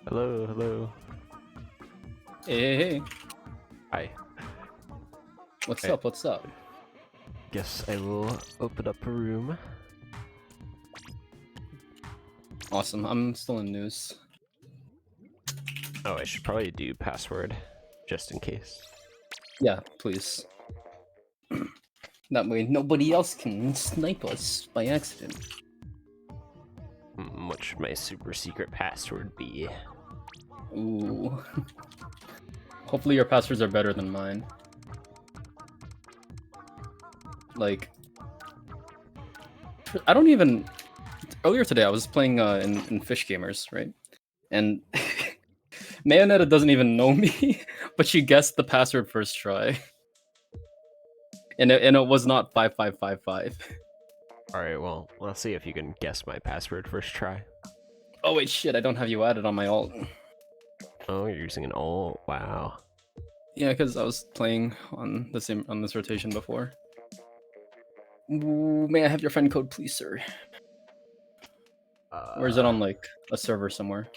Hello, hello. Hey. Hi. What's Hey. up? What's up? Guess I will open up a room. Awesome. I'm still in news. Oh, I should probably do password, just in case. Yeah, please. That way nobody else can snipe us by accident. What should my super secret password be? Ooh. Hopefully your passwords are better than mine. Like, I don't even... Earlier today, I was playing in Fish Gamers, right? And Mayonetta doesn't even know me, but she guessed the password first try. And it was not 5555. Alright, well, let's see if you can guess my password first try. Oh wait, shit, I don't have you added on my alt. Oh, you're using an alt? Wow. Yeah, because I was playing on this rotation before. Ooh, may I have your friend code, please, sir? Or is it on like a server somewhere?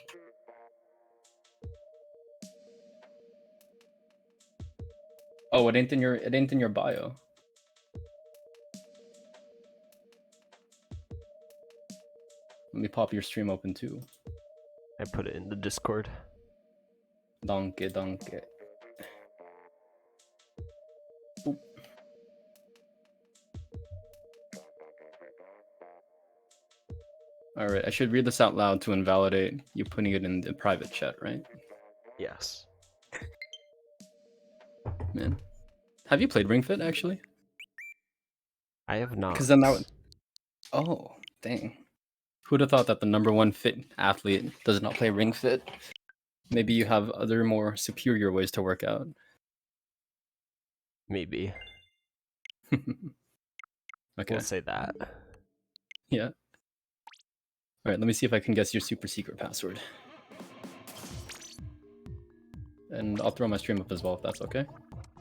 Oh, it ain't in your bio. Let me pop your stream open too. I put it in the Discord. Donkey. Boop. Alright, I should read this out loud to invalidate you putting it in the private chat, right? Yes. Man. Have you played Ring Fit, actually? I have not. Because then that would... Oh, dang. Who'd have thought that the #1 fit athlete does not play Ring Fit? Maybe you have other more superior ways to work out. Maybe. Okay. We'll say that. Yeah. Alright, let me see if I can guess your super secret password. And I'll throw my stream up as well if that's okay.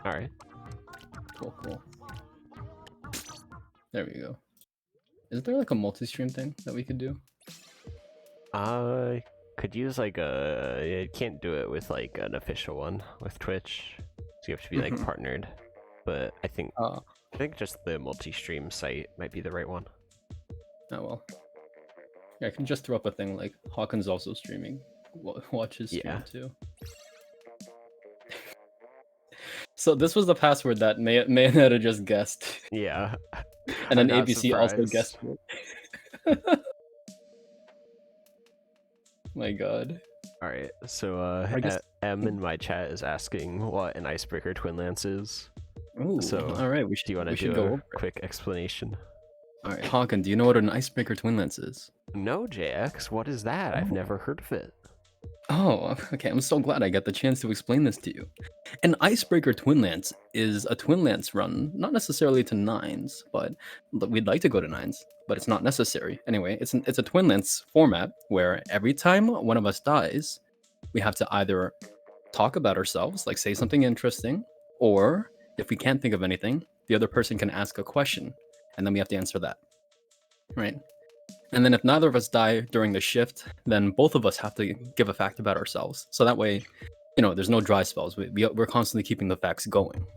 Alright. Cool. There we go. Is there like a multi-stream thing that we could do? Could use like you can't do it with like an official one with Twitch. So you have to be like partnered. But I think just the multi-stream site might be the right one. Oh well. Yeah, I can just throw up a thing like Hawkins also streaming. Watch his stream too. So this was the password that Mayonetta just guessed. Yeah. And then ABC also guessed it. My god. Alright, so M in my chat is asking what an Icebreaker Twinlance is. Ooh, so alright, do you want to do a quick explanation? Alright, Hawken, do you know what an Icebreaker Twinlance is? No, JX, what is that? I've never heard of it. Oh, okay, I'm so glad I got the chance to explain this to you. An Icebreaker Twinlance is a Twinlance run, not necessarily to 9s, but we'd like to go to 9s, but it's not necessary. Anyway, it's a Twinlance format where every time one of us dies, we have to either talk about ourselves, like say something interesting, or if we can't think of anything, the other person can ask a question, and then we have to answer that, right? And then if neither of us die during the shift, then both of us have to give a fact about ourselves. So that way, you know, there's no dry spells. We're constantly keeping the facts going.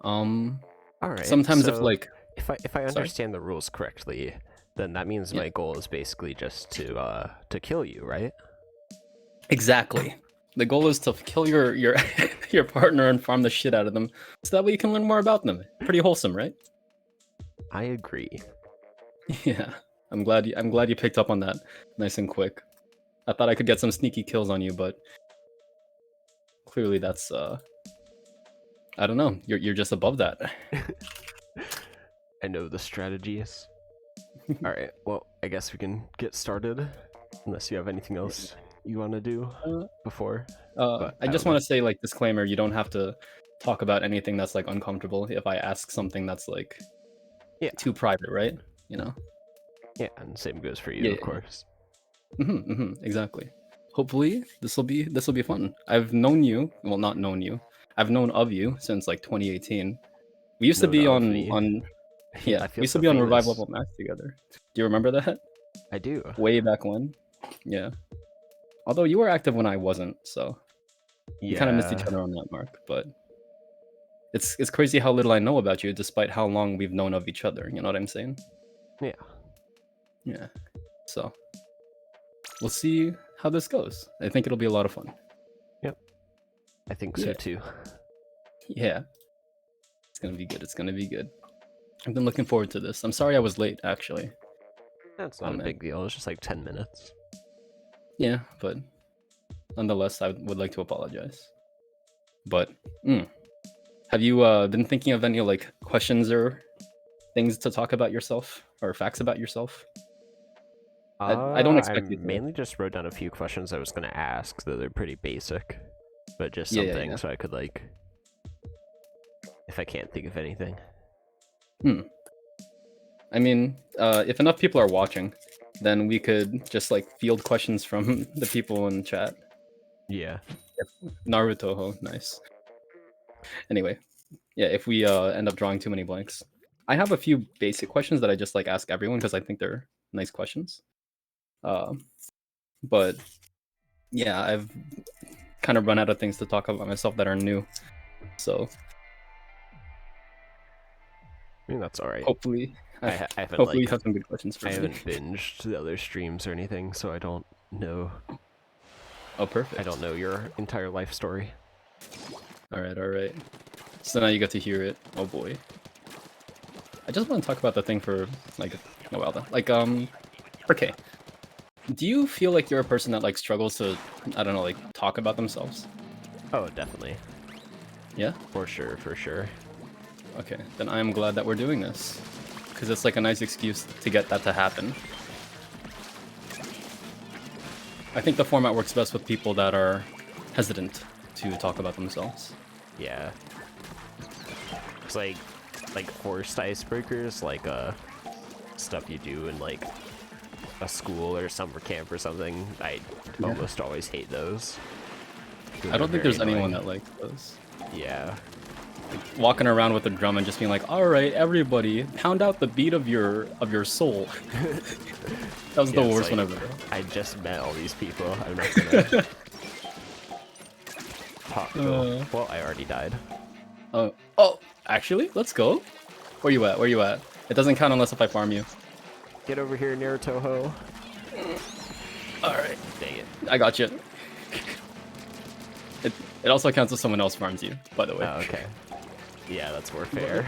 All right. Sometimes so if I understand the rules correctly, then that means my goal is basically just to kill you, right? Exactly. The goal is to kill your your partner and farm the shit out of them, so that way you can learn more about them. Pretty wholesome, right? I agree. Yeah. I'm glad you picked up on that nice and quick. I thought I could get some sneaky kills on you, but clearly that's I don't know. You're just above that. I know the strategies. All right. Well, I guess we can get started. Unless you have anything else you want to do before. I just want to say, like, disclaimer: you don't have to talk about anything that's like uncomfortable. If I ask something that's like too private, right? You know. Yeah, and same goes for you, of course. Exactly. Hopefully, this will be fun. I've known you, well, not known you. I've known of you since like 2018. We used to be on we used to be on Revive Level Max together. Do you remember that? I do. Way back when. Yeah. Although you were active when I wasn't, so we kind of missed each Yeah. other on that mark. But it's crazy how little I know about you, despite how long we've known of each other. You know what I'm saying? Yeah. Yeah. So we'll see how this goes. I think it'll be a lot of fun. Yep. I think so Yeah. too. Yeah. It's gonna be good. It's gonna be good. I've been looking forward to this. I'm sorry I was late, actually. That's not a big deal. It's just like 10 minutes. Yeah, but nonetheless, I would like to apologize. But have you been thinking of any like questions or things to talk about yourself or facts about yourself? I don't I expect you to. mainly just wrote down a few questions I was gonna ask, though they're pretty basic. But just Yeah, something yeah. so I could like, if I can't think of anything. I mean, if enough people are watching, then we could just like field questions from the people in chat. Yeah. Naruto, nice. Anyway, yeah, if we end up drawing too many blanks, I have a few basic questions that I just like ask everyone because I think they're nice questions. But yeah, I've kind of run out of things to talk about myself that are new, so I mean, that's alright. hopefully, I haven't hopefully like, you have some good questions for I me. haven't binged the other streams or anything, so I don't know. Oh, perfect. I don't know your entire life story. All right. So now you get to hear it. Oh boy. I just want to talk about the thing for like a while though. Like okay. Do you feel like you're a person that like struggles to, I don't know, like talk about themselves? Oh, definitely. Yeah? For sure. Okay. Then I am glad that we're doing this. Because it's like a nice excuse to get that to happen. I think the format works best with people that are hesitant to talk about themselves. Yeah. It's like forced icebreakers, like stuff you do in like a school or summer camp or something. I almost always hate those. I don't think there's anyone annoying. that likes those. Yeah. Like, walking around with a drum and just being like, "All right, everybody, pound out the beat of your soul." That was the worst one ever. I just met all these people. I'm not gonna talk to them. Well, I already died. Oh, actually, let's go. Where you at? It doesn't count unless if I farm you. Get over here, Naruto. Alright. Dang it. I got you. It also counts if someone else farms you, by the way. Oh, okay. Yeah, that's more fair.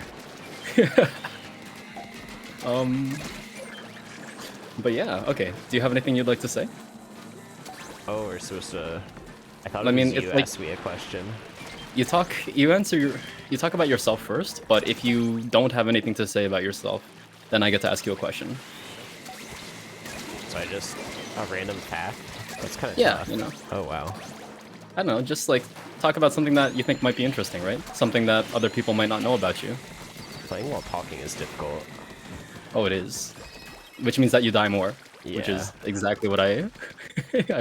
But yeah, okay. Do you have anything you'd like to say? Oh, we're supposed to... I thought you asked me a question. You talk about yourself first, but if you don't have anything to say about yourself, then I get to ask you a question. So a random fact? That's kind of tough. You know. Oh, wow. I don't know, just like talk about something that you think might be interesting, right? Something that other people might not know about you. Playing while talking is difficult. Oh, it is. Which means that you die more. Yeah. Which is exactly what I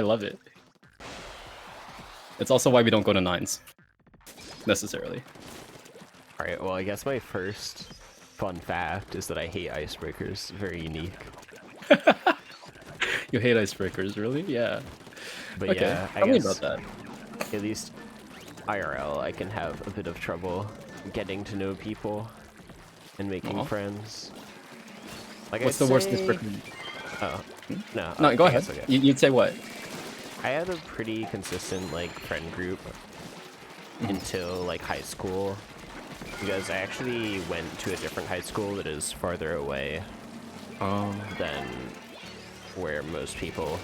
love it. It's also why we don't go to 9s. Necessarily. Alright, well I guess my first fun fact is that I hate icebreakers. Very unique. You hate icebreakers, really? Yeah. But okay. yeah, Tell me about that. At least IRL, I can have a bit of trouble getting to know people and making friends. Like what's the worst icebreaker? Oh, no. No, go ahead. Okay. You'd say what? I had a pretty consistent like friend group until like high school, because I actually went to a different high school that is farther away than where most people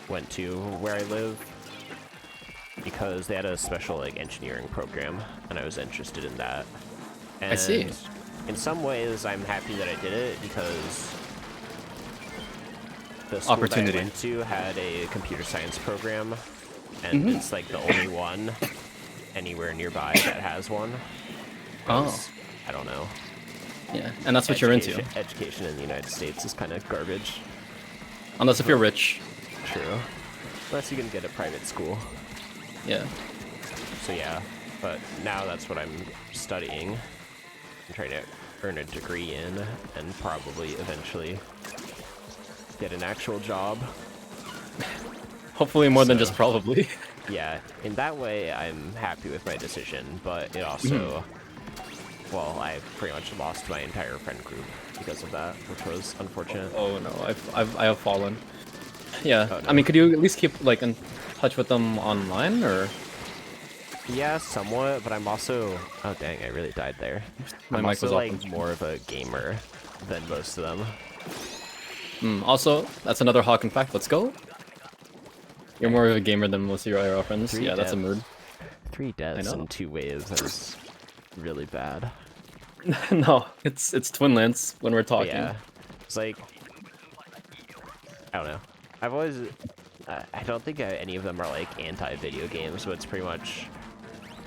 went to where I live, because they had a special like engineering program and I was interested in that. And I see. In some ways I'm happy that I did it, because the school that I went to had a computer science program, and it's like the only one anywhere nearby that has one. I don't know. Yeah, and that's what you're into. Education in the United States is kind of garbage. Unless if you're rich. True. Unless you can get a private school. Yeah. So yeah, but now that's what I'm studying. I'm trying to earn a degree in, and probably eventually get an actual job. Hopefully more than So- just probably. Yeah, in that way, I'm happy with my decision, but it also, well, I pretty much lost my entire friend group because of that, which was unfortunate. Oh no, I have fallen. Yeah, Oh, no. I mean, could you at least keep like in touch with them online, or Yeah, somewhat, but I'm also, oh dang, I really died there. my I'm mic also was like off? more of a gamer than most of them. Also, that's another Hawken fact. Let's go. You're more of a gamer than most of your IRL friends. Three Yeah, that's a mood. 3 deaths know. in 2 waves is really bad. No, it's Twinlance when we're But talking. yeah, it's like, I don't know. I've always, I don't think any of them are like anti-video games, but it's pretty much,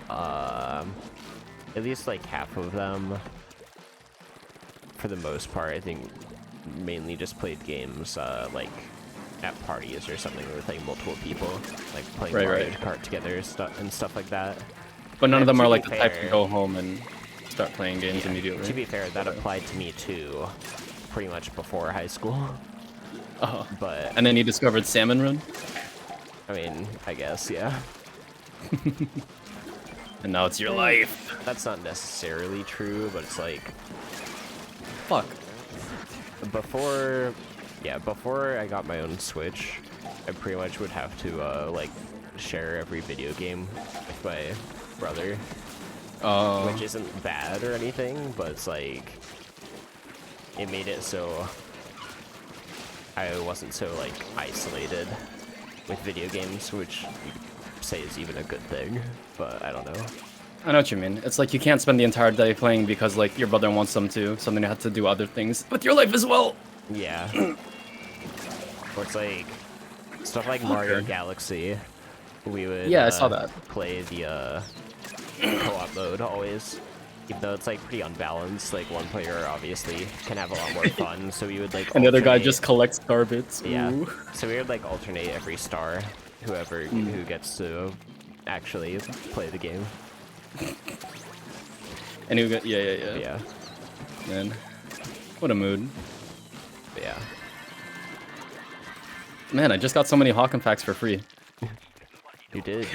at least like half of them, for the most part, I think mainly just played games, like at parties or something with like multiple people, like playing Right, Mario right. Kart together and stuff like that. But none of them to are be like the type to fair- go home and start playing games Yeah, immediately. to be fair, that applied to me too, pretty much before high school. Oh. But And then you discovered Salmon Run, I mean, I guess, yeah. and now it's your life. That's not necessarily true, but it's like Fuck. before I got my own Switch, I pretty much would have to like share every video game with my brother, which isn't bad or anything, but it's like it made it so I wasn't so like isolated with video games, which you could say is even a good thing, but I don't know. I know what you mean. It's like you can't spend the entire day playing because like your brother wants them to, so then you have to do other things with your life as well. Yeah. Or it's like stuff like Mario Galaxy. We would Yeah, I saw that. play the co-op mode always. Even though it's like pretty unbalanced, like one player obviously can have a lot more fun, so we would like And the other guy alternate- just collects star bits. Yeah. Ooh. So we would like alternate every star, whoever who gets to actually play the game. And you got yeah. But yeah. Man, what a mood. But yeah. Man, I just got so many Hawken facts for free. You did.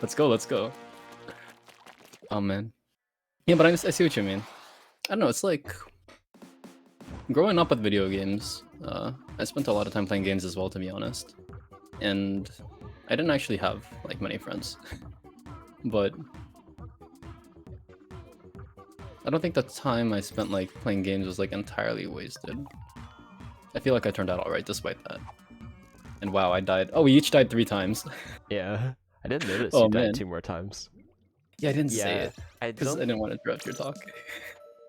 Let's go. Oh man. Yeah, but I see what you mean. I don't know, it's like growing up with video games, I spent a lot of time playing games as well, to be honest. And I didn't actually have like many friends. But I don't think the time I spent like playing games was like entirely wasted. I feel like I turned out alright despite that. And wow, I died. Oh, we each died 3 times. Yeah. I didn't notice Oh, you died man. 2 more times. Yeah, I didn't say Yeah. it because I didn't want to interrupt your talk.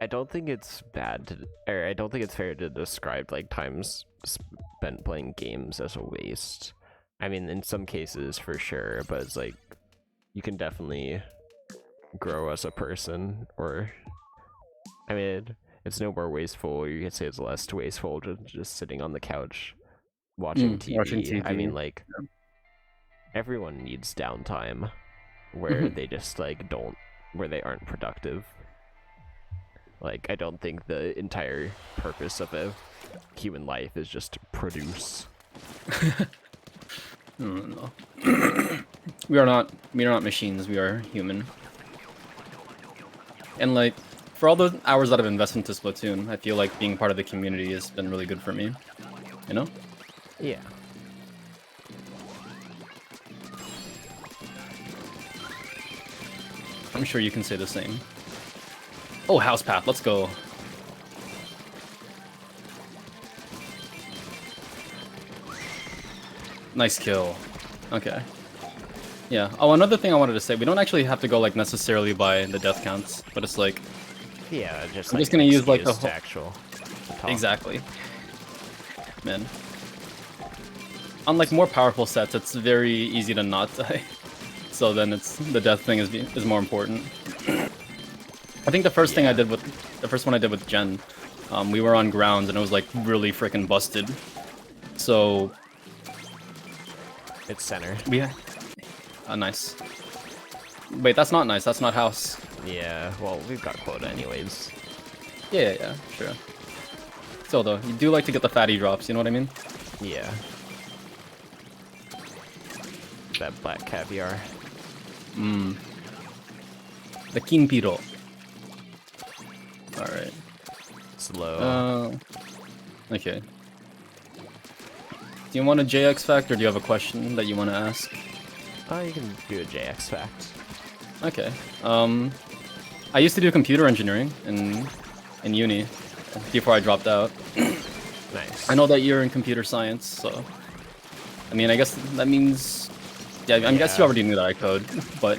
I don't think it's bad to, or I don't think it's fair to describe like times spent playing games as a waste. I mean, in some cases for sure, but it's like you can definitely grow as a person, or I mean, it's no more wasteful. Or you could say it's less wasteful to just sitting on the couch watching TV. Watching I TV, mean, like everyone needs downtime where they just like don't, where they aren't productive. Like, I don't think the entire purpose of a human life is just to produce. No. we are not machines, we are human. And like, for all the hours that I've invested into Splatoon, I feel like being part of the community has been really good for me. You know? Yeah. I'm sure you can say the same. Oh, house path, let's go. Nice kill. Okay. Yeah. Oh, another thing I wanted to say, we don't actually have to go like necessarily by the death counts, but it's like Yeah, just I'm like just gonna use, like, the excuse to whole- actual talk. exactly. Man. On like more powerful sets, it's very easy to not die. So then it's the death thing is more important. I think the first thing I did with the first one I did with Jen, we were on grounds and it was like really freaking busted. So It's center. we nice. Wait, that's not nice. That's not house. Yeah, well, we've got quota anyways. Yeah, sure. Still though, you do like to get the fatty drops. You know what I mean? Yeah. that black caviar. The kinpiro. Alright. Slow. Okay. Do you want a JX fact, or do you have a question that you want to ask? Oh, you can do a JX fact. Okay. I used to do computer engineering in uni before I dropped out. Nice. I know that you're in computer science, so I mean, I guess that means, yeah, I guess you already knew that I code, but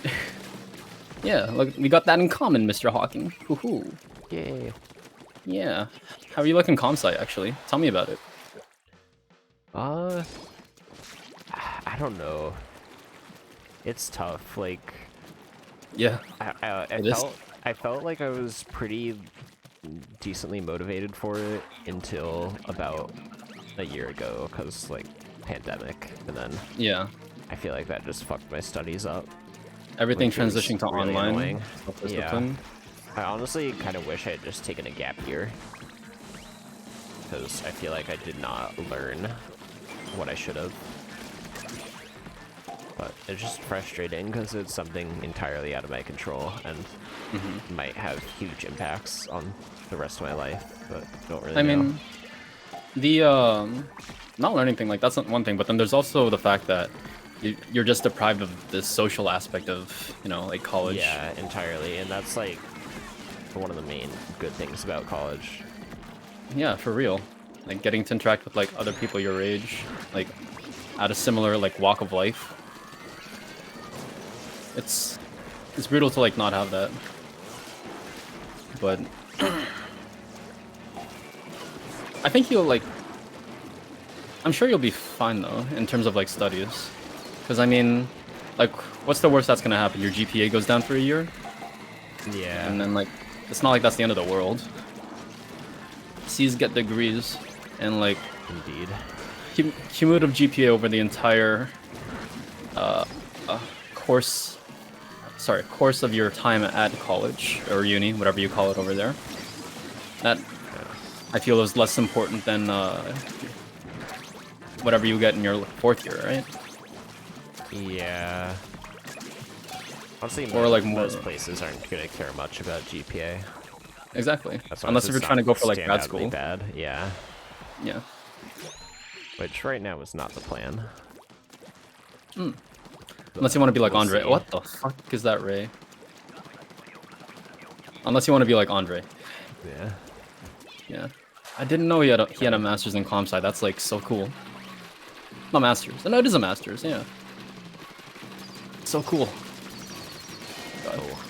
yeah, look, we got that in common, Mr. Hawking. Hoo-hoo. Yay. Yeah. How are you liking ComSci, actually? Tell me about it. I don't know. It's tough. Like, Yeah. I felt like I was pretty decently motivated for it until about a year ago, because like pandemic, and then Yeah. I feel like that just fucked my studies up. Everything which is transitioning to really online. annoying. Self-discipline. I honestly kind of wish I had just taken a gap year, because I feel like I did not learn what I should have. But it's just frustrating because it's something entirely out of my control and might have huge impacts on the rest of my life, but don't really know. I mean, the not learning thing, like, that's not one thing, but then there's also the fact that you're just deprived of this social aspect of, you know, like college. Yeah, entirely, and that's like one of the main good things about college. Yeah, for real. Like getting to interact with like other people your age, like at a similar like walk of life. It's brutal to like not have that. But I think you'll like, I'm sure you'll be fine though in terms of like studies. Because I mean, like, what's the worst that's gonna happen? Your GPA goes down for a year? Yeah. And then like, it's not like that's the end of the world. C's get degrees, and like, Indeed. Cumulative GPA over the entire course of your time at college or uni, whatever you call it over there. That I feel is less important than whatever you get in your fourth year, right? Yeah. Honestly, Or like most places aren't gonna care much about GPA. Exactly. As long Unless as if it's you're trying to not go for like grad standoutly school. bad, yeah. Yeah. Which right now is not the plan. Unless you want to be like We'll Andre. see. What the fuck is that, Ray? Unless you want to be like Andre. Yeah. Yeah. I didn't know he had a master's in comp sci. That's like so cool. Not master's. No, it is a master's. Yeah. So cool. God. Oh.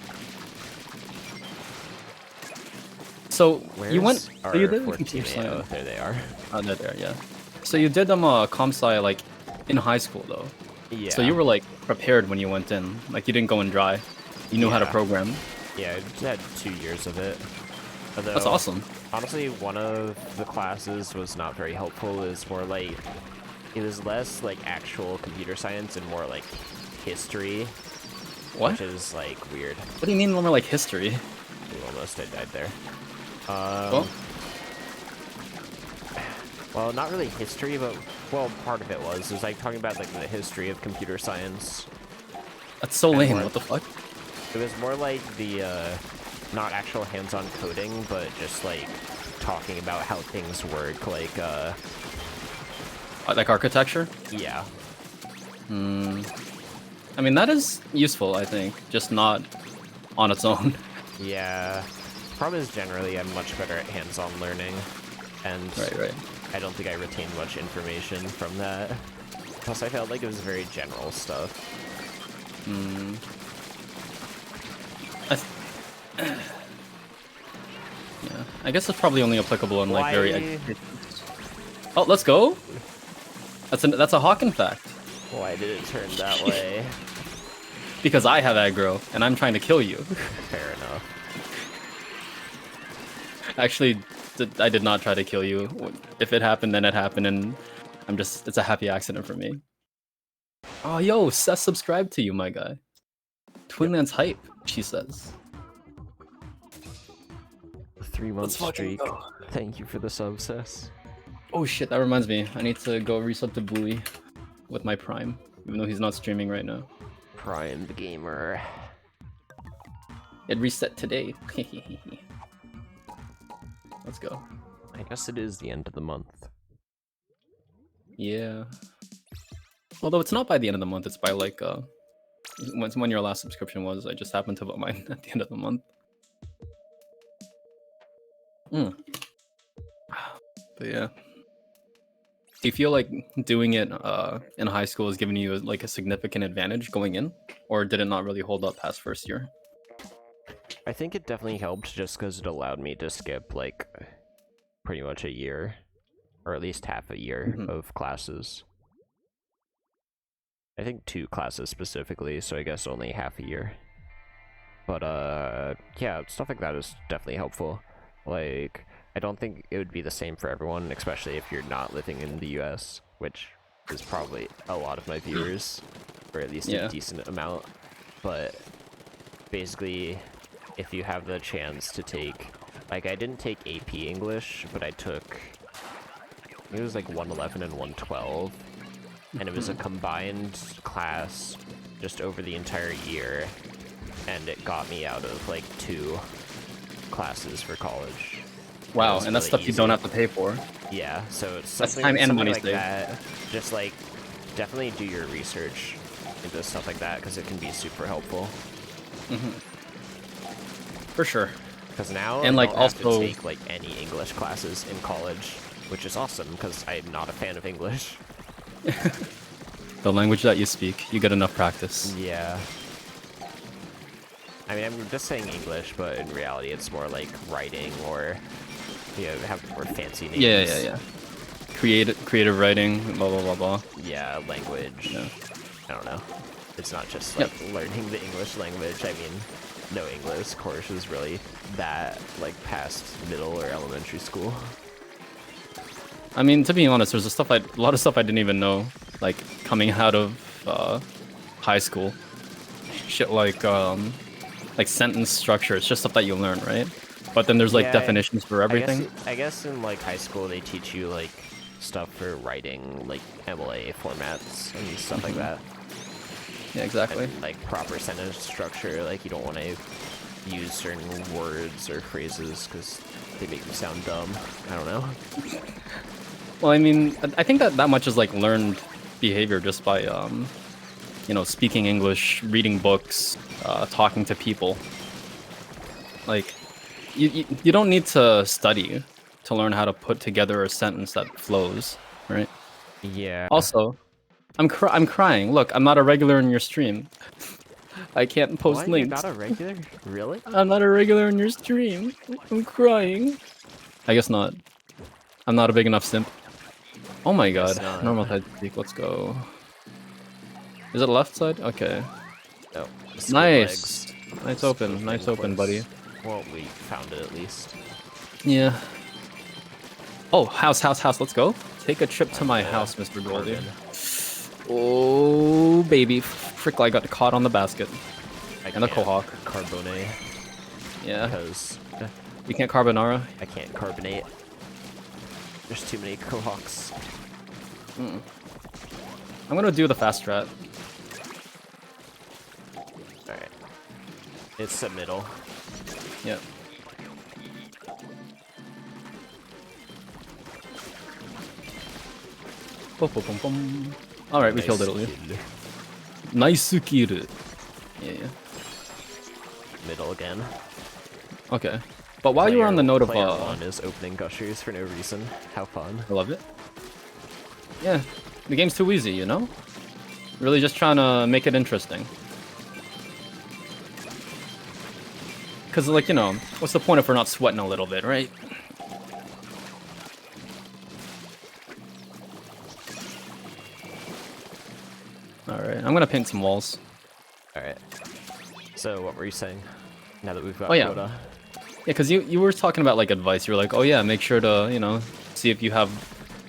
So Where's you went. So you our did 14 computer AO? science. There they are. Oh, they're there. Yeah. So you did comp sci like in high school though. Yeah. So you were like prepared when you went in. Like you didn't go in dry. You knew how to Yeah. program. Yeah, I had 2 years of it. Although, That's awesome. Honestly, one of the classes was not very helpful. It was more like, it was less like actual computer science and more like history. What? Which is like weird. What do you mean more like history? Ooh, almost I died there. Well, Well, not really history, but well, part of it was. It was like talking about like the history of computer science. that's so and lame. more- What the fuck? It was more like the not actual hands-on coding, but just like talking about how things work. Like Like architecture? yeah, I mean, that is useful, I think. Just not on its own. yeah. Problem is generally I'm much better at hands-on learning, and Right. I don't think I retained much information from that. Plus, I felt like it was very general stuff. Yeah. I guess it's probably only applicable in like very. Why- Oh, let's go. That's a Hawken fact. Why did it turn that way? Because I have aggro and I'm trying to kill you. Fair enough. Actually, I did not try to kill you. If it happened, then it happened, and it's a happy accident for me. Oh, yo, Seth subscribed to you, my guy. Twinlance hype, she says. 3-month Let's fucking streak. go. Thank you for the sub, Cess. Oh shit, that reminds me. I need to go resub to Bully with my Prime. even though he's not streaming right now. Prime the gamer. It reset today. Let's go. I guess it is the end of the month. Yeah. Although it's not by the end of the month, it's by like when your last subscription was. I just happened to put mine at the end of the month. But yeah. Do you feel like doing it in high school is giving you like a significant advantage going in, or did it not really hold up past first year? I think it definitely helped just because it allowed me to skip like pretty much a year, or at least half a year of classes. I think 2 classes specifically, so I guess only half a year. But yeah, stuff like that is definitely helpful. Like, I don't think it would be the same for everyone, especially if you're not living in the US, which is probably a lot of my viewers, or at least a decent amount. But basically, if you have the chance to take, like, I didn't take AP English, but I took, I think it was like 111 and 112, and it was a combined class just over the entire year, and it got me out of like 2 classes for college. Wow, and that's really stuff easy. you don't have to pay for. Yeah, so it's That's something, time and money like saved. that. Just like, definitely do your research into stuff like that, because it can be super helpful. For sure. Because now And I like don't have also to take like any English classes in college, which is awesome because I'm not a fan of English. the language that you speak, you get enough practice. Yeah. I mean, I'm just saying English, but in reality, it's more like writing or, you know, have more fancy names. Yeah. Creative writing, blah blah blah blah. Yeah, language. Yeah. I don't know. It's not just like learning the English language. I mean, no English course is really that like past middle or elementary school. I mean, to be honest, there's a lot of stuff I didn't even know, like coming out of high school. Shit like sentence structure. It's just stuff that you learn, right? But then there's like definitions for everything. I guess in like high school they teach you like stuff for writing, like MLA formats and stuff like that. Yeah, exactly. And, like proper sentence structure. Like you don't want to use certain words or phrases because they make you sound dumb. I don't know. Well, I mean, I think that much is like learned behavior just by you know, speaking English, reading books, talking to people. Like, you don't need to study to learn how to put together a sentence that flows, right? Yeah. Also, I'm crying. Look, I'm not a regular in your stream. I can't post What? links. You're not a regular? Really? I'm not a regular in your stream. I'm crying. I guess not. I'm not a big enough simp. Oh my god. Normal side speak. Let's go. Is it left side? Okay. No. Nice. Nice open. Nice open, buddy. Well, we found it at least. Yeah. Oh, house. Let's go. Take a trip to my house, Mr. Goldie. Oh, baby. Frick, I got caught on the basket. And a Quahawk. Carbonate. Yeah. Because You can't carbonara? I can't carbonate. There's too many Quahawks. I'm gonna do the fast strat. Alright. It's the middle. Yep. Alright, we killed it at least. Nice kill. Yeah. Middle again. Okay. But while you were on the note of player one is opening gushers for no reason. How fun. I love it. Yeah. The game's too easy, you know? Really just trying to make it interesting. Cause like, you know, what's the point if we're not sweating a little bit, right? Alright, I'm gonna paint some walls. Alright. So what were you saying? Now that we've got Yeah, because you were talking about like advice. You were like, oh yeah, make sure to, you know, see if you have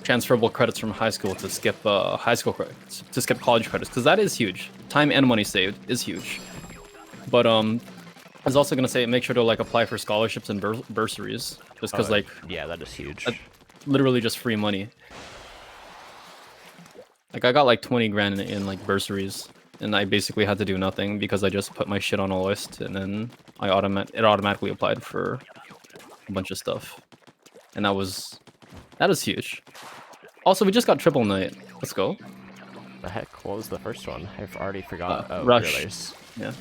transferable credits from high school to skip high school credits, to skip college credits, because that is huge. Time and money saved is huge. But I was also gonna say make sure to like apply for scholarships and bursaries, just because like yeah, that is huge. literally just free money. Like I got like 20 grand in like bursaries, and I basically had to do nothing because I just put my shit on a list, and then it automatically applied for a bunch of stuff, and that is huge. Also, we just got triple night. Let's go. The heck? What was the first one? I've already forgot. Oh, Rush. Grillers. Yeah.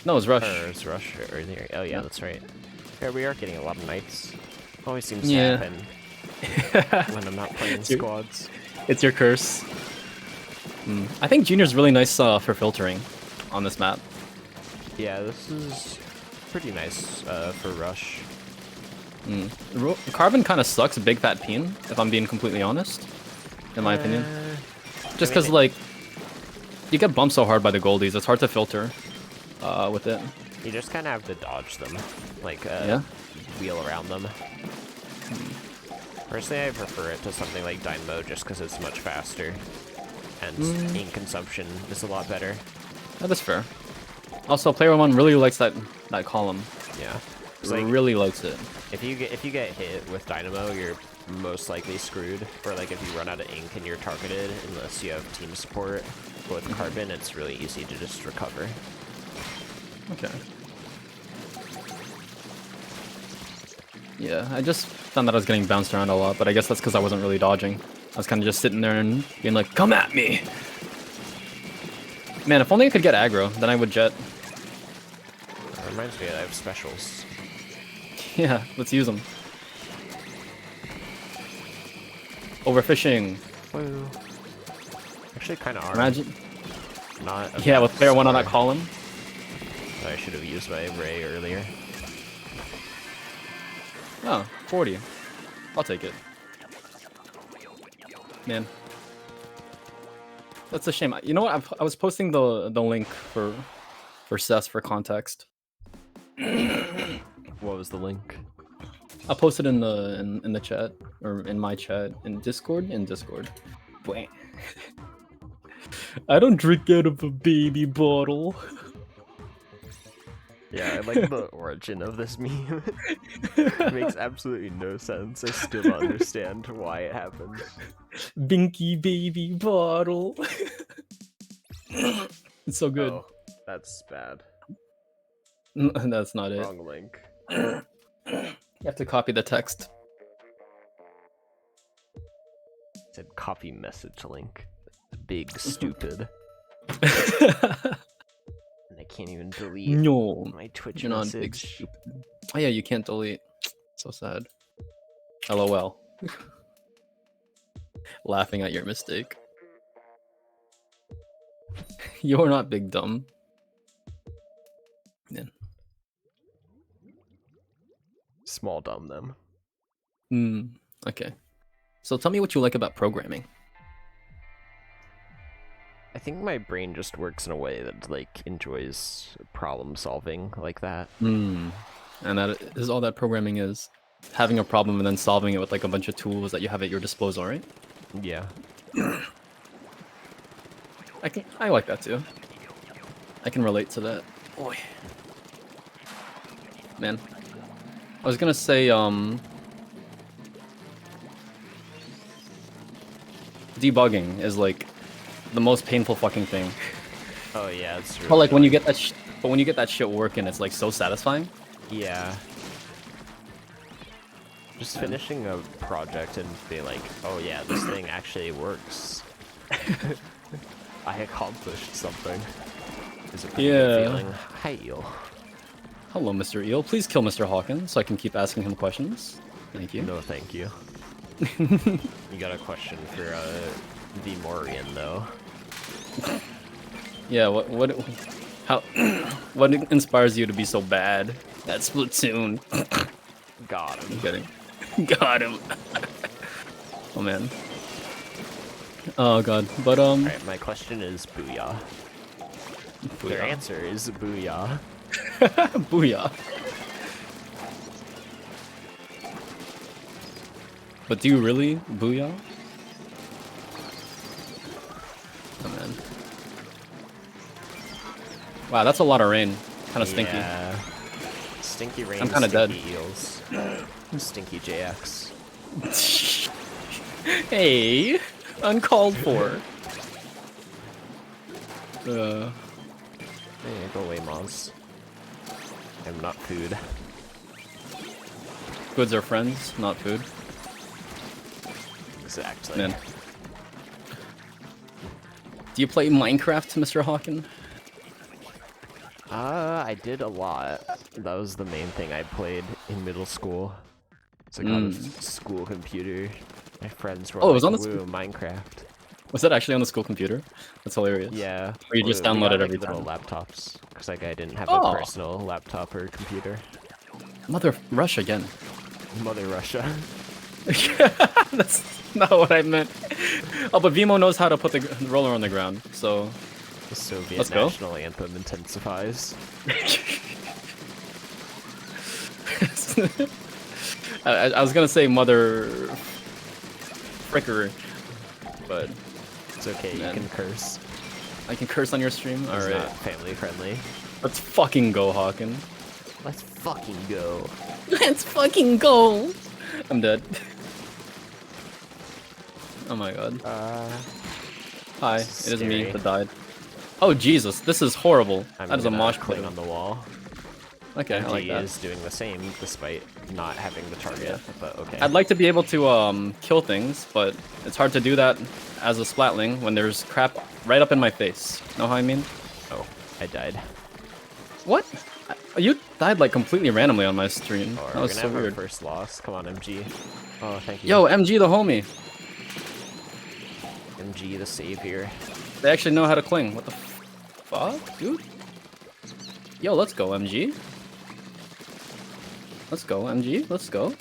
No, it's Rush. Or it's Rush earlier. Oh yeah, that's right. Yeah, we are getting a lot of nights. Always seems Yeah. to happen when I'm not playing squads. It's your curse. I think Junior's really nice for filtering on this map. Yeah, this is pretty nice for Rush. Carbon kind of sucks, big fat peen, if I'm being completely honest, in my opinion. Just because, like, you get bumped so hard by the goldies, it's hard to filter with it. You just kind of have to dodge them, like, wheel around them. Personally, I prefer it to something like Dynamo just because it's much faster, and ink consumption is a lot better. That is fair. Also, player 1 really likes that column. Yeah. Like, really likes it. If you get hit with Dynamo, you're most likely screwed. Or like if you run out of ink and you're targeted, unless you have team support. But with Carbon, it's really easy to just recover. Okay. Yeah, I just found that I was getting bounced around a lot, but I guess that's because I wasn't really dodging. I was kind of just sitting there and being like, "Come at me!" Man, if only I could get aggro, then I would jet. That reminds me, I have specials. Yeah, let's use them. Overfishing. Woo. Actually, kind of are. Imagine. Not. Yeah, with player 1 on that column. I should have used my Ray earlier. Oh, 40. I'll take it. Man. That's a shame. You know what? I was posting the link for CES for context. What was the link? I'll post it in the chat, or in my chat, in Discord. Wait. I don't drink out of a baby bottle. Yeah, I like the origin of this meme. It makes absolutely no sense. I still don't understand why it happens. Binky baby bottle. It's so good. Oh, that's bad. That's not it. Wrong link. You have to copy the text. It said copy message link. Big stupid. And I can't even delete my Twitch you're not message. big stupid. Oh yeah, you can't delete. So sad. LOL. Laughing at your mistake. You're not big dumb. Yeah. Small dumb them. Okay. So tell me what you like about programming. I think my brain just works in a way that like enjoys problem solving like that. And that is all that programming is. Having a problem and then solving it with like a bunch of tools that you have at your disposal, right? Yeah. I like that too. I can relate to that. Boy. Man. I was gonna say, debugging is like the most painful fucking thing. Oh yeah, it's really But like when you get that but when you get that shit working, it's like so satisfying. Yeah. Just finishing a project and being like, oh yeah, this thing actually works. I accomplished something. Is a pretty good feeling. Hi, Eel. Hello, Mr. Eel. Please kill Mr. Hawkins so I can keep asking him questions. Thank you. No, thank you. You got a question for the Morian though. Yeah, what inspires you to be so bad at Splatoon? Got him. I'm kidding. Got him. Oh man. Oh god. But Alright, my question is booyah. Their answer is booyah. Booyah. But do you really booyah? Oh man. Wow, that's a lot of rain. Kind of stinky. Yeah. Stinky rain. I'm kind of dead. Eels. Stinky JX. Hey, uncalled for. Hey, go away, Moz. I'm not food. Goods are friends, not food. Exactly. Man. Do you play Minecraft, Mr. Hawken? I did a lot. That was the main thing I played in middle school. It's like on a school computer. My friends were Oh, it was like, on the "Woo, Minecraft." Was that actually on the school computer? That's hilarious. Yeah. Or you just we download got, it every like, little time? laptops, because like I didn't have Oh. a personal laptop or computer. Mother Rush again. Mother Russia. That's not what I meant. Oh, but Vimo knows how to put the roller on the ground, so... The Soviet Let's go. national anthem intensifies. I was gonna say Mother... Frickery, but... It's okay, Man. you can curse. I can curse on your stream? It's Alright. not family friendly. Let's fucking go, Hawken. Let's fucking go. Let's fucking go! I'm dead. Oh my god. Hi, it is me scary. that died. Oh Jesus, this is horrible. I'm That is a gonna mosh cling pit. on the wall. Okay, I like MG that. is doing the same despite not having the target, but okay. I'd like to be able to kill things, but it's hard to do that as a splatling when there's crap right up in my face. Know how I mean? Oh, I died. What? You died like completely randomly on my stream. Oh, That we're was gonna so have our weird. first loss. Come on, MG. Oh, thank you. Yo, MG the homie. MG the savior. They actually know how to cling. What the fuck, dude? Yo, let's go, MG. Let's go, MG. Let's go.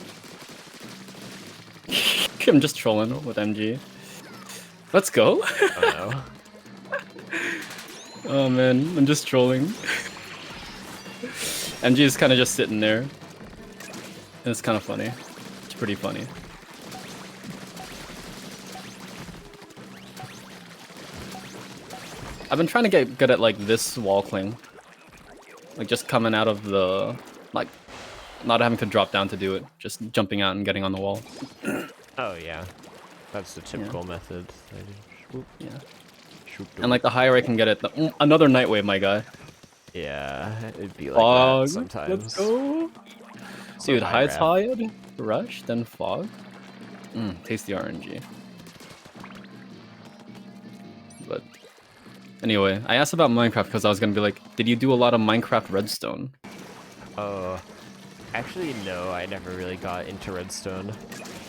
I'm just trolling with MG. Let's go. Oh no. Oh man, I'm just trolling. MG is kind of just sitting there. And it's kind of funny. It's pretty funny. I've been trying to get good at like this wall cling. Like just coming out of the, like, not having to drop down to do it. Just jumping out and getting on the wall. Oh yeah. That's the typical method. Yeah. Shoot And like the higher I can get it, another night wave, my guy. yeah, it'd be like Fog. that sometimes. Let's go. So Dude, high ref. tide, rush, then fog. Tasty RNG. But anyway, I asked about Minecraft because I was gonna be like, did you do a lot of Minecraft Redstone? Actually, no, I never really got into redstone.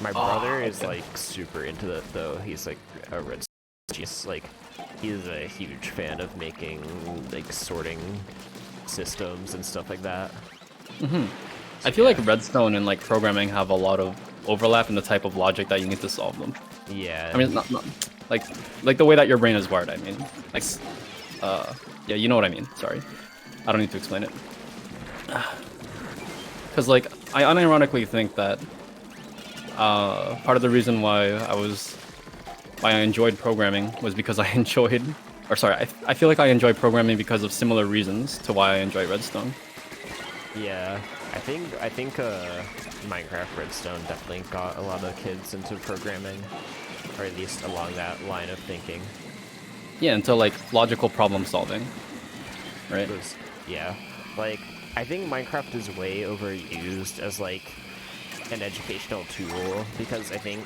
My brother is like super into that though. He's like a redstone. Just like he's a huge fan of making like sorting systems and stuff like that. I feel like Redstone and like programming have a lot of overlap in the type of logic that you need to solve them. Yeah. I mean, not like the way that your brain is wired. I mean, like, yeah, you know what I mean. Sorry, I don't need to explain it. Because like, I unironically think that part of the reason why I enjoyed programming was because I enjoyed, or sorry, I feel like I enjoy programming because of similar reasons to why I enjoy Redstone. Yeah, I think Minecraft Redstone definitely got a lot of kids into programming, or at least along that line of thinking. Yeah, into like logical problem solving, right? Because, yeah, like I think Minecraft is way overused as like an educational tool because I think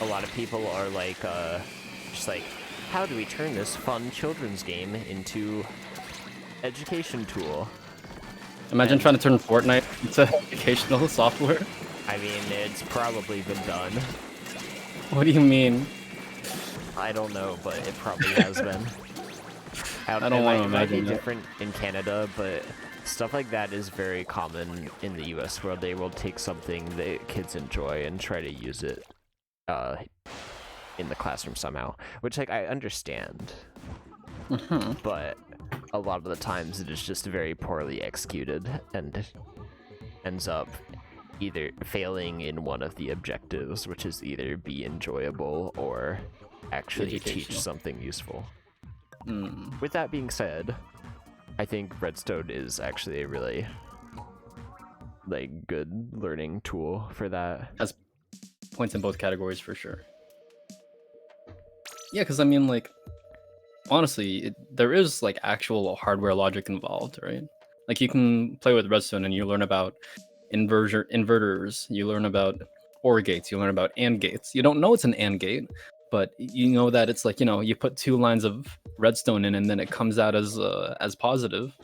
a lot of people are like just like, how do we turn this fun children's game into education tool? Imagine trying to turn Fortnite into educational software. I mean, it's probably been done. What do you mean? I don't know, but it probably has been. I don't want to It might be imagine that. different in Canada, but stuff like that is very common in the US where they will take something that kids enjoy and try to use it in the classroom somehow, which like I understand. But a lot of the times it is just very poorly executed and ends up either failing in one of the objectives, which is either be enjoyable or actually teach Educational. something useful. With that being said, I think Redstone is actually a really like good learning tool for that. Has points in both categories for sure. Yeah, because I mean, like, honestly, there is like actual hardware logic involved, right? Like you can play with redstone and you learn about inverters, you learn about OR gates, you learn about AND gates. You don't know it's an AND gate, but you know that it's like, you put 2 lines of redstone in and then it comes out as positive,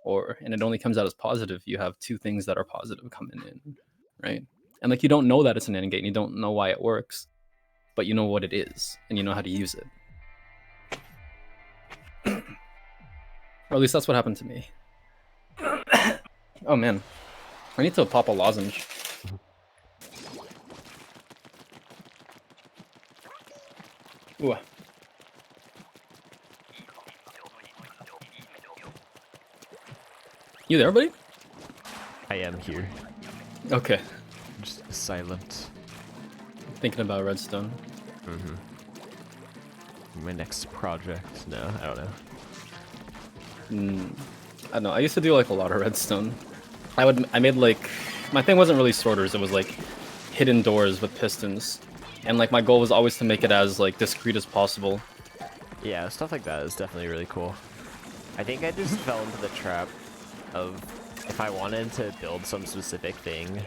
and it only comes out as positive. You have 2 things that are positive coming in, right? And like you don't know that it's an AND gate and you don't know why it works, but you know what it is and you know how to use it. Or at least that's what happened to me. Oh man, I need to pop a lozenge. Ooh. You there, buddy? I am here. Okay. Just silent. Thinking about redstone. My next project. No, I don't know. I don't know. I used to do like a lot of redstone. I made like, my thing wasn't really sorters. It was like hidden doors with pistons, and like my goal was always to make it as like discreet as possible. Yeah, stuff like that is definitely really cool. I think I just fell into the trap of if I wanted to build some specific thing,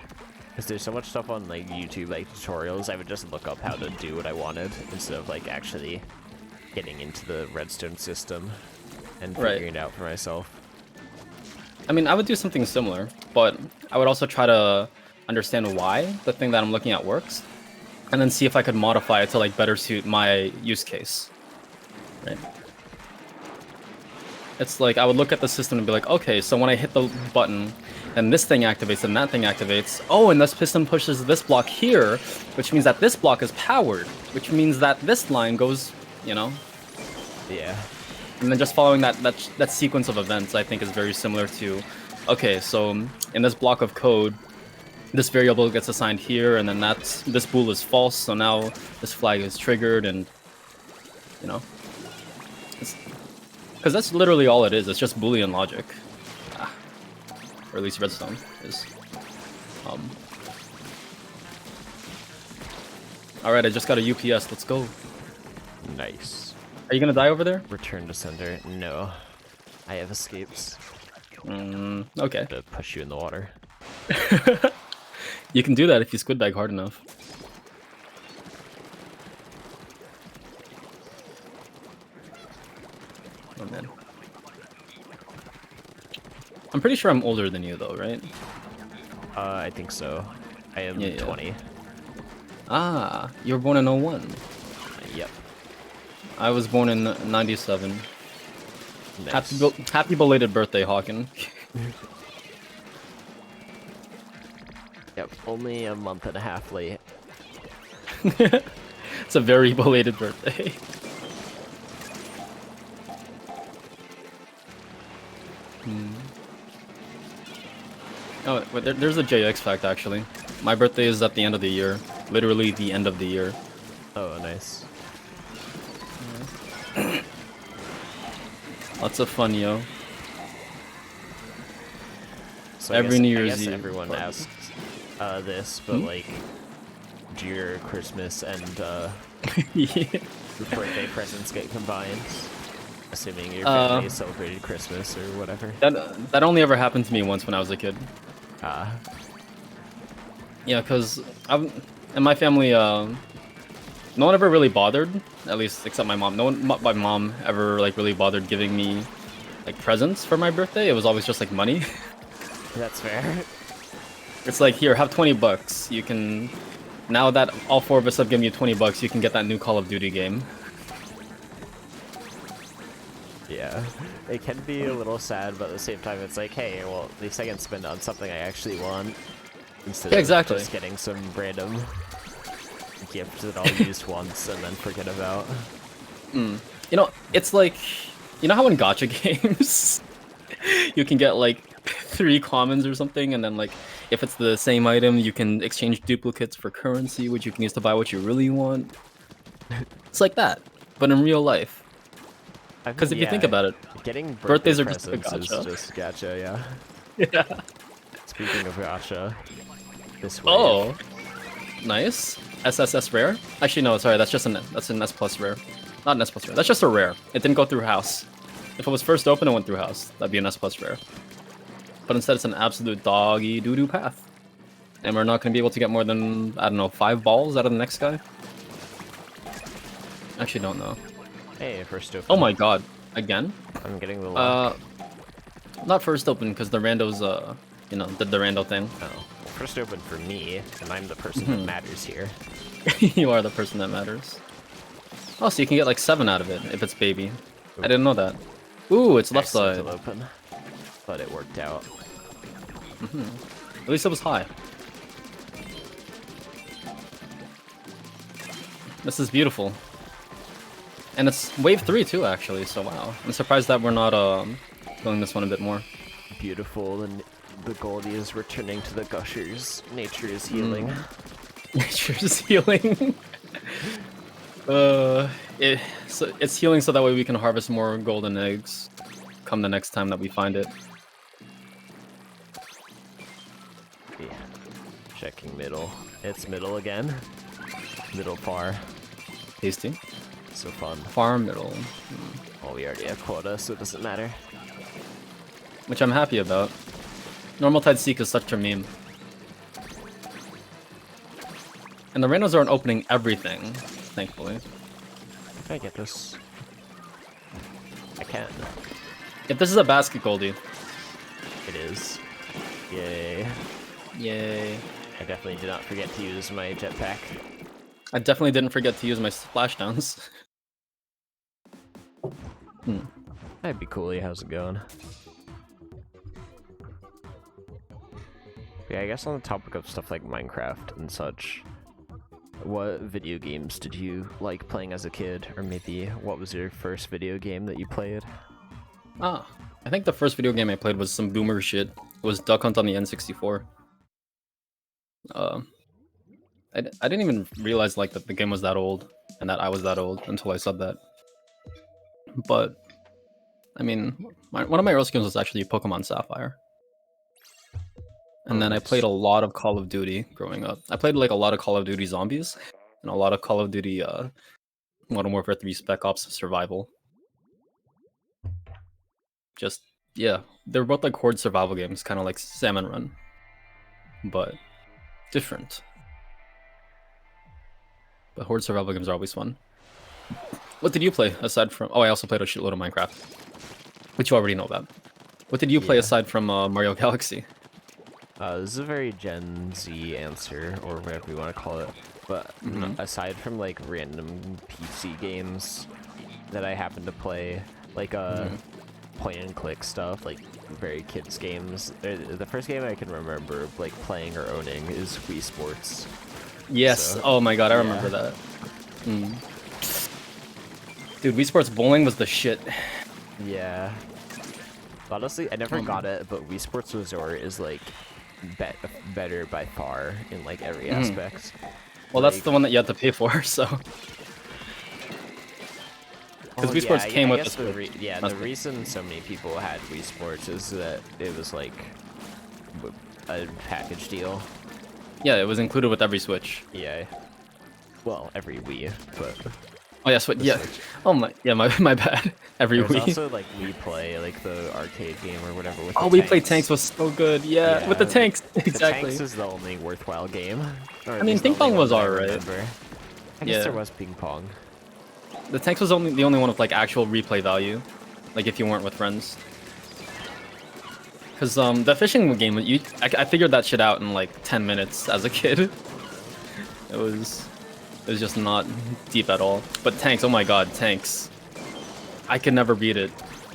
because there's so much stuff on like YouTube, like tutorials, I would just look up how to do what I wanted instead of like actually getting into the redstone system and figuring it out for myself. I mean, I would do something similar, but I would also try to understand why the thing that I'm looking at works, and then see if I could modify it to like better suit my use case. Right? It's like I would look at the system and be like, okay, so when I hit the button, then this thing activates and that thing activates. Oh, and this piston pushes this block here, which means that this block is powered, which means that this line goes, Yeah. And then just following that sequence of events, I think, is very similar to, okay, so in this block of code, this variable gets assigned here, and then this bool is false, so now this flag is triggered, and because that's literally all it is. It's just Boolean logic, or at least redstone is. All right, I just got a UPS. Let's go. Nice. Are you gonna die over there? Return to sender. No. I have escapes. Okay. To push you in the water. You can do that if you squid bag hard enough. Oh man. I'm pretty sure I'm older than you though, right? I think so. I am 20. Ah, you were born in 01. Yep. I was born in 97. Nice. Happy belated birthday, Hawken. Yep, only a month and a half late. It's a very belated birthday. Oh, wait, there's a JX fact actually. My birthday is at the end of the year. Literally the end of the year. Oh, nice. Lots of fun, yo. So Every New Year's I guess Eve. everyone asks this, but like, do your Christmas and birthday presents get combined? Assuming your family celebrated Christmas or whatever. That only ever happened to me once when I was a kid. Yeah, because in my family, no one ever really bothered, at least except my mom. My mom ever like really bothered giving me like presents for my birthday. It was always just like money. That's fair. It's like, here, have 20 bucks. You can, now that all 4 of us have given you 20 bucks, you can get that new Call of Duty game. Yeah, it can be a little sad, but at the same time, it's like, hey, well, at least I can spend on something I actually want instead of just getting some random gift that I'll use once and then forget about. It's like, you know how in gacha games you can get like 3 commons or something, and then like if it's the same item, you can exchange duplicates for currency, which you can use to buy what you really want. It's like that, but in real life. Because if you think about it, getting birthdays are just just a gacha. Is just gacha, yeah. Yeah. Speaking of gacha, this way. Oh, nice. SSS rare? Actually, no. Sorry, that's an S plus rare. Not an S plus rare. That's just a rare. It didn't go through house. If it was first open and went through house, that'd be an S plus rare. But instead, it's an absolute doggy doo-doo path. And we're not going to be able to get more than, I don't know, 5 balls out of the next guy? Actually, don't know. Hey, first open. Oh my god. Again? I'm getting the lock. Not first open, because the randos, you know, did the rando thing. Oh, well, first open for me, and I'm the person that matters here. You are the person that matters. Oh, so you can get like 7 out of it if it's baby. I didn't know that. Ooh, it's left side. Still open, but it worked out. At least it was high. This is beautiful. And it's wave 3 too, actually, so wow. I'm surprised that we're not filling this one a bit more. Beautiful, and the Goldie is returning to the gushers. Nature is healing. Nature is healing. It's healing so that way we can harvest more golden eggs come the next time that we find it. Yeah. Checking middle. It's middle again. Middle far. Tasty. So fun. Far middle. Well, we already have quota, so it doesn't matter. Which I'm happy about. Normal Tide Seek is such a meme. And the randos aren't opening everything, thankfully. Can I get this? I can. If this is a basket Goldie. It is. Yay. Yay. I definitely did not forget to use my jetpack. I definitely didn't forget to use my splashdowns. That'd be cool. How's it going? Yeah, I guess on the topic of stuff like Minecraft and such, what video games did you like playing as a kid? Or maybe what was your first video game that you played? I think the first video game I played was some boomer shit. It was Duck Hunt on the N64. I didn't even realize like that the game was that old and that I was that old until I said that. But I mean, one of my earliest games was actually Pokemon Sapphire. And then I played a lot of Call of Duty growing up. I played like a lot of Call of Duty Zombies and a lot of Call of Duty Modern Warfare 3 Spec Ops Survival. Just, yeah, they were both like horde survival games, kind of like Salmon Run, but different. But horde survival games are always fun. What did you play aside from... Oh, I also played a shitload of Minecraft, which you already know about. What did you play aside from Mario Galaxy? This is a very Gen Z answer, or whatever you want to call it. But aside from like random PC games that I happen to play, like point and click stuff, like very kids games. The first game I can remember like playing or owning is Wii Sports. Yes. So, oh my god, I remember that. Dude, Wii Sports Bowling was the shit. Yeah. Honestly, I never got it, but Wii Sports Resort is like better by far in like every aspect. Well, like, that's the one that you had to pay for, so. Because Wii Sports came with the reason so many people had Wii Sports is that it was like a package deal. Yeah, it was included with every Switch. Yeah. Well, every Wii, but. Oh yeah, yeah. Switch. Oh my, yeah, my bad. Every Wii. Also like Wii Play, like the arcade game or whatever. With Wii Play Tanks was so good. Yeah, with the tanks. Exactly. The Tanks is the only worthwhile game. I mean, Ping Pong was alright. I guess there was Ping Pong. The Tanks was the only one with like actual replay value, like if you weren't with friends. Cause the fishing game, I figured that shit out in like 10 minutes as a kid. It was just not deep at all. But Tanks, oh my god, Tanks. I could never beat it.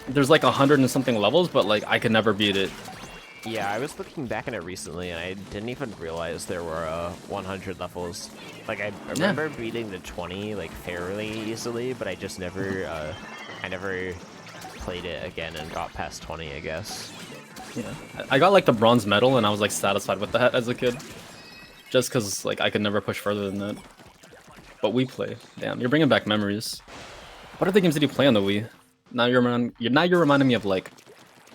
There's like 100 and something levels, but like I could never beat it. Yeah, I was looking back at it recently, and I didn't even realize there were 100 levels. Like I remember beating the 20 like fairly easily, but I just never, I never played it again and got past 20, I guess. Yeah, I got like the bronze medal, and I was like satisfied with that as a kid, just because like I could never push further than that. But Wii Play, damn, you're bringing back memories. What other games did you play on the Wii? Now you're reminding me of like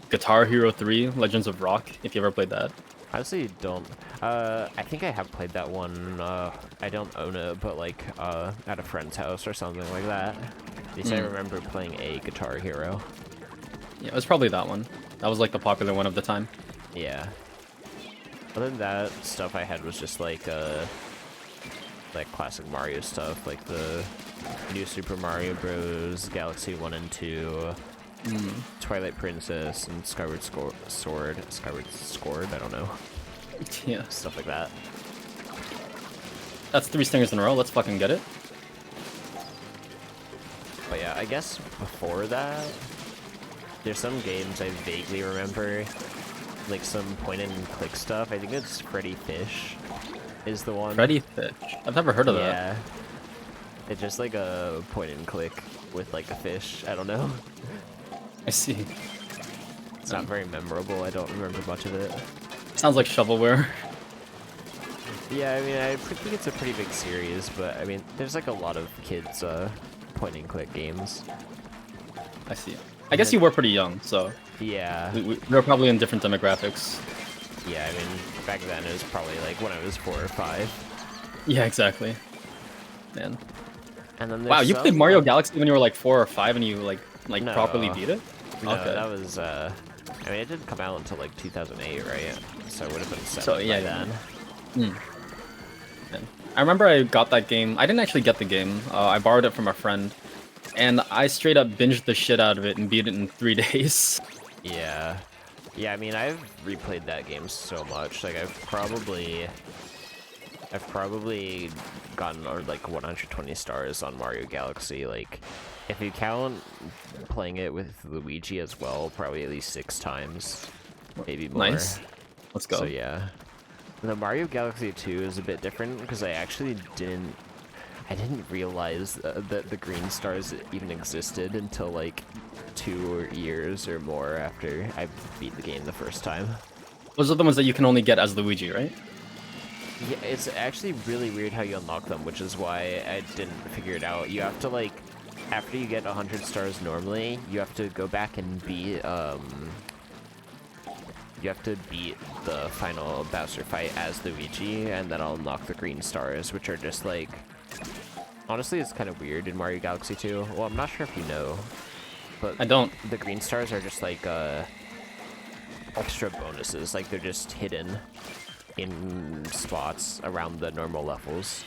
Guitar Hero 3, Legends of Rock, if you ever played that. Honestly, don't. I think I have played that one. I don't own it, but like at a friend's house or something like that. At least I remember playing a Guitar Hero. Yeah, it was probably that one. That was like the popular one of the time. Yeah. Other than that, stuff I had was just like classic Mario stuff, like the new Super Mario Bros. Galaxy 1 and 2, Twilight Princess, and Skyward Sword, I don't know. Yeah. Stuff like that. That's 3 stingers in a row, let's fucking get it. But yeah, I guess before that, there's some games I vaguely remember, like some point-and-click stuff. I think it's Freddy Fish is the one. Freddy Fish? I've never heard of that. Yeah. It's just like a point-and-click with like a fish. I don't know. I see. It's not very memorable. I don't remember much of it. Sounds like shovelware. Yeah, I mean, I think it's a pretty big series, but I mean, there's like a lot of kids point-and-click games. I see. I guess you were pretty young, so Yeah. we were probably in different demographics. Yeah, I mean, back then it was probably like when I was 4 or 5. Yeah, exactly. Man. And then Wow, you played Mario Galaxy when you were like 4 or 5 and you like No. properly beat it? No, Okay. that was I mean, it didn't come out until like 2008, right? So it would have been 7 So, by yeah, then. Man. I remember I got that game. I didn't actually get the game. I borrowed it from a friend, and I straight up binged the shit out of it and beat it in 3 days. Yeah. Yeah, I mean, I've replayed that game so much. Like, I've probably gotten like 120 stars on Mario Galaxy. Like, if you count playing it with Luigi as well, probably at least 6 times, maybe more. Nice. Let's go. So yeah, the Mario Galaxy 2 is a bit different because I actually didn't realize that the green stars even existed until like 2 years or more after I beat the game the first time. Those are the ones that you can only get as Luigi, right? Yeah, it's actually really weird how you unlock them, which is why I didn't figure it out. You have to like, after you get 100 stars normally, you have to go back and beat the final Bowser fight as Luigi, and then I'll unlock the green stars, which are just like, honestly, it's kind of weird in Mario Galaxy 2. Well, I'm not sure if you know, but I don't. the green stars are just like extra bonuses, like they're just hidden in spots around the normal levels.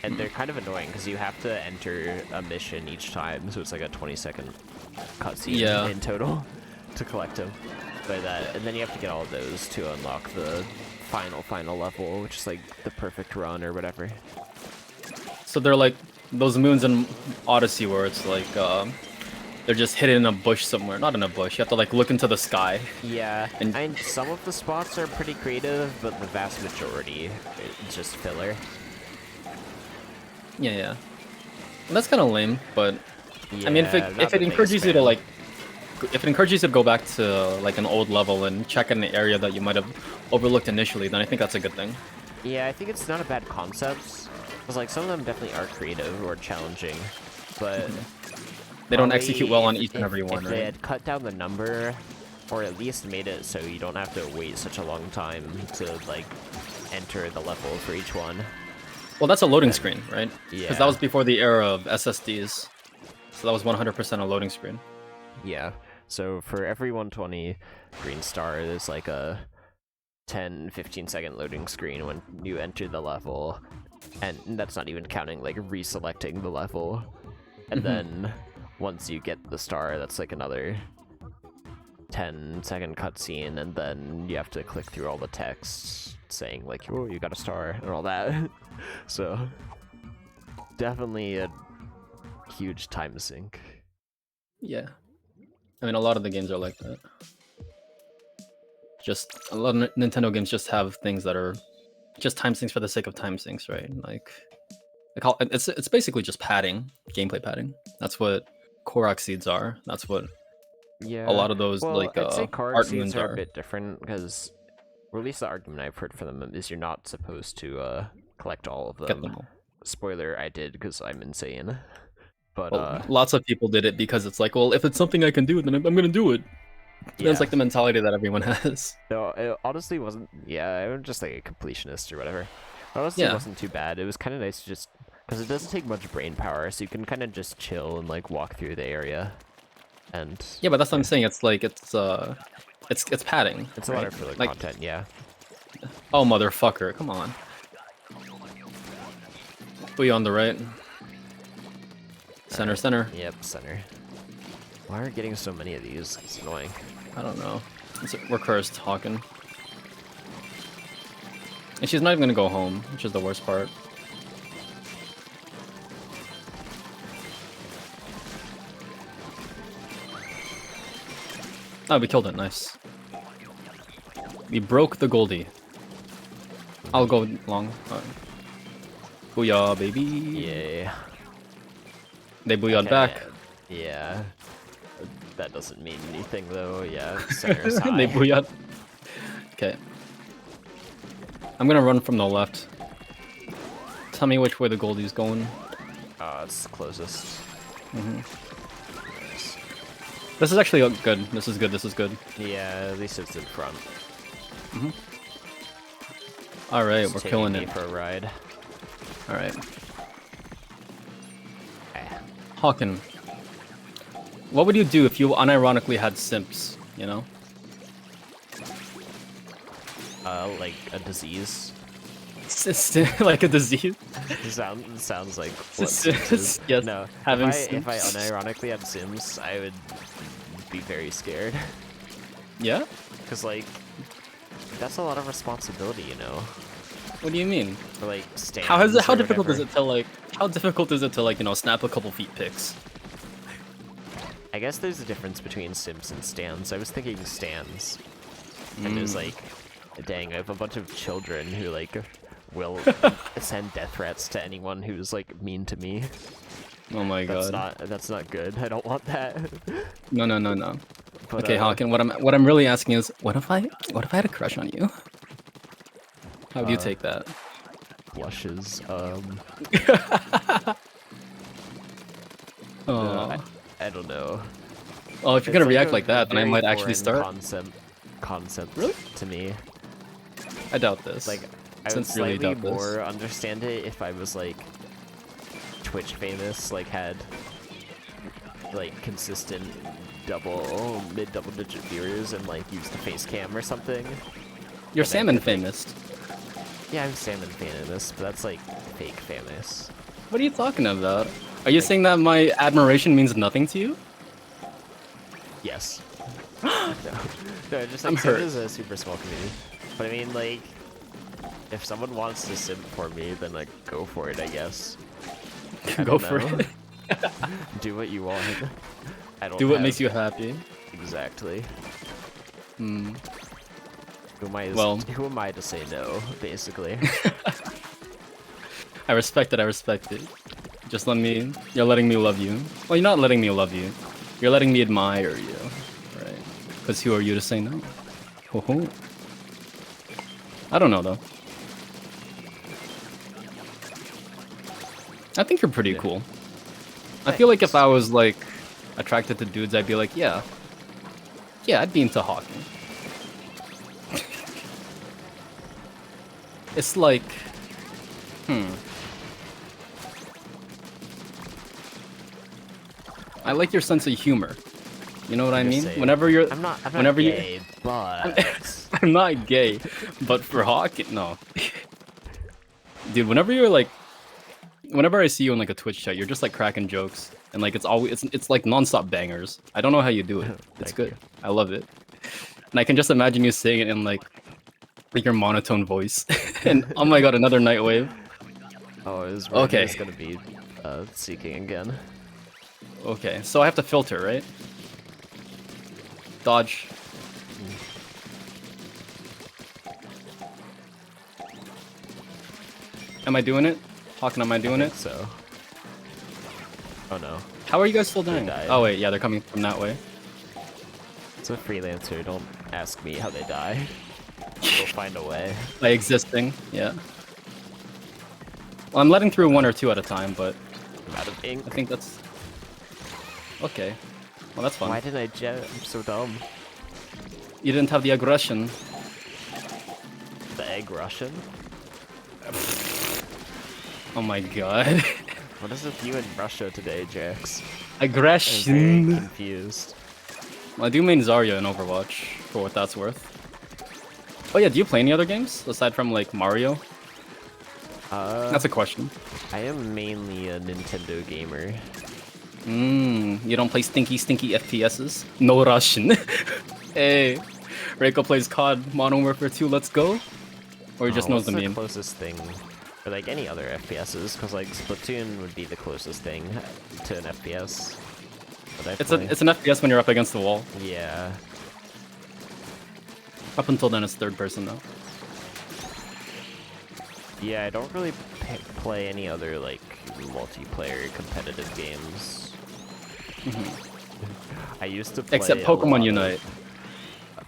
And they're kind of annoying because you have to enter a mission each time, so it's like a 20-second cutscene in total to collect them. By that, and then you have to get all of those to unlock the final level, which is like the perfect run or whatever. So they're like those moons in Odyssey where it's like they're just hidden in a bush somewhere. Not in a bush. You have to like look into the sky. Yeah, And- and some of the spots are pretty creative, but the vast majority is just filler. Yeah, yeah. And that's kind of lame, but Yeah, I mean, if not it the encourages biggest you to fan. like, if it encourages you to go back to like an old level and check in an area that you might have overlooked initially, then I think that's a good thing. Yeah, I think it's not a bad concept. Because like some of them definitely are creative or challenging, but They don't probably execute well on if- each and every one, If they right? had cut down the number, or at least made it so you don't have to wait such a long time to like enter the level for each one. Well, that's a loading screen, right? Yeah. Because that was before the era of SSDs. So that was 100% a loading screen. Yeah. So for every 120 green star, there's like a 10-15 second loading screen when you enter the level, and that's not even counting like reselecting the level. And then once you get the star, that's like another 10-second cutscene, and then you have to click through all the text saying like, oh, you got a star and all that. So definitely a huge time sink. Yeah. I mean, a lot of the games are like that. Just a lot of Nintendo games just have things that are just time sinks for the sake of time sinks, right? Like it's basically just padding, gameplay padding. That's what Korok seeds are. That's what Yeah. a lot of those well, like I'd say Korok art seeds moons are are. a bit different because, or at least the argument I've heard for them is you're not supposed to collect all of them. Get them all. Spoiler, I did because I'm insane. But Well, lots of people did it because it's like, well, if it's something I can do, then I'm gonna do it. yeah. That's like the mentality that everyone has. No, it honestly wasn't. Yeah, I'm just like a completionist or whatever. It honestly Yeah. wasn't too bad. It was kind of nice to just Because it doesn't take much brain power, so you can kind of just chill and like walk through the area. And Yeah, but that's what I'm saying. It's like it's padding. it's a lot of filler content, yeah. Oh motherfucker! Come on. We on the right. Center, center. Yep, center. Why are we getting so many of these? It's annoying. I don't know. We're cursed, Hawken. And she's not even gonna go home, which is the worst part. Oh, we killed it. Nice. We broke the Goldie. I'll go long. Booyah, baby. Yeah. They booyah'd back. Yeah. That doesn't mean anything though. Yeah, center's high. They booyah'd. Okay. I'm gonna run from the left. Tell me which way the Goldie's going. It's the closest. This is actually good. This is good. This is good. Yeah, at least it's in front. All right, It's we're taking killing me it. for a ride. All right. Hawken, what would you do if you unironically had simps? You know? Like a disease. Like a disease? Sounds like what Yes, Sims is. yes, No, having if I Sims. unironically had Sims, I would be very scared. Yeah? Cause like, that's a lot of responsibility, you know. What do you mean? For like stands. How or difficult whatever. is it to like? How difficult is it to like snap a couple feet pics? I guess there's a difference between Sims and stands. I was thinking stands, and there's like, dang, I have a bunch of children who like will send death threats to anyone who's like mean to me. Oh my god. That's not good. I don't want that. No, no, no, no. But, Okay, Hawken, what I'm really asking is, what if I had a crush on you? How would you take that? Blushes. Oh, I don't know. oh, if you're It's gonna react a like that, then I very might actually foreign start. Concept Really? to me. I doubt this. Like, I would Sincerely slightly doubt this. more understand it if I was like Twitch famous, like had like consistent mid double digit viewers and like used the face cam or something. You're but salmon then, like, famous. Yeah, I'm salmon famous, but that's like fake famous. What are you talking about? Are you saying that my admiration means nothing to you? Yes. no, just like I'm Sim hurt. is a super small community. But I mean, like, if someone wants to sim for me, then like go for it, I guess. I Go don't for know. it. Do what you want. I don't. Do what have- makes you happy. Exactly. Hmm. Who Well. who am I to say no? Basically. I respect it. I respect it. Just you're letting me love you. Well, you're not letting me love you. You're letting me admire you, right? Because who are you to say no? Ho ho. I don't know though. I think you're pretty cool. I feel like if I was like attracted to dudes, I'd be like, yeah, I'd be into Hawking. It's like, I like your sense of humor. You know what I mean? saying. Whenever you're, I'm not whenever gay, but I'm not gay, but for Hawking, no. Dude, whenever I see you in like a Twitch chat, you're just like cracking jokes, and like it's like nonstop bangers. I don't know how you do it. It's Thank good. you. I love it, and I can just imagine you saying it in like your monotone voice. And oh my god, another night wave. oh, it was Okay. It's gonna be seeking again. Okay, so I have to filter, right? Dodge. Am I doing it? Hawken, am I doing it? So. Oh no. How are you guys still dying? died. Oh wait, yeah, they're coming from that way. It's a freelancer. Don't ask me how they die. We'll find a way. By existing, yeah. Well, I'm letting through one or two at a time, but I'm out of ink. I think that's... Okay. Well, that's fun. Why did I jet? I'm so dumb. You didn't have the aggression. The egg Russian? Oh my god. What is with you in Russia today, Jax? I'm very Aggression. confused. I do main Zarya in Overwatch, for what that's worth. Oh yeah, do you play any other games aside from like Mario? That's a question. I am mainly a Nintendo gamer. You don't play stinky FPSs? No Russian. Hey, Reiko plays COD Modern Warfare 2, let's go? Or he just knows the What's meme? closest thing, or like any other FPSs? Because like Splatoon would be the closest thing to an FPS. It's an FPS when you're up against the wall. Yeah. Up until then, it's third person though. Yeah, I don't really play any other like multiplayer competitive games. I used to play Except Pokemon Unite.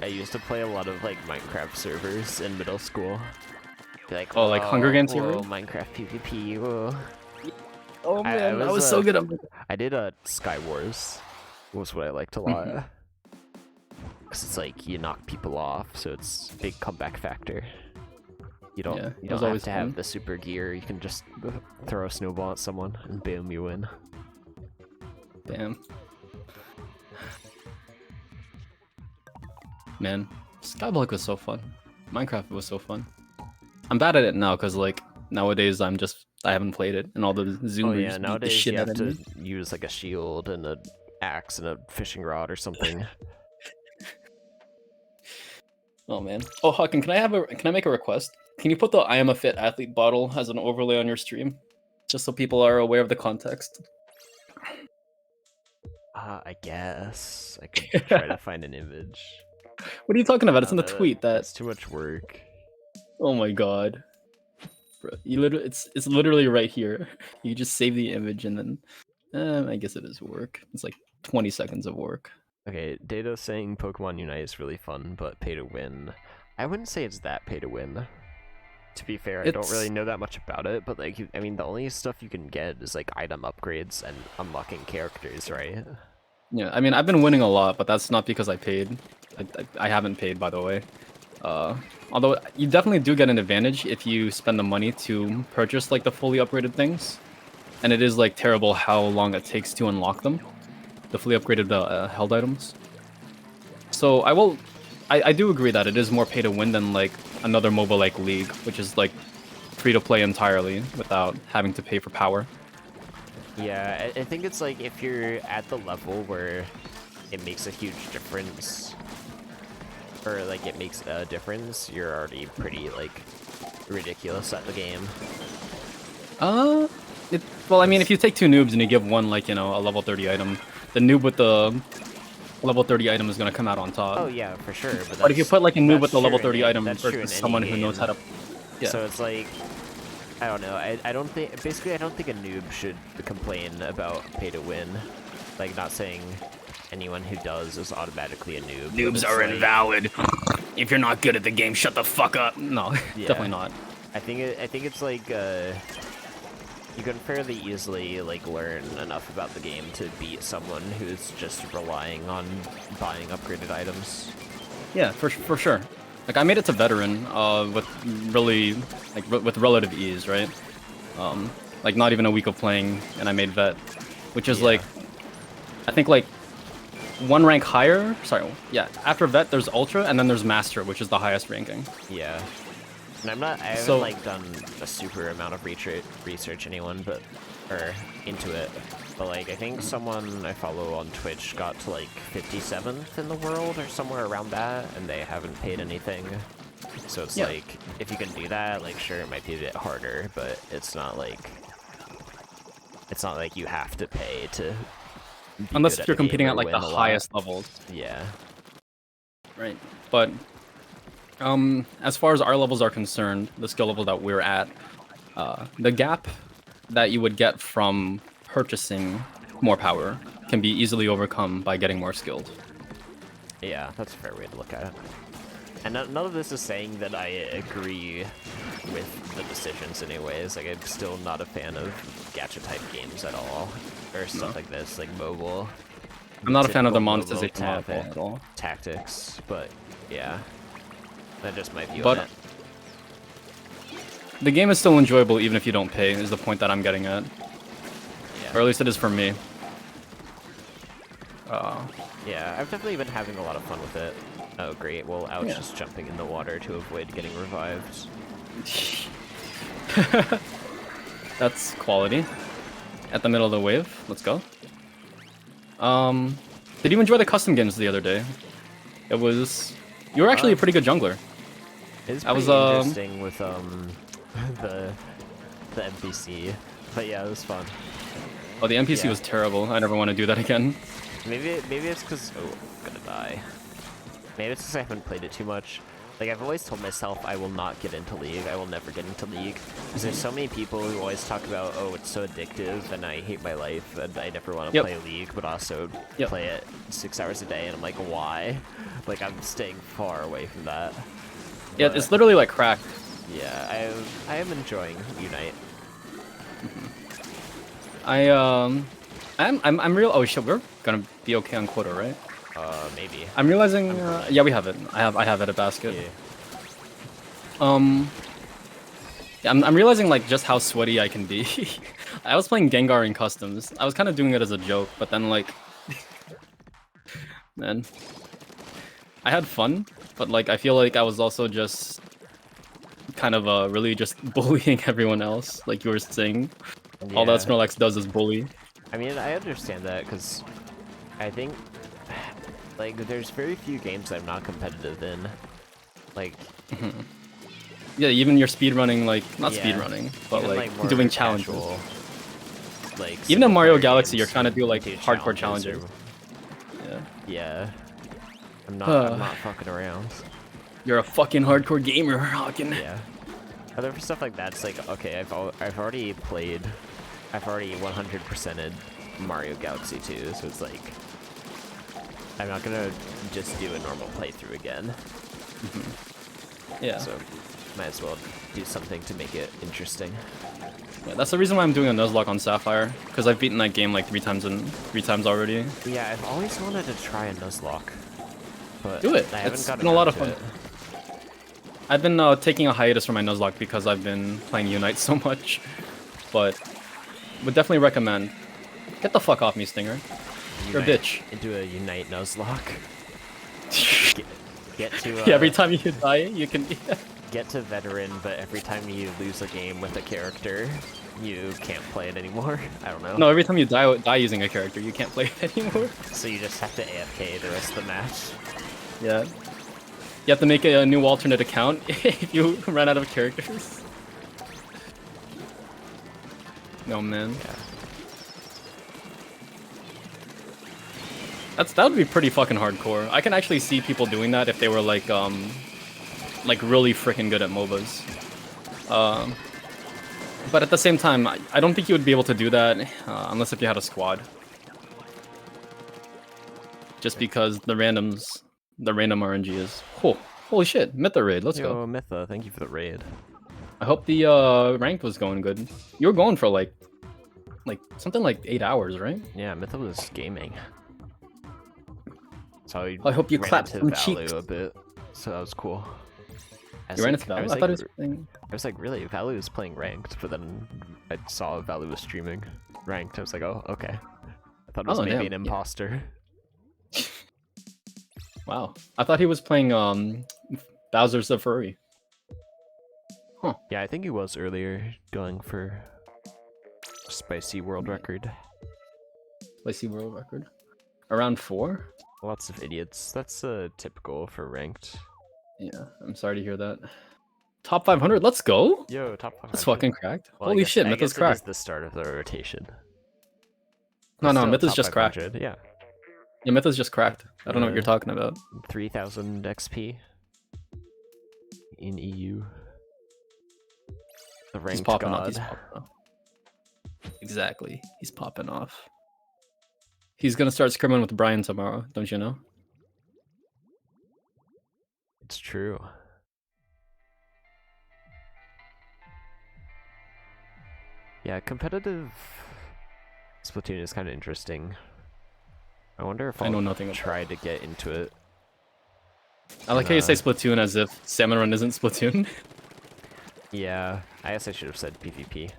I used to play a lot of like Minecraft servers in middle school. Be like, Oh, like Hunger Games server? Minecraft PvP. Whoa. Oh man, I was so good at. I did a Sky Wars. Was what I liked a lot. Cause it's like you knock people off, so it's a big comeback factor. You don't have to have the super gear. You can just throw a snowball at someone and boom, you win. Damn. Man, Skyblock was so fun. Minecraft was so fun. I'm bad at it now because like nowadays I haven't played it and all the Zoomers Oh yeah, beat nowadays the shit you out have of to me. use like a shield and an axe and a fishing rod or something. Oh man. Oh Hawken, can I make a request? Can you put the I am a fit athlete bottle as an overlay on your stream? Just so people are aware of the context. I guess I could try to find an image. What are you talking about? It's in the tweet that. That's too much work. Oh my god. Bro, it's literally right here. You just save the image and then I guess it is work. It's like 20 seconds of work. Okay, Data saying Pokemon Unite is really fun, but pay to win. I wouldn't say it's that pay to win. To be fair, I don't really know that much about it, but like, I mean, the only stuff you can get is like item upgrades and unlocking characters, right? Yeah, I mean, I've been winning a lot, but that's not because I paid. I haven't paid, by the way. Although you definitely do get an advantage if you spend the money to purchase like the fully upgraded things, and it is like terrible how long it takes to unlock them, the fully upgraded held items. So I do agree that it is more pay to win than like another MOBA like League, which is like free to play entirely without having to pay for power. Yeah, I think it's like if you're at the level where it makes a huge difference, or like it makes a difference, you're already pretty like ridiculous at the game. Well, I mean, if you take two noobs and you give one like, you know, a level 30 item, the noob with the level 30 item is gonna come out on top. Oh yeah, for sure. But if you put like a noob with the level 30 item versus someone who knows how to, yeah. So it's like, I don't know. I don't think basically I don't think a noob should complain about pay to win. Like, not saying anyone who does is automatically a noob. Noobs are like, invalid. If you're not good at the game, shut the fuck up. No, yeah. Definitely not. I think it's like you can fairly easily like learn enough about the game to beat someone who's just relying on buying upgraded items. Yeah, for sure. Like, I made it to veteran with really like with relative ease, right? Like not even a week of playing, and I made vet, which is like, I think like one rank higher. Sorry, yeah. After vet, there's ultra, and then there's master, which is the highest ranking. Yeah. And I haven't like done a super amount of research anyone, or into it. But like, I think someone I follow on Twitch got to like 57th in the world or somewhere around that, and they haven't paid anything. So it's like, if you can do that, like sure, it might be a bit harder, but it's not like you have to pay to. Unless if you're competing at like the highest levels. Yeah. Right. But as far as our levels are concerned, the skill level that we're at, the gap that you would get from purchasing more power can be easily overcome by getting more skilled. Yeah, that's a fair way to look at it. And none of this is saying that I agree with the decisions anyways. Like, I'm still not a fan of gacha type games at all, or stuff like this, like mobile. I'm not a fan of the monetization at all. Tactics, but yeah. That just might be on it. The game is still enjoyable even if you don't pay, is the point that I'm getting at. Or at least it is for me. Yeah, I've definitely been having a lot of fun with it. Oh, great. Well, I was Yeah. just jumping in the water to avoid getting revived. That's quality. At the middle of the wave. Let's go. Did you enjoy the custom games the other day? It was... You were actually a pretty good jungler. It's I pretty was, interesting with the NPC, but yeah, it was fun. Oh, the NPC Yeah. was terrible. I never want to do that again. Maybe it's because I'm gonna die. Maybe it's because I haven't played it too much. Like, I've always told myself I will not get into League. I will never get into League. Because there's so many people who always talk about, oh, it's so addictive, and I hate my life, and I never want to play League, but also play it 6 hours a day, and I'm like, why? Like, I'm staying far away from that. Yeah, But, it's literally like crack. yeah, I am enjoying Unite. I'm real. Oh shit, we're gonna be okay on quota, right? Maybe. I'm realizing. Yeah, we have it. I have it at basket. Yeah. Yeah, I'm realizing like just how sweaty I can be. I was playing Gengar in customs. I was kind of doing it as a joke, but then like, man, I had fun, but like I feel like I was also just kind of really just bullying everyone else. Like you were saying, all that Snorlax does is bully. I mean, I understand that because I think like there's very few games I'm not competitive in. Like, yeah, even your speedrunning, like not Yeah. speedrunning, but even, like more doing casual, challenges. like Even in Mario single-player Galaxy, games, you're trying to do like do hardcore challenges challenges. or- Yeah, Yeah. I'm not fucking around. you're a fucking hardcore gamer, Hawken. Yeah. Other stuff like that, it's like, okay, I've already 100%ed Mario Galaxy 2, so it's like, I'm not gonna just do a normal playthrough again. Yeah. So, might as well do something to make it interesting. Yeah, that's the reason why I'm doing a Nuzlocke on Sapphire, because I've beaten that game like three times already. Yeah, I've always wanted to try a Nuzlocke, but Do it. I haven't It's gotten been a lot of around fun. to it. I've been taking a hiatus from my Nuzlocke because I've been playing Unite so much, but would definitely recommend. Get the fuck off me, Stinger. You're a bitch. Into a Unite Nuzlocke. Get to Yeah, every time you die, you can. get to veteran, but every time you lose a game with a character, you can't play it anymore. I don't know. No, every time you die using a character, you can't play it anymore. So you just have to AFK the rest of the match. Yeah. You have to make a new alternate account if you run out of characters. No, man. Yeah. That would be pretty fucking hardcore. I can actually see people doing that if they were like really freaking good at MOBAs. But at the same time, I don't think you would be able to do that unless if you had a squad. Just because the random RNG is. Oh, holy shit, Mytha raid, let's go. Yo, Mytha, thank you for the raid. I hope the rank was going good. You were going for like something like 8 hours, right? Yeah, Mytha was gaming. So I hope you ran clapped into some Valu cheeks. a bit, so that was cool. You ran into Valu? I thought he was playing. I was like, really? Valu was playing ranked, but then I saw Valu was streaming ranked. I was like, oh, okay. I thought it was maybe damn. an imposter. Wow. I thought he was playing Bowser's the Furry. Huh. Yeah, I think he was earlier going for spicy world record. Spicy world record. Around 4? Lots of idiots. That's typical for ranked. Yeah, I'm sorry to hear that. Top 500, let's go! Yo, top 500. That's fucking cracked. Well, Holy shit, I Mytha's guess it is cracked. the start of the rotation. No, Still Mytha's top just cracked. 500, Yeah. Yeah, Mytha's just cracked. I don't know what you're talking about. 3,000 XP in EU. The ranked He's popping god. off, he's popping off. Exactly, he's popping off. He's gonna start scrimming with Brian tomorrow, don't you know? It's true. Yeah, competitive Splatoon is kind of interesting. I wonder if I know I'll nothing about try to get into it. I like how you say Splatoon as if Salmon Run isn't Splatoon. Yeah, I guess I should have said PvP.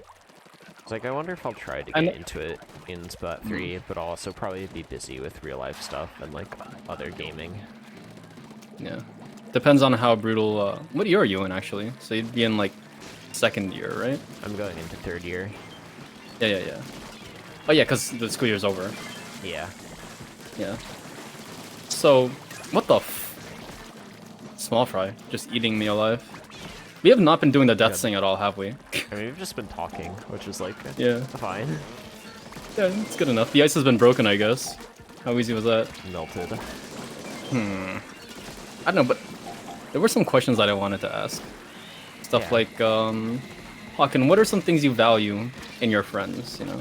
Like, I wonder if I'll try to get into it in Splat 3, but I'll also probably be busy with real-life stuff and, like, other gaming. Yeah. Depends on how brutal, what year are you in, actually? So you'd be in, like, second year, right? I'm going into third year. Yeah. Oh, yeah, because the school year's over. Yeah. Yeah. So, what the Small fry, just eating me alive. We have not been doing the death thing at all, have we? I mean, we've just been talking, which is, like, yeah, fine. Yeah, it's good enough. The ice has been broken, I guess. How easy was that? Melted. I don't know, but there were some questions that I wanted to ask. Stuff like, Hawken, what are some things you value in your friends, you know?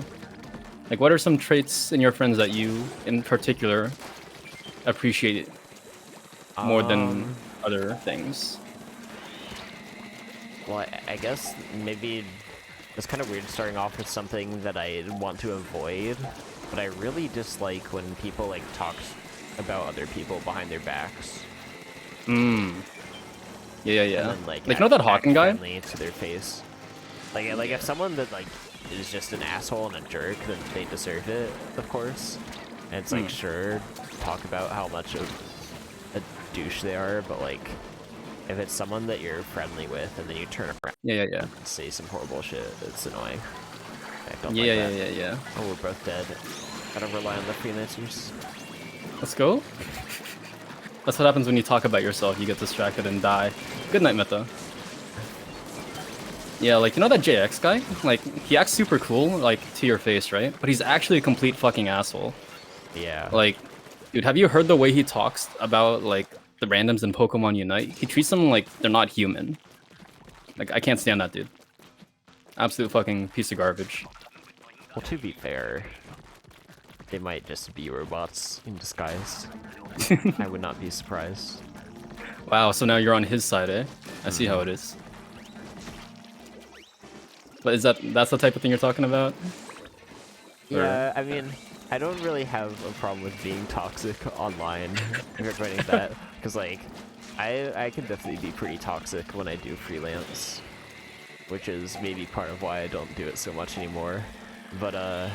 Like, what are some traits in your friends that you, in particular, appreciate more than other things? Well, I guess maybe it's kind of weird starting off with something that I want to avoid, but I really dislike when people, like, talk about other people behind their backs. Yeah. And then, like you know that Hawken guy? To their face. Like, if someone that, like, is just an asshole and a jerk, then they deserve it, of course. And it's like, sure, talk about how much of a douche they are, but, like, if it's someone that you're friendly with and then you turn around Yeah. and say some horrible shit, it's annoying. I don't Yeah. like that. Yeah. Oh, we're both dead. Gotta rely on the freelancers. Let's go. That's what happens when you talk about yourself. You get distracted and die. Good night, Meta. Yeah, like, you know that JX guy? Like, he acts super cool, like, to your face, right? But he's actually a complete fucking asshole. Yeah. Like, dude, have you heard the way he talks about, like, the randoms in Pokemon Unite? He treats them like they're not human. Like, I can't stand that dude. Absolute fucking piece of garbage. Well, to be fair, they might just be robots in disguise. I would not be surprised. Wow, so now you're on his side, eh? I see how it is. But that's the type of thing you're talking about? Yeah, I mean, I don't really have a problem with being toxic online, if you're pointing that, because, like, I can definitely be pretty toxic when I do freelance, which is maybe part of why I don't do it so much anymore. But, I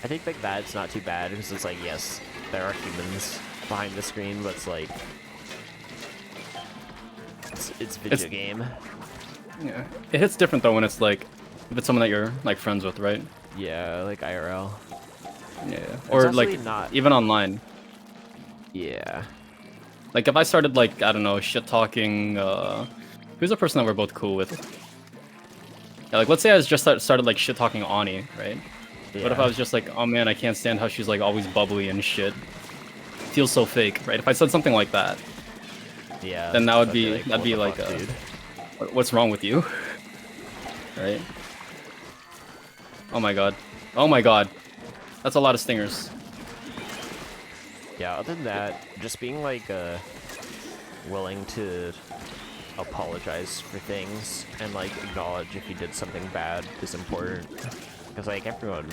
think, like, that's not too bad, because it's like, yes, there are humans behind the screen, but it's like, it's video game. Yeah, it hits different though when it's like, if it's someone that you're like friends with, right? Yeah, like IRL. Yeah, or like even online. Yeah. Like if I started like, I don't know, shit talking, who's a person that we're both cool with? Yeah, like let's say I was just started like shit talking Ani, right? Yeah. What if I was just like, oh man, I can't stand how she's like always bubbly and shit. Feels so fake, right? If I said something like that, yeah, then that'd be like dude. What's wrong with you? Right? Oh my god. Oh my god. That's a lot of stingers. Yeah, other than that, just being like willing to apologize for things and like acknowledge if you did something bad is important. Because like everyone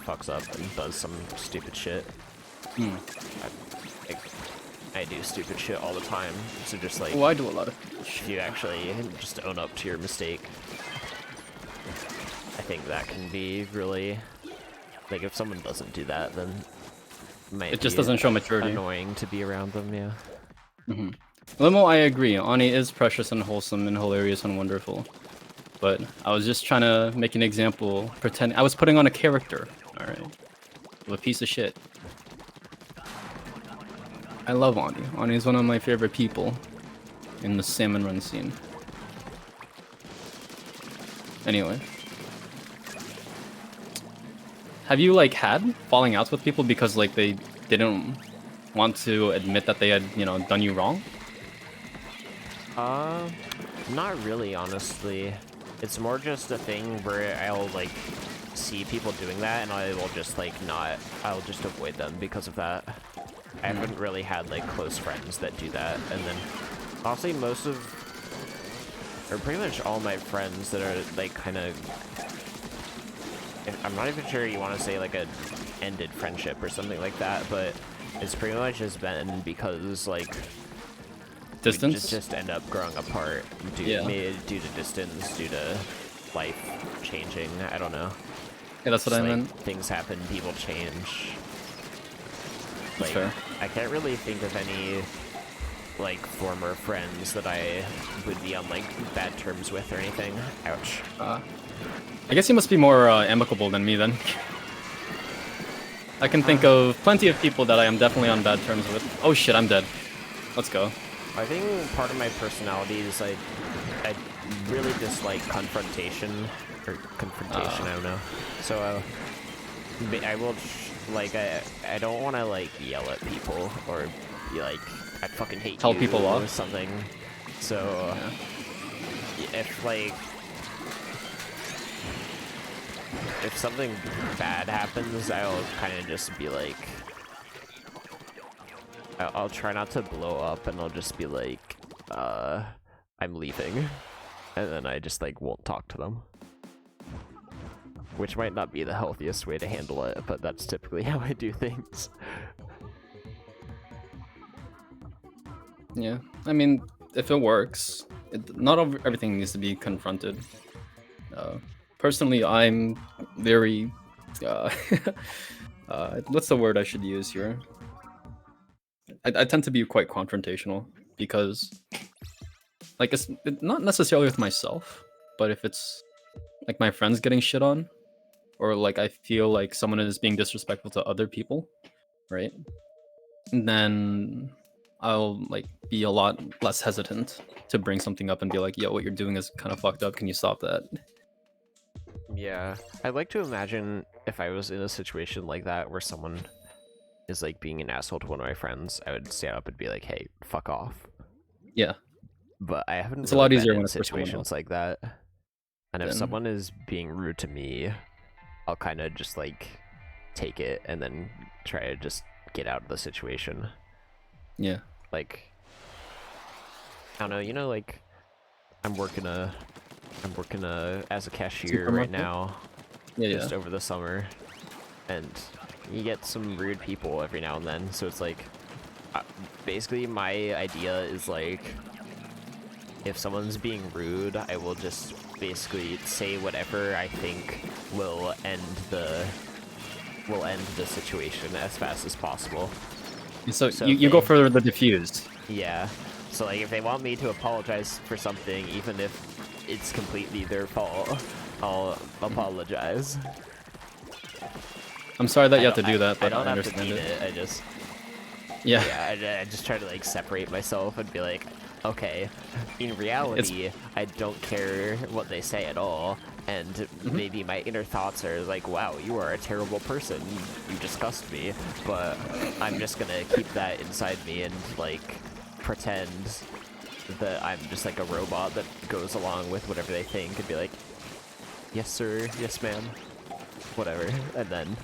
fucks up and does some stupid shit. I do stupid shit all the time, so just like... Oh, I do a lot of shit. If you actually just own up to your mistake, I think that can be really... Like, if someone doesn't do that, then it just doesn't show maturity. Annoying to be around them, yeah. Limo, I agree. Ani is precious and wholesome and hilarious and wonderful. But I was just trying to make an example, pretend I was putting on a character, alright? A piece of shit. I love Ani. Ani is one of my favorite people in the Salmon Run scene. Anyway. Have you, like, had falling outs with people because, like, they didn't want to admit that they had, you know, done you wrong? Not really, honestly. It's more just a thing where I'll, like, see people doing that and I will just, like, I'll just avoid them because of that. I haven't really had, like, close friends that do that, and then, honestly, or pretty much all my friends that are, like, kind of, I'm not even sure you want to say, like, a ended friendship or something like that, but it's pretty much just been because, like, distance? We just end up growing apart due to distance, due to life changing. I don't know. Yeah, that's what I meant. Things happen, people change. That's fair. I can't really think of any like former friends that I would be on like bad terms with or anything. Ouch. I guess you must be more amicable than me then. I can think of plenty of people that I am definitely on bad terms with. Oh shit, I'm dead. Let's go. I think part of my personality is I really dislike confrontation. Or confrontation, I don't know. So I will, like, I don't want to, like, yell at people or be like, I fucking hate tell you people or off something. So, if, like, if something bad happens, I'll kind of just be like, I'll try not to blow up, and I'll just be like, I'm leaving. And then I just, like, won't talk to them. Which might not be the healthiest way to handle it, but that's typically how I do things. Yeah, I mean, if it works, not everything needs to be confronted. Personally, I'm very, what's the word I should use here? I tend to be quite confrontational because, like, it's not necessarily with myself, but if it's like my friends getting shit on, or like I feel like someone is being disrespectful to other people, right? And then I'll like be a lot less hesitant to bring something up and be like, yo, what you're doing is kind of fucked up. Can you stop that? Yeah, I'd like to imagine if I was in a situation like that where someone is like being an asshole to one of my friends, I would stand up and be like, hey, fuck off. Yeah. But I haven't It's really a lot been easier in when it's for someone situations else. like that. And if Then- someone is being rude to me, I'll kind of just like take it and then try to just get out of the situation. Yeah. Like, I don't know, you know, like I'm working as a cashier right Supermarket? now, Yeah, just yeah. over the summer, and you get some rude people every now and then. So it's like, basically my idea is like, if someone's being rude, I will just basically say whatever I think will end the situation as fast as possible. So, So you go for the diffuse. Yeah. So like if they want me to apologize for something, even if it's completely their fault, I'll apologize. I'm sorry that you have to do that, but I don't have to understand mean it. it. I just Yeah. I just try to like separate myself and be like, okay, in reality, I don't care what they say at all, and maybe my inner thoughts are like, wow, you are a terrible person, you disgust me, but I'm just gonna keep that inside me and like pretend that I'm just like a robot that goes along with whatever they think and be like, yes sir, yes ma'am, whatever, and then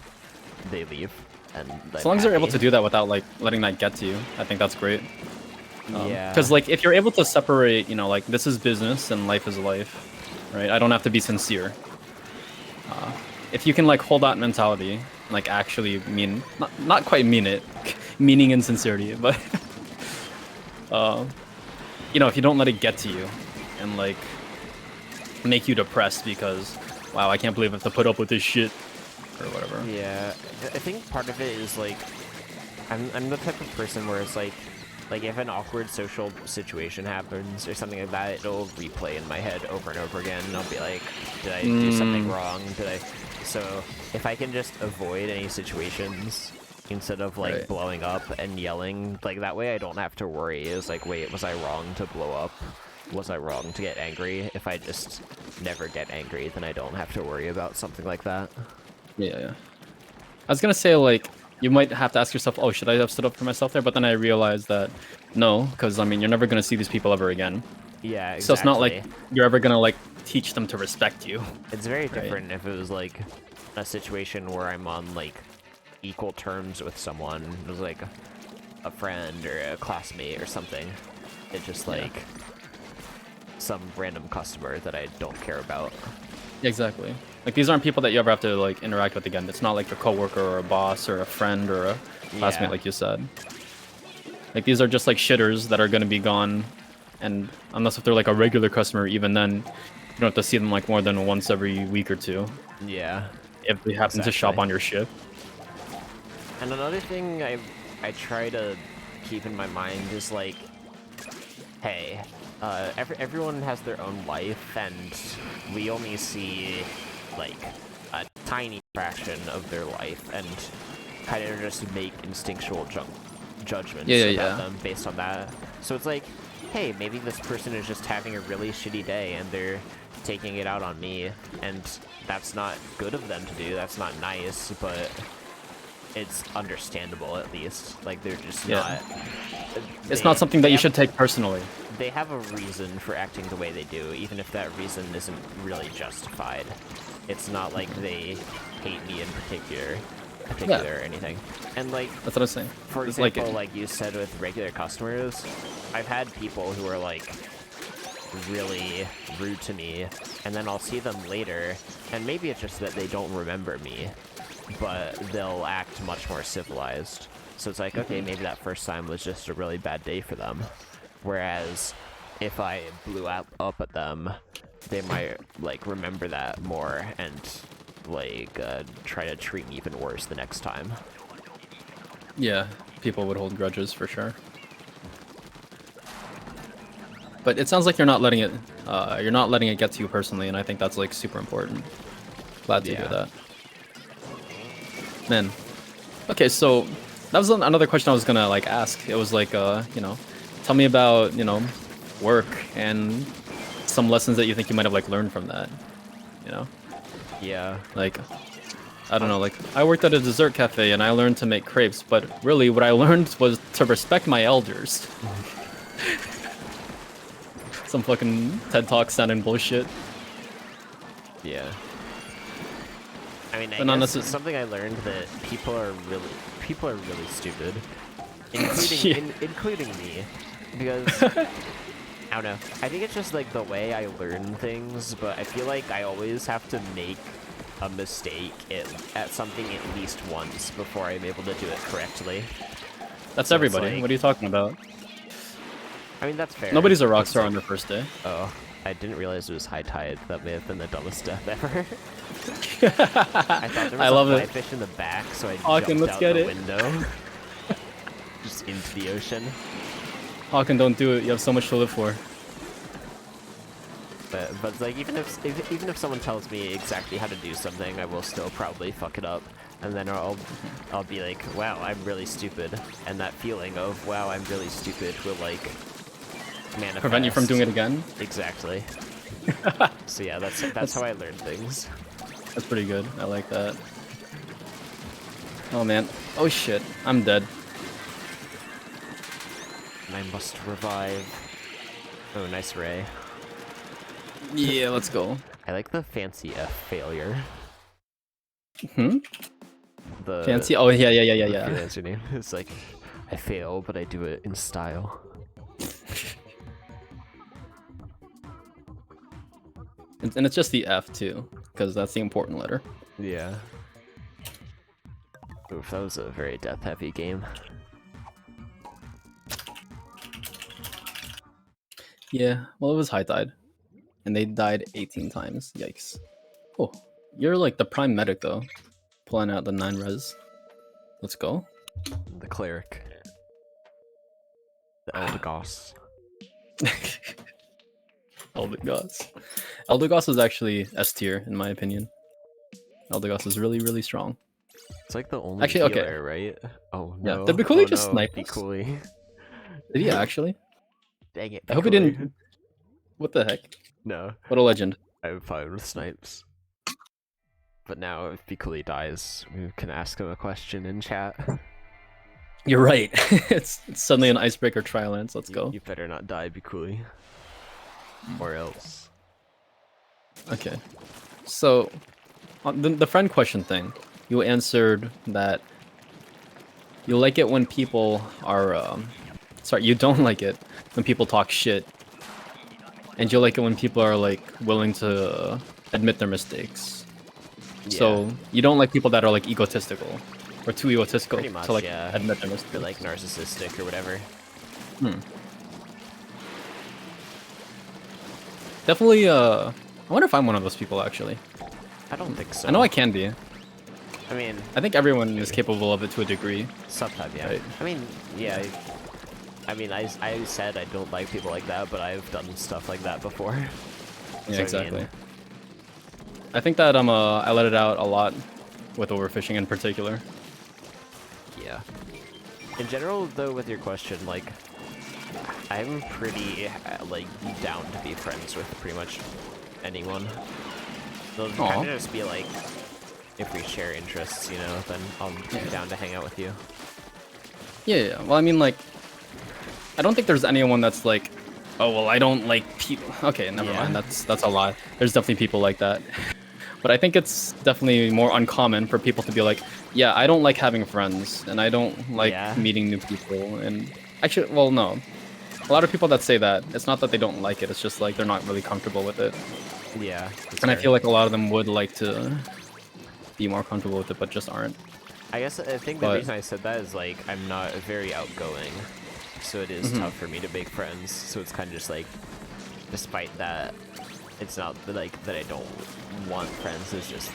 they leave. And As long as you're able to do that without like letting that get to you, I think that's great. Yeah. Because like if you're able to separate, you know, like this is business and life is life, right? I don't have to be sincere. If you can like hold that mentality, like actually mean, not quite mean it, meaning and sincerity, but you know, if you don't let it get to you and like make you depressed because, wow, I can't believe I have to put up with this shit or whatever. Yeah, I think part of it is like, I'm the type of person where it's like if an awkward social situation happens or something like that, it'll replay in my head over and over again, and I'll be like, did I do something wrong? So if I can just avoid any situations instead of like blowing up and yelling, like that way I don't have to worry. It's like, wait, was I wrong to blow up? Was I wrong to get angry? If I just never get angry, then I don't have to worry about something like that. Yeah. I was gonna say, like, you might have to ask yourself, oh, should I have stood up for myself there? But then I realized that no, because I mean, you're never gonna see these people ever again. Yeah, exactly. So it's not like you're ever gonna like teach them to respect you. It's very different if it was like a situation where I'm on like equal terms with someone. It was like a friend or a classmate or something. It's just like some random customer that I don't care about. Exactly. Like these aren't people that you ever have to like interact with again. It's not like a coworker or a boss or a friend or a classmate, like you said. Like these are just like shitters that are gonna be gone, and unless if they're like a regular customer, even then, don't have to see them like more than once every week or two Yeah. if they happen to shop Exactly. on your ship. And another thing I try to keep in my mind is like, hey, everyone has their own life, and we only see like a tiny fraction of their life, and kind of just make instinctual judgments about them based on that. So it's like, hey, maybe this person is just having a really shitty day, and they're taking it out on me, and that's not good of them to do. That's not nice, but it's understandable at least. Like, they're just not... It's not something that you should take personally. They have a reason for acting the way they do, even if that reason isn't really justified. It's not like they hate me in particular or anything. And like... That's what I was saying. For example, like you said with regular customers, I've had people who are like really rude to me, and then I'll see them later, and maybe it's just that they don't remember me, but they'll act much more civilized. So it's like, okay, maybe that first time was just a really bad day for them. Whereas if I blew up at them, they might like remember that more and like try to treat me even worse the next time. Yeah, people would hold grudges for sure. But it sounds like you're not letting it get to you personally, and I think that's like super important. Glad to hear that. Man. Okay, so that was another question I was gonna like ask. It was like, you know, tell me about, you know, work and some lessons that you think you might have like learned from that. You know? Yeah. Like, I don't know, like, I worked at a dessert cafe and I learned to make crepes, but really what I learned was to respect my elders. Some fucking TED Talk sounding bullshit. Yeah. I mean, I guess something I learned that people are really stupid, including me, because I don't know. I think it's just like the way I learn things, but I feel like I always have to make a mistake at something at least once before I'm able to do it correctly. That's so everybody. Like, what are you talking about? I mean, that's fair. Nobody's a rock star on their first day. Oh, I didn't realize it was high tide. That may have been the dumbest death ever. I thought there was a fly fish in the back, so I jumped out the window. Just into the ocean. Hawken, don't do it. You have so much to live for. But like, even if someone tells me exactly how to do something, I will still probably fuck it up, and then I'll be like, wow, I'm really stupid, and that feeling of wow, I'm really stupid will like manifest. Prevent you from doing it again. Exactly. So yeah, that's how I learn things. That's pretty good. I like that. Oh man. Oh shit. I'm dead. And I must revive. Oh, nice ray. Yeah, let's go. I like the fancy F failure. The fancy? Oh yeah. Freelancer name. It's like, I fail, but I do it in style. And it's just the F too, because that's the important letter. Yeah. Oof, that was a very death-heavy game. Yeah, well, it was high tide. And they died 18 times. Yikes. Oh, you're like the prime medic though. Pulling out the 9 res. Let's go. The cleric. The Eldegoss. Eldegoss. Eldegoss is actually S tier in my opinion. Eldegoss is really, really strong. It's like the only healer, right? Oh no. Yeah. Did Bikuli just snipe us? Bikuli. Did he actually? Dang it. I hope he didn't. What the heck? No. What a legend. I'm fine with snipes. But now, if Bikuli dies, we can ask him a question in chat. You're right. It's suddenly an icebreaker Twinlance. Let's go. You better not die, Bikuli. Or else. Okay. So, on the friend question thing, you answered that you like it when people are... sorry, you don't like it when people talk shit. And you like it when people are like willing to admit their mistakes. Yeah. So you don't like people that are like egotistical or too egotistical to like admit their mistakes. Or like narcissistic or whatever. Definitely I wonder if I'm one of those people actually. I don't think so. I know I can be. I mean, I think everyone is capable of it to a degree. sometimes, yeah. Right. I mean, yeah. I mean, I said I don't like people like that, but I've done stuff like that before. Yeah, So, exactly. I think that I let it out a lot with overfishing in particular. Yeah. In general, though, with your question, like, I'm pretty, like, down to be friends with pretty much anyone. They'll kind of just be like, if we share interests, you know, then I'll be down to hang out with you. Yeah. Well, I mean, like, I don't think there's anyone that's like, oh, well, I don't like people. Okay, never mind. That's a lie. There's definitely people like that. But I think it's definitely more uncommon for people to be like, yeah, I don't like having friends, and I don't like meeting new people. And actually, well, no. A lot of people that say that, it's not that they don't like it, it's just like they're not really comfortable with it. Yeah. And I feel like a lot of them would like to be more comfortable with it, but just aren't. I guess I think the reason I said that is, like, I'm not very outgoing, so it is tough for me to make friends. So it's kind of just like, despite that, it's not like that I don't want friends. It's just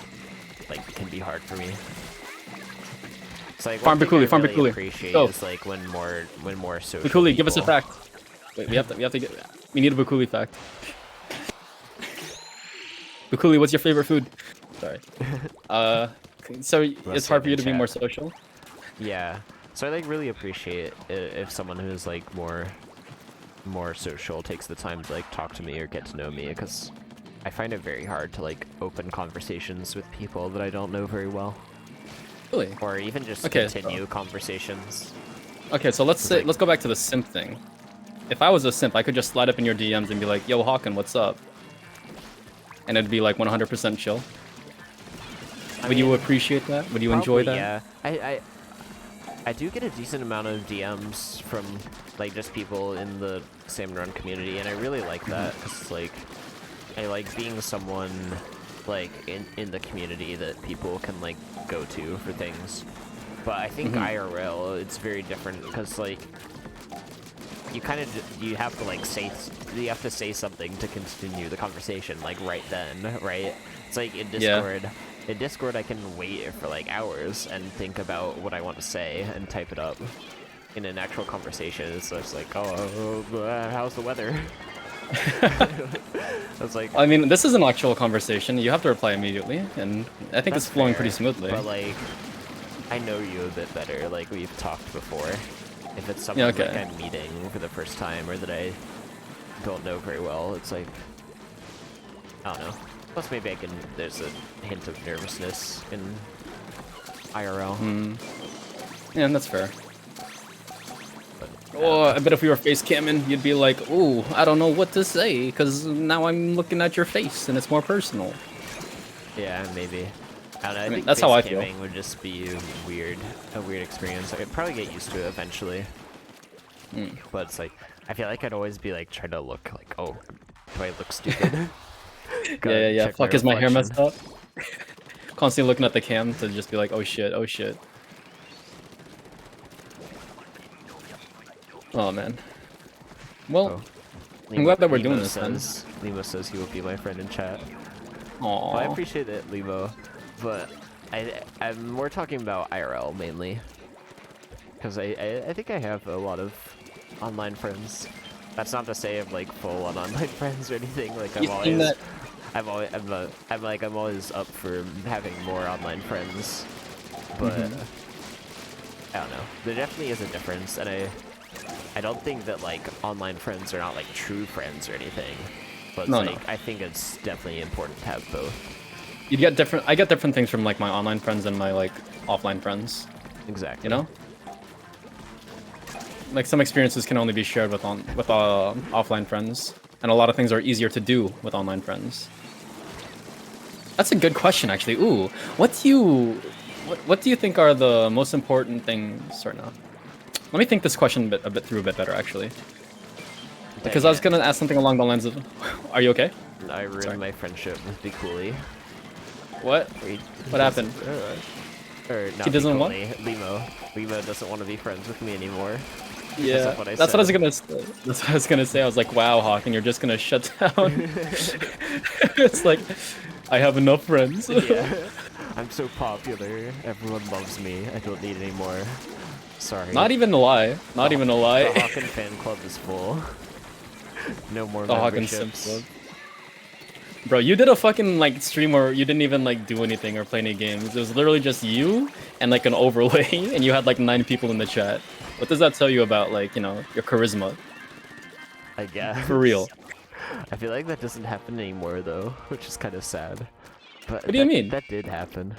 like can be hard for me. It's like Farm Bikuli, Farm Bikuli. Appreciate is like when more social. Bikuli, give us a fact. Wait, we have to get. We need a Bikuli fact. Bikuli, what's your favorite food? Sorry. So it's hard for you to be more social. Yeah. So I like really appreciate if someone who's like more social takes the time to like talk to me or get to know me, because I find it very hard to like open conversations with people that I don't know very well. Really? Or even just continue conversations. Okay, so let's go back to the simp thing. If I was a simp, I could just slide up in your DMs and be like, "Yo, Hawken, what's up?" And it'd be like 100% chill. Would you appreciate that? Would you enjoy that? Yeah. I do get a decent amount of DMs from like just people in the Salmon Run community, and I really like that, because like I like being someone like in the community that people can like go to for things. But I think IRL, it's very different, because like you have to say something to continue the conversation, like right then, right? It's like in Discord. Yeah. In Discord, I can wait for like hours and think about what I want to say and type it up. In an actual conversation, it's just like, oh, how's the weather? It's like, I mean, this is an actual conversation. You have to reply immediately, and I think it's flowing pretty smoothly. But like, I know you a bit better. Like we've talked before. If it's someone like I'm meeting for the first time or that I don't know very well, it's like, I don't know. Plus, maybe there's a hint of nervousness in IRL. Yeah, that's fair. But, I bet if we were face camming, you'd be like, "Ooh, I don't know what to say, because now I'm looking at your face, and it's more personal." Yeah, maybe. I think that's how I feel. Would just be a weird experience. I could probably get used to it eventually. But it's like, I feel like I'd always be like trying to look like, oh, do I look stupid? Yeah. Fuck, is my hair messed up? Constantly looking at the cam to just be like, oh shit. Oh man. Well, I'm glad that we're doing this then. Limo says he will be my friend in chat. Aww. Well, I appreciate it, Limo, but I'm more talking about IRL mainly, because I think I have a lot of online friends. That's not to say I'm like full on online friends or anything. Like I'm always up for having more online friends, but I don't know. There definitely is a difference, and I don't think that like online friends are not like true friends or anything. But I think it's definitely important to have both. You get different. I get different things from like my online friends and my like offline friends. Exactly. You know, like some experiences can only be shared with offline friends, and a lot of things are easier to do with online friends. That's a good question, actually. Ooh, what do you think are the most important things right now? Let me think this question a bit better, actually. Because I was gonna ask something along the lines of, are you okay? I ruined my friendship with Bikuli. What? What happened? Or not He doesn't want. frequently, Limo doesn't want to be friends with me anymore. Yeah, What I that's what I was said. gonna say. That's what I was gonna say. I was like, wow, Hawk, and you're just gonna shut down. It's like, I have enough friends. Yeah. I'm so popular. Everyone loves me. I don't need any more. Sorry. Not even a lie. Not even a lie. The Hawken fan club is full. No more The Hawken memberships. Sim Club. Bro, you did a fucking like stream where you didn't even like do anything or play any games. It was literally just you and like an overlay, and you had like 9 people in the chat. What does that tell you about like, you know, your charisma? I guess. For real. I feel like that doesn't happen anymore though, which is kind of sad. But What do you mean? That did happen.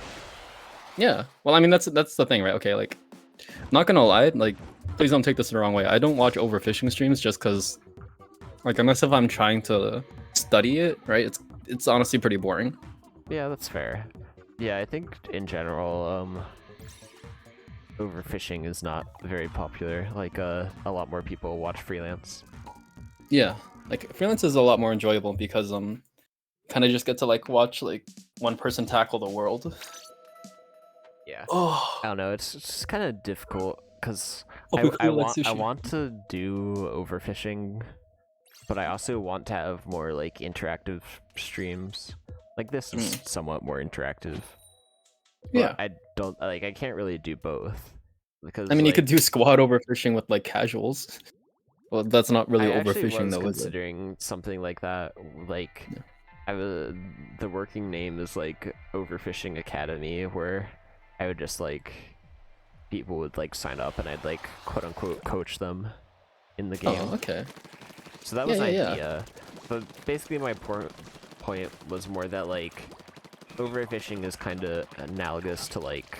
Yeah. Well, I mean that's the thing, right? Okay, like, not gonna lie, like, please don't take this the wrong way. I don't watch overfishing streams just because, like, unless if I'm trying to study it, right? It's honestly pretty boring. Yeah, that's fair. Yeah, I think in general, overfishing is not very popular. Like, a lot more people watch freelance. Yeah, like freelance is a lot more enjoyable because kind of just get to like watch like one person tackle the world. Yeah. Oh, I don't know. It's just kind of difficult because who I likes want sushi? to do overfishing, but I also want to have more like interactive streams. Like this is somewhat more interactive. But Yeah. I don't like. I can't really do both because I mean, you like, could do squad overfishing with like casuals. Well, that's not really I actually overfishing was though, is it? considering something like that. Like, the working name is like Overfishing Academy, where I would just like people would like sign up and I'd like quote unquote coach them in the game. Oh, okay. So that was an Yeah. idea. But basically my point was more that like overfishing is kind of analogous to like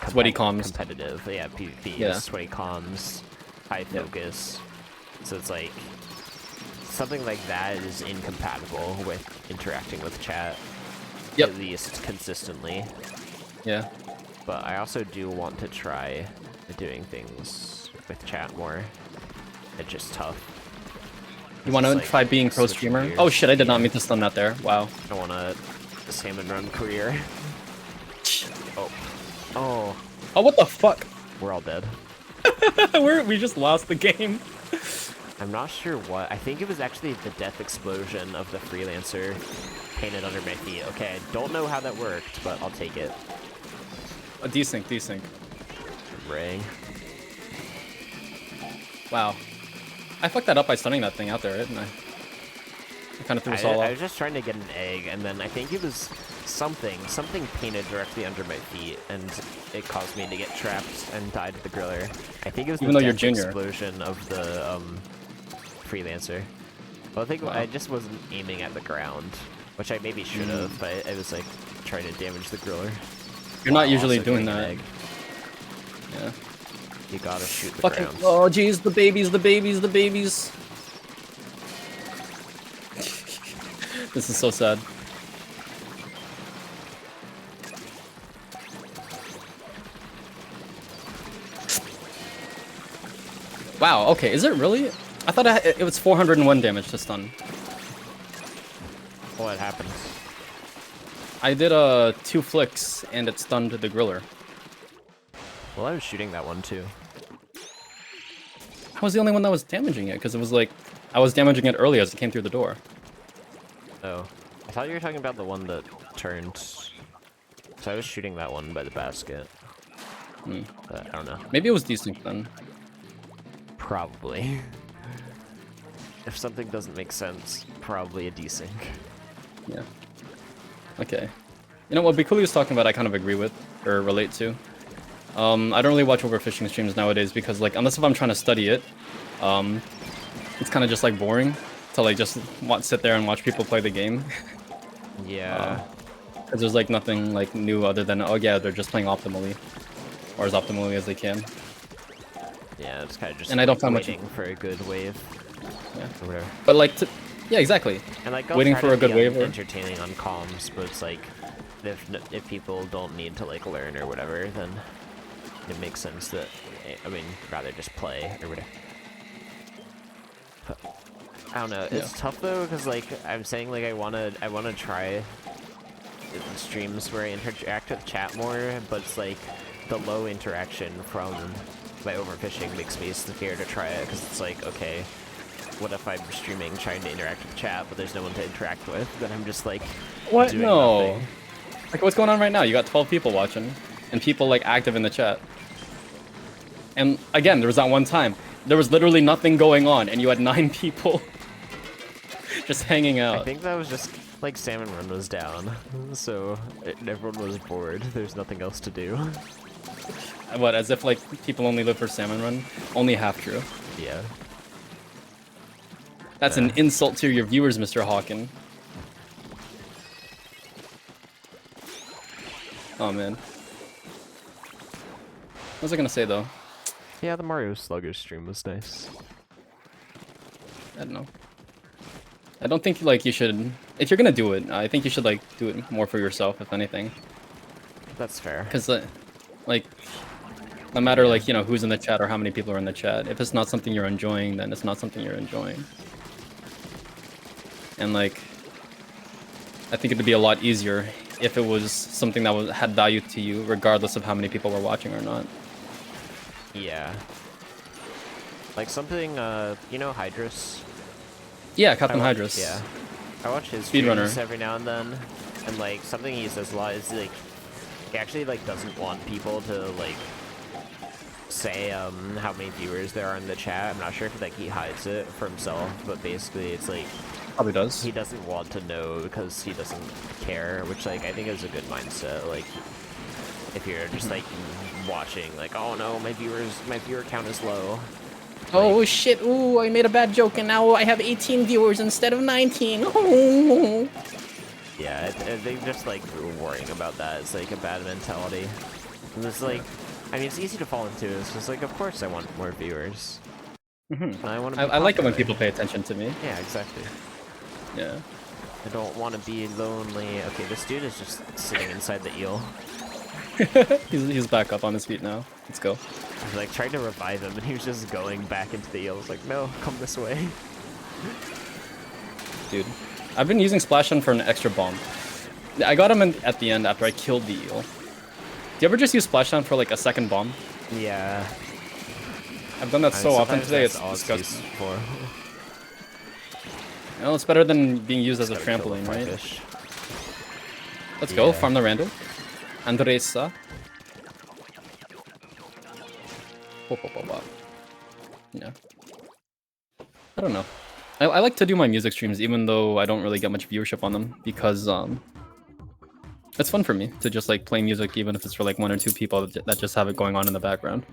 Sweaty comms. competitive, yeah, PvP, Yeah. sweaty comms, high focus. So it's like something like that is incompatible with interacting with chat, Yep. at least consistently. Yeah. But I also do want to try doing things with chat more. It's just tough. You want to Like, try being pro switching streamer? gears. Oh shit! I did not Yeah. mean to stun that there. Wow. I want a salmon run career. Oh. Oh. Oh, what the fuck? We're all dead. We just lost the game. I'm not sure what. I think it was actually the death explosion of the freelancer painted under my feet. Okay, I don't know how that worked, but I'll take it. A desync. Ring. Wow. I fucked that up by stunning that thing out there, didn't I? I kind of threw us all I off. was just trying to get an egg, and then I think it was something painted directly under my feet, and it caused me to get trapped and die to the griller. I think it was Even the though you're death junior. explosion of the freelancer. Well, I think Wow. I just wasn't aiming at the ground, which I maybe should have, but I was like trying to damage the griller. You're not while usually also doing getting an that. egg. Yeah. You gotta shoot the Fucking. ground. Oh jeez, the babies. This is so sad. Wow. Okay. Is it really? I thought it was 401 damage to stun. What happened? I did 2 flicks and it stunned the griller. Well, I was shooting that one too. I was the only one that was damaging it because it was like I was damaging it early as it came through the door. Oh, I thought you were talking about the one that turned. So I was shooting that one by the basket. But I don't know. Maybe it was desync then. Probably. If something doesn't make sense, probably a desync. Yeah. Okay. You know what Bikuli was talking about, I kind of agree with or relate to. I don't really watch overfishing streams nowadays because, like, unless if I'm trying to study it, it's kind of just like boring to like just sit there and watch people play the game. Yeah. Because there's like nothing like new other than, oh yeah, they're just playing optimally, or as optimally as they can. Yeah, it's kind of just And I don't find much- waiting for a good wave. Yeah. Or whatever. But like, yeah, exactly. And like, I'll Waiting try for to a good be wave or- entertaining on comms, but it's like, if people don't need to like learn or whatever, then it makes sense that, I mean, rather just play or whatever. But, I don't know. It's tough though, because like I'm saying, like I wanna try streams where I interact with chat more, but it's like the low interaction from my overfishing makes me scared to try it, because it's like, okay, what if I'm streaming trying to interact with chat, but there's no one to interact with? Then I'm just like, What? doing No. nothing. Like, what's going on right now? You got 12 people watching, and people like active in the chat. And again, there was that one time. There was literally nothing going on, and you had 9 people just hanging out. I think that was just like Salmon Run was down, so everyone was bored. There's nothing else to do. What, as if like people only live for Salmon Run? Only half true. Yeah. That's an insult to your viewers, Mr. Hawken. Oh man. What was I gonna say though? Yeah, the Mario Slugger stream was nice. I don't know. I don't think like you should. If you're gonna do it, I think you should like do it more for yourself, if anything. That's fair. Because like, no matter like who's in the chat or how many people are in the chat, if it's not something you're enjoying, then it's not something you're enjoying. And like, I think it'd be a lot easier if it was something that had value to you, regardless of how many people were watching or not. Yeah. Like something, Hydrus? Yeah, Captain Hydrus. Yeah. I watch his Speedrunner. streams every now and then, and like, something he says a lot is like, he actually like doesn't want people to like, say how many viewers there are in the chat. I'm not sure if like he hides it for himself, but basically it's like, Probably does. he doesn't want to know because he doesn't care, which like I think is a good mindset. Like if you're just like watching, like, oh no, my viewer count is low. Oh shit! Ooh, I made a bad joke, and now I have 18 viewers instead of 19. Oh. Yeah, they just like worrying about that. It's like a bad mentality. And it's like, I mean, it's easy to fall into. It's just like, of course I want more viewers. Mm-hmm. I want to. I like it when people pay attention to me. Yeah, exactly. Yeah. I don't want to be lonely. Okay, this dude is just sitting inside the eel. he's back up on his feet now. Let's go. I was like trying to revive him, and he was just going back into the eel. I was like, no, come this way. Dude, I've been using Splash On for an extra bomb. I got him at the end after I killed the eel. Do you ever just use Splash On for like a second bomb? Yeah. I've done that so often today, it's all disgusting. For. Well, it's better than being used as a Just gotta kill trampoline, the right? fish. Let's go, Yeah. farm the random. Andresa. Yeah. I don't know. I like to do my music streams even though I don't really get much viewership on them because it's fun for me to just like play music even if it's for like 1 or 2 people that just have it going on in the background.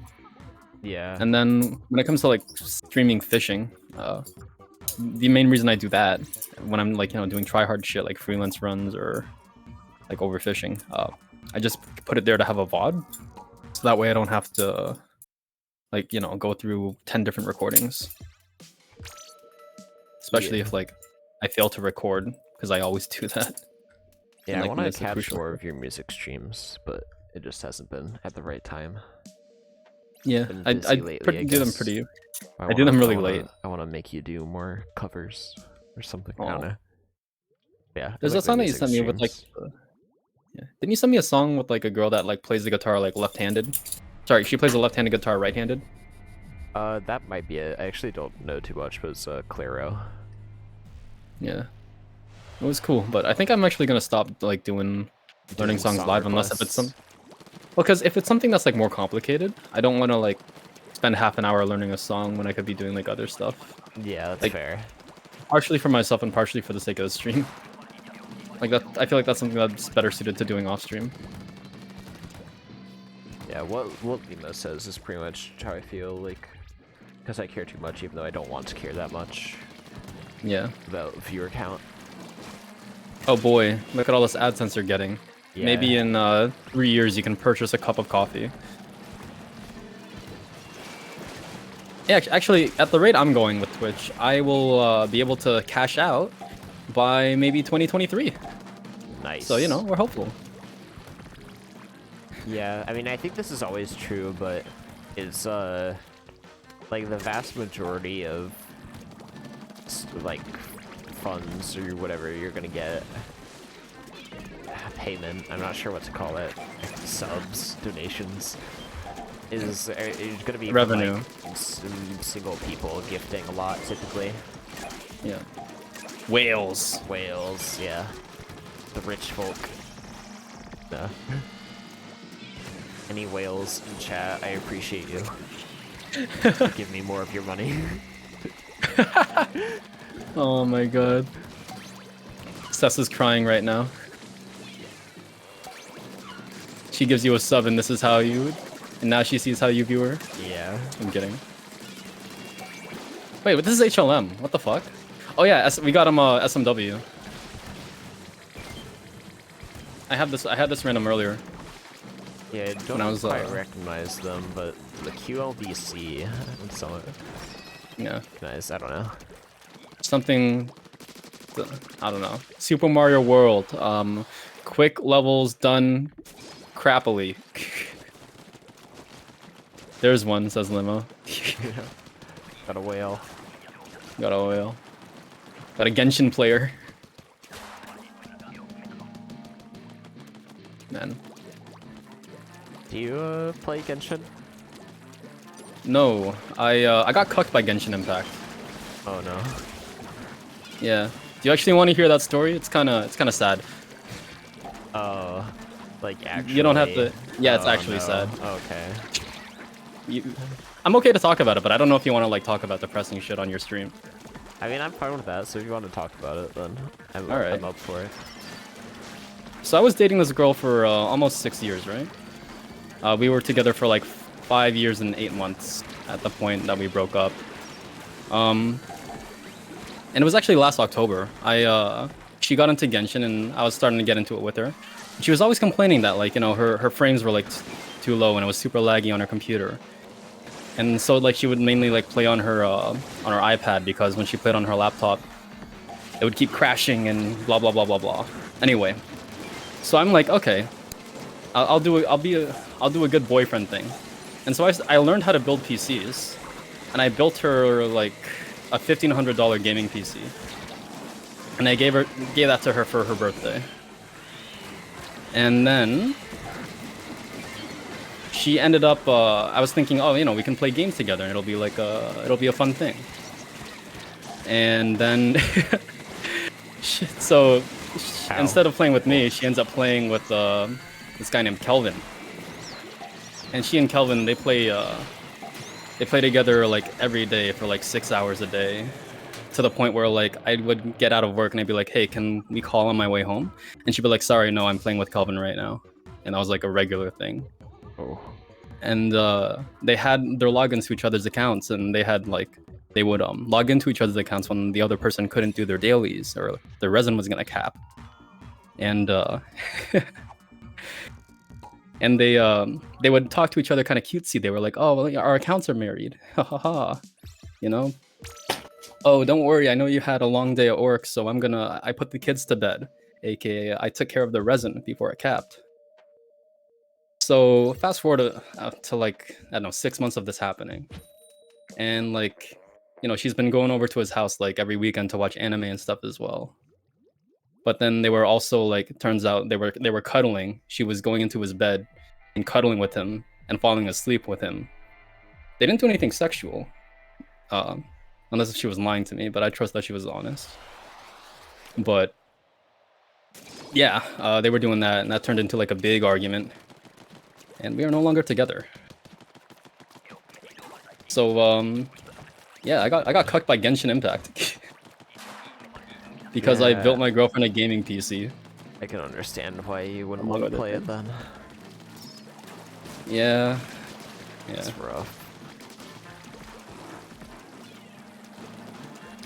Yeah. And then when it comes to like streaming fishing, the main reason I do that when I'm like doing try hard shit like freelance runs or like overfishing, I just put it there to have a VOD, so that way I don't have to like go through 10 different recordings. Especially if like I fail to record, because I always do that. Yeah, And, I like, want to miss the catch crucial more of your music streams, but it just hasn't been at the right time. Yeah, Been I busy lately, I do them guess. pretty. I I do them really wanna- late. I want to make you do more covers or something. I don't Aw. know. Yeah. I There's like a my song that you music sent me with like, streams. yeah. Didn't you send me a song with like a girl that like plays the guitar like left-handed? Sorry, she plays the left-handed guitar right-handed. That might be it. I actually don't know too much, but it's Claro. Yeah, it was cool, but I think I'm actually gonna stop like learning Doing songs song live unless if it's some. requests. Well, because if it's something that's like more complicated, I don't want to like spend half an hour learning a song when I could be doing like other stuff. Yeah, that's Like- fair. Partially for myself and partially for the sake of the stream. Like that, I feel like that's something that's better suited to doing off stream. Yeah, what Lima says is pretty much how I feel, like, because I care too much, even though I don't want to care that much Yeah. about viewer count. Oh boy, look at all this AdSense you're getting. Yeah. Maybe in 3 years you can purchase a cup of coffee. Yeah, actually, at the rate I'm going with Twitch, I will be able to cash out by maybe 2023. Nice. So, we're hopeful. Yeah, I mean, I think this is always true, but it's, like, the vast majority of, like, funds or whatever you're gonna get payment, I'm not sure what to call it, subs, donations, is going to be revenue. From, like, single people gifting a lot, typically. Yeah. Whales. Whales, yeah. The rich folk. No. Any whales in chat, I appreciate you. Give me more of your money. Oh my god. Sess is crying right now. She gives you a sub and this is how you... And now she sees how you view her? Yeah. I'm kidding. Wait, but this is HLM. What the fuck? Oh yeah, we got him SMW. I had this random earlier. Yeah, I don't quite recognize them, but the QLBC and some yeah. Nice, I don't know. Something I don't know. Super Mario World. Quick levels done crappily. There's one, says Limo. Yeah. Got a whale. Got a whale. Got a Genshin player. Man. Do you play Genshin? No, I got cucked by Genshin Impact. Oh no. Yeah. Do you actually want to hear that story? It's kind of sad. Oh, like actually. You don't have to. Yeah, it's Oh, actually no. sad. Okay. I'm okay to talk about it, but I don't know if you want to like talk about depressing shit on your stream. I mean, I'm fine with that. So if you want to talk about it, then I'm up for it. So I was dating this girl for almost 6 years, right? We were together for like 5 years and 8 months at the point that we broke up. And it was actually last October. She got into Genshin and I was starting to get into it with her. She was always complaining that like, you know, her frames were like too low and it was super laggy on her computer. And so like she would mainly like play on her iPad because when she played on her laptop, it would keep crashing and blah blah blah blah blah. Anyway, so I'm like, okay, I'll do a good boyfriend thing. And so I learned how to build PCs, and I built her like a $1,500 gaming PC, and I gave that to her for her birthday. And then she ended up. I was thinking, oh, you know, we can play games together, and it'll be a fun thing. And then, so instead of playing with me, she ends up playing with this guy named Kelvin. And she and Kelvin, they play together like every day for like 6 hours a day, to the point where like I would get out of work and I'd be like, hey, can we call on my way home? And she'd be like, sorry, no, I'm playing with Kelvin right now. And that was like a regular thing. Oh. And they had their logins to each other's accounts, and they would log into each other's accounts when the other person couldn't do their dailies or their resin was gonna cap. And and they would talk to each other kind of cutesy. They were like, oh, well, our accounts are married. Ha ha ha. You know? Oh, don't worry. I know you had a long day at work, so I put the kids to bed. AKA, I took care of the resin before it capped. So fast forward to like, I don't know, 6 months of this happening. And like, you know, she's been going over to his house like every weekend to watch anime and stuff as well. But then they were also like, it turns out they were cuddling. She was going into his bed and cuddling with him and falling asleep with him. They didn't do anything sexual, unless she was lying to me, but I trust that she was honest. But yeah, they were doing that, and that turned into like a big argument, and we are no longer together. So yeah, I got cucked by Genshin Impact. Because I built my girlfriend a gaming PC. I can understand why you wouldn't want to play it then. Yeah. It's rough.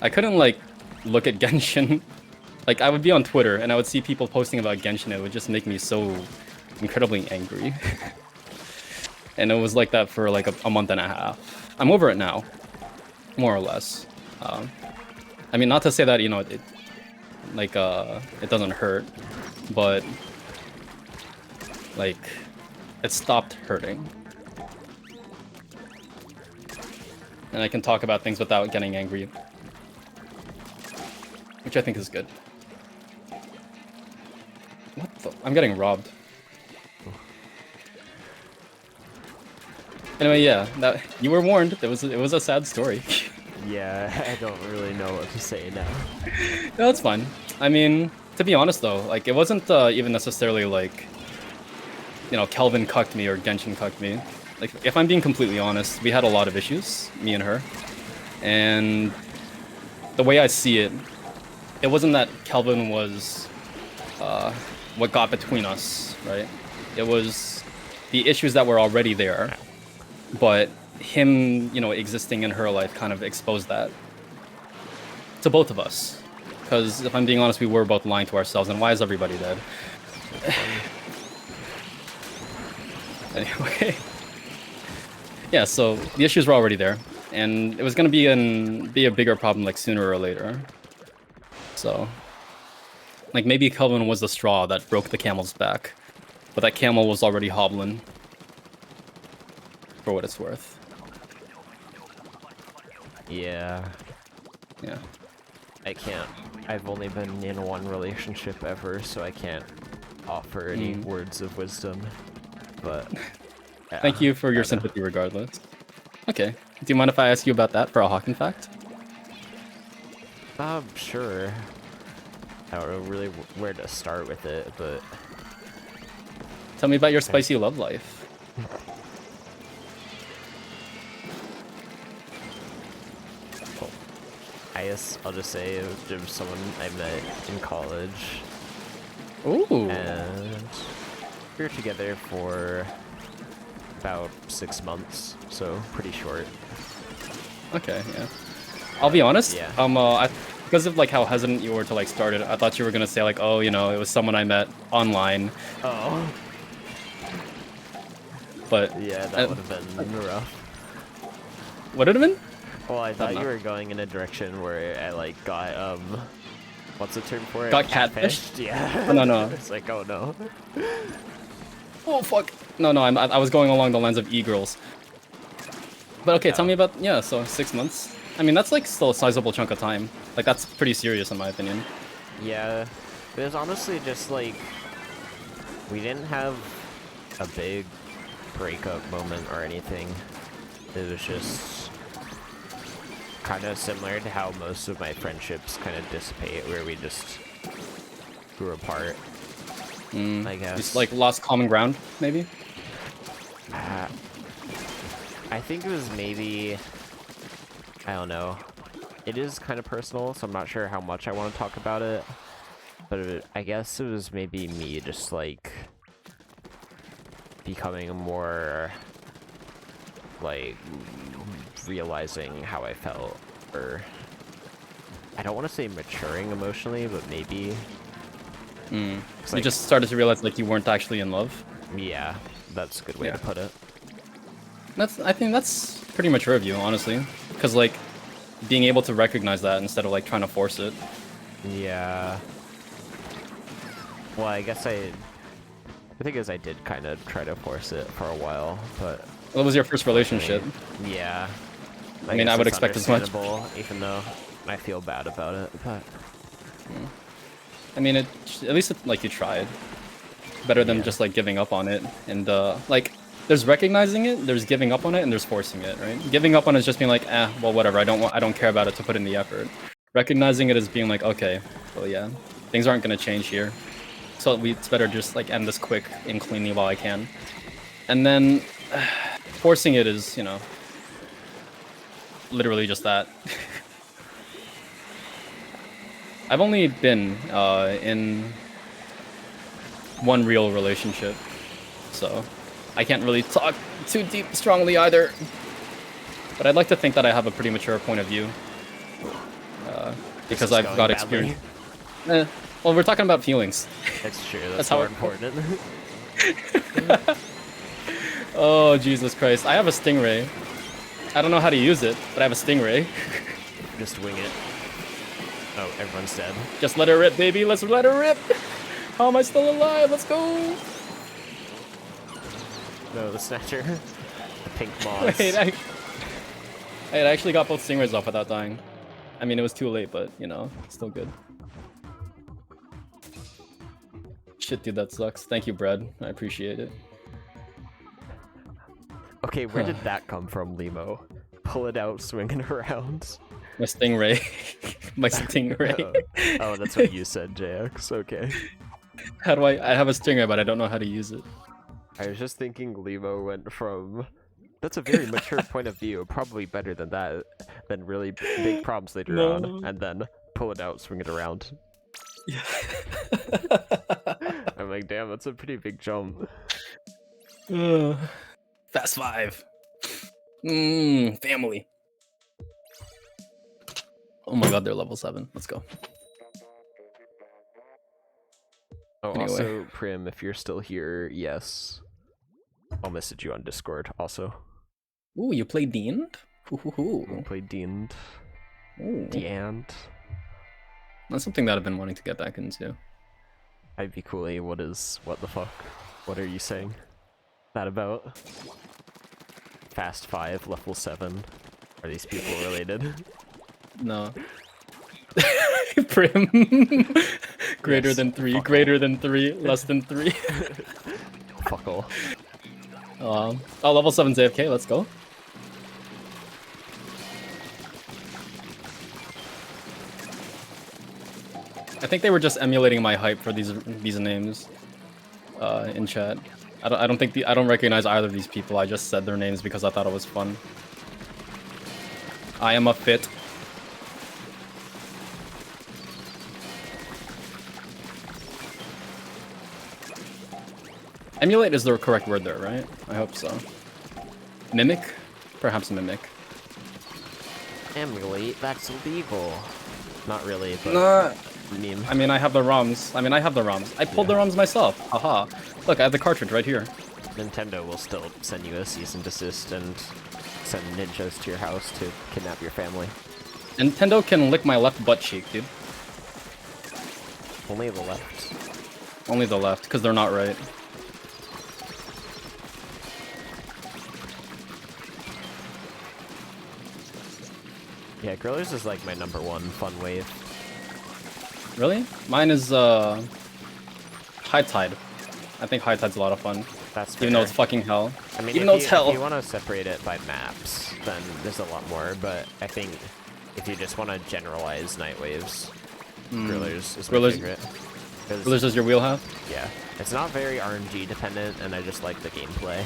I couldn't like look at Genshin. Like I would be on Twitter and I would see people posting about Genshin. It would just make me so incredibly angry. And it was like that for like a month and a half. I'm over it now, more or less. I mean, not to say that, you know, it doesn't hurt, but like it stopped hurting. And I can talk about things without getting angry, which I think is good. What I'm getting robbed. Anyway, yeah, that you were warned. It was a sad story. Yeah, I don't really know what to say now. No, that's fine. I mean, to be honest though, like it wasn't even necessarily like, you know, Kelvin cucked me or Genshin cucked me. Like, if I'm being completely honest, we had a lot of issues, me and her. And the way I see it, it wasn't that Kelvin was what got between us, right? It was the issues that were already there, but him, you know, existing in her life kind of exposed that to both of us. Because if I'm being honest, we were both lying to ourselves, and why is everybody dead? Anyway. Yeah, so the issues were already there, and it was going to be a bigger problem like sooner or later. So, like maybe Kelvin was the straw that broke the camel's back, but that camel was already hobbling. For what it's worth. Yeah. Yeah. I can't. I've only been in one relationship ever, so I can't offer any words of wisdom. But yeah, thank you for your sympathy regardless. Okay. Do you mind if I ask you about that for a Hawking fact? Sure. I don't know really where to start with it, but... Tell me about your spicy love life. I'll just say it was someone I met in college. Ooh. And we were together for about 6 months, so pretty short. Okay, yeah. I'll be honest. Yeah. Because of like how hesitant you were to like start it, I thought you were gonna say like, oh, you know, it was someone I met online. Oh. But yeah, that would have been rough. Would it have been? Well, I thought you were going in a direction where I like got what's the term for it? Got catfished? Yeah. Oh, no. It's like, oh no. Oh fuck. No, I was going along the lines of e-girls. But okay, tell me about so 6 months. I mean, that's like still a sizable chunk of time. Like that's pretty serious in my opinion. Yeah, it was honestly just like we didn't have a big breakup moment or anything. It was just kind of similar to how most of my friendships kind of dissipate, where we just grew apart. I guess. Just like lost common ground, maybe? I think it was maybe, I don't know. It is kind of personal, so I'm not sure how much I want to talk about it. But I guess it was maybe me just like becoming more like realizing how I felt, or I don't want to say maturing emotionally, but maybe. You Like, just started to realize like you weren't actually in love. Yeah, that's a good way to put it. I think that's pretty mature of you, honestly, because like being able to recognize that instead of like trying to force it. Yeah. Well, I guess the thing is I did kind of try to force it for a while, but. What was your first relationship? Yeah. I mean, I would expect as much. Even though I feel bad about it, but. I mean, at least like you tried. Better than just like giving up on it. And like, there's recognizing it, there's giving up on it, and there's forcing it, right? Giving up on it is just being like, well, whatever. I don't care about it to put in the effort. Recognizing it as being like, okay, well, yeah, things aren't gonna change here, so it's better just like end this quick and cleanly while I can. And then forcing it is, you know, literally just that. I've only been in one real relationship, so I can't really talk too strongly either. But I'd like to think that I have a pretty mature point of view, because I've got experience. Well, we're talking about feelings. That's true. That's more important. Oh, Jesus Christ. I have a stingray. I don't know how to use it, but I have a stingray. Just wing it. Oh, everyone's dead. Just let her rip, baby. Let's let her rip. How am I still alive? Let's go. No, the snatcher. The pink moss. Wait, I actually got both stingrays off without dying. I mean, it was too late, but, you know, still good. Shit, dude, that sucks. Thank you, Brad. I appreciate it. Okay, where did that come from, Limo? Pull it out, swinging around. My stingray. My stingray. Oh, that's what you said, JX. Okay. How do I have a stingray, but I don't know how to use it. I was just thinking Limo went from... That's a very mature point of view, probably better than that, than really big problems later on, and then pull it out, swing it around. Yeah. I'm like, damn, that's a pretty big jump. Fast 5. Family. Oh my god, they're level 7. Let's go. Oh, Anyway. Also, Prim, if you're still here, yes. I'll message you on Discord, also. Ooh, you play Deaned? We'll play Deaned. Deaned. That's something that I've been wanting to get back into. I'd be cool. What the fuck? What are you saying that about? Fast 5, level 7. Are these people related? No. Prim. Greater Yes, than 3, fuck greater all. than 3, less than 3. Fuck all. Oh, level 7's AFK, let's go. I think they were just emulating my hype for these names in chat. I don't recognize either of these people. I just said their names because I thought it was fun. I am a fit. Emulate is the correct word there, right? I hope so. Mimic? Perhaps mimic. Emulate? That's illegal. Not really, but... Nah. Meme. I mean, I have the ROMs. I pulled the ROMs myself. Haha. Look, I have the cartridge right here. Nintendo will still send you a cease and desist and send ninjas to your house to kidnap your family. Nintendo can lick my left butt cheek, dude. Only the left. Only the left, because they're not right. Yeah, Grillers is like my #1 fun wave. Really? Mine is, High Tide. I think High Tide's a lot of fun. That's even though it's fucking hell. I mean, even though it's hell. If you want to separate it by maps, then there's a lot more, but I think if you just want to generalize night waves, Grillers is my favorite. Grillers is your wheelhouse? Yeah. It's not very RNG dependent, and I just like the gameplay.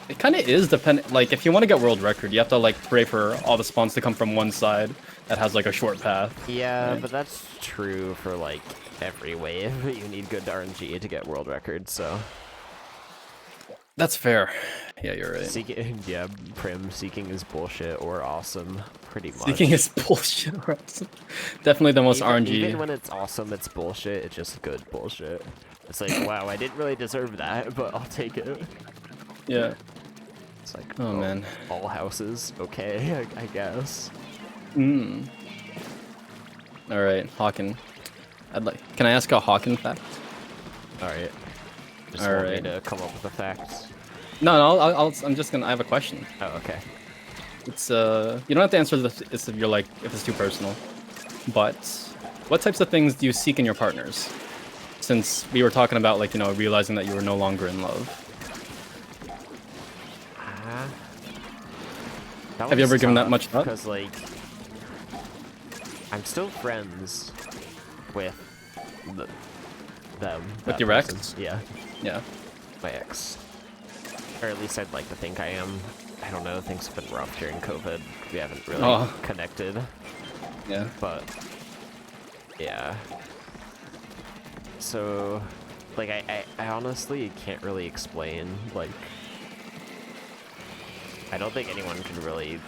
It kind of is dependent. Like, if you want to get world record, you have to, like, pray for all the spawns to come from one side that has, like, a short path. Yeah, right? But that's true for, like, every wave. You need good RNG to get world record, so... That's fair. Yeah, you're right. Yeah, Prim, seeking is bullshit or awesome, pretty much. Seeking is bullshit or awesome. Definitely the most RNG. Even when it's awesome, it's bullshit. It's just good bullshit. It's like, wow, I didn't really deserve that, but I'll take it. Yeah. It's like, oh man. All houses, okay, I guess. Alright, Hawken. Can I ask a Hawken fact? Alright. Just want me to come up with a fact. No, I have a question. Oh, okay. It's you don't have to answer this if you're like if it's too personal. But what types of things do you seek in your partners? Since we were talking about, like, you know, realizing that you were no longer in love. Have you ever given that much thought? Because, like, I'm still friends with them. With your ex? Yeah. Yeah. My ex. Or at least I'd like to think I am. I don't know, things have been rough during COVID. We haven't really connected. Yeah. But, yeah. So, like, I honestly can't really explain, like... I don't think anyone can really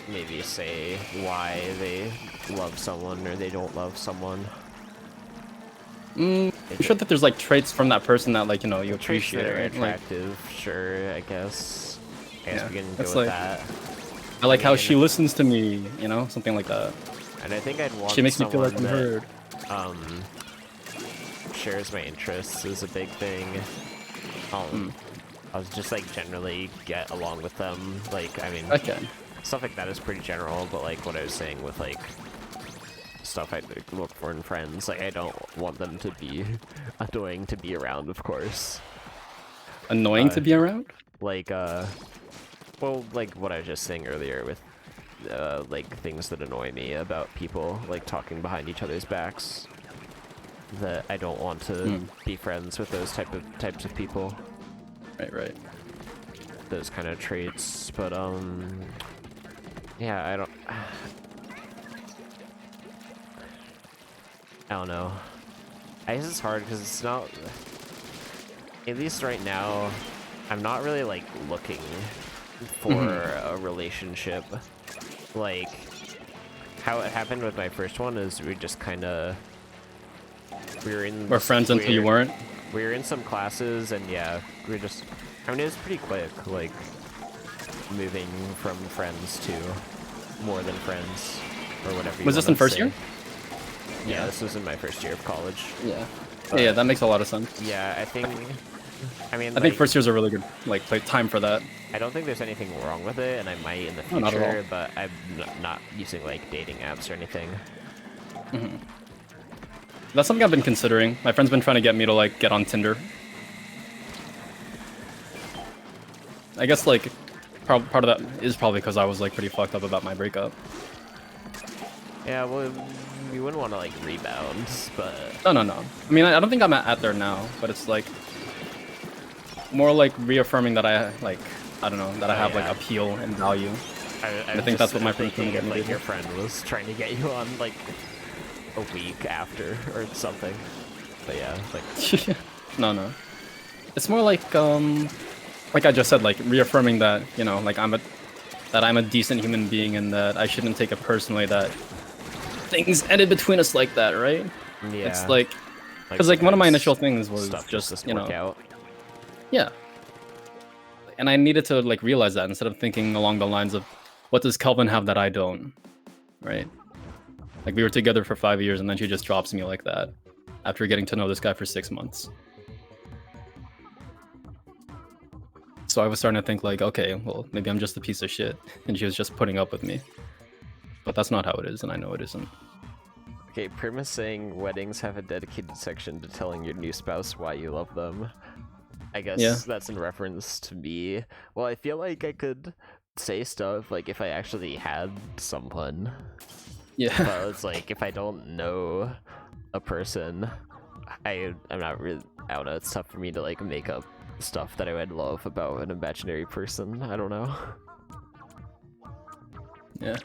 maybe say why they love someone or they don't love someone. I'm sure that there's, like, traits from that person that, like, you know, you appreciate. Traits that are right? attractive, like, sure, I guess. I guess we can go with like, that. I like how she listens to me, you know, something like that. And I think I'd want she makes me feel like I'm heard. Shares my interests is a big thing. I was just like generally get along with them. Like, I mean, stuff like that is pretty general, but like what I was saying with like stuff I look for in friends. Like, I don't want them to be annoying to be around, of course. Annoying to be around? Like, well, like what I was just saying earlier with, like, things that annoy me about people, like, talking behind each other's backs. That I don't want to be friends with those types of people. Right. Those kind of traits, but, yeah, I don't know. I guess it's hard because it's not, at least right now, I'm not really, like, looking for a relationship. Like, how it happened with my first one is we just kind of, We're friends until you weren't? We were in some classes, and yeah, we were just, I mean, it was pretty quick, like, moving from friends to more than friends, or whatever you Was this in first say. year? Yeah, this was in my first year of college. Yeah. Yeah, that makes a lot of sense. Yeah, I think I think first year's a really good time for that. I don't think there's anything wrong with it, and I might in the future, not at all. but I'm not using like dating apps or anything. That's something I've been considering. My friend's been trying to get me to like get on Tinder. I guess like part of that is probably because I was like pretty fucked up about my breakup. Yeah, well, you wouldn't want to like rebound, but No. I mean, I don't think I'm at there now, but it's like more like reaffirming that I don't know, that I have like appeal and value. I think that's what my friend's trying to get me to do. Your friend was trying to get you on like a week after or something. But yeah, like no. It's more like I just said, like reaffirming that, you know, like I'm a decent human being and that I shouldn't take it personally that things ended between us like that, right? Yeah. It's like because like one of my initial things was just you know, out. yeah. And I needed to like realize that instead of thinking along the lines of what does Kelvin have that I don't, right? Like we were together for 5 years and then she just drops me like that after getting to know this guy for 6 months. So I was starting to think like, okay, well, maybe I'm just a piece of shit and she was just putting up with me. But that's not how it is, and I know it isn't. Okay, Prim is saying weddings have a dedicated section to telling your new spouse why you love them. I guess that's in reference to me. Well, I feel like I could say stuff like if I actually had someone. Yeah. But it's like if I don't know a person, I'm not really, I don't know, it's tough for me to like make up stuff that I would love about an imaginary person. I don't know. Yeah.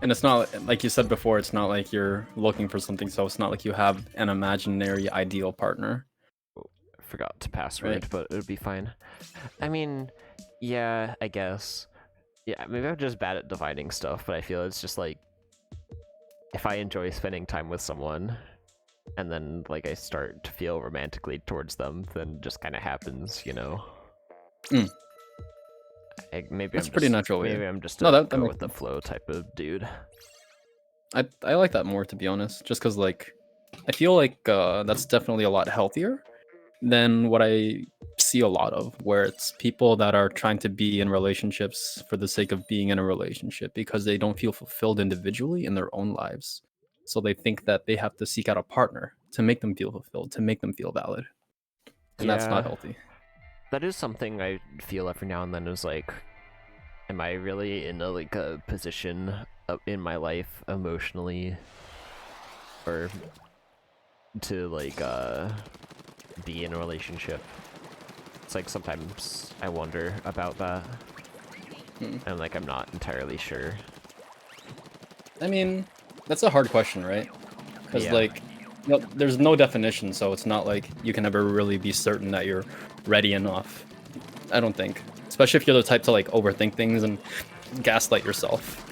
And it's not, like you said before, it's not like you're looking for something, so it's not like you have an imaginary ideal partner. I forgot to password, right. But it would be fine. I mean, yeah, I guess. Yeah, maybe I'm just bad at dividing stuff, but I feel it's just like, if I enjoy spending time with someone, and then like I start to feel romantically towards them, then it just kind of happens, you know? Maybe that's pretty natural. Maybe I'm just a go with the flow type of dude. I like that more, to be honest, just because like I feel like that's definitely a lot healthier than what I see a lot of, where it's people that are trying to be in relationships for the sake of being in a relationship because they don't feel fulfilled individually in their own lives. So they think that they have to seek out a partner to make them feel fulfilled, to make them feel valid. And that's not healthy. That is something I feel every now and then is like, am I really in a position in my life emotionally or to like be in a relationship? It's like sometimes I wonder about that. And like I'm not entirely sure. I mean, that's a hard question, right? Because like there's no definition, so it's not like you can ever really be certain that you're ready enough. I don't think. Especially if you're the type to like overthink things and gaslight yourself.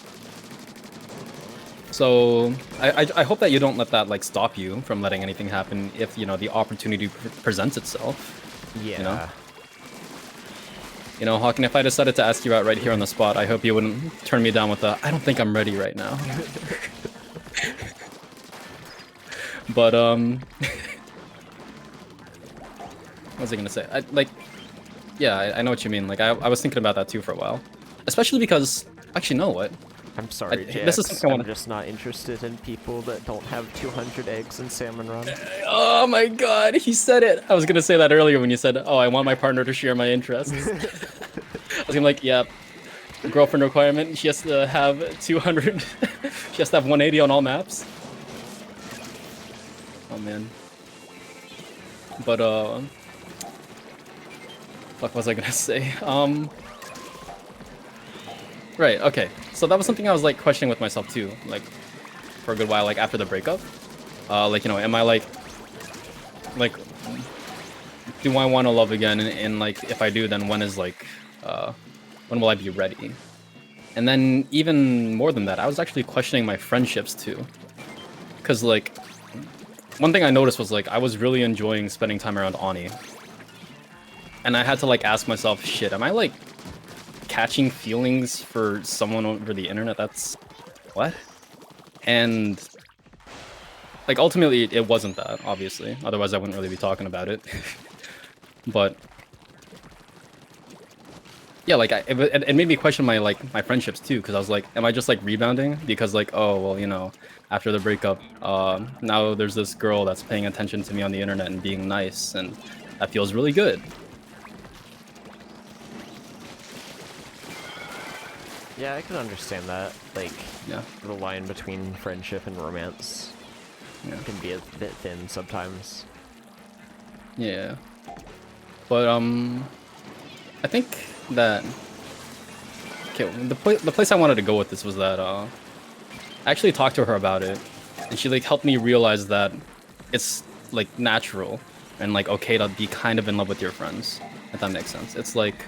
So I hope that you don't let that like stop you from letting anything happen if, you know, the opportunity presents itself. Yeah. You know, Hawken, if I decided to ask you out right here on the spot, I hope you wouldn't turn me down with a, I don't think I'm ready right now. But, what was I gonna say? I know what you mean. Like, I was thinking about that too for a while. Especially because, actually, know what? I'm sorry, this is Jax. something I I'm wanna... just not interested in people that don't have 200 eggs in Salmon Run. Oh my god, he said it. I was gonna say that earlier when you said, "Oh, I want my partner to share my interests." I was gonna be like, "Yeah, girlfriend requirement. She has to have 200. She has to have 180 on all maps." Oh man. But fuck, what was I gonna say? Right. Okay. So that was something I was like questioning with myself too, like for a good while, like after the breakup. Like, you know, am I like, do I want to love again? And like, if I do, then when is like, when will I be ready? And then even more than that, I was actually questioning my friendships too, because like, one thing I noticed was like I was really enjoying spending time around Ani, and I had to like ask myself, shit, am I like catching feelings for someone over the internet? That's what? And like ultimately it wasn't that, obviously, otherwise I wouldn't really be talking about it. But yeah, like it made me question my like my friendships too, because I was like, am I just like rebounding because like, oh well, you know, after the breakup, now there's this girl that's paying attention to me on the internet and being nice, and that feels really good. Yeah, I can understand that. Like, Yeah. the line between friendship and romance Yeah. can be a bit thin sometimes. Yeah. But I think that, okay, the place I wanted to go with this was that I actually talked to her about it, and she like helped me realize that it's like natural and like okay to be kind of in love with your friends, if that makes sense. It's like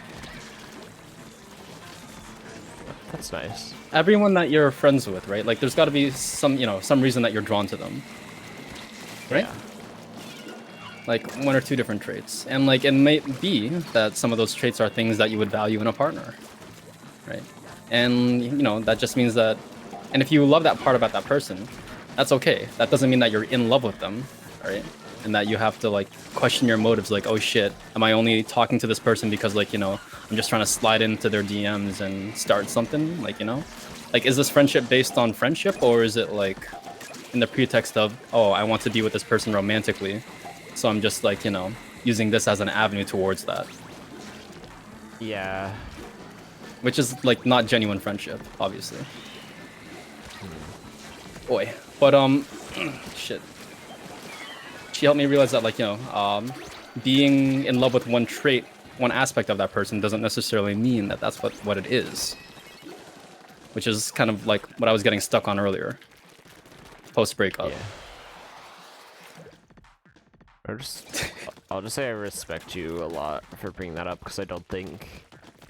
That's nice. everyone that you're friends with, right? Like there's got to be some, you know, some reason that you're drawn to them, right? Yeah. Like one or two different traits, and like it may be that some of those traits are things that you would value in a partner, right? And you know that just means that, and if you love that part about that person, that's okay. That doesn't mean that you're in love with them, right? And that you have to like question your motives, like, oh shit, am I only talking to this person because like, you know, I'm just trying to slide into their DMs and start something, like, you know, like is this friendship based on friendship, or is it like in the pretext of, oh, I want to be with this person romantically, so I'm just like, you know, using this as an avenue towards that. Yeah. Which is like not genuine friendship, obviously. Boy. But shit. She helped me realize that like, you know, being in love with one trait, one aspect of that person doesn't necessarily mean that that's what it is. Which is kind of like what I was getting stuck on earlier. Post breakup. Yeah. I'll just say I respect you a lot for bringing that up, because I don't think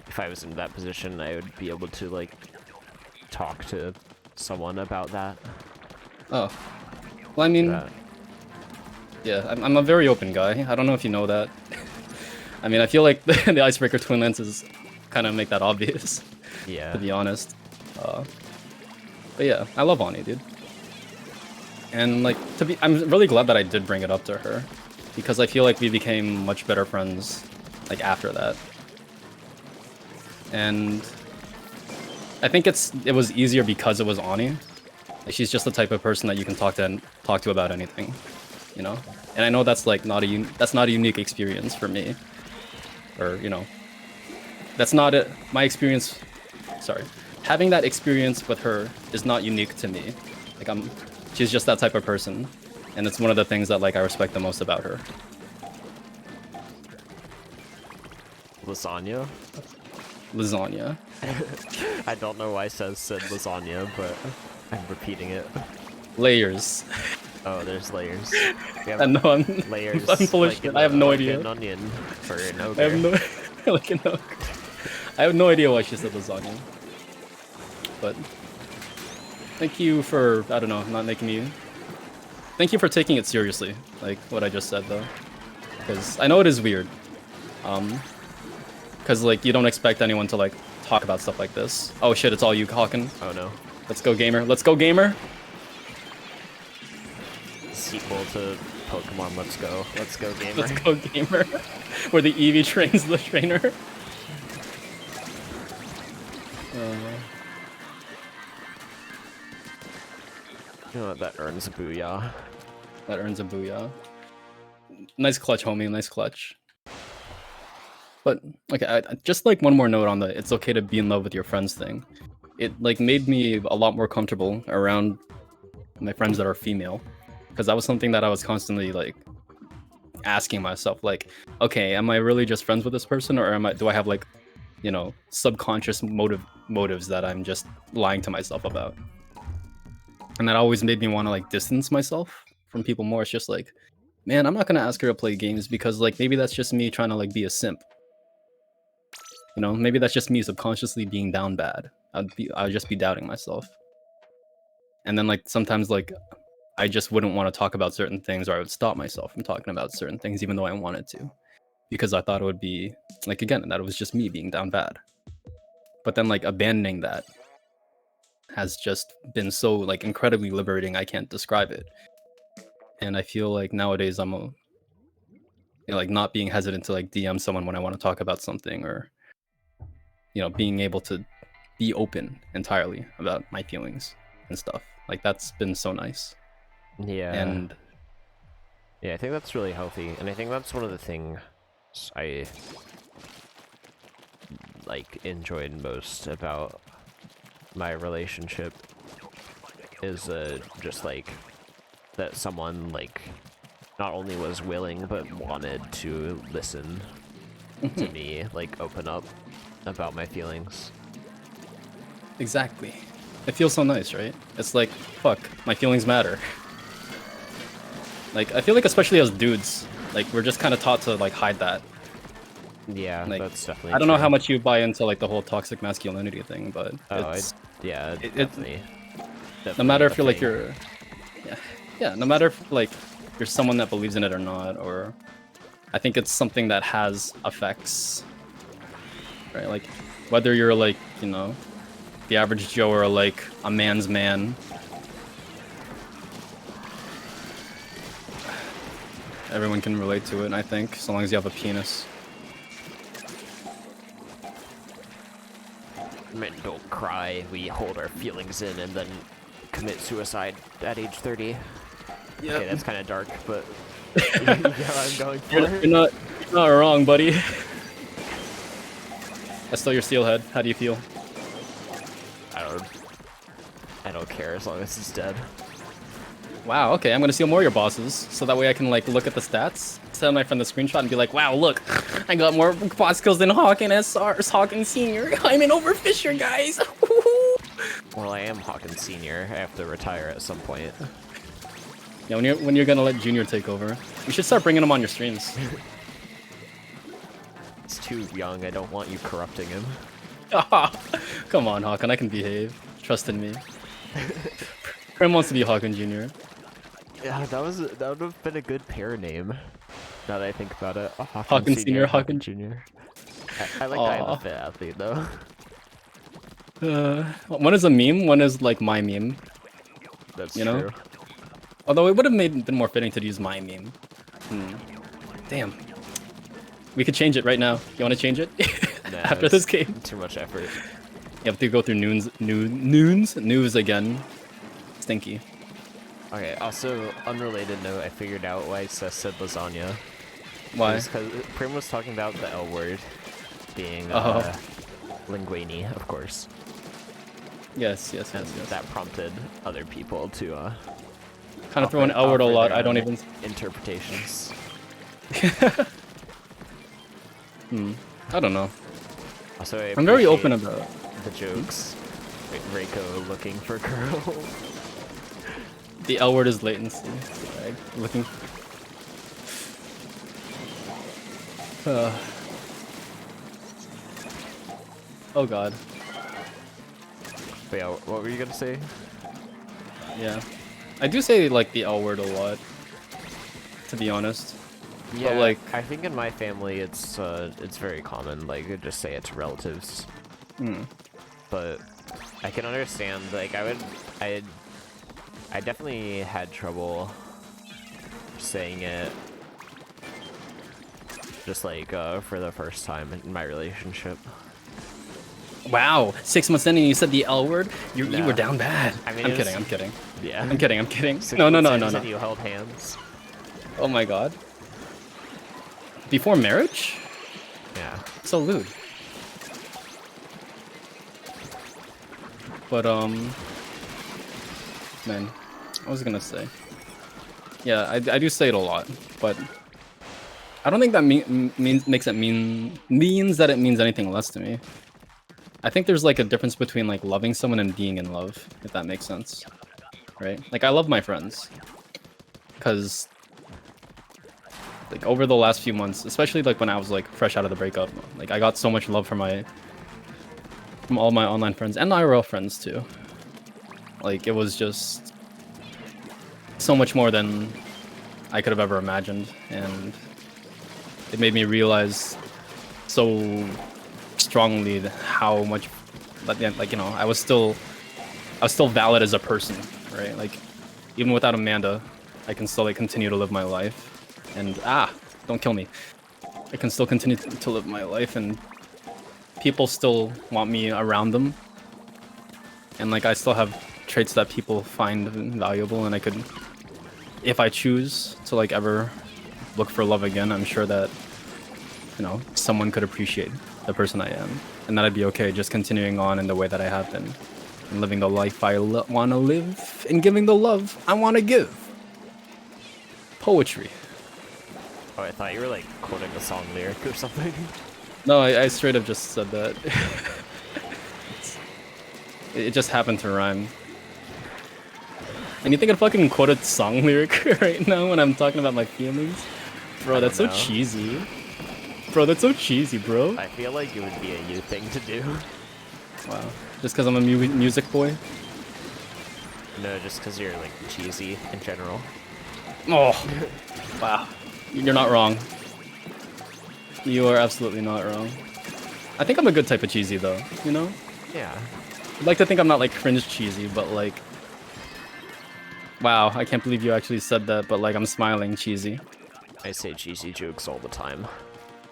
if I was in that position I would be able to like talk to someone about that. Oh. Well, I mean, That. yeah, I'm a very open guy. I don't know if you know that. I mean, I feel like the Icebreaker Twinlance kind of make that obvious, Yeah. to be honest. But yeah, I love Ani, dude. And like, I'm really glad that I did bring it up to her, because I feel like we became much better friends, like after that. And I think it was easier because it was Ani. Like, she's just the type of person that you can talk to about anything, you know. And I know that's like not a unique experience for me, or you know, that's not my experience. Sorry, having that experience with her is not unique to me. Like she's just that type of person, and it's one of the things that like I respect the most about her. Lasagna? Lasagna. I don't know why said lasagna, but I'm repeating it. Layers. Oh, there's layers. I know I'm Layers. I'm full of shit. I have no idea. An onion for an ogre. I have no like an ogre. I have no idea why she said lasagna. But thank you for, I don't know, not making me. Thank you for taking it seriously, like what I just said though, because I know it is weird. Because like you don't expect anyone to like talk about stuff like this. Oh shit, it's all you talking. Oh no. Let's go gamer. Let's go gamer. Sequel to Pokemon Let's Go. Let's go gamer. Let's go gamer. Where the Eevee trains the trainer. You know what, that earns a booyah. That earns a booyah. Nice clutch, homie. Nice clutch. But okay, just like one more note on the it's okay to be in love with your friends thing. It like made me a lot more comfortable around my friends that are female, because that was something that I was constantly like asking myself, like, okay, am I really just friends with this person, or do I have like, you know, subconscious motives that I'm just lying to myself about? And that always made me want to like distance myself from people more. It's just like, man, I'm not gonna ask her to play games because like maybe that's just me trying to like be a simp. You know, maybe that's just me subconsciously being down bad. I'd just be doubting myself. And then like sometimes like I just wouldn't want to talk about certain things, or I would stop myself from talking about certain things even though I wanted to, because I thought it would be like, again, that it was just me being down bad. But then like abandoning that has just been so like incredibly liberating, I can't describe it. And I feel like nowadays I'm like not being hesitant to like DM someone when I want to talk about something, or you know, being able to be open entirely about my feelings and stuff. Like that's been so nice. Yeah. And yeah, I think that's really healthy, and I think that's one of the things I like enjoyed most about my relationship is just like that someone like not only was willing but wanted to listen to me like open up about my feelings. exactly. It feels so nice, right? It's like, fuck, my feelings matter. Like, I feel like especially as dudes, like, we're just kind of taught to, like, hide that. Yeah, Like, that's definitely I don't know true. how much you buy into, like, the whole toxic masculinity thing, but it's... Yeah, definitely definitely no matter if a you're, like, thing. Yeah, no matter if, like, you're someone that believes in it or not, or... I think it's something that has effects, right? Like, whether you're, like, you know, the average Joe or, like, a man's man... Everyone can relate to it, I think, so long as you have a penis. Men don't cry, we hold our feelings in and then commit suicide at age 30. Yep. Okay, that's kind of dark, but you know what I'm going for. You're not wrong, buddy. I stole your steelhead. How do you feel? I don't care as long as it's dead. Wow, okay, I'm gonna steal more of your bosses, so that way I can like look at the stats, send my friend the screenshot and be like, wow, look, I got more boss skills than Hawken SR's Hawken Senior. I'm an overfisher, guys. Well, I am Hawken Senior. I have to retire at some point. Yeah, when you're gonna let Junior take over, you should start bringing him on your streams. He's too young. I don't want you corrupting him. Come on, Hawken, I can behave. Trust in me. Prim wants to be Hawken Junior. Yeah, that would have been a good pair name. Now that I think about it, Hawken Senior, Hawken Junior. I like that I'm a fit athlete though. One is a meme, one is like my meme. That's you true. Know? Although it would have been more fitting to use my meme. Damn. We could change it right now. You want to change it? Nah, after this game? Too much effort. You have to go through news again. Stinky. Okay, also, unrelated note, I figured out why Seth said lasagna. Why? Because Prim was talking about the L word being linguini, of course. Yes. That prompted other people to kind of throw an L word a lot. I don't even interpretations. I don't know. Also, I'm very open about the jokes. Reiko looking for girl. The L word is latency. Looking. Oh god. But yeah, what were you gonna say? Yeah, I do say like the L word a lot, to be honest. Yeah, but, like I think in my family it's very common. Like, I just say it to relatives. But I can understand. Like, I definitely had trouble saying it. Just like for the first time in my relationship. Wow, 6 months in and you said the L word? You No. were down bad. I mean, I'm it kidding, was- I'm kidding. Yeah. I'm kidding, I'm kidding. 6 No, no, months no, in, no, you no. said you held hands. Oh my god. Before marriage? Yeah. So lewd. But, man, what was I gonna say? Yeah, I do say it a lot, but I don't think that means that it means anything less to me. I think there's like a difference between like loving someone and being in love, if that makes sense. Right? Like I love my friends. Cause like over the last few months, especially like when I was like fresh out of the breakup, like I got so much love from all my online friends and IRL friends too. Like it was just so much more than I could have ever imagined, and it made me realize so strongly how much, like you know, I was still valid as a person, right? Like even without Amanda, I can still like continue to live my life, and don't kill me. I can still continue to live my life, and people still want me around them, and like I still have traits that people find valuable, and I could, if I choose to like ever look for love again, I'm sure that, you know, someone could appreciate the person I am, and that I'd be okay just continuing on in the way that I have been, and living the life I want to live, and giving the love I want to give. Poetry. Oh, I thought you were like quoting a song lyric or something. No, I straight up just said that. It just happened to rhyme. And you think I'd fucking quote a song lyric right now when I'm talking about my feelings? Bro, that's so know. cheesy. Bro, that's so cheesy, bro. I feel like it would be a you thing to do. Wow. Just because I'm a music boy? No, just because you're like cheesy in general. Oh, wow. You're not wrong. You are absolutely not wrong. I think I'm a good type of cheesy, though, you know? Yeah. I'd like to think I'm not, like, cringe cheesy, but, like... Wow, I can't believe you actually said that, but, like, I'm smiling cheesy. I say cheesy jokes all the time.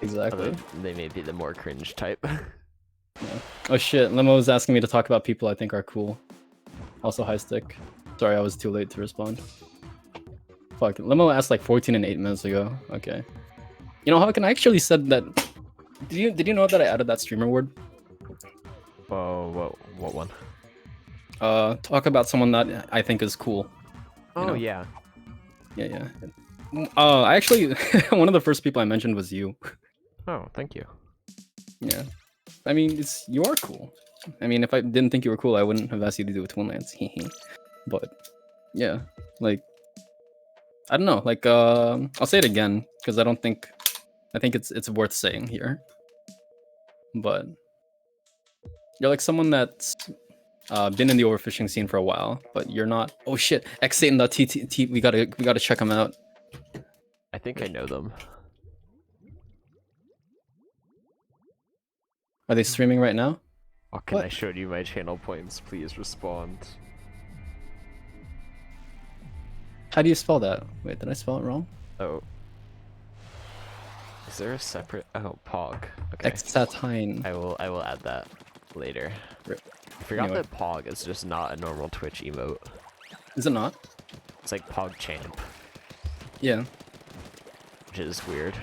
Exactly. Although they may be the more cringe type. Yeah. Oh shit, Limo was asking me to talk about people I think are cool. Also, hi stick. Sorry, I was too late to respond. Fuck, Limo asked like 14 and 8 minutes ago. Okay. You know, Hawken, I actually said that... Did you know that I added that streamer word? Oh, what one? Talk about someone that I think is cool. Oh, know? yeah. Yeah. I actually... one of the first people I mentioned was you. Oh, thank you. Yeah. I mean, you are cool. I mean, if I didn't think you were cool, I wouldn't have asked you to do a Twinlance. But, yeah. Like... I don't know, like, I'll say it again, because I think it's worth saying here. But you're like someone that's been in the overfishing scene for a while, but you're not. Oh shit, xsatan.tt, we gotta check them out. I think I know them. Are they streaming right now? Oh, can What? I show you my channel points? Please respond. How do you spell that? Wait, did I spell it wrong? Oh. Is there a separate... Oh, Pog. Okay. Xsatine. I will add that later. I forgot Anyway. that Pog is just not a normal Twitch emote. Is it not? It's like Pog Champ, Yeah. which is weird.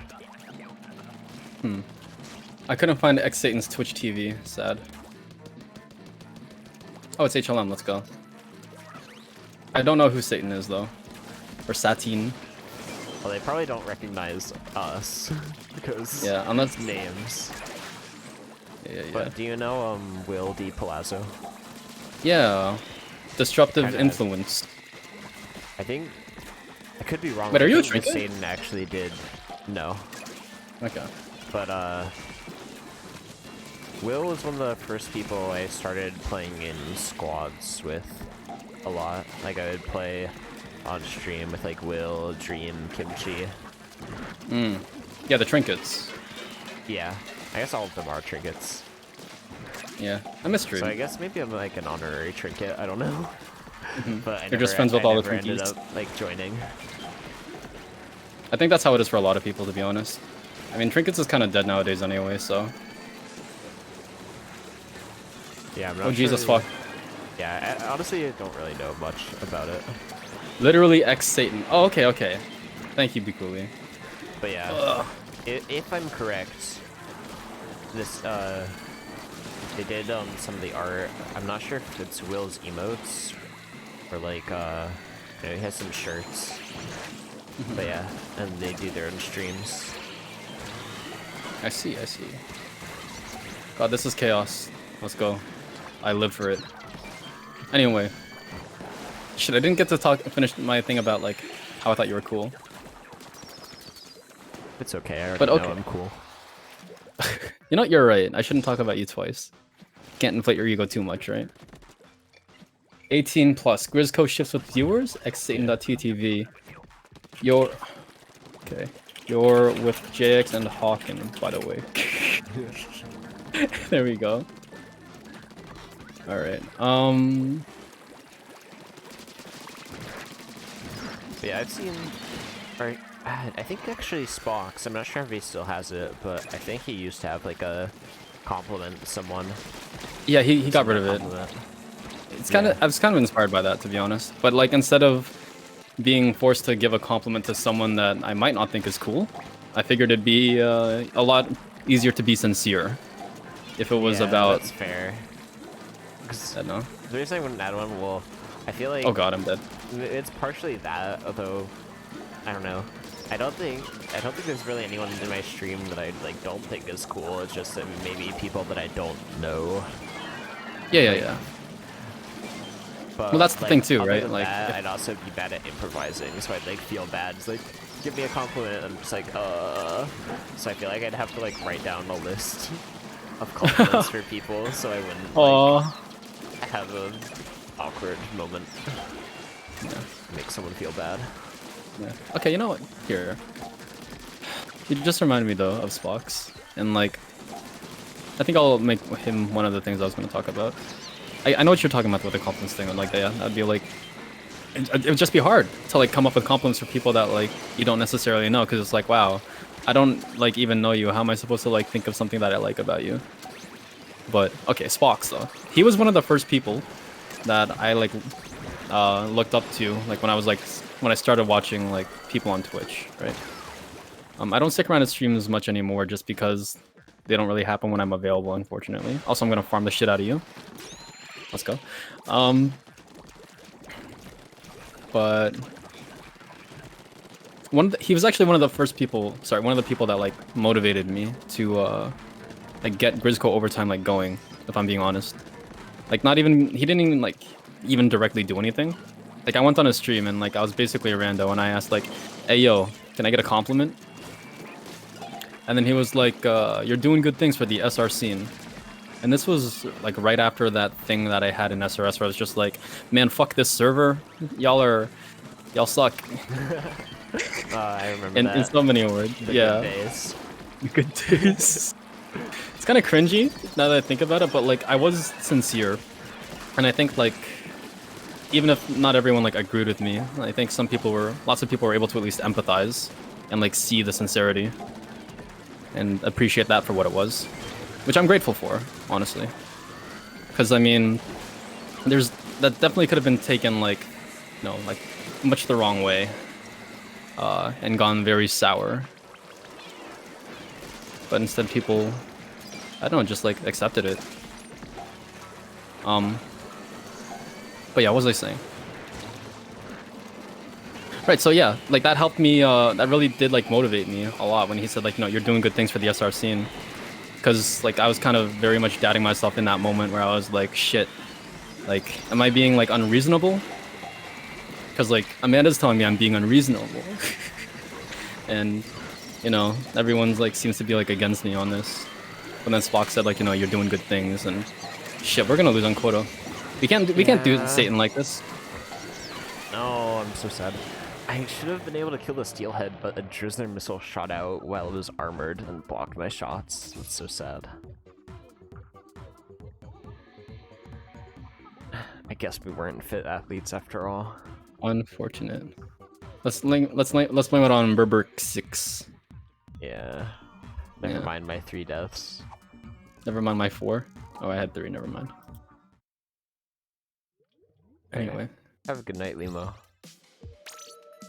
I couldn't find xsatan's Twitch TV. Sad. Oh, it's HLM. Let's go. I don't know who Satan is though, or Satine. Well, they probably don't recognize us because Yeah, unless names. Yeah. But do you know Will D Palazzo? Yeah. Disruptive Kinda. influence. I think I could be wrong. Wait, are I you a think trinket? Satan actually did. No, Okay. but Will was one of the first people I started playing in squads with a lot. Like I would play on stream with like Will, Dream, Kimchi. Yeah, the trinkets. Yeah, I guess all of them are trinkets. Yeah, I miss Dream. So I guess maybe I'm like an honorary trinket. I don't know. But I You're just never- friends with I all the never ended trinkies. up like joining. I think that's how it is for a lot of people, to be honest. I mean, trinkets is kind of dead nowadays anyway, so. Yeah, I'm not Oh Jesus sure. fuck. Yeah, honestly, I don't really know much about it. Literally X Satan. Oh, okay, okay. Thank you, Bikuli. But yeah, Ugh. if I'm correct, this they did some of the art. I'm not sure if it's Will's emotes or like you know, he has some shirts. But yeah, and they do their own streams. I see, I see. God, this is chaos. Let's go. I live for it. Anyway. Shit, I didn't get to finish my thing about, like, how I thought you were cool. It's okay, I already But know okay. I'm cool. You know what, you're right. I shouldn't talk about you twice. Can't inflate your ego too much, right? 18 plus. Grizzco shifts with viewers? Xsatan.ttv. You're... Okay. You're with JX and Hawken, by the way. There we go. Alright, But yeah, I've seen, or I think actually Spox, I'm not sure if he still has it, but I think he used to have like a compliment someone. yeah, he got rid of it. Compliment. It's kind of, I was kind of inspired by that, to be honest. But like, instead of being forced to give a compliment to someone that I might not think is cool, I figured it'd be a lot easier to be sincere if it was about. That's fair. I don't know. The reason I wouldn't add one, well, I feel like. Oh god, I'm dead. It's partially that, although I don't know. I don't think there's really anyone in my stream that I like don't think is cool. It's just that maybe people that I don't know. Yeah, like, yeah. But, Well, that's the like, thing too, other right? than Like, that, I'd also be bad at improvising, so I'd like feel bad. It's like, give me a compliment. I'm just like, So I feel like I'd have to like write down a list of compliments for people, so I wouldn't like have an awkward moment. Yeah. Make someone feel bad. Yeah. Okay, you know what? Here. You just reminded me though of Spox, and like, I think I'll make him one of the things I was going to talk about. I know what you're talking about with the compliments thing, and like, yeah, that'd be like, it would just be hard to like come up with compliments for people that like you don't necessarily know, because it's like, wow, I don't like even know you. How am I supposed to like think of something that I like about you? But okay, Spox though, he was one of the first people that I like looked up to, like when I started watching like people on Twitch, right? I don't stick around his streams much anymore just because they don't really happen when I'm available, unfortunately. Also, I'm gonna farm the shit out of you. Let's go. But he was actually one of the first people. Sorry, one of the people that like motivated me to like get Grizzco overtime like going. If I'm being honest, like he didn't even like even directly do anything. Like I went on a stream and like I was basically a rando and I asked like, "Hey yo, can I get a compliment?" And then he was like, "You're doing good things for the SR scene." And this was like right after that thing that I had in SRS where I was just like, "Man, fuck this server. Y'all suck." I remember that. In so many words. The yeah. good days. Good days. It's kind of cringy now that I think about it, but like I was sincere. And I think like even if not everyone like agreed with me, I think lots of people were able to at least empathize and like see the sincerity and appreciate that for what it was, which I'm grateful for, honestly. Because I mean, that definitely could have been taken like, you know, like much the wrong way, and gone very sour. But instead, people, I don't know, just like accepted it. But yeah, what was I saying? Right, so yeah, like that helped me, that really did like motivate me a lot when he said like, you know, you're doing good things for the SR scene. Because like I was kind of very much doubting myself in that moment where I was like, shit, like, am I being like unreasonable? Because like Amanda's telling me I'm being unreasonable. And, you know, everyone's like seems to be like against me on this. But then Spock said like, you know, you're doing good things and shit, we're gonna lose on quota. We can't do Satan like this. No, I'm so sad. I should have been able to kill the steelhead, but a Drizzler missile shot out while it was armored and blocked my shots. That's so sad. I guess we weren't fit athletes after all. Unfortunate. Let's blame it on Berberk 6. Yeah. Never mind my 3 deaths. Never mind my 4. Oh, I had 3. Never mind. Anyway, Have a good night, Limo.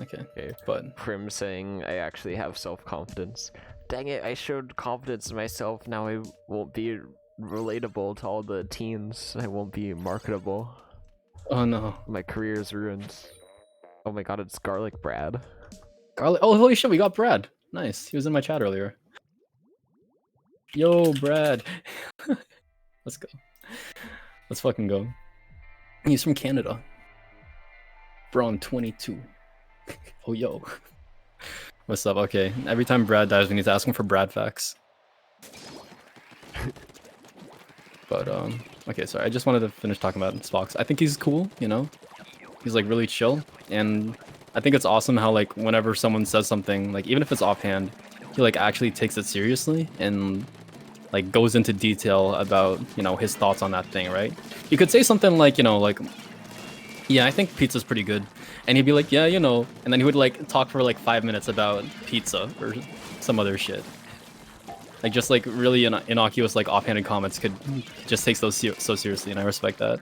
okay. Okay. But Prim saying I actually have self-confidence. Dang it, I showed confidence in myself. Now I won't be relatable to all the teens. I won't be marketable. oh no, My career is ruined. Oh my god, it's Garlic Brad. Garlic. Oh holy shit, we got Brad. Nice. He was in my chat earlier. Yo, Brad. Let's go. Let's fucking go. He's from Canada. Bro, I'm 22. Oh yo. What's up? Okay. Every time Brad dies, we need to ask him for Brad facts. But okay, sorry. I just wanted to finish talking about Spox. I think he's cool, you know? He's like really chill, and I think it's awesome how like whenever someone says something, like even if it's offhand, he like actually takes it seriously and like goes into detail about, you know, his thoughts on that thing, right? You could say something like, you know, like, yeah, I think pizza's pretty good. And he'd be like, yeah, you know, and then he would like talk for like 5 minutes about pizza or some other shit. Like just like really innocuous like offhanded comments could he just takes those so seriously, and I respect that.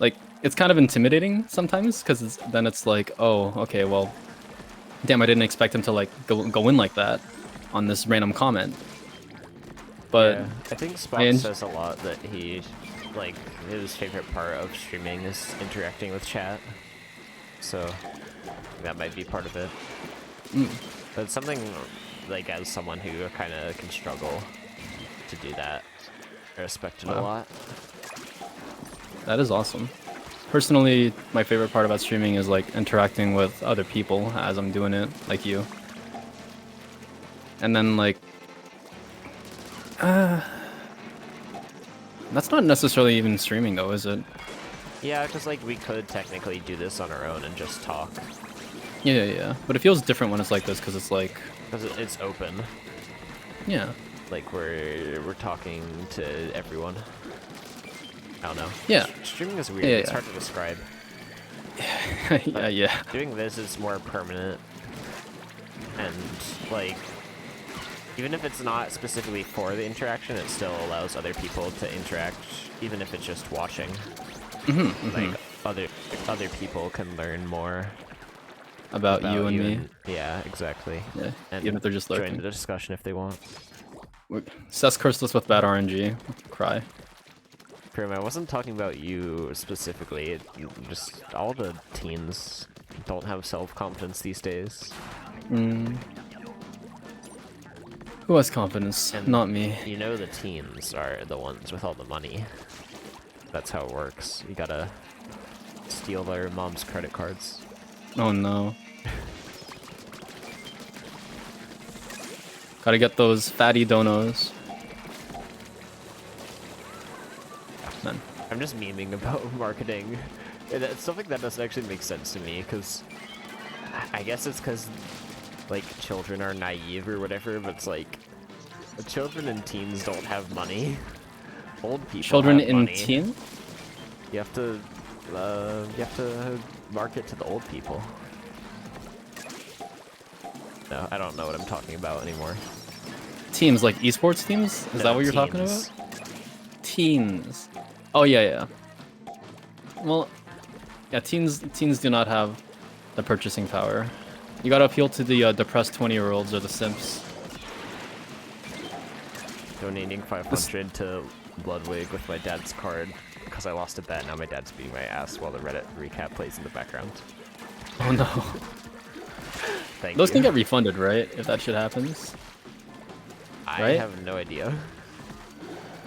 Like it's kind of intimidating sometimes because then it's like, oh, okay, well, damn, I didn't expect him to like go in like that on this random comment. But yeah, I think Spock says a lot that he, like, his favorite part of streaming is interacting with chat. So that might be part of it. But it's something, like, as someone who kind of can struggle to do that, I respect it a lot. That is awesome. Personally, my favorite part about streaming is like interacting with other people as I'm doing it, like you. And then like, that's not necessarily even streaming though, is it? Yeah, because like we could technically do this on our own and just talk. Yeah. But it feels different when it's like this because it's like, because it's open. Yeah. Like we're talking to everyone. I don't know. Yeah. Streaming is weird. Yeah, it's hard to describe. yeah. Doing this is more permanent, and like, even if it's not specifically for the interaction, it still allows other people to interact, even if it's just watching. Like other people can learn more about you and me. Yeah, exactly. Yeah. And even if they're just lurking. Join the discussion if they want. Seth's cursed us with bad RNG. Cry. Prim, I wasn't talking about you specifically. Just all the teens don't have self-confidence these days. Who has confidence? And not me. You know the teens are the ones with all the money. That's how it works. You gotta steal their mom's credit cards. Oh no. Gotta get those fatty donos. Man. I'm just memeing about marketing. It's something that doesn't actually make sense to me, because I guess it's because like children are naive or whatever, but it's like children and teens don't have money. Old people children have in money. teen? You have to market to the old people. No, I don't know what I'm talking about anymore. Teams, like esports teams? Is that what you're talking about? Teens. Oh yeah. Well, yeah, teens do not have the purchasing power. You gotta appeal to the depressed 20-year-olds or the simps. Donating 500 to Bloodwig with my dad's card because I lost a bet. Now my dad's beating my ass while the Reddit recap plays in the background. Oh no. Those can get refunded, right? If that shit happens. I have no idea.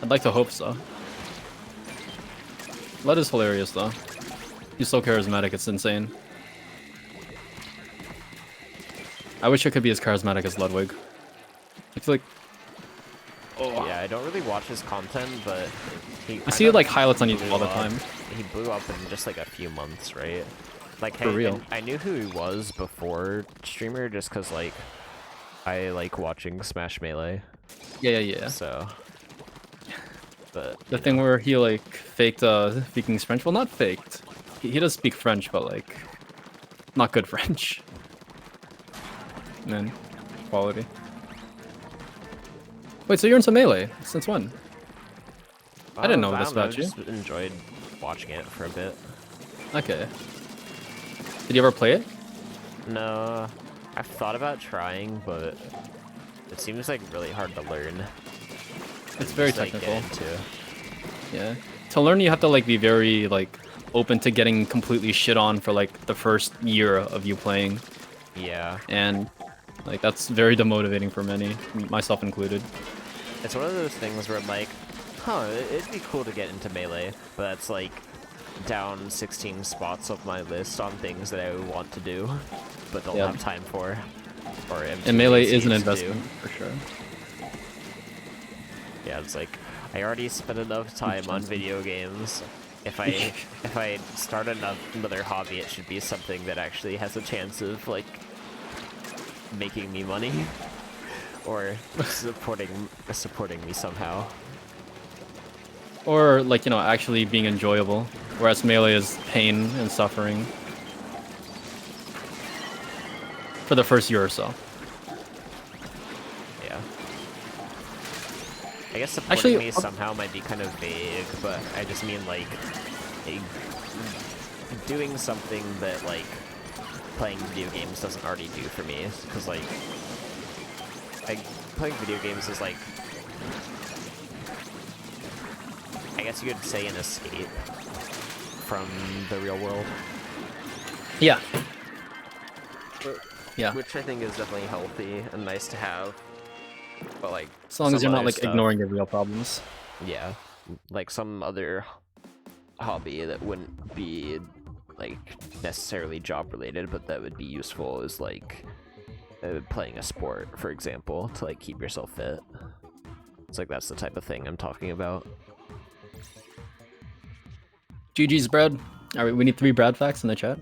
I'd like to hope so. Lud is hilarious though. He's so charismatic, it's insane. I wish I could be as charismatic as Ludwig. I feel like... Oh. Yeah, I don't really watch his content, but I see like highlights on YouTube all the time. He blew up in just like a few months, right? Like, for real. I knew who he was before streamer just because like I like watching Smash Melee. Yeah. So, but the thing where he like faked speaking French. Well, not faked. He does speak French, but like not good French. Man, quality. Wait, so you're into Melee? Since when? I didn't know this about you. I just enjoyed watching it for a bit. Okay. Did you ever play it? No, I've thought about trying, but it seems like really hard to learn. It's very Just, like, technical. get into. Yeah. To learn, you have to like be very like open to getting completely shit on for like the first year of you playing, Yeah. and like that's very demotivating for many, myself included. It's one of those things where I'm like, huh, it'd be cool to get into Melee, but that's like down 16 spots of my list on things that I want to do, but don't have time for. Or And Melee lazy is an to investment do. for sure. Yeah, it's like I already spent enough time on video games. If I start another hobby, it should be something that actually has a chance of like making me money or supporting me somehow. Or like, you know, actually being enjoyable, whereas Melee is pain and suffering for the first year or so. Yeah. I guess supporting me somehow might be kind of vague, but I just mean like doing something that like playing video games doesn't already do for me, because like playing video games is like, I guess you could say, an escape from the real world. Yeah. Yeah. Which I think is definitely healthy and nice to have. But like, As long as you're not like stuff, ignoring your real problems. Yeah, like some other hobby that wouldn't be like necessarily job related, but that would be useful is like playing a sport, for example, to like keep yourself fit. It's like that's the type of thing I'm talking about. GG's, Brad. Alright, we need 3 Brad facts in the chat.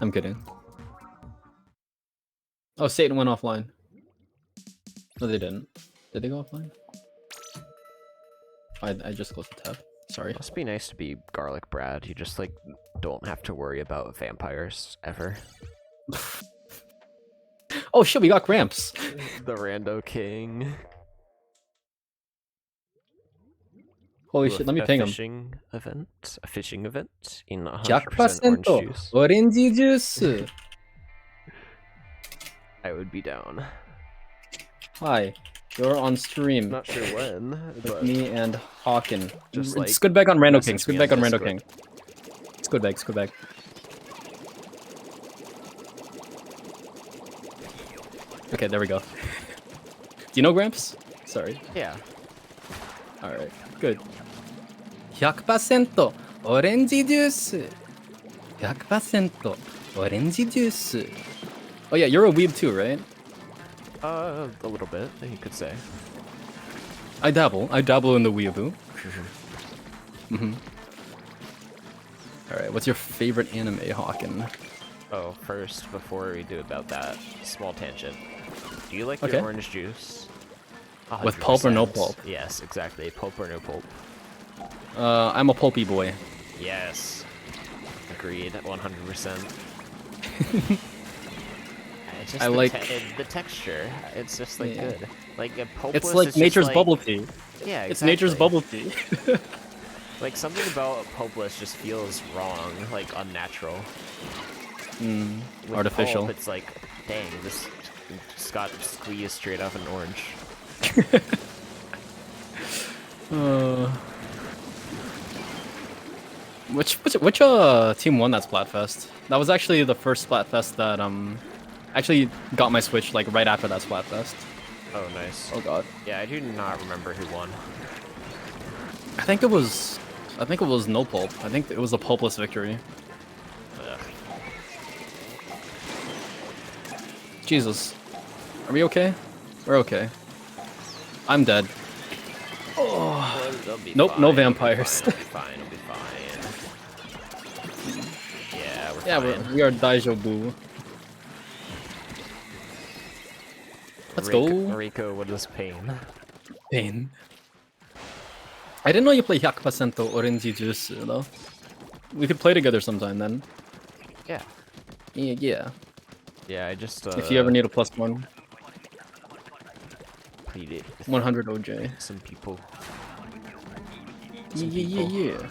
I'm kidding. Oh, Satan went offline. No, they didn't. Did they go offline? I just closed the tab. Sorry. Must be nice to be Garlic Brad. You just like don't have to worry about vampires ever. Oh shit, we got Gramps. The Rando King. Holy shit, let me ping him. A fishing event in 100% 100% orange juice. orange juice. I would be down. Hi, you're on stream. Not sure when, with but me and Hawken. just like Squidbag on Rando King. message me Squidbag on on Rando Discord. King. Squidbag. Okay, there we go. Do you know Gramps? Sorry. Yeah. Alright, good. 100% オレンジジュース 100% オレンジジュース Oh yeah, you're a weeb too, right? A little bit, you could say. I dabble in the weeaboo. Alright, what's your favorite anime, Hawken? Oh, first, before we do about that, small tangent. Do you like Okay. your orange juice? With pulp or no 100%. pulp? Yes, exactly. Pulp or no pulp. I'm a pulpy boy. Yes. Agreed, 100%. It's just I like- the texture. It's just like Yeah. good. Like a pulpless It's like is nature's just, like, bubble tea. Yeah, exactly. It's nature's bubble tea. Like something about a pulpless just feels wrong, like unnatural. With Artificial. Pulp, it's like, dang, this just got squeezed straight off an orange. Which team won that Splatfest? That was actually the first Splatfest that actually got my Switch like right after that Splatfest. Oh, nice. Oh god. Yeah, I do not remember who won. I think it was no pulp. I think it was a pulpless victory. Ugh. Jesus. Are we okay? We're okay. I'm dead. Well, it'll be Nope, fine, no it'll be vampires. Fine, it'll be fine. Yeah, we're Yeah, fine. we are Daijobu. Let's go. Rico, what is pain? Pain. I didn't know you play 100% orange juice though. We could play together sometime then. Yeah. Yeah. Yeah, I just, If you ever need a +1. pleaded with 100 OJ. some people. some Yeah, people. yeah.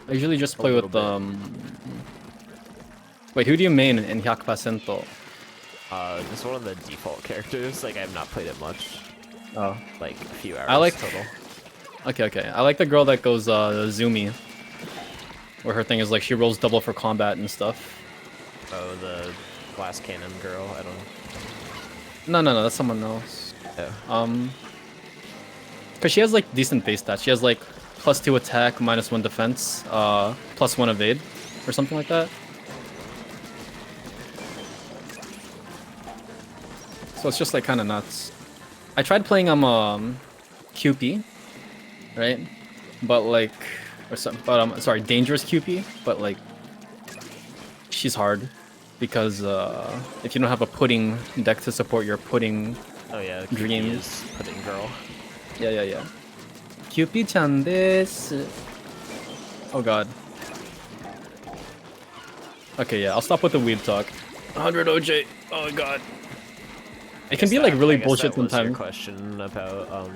I usually just play little with bit. Wait, who do you main in 100%? Just one of the default characters. Like I've not played it much. Oh, Like a few hours I like. total. Okay. I like the girl that goes Zoomy, where her thing is like she rolls double for combat and stuff. Oh, the glass cannon girl. I don't. No, that's someone else. Oh. Cause she has like decent base stats. She has like +2 attack, -1 defense, +1 evade, or something like that. So it's just like kind of nuts. I tried playing QP, right? But like, sorry, dangerous QP. But like, she's hard because if you don't have a pudding deck to support your pudding Oh yeah. dreams. Pudding girl. Yeah. QP-chan desu. Oh god. Okay, yeah, I'll stop with the weeb talk. 100 OJ. Oh god. It can be like really bullshit that was your sometimes. question about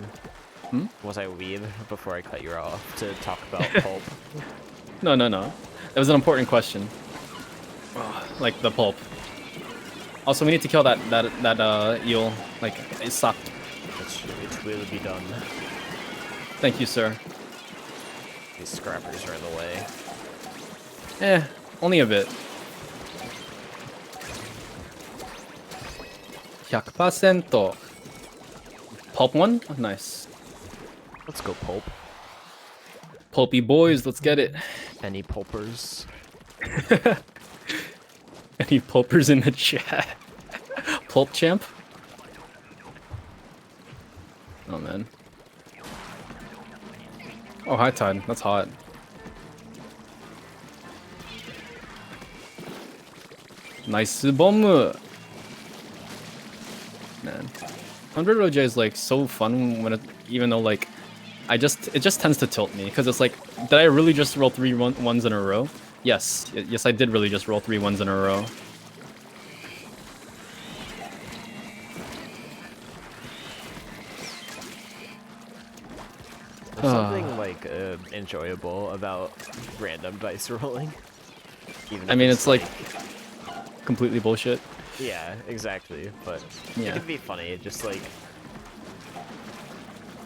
was I weeb before I cut you off to talk about pulp? No. It was an important question. Like the pulp. Also, we need to kill that eel. Like it sucked. It will be done. Thank you, sir. These scrappers are in the way. Only a bit. 100%. Pulp one? Oh, nice. Let's go pulp. Pulpy boys, let's get it. Any pulpers? Any pulpers in the chat? Pulp champ? Oh man. Oh, high tide. That's hot. Nice bomb. Man, 100 OJ is like so fun when even though like it just tends to tilt me because it's like, did I really just roll 3 ones in a row? Yes, I did really just roll 3 ones in a row. There's something like enjoyable about random dice rolling. Even I mean, it's like completely bullshit. Yeah, exactly. But Yeah. it can be funny. Just like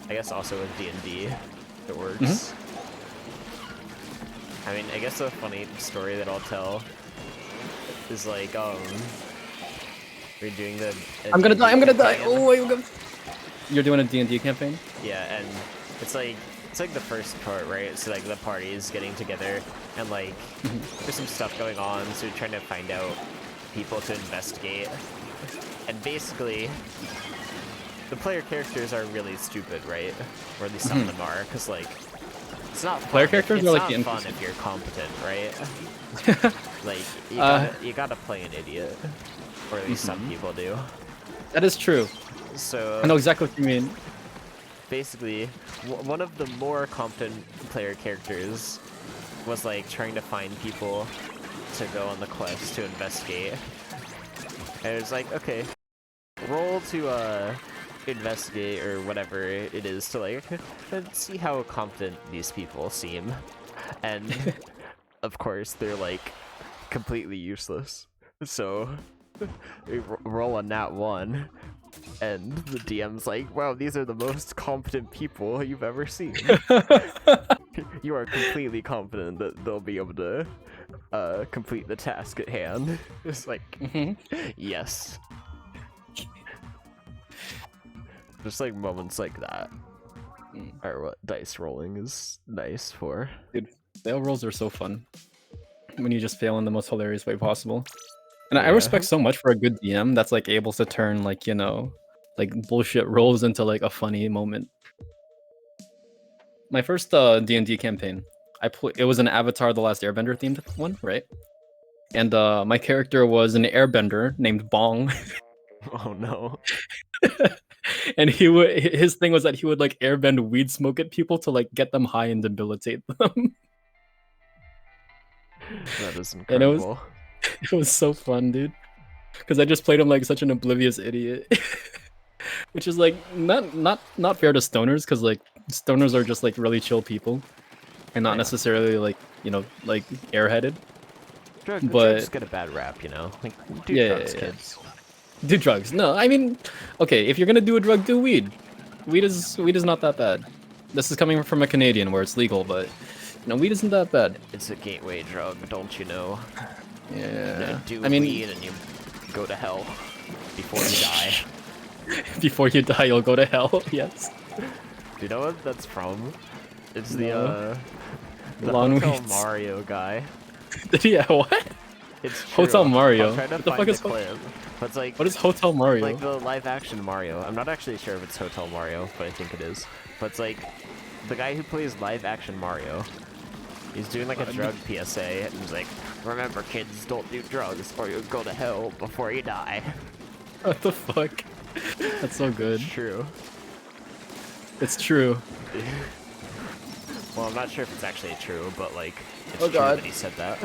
I guess also with D&D, it works. I mean, I guess a funny story that I'll tell is like we're doing the. I'm gonna die. campaign. Oh, you're doing a D&D campaign? Yeah, and it's like the first part, right? So like the party is getting together, and like there's some stuff going on, so you're trying to find out people to investigate, and basically the player characters are really stupid, right? Or at least some of them are, because like it's not fun. Player characters it's are not like the fun if you're competent, right? Like you gotta play an idiot, or at least some people do. That is true. So I know exactly what you mean. basically, one of the more competent player characters was like trying to find people to go on the quest to investigate. And it was like, okay, roll to investigate or whatever it is to like see how competent these people seem. And of course they're like completely useless. So we roll a nat 1. And the DM's like, wow, these are the most competent people you've ever seen. You are completely confident that they'll be able to complete the task at hand. It's like, yes. Just like moments like that are what dice rolling is nice for. Dude, fail rolls are so fun. When you just fail in the most hilarious way possible. And I Yeah. respect so much for a good DM that's like able to turn like, you know, like bullshit rolls into like a funny moment. My first D&D campaign, it was an Avatar: The Last Airbender themed one, right? And my character was an airbender named Bong. Oh no. And his thing was that he would like airbend weed smoke at people to like get them high and debilitate them. That is And incredible. it was so fun, dude. Because I just played him like such an oblivious idiot. Which is like not fair to stoners, because like Stoners are just like really chill people, and not Yeah. necessarily like like airheaded. Drugs But get a bad rap, you know? Like, do yeah, drugs, yeah. kids. Do drugs. No, I mean, okay, if you're gonna do a drug, do weed. Weed is not that bad. This is coming from a Canadian where it's legal, but weed isn't that bad. It's a gateway drug, don't you know? Yeah. Do I mean, weed and you go to hell before you die. before you die, you'll go to hell. Yes. Do you know what that's from? It's the Lawn Hotel weeds. Mario guy. Yeah. What? It's true. Hotel Mario. I'm trying to What the find fuck the is clip. But it's like, What is Hotel Mario? like the live-action Mario. I'm not actually sure if it's Hotel Mario, but I think it is. But it's like the guy who plays live-action Mario. He's doing like a drug PSA, and he's like, "Remember, kids, don't do drugs, or you'll go to hell before you die." What the fuck? That's so good. It's true. It's true. Well, I'm not sure if it's actually true, but like, it's Oh, true God. that he said that.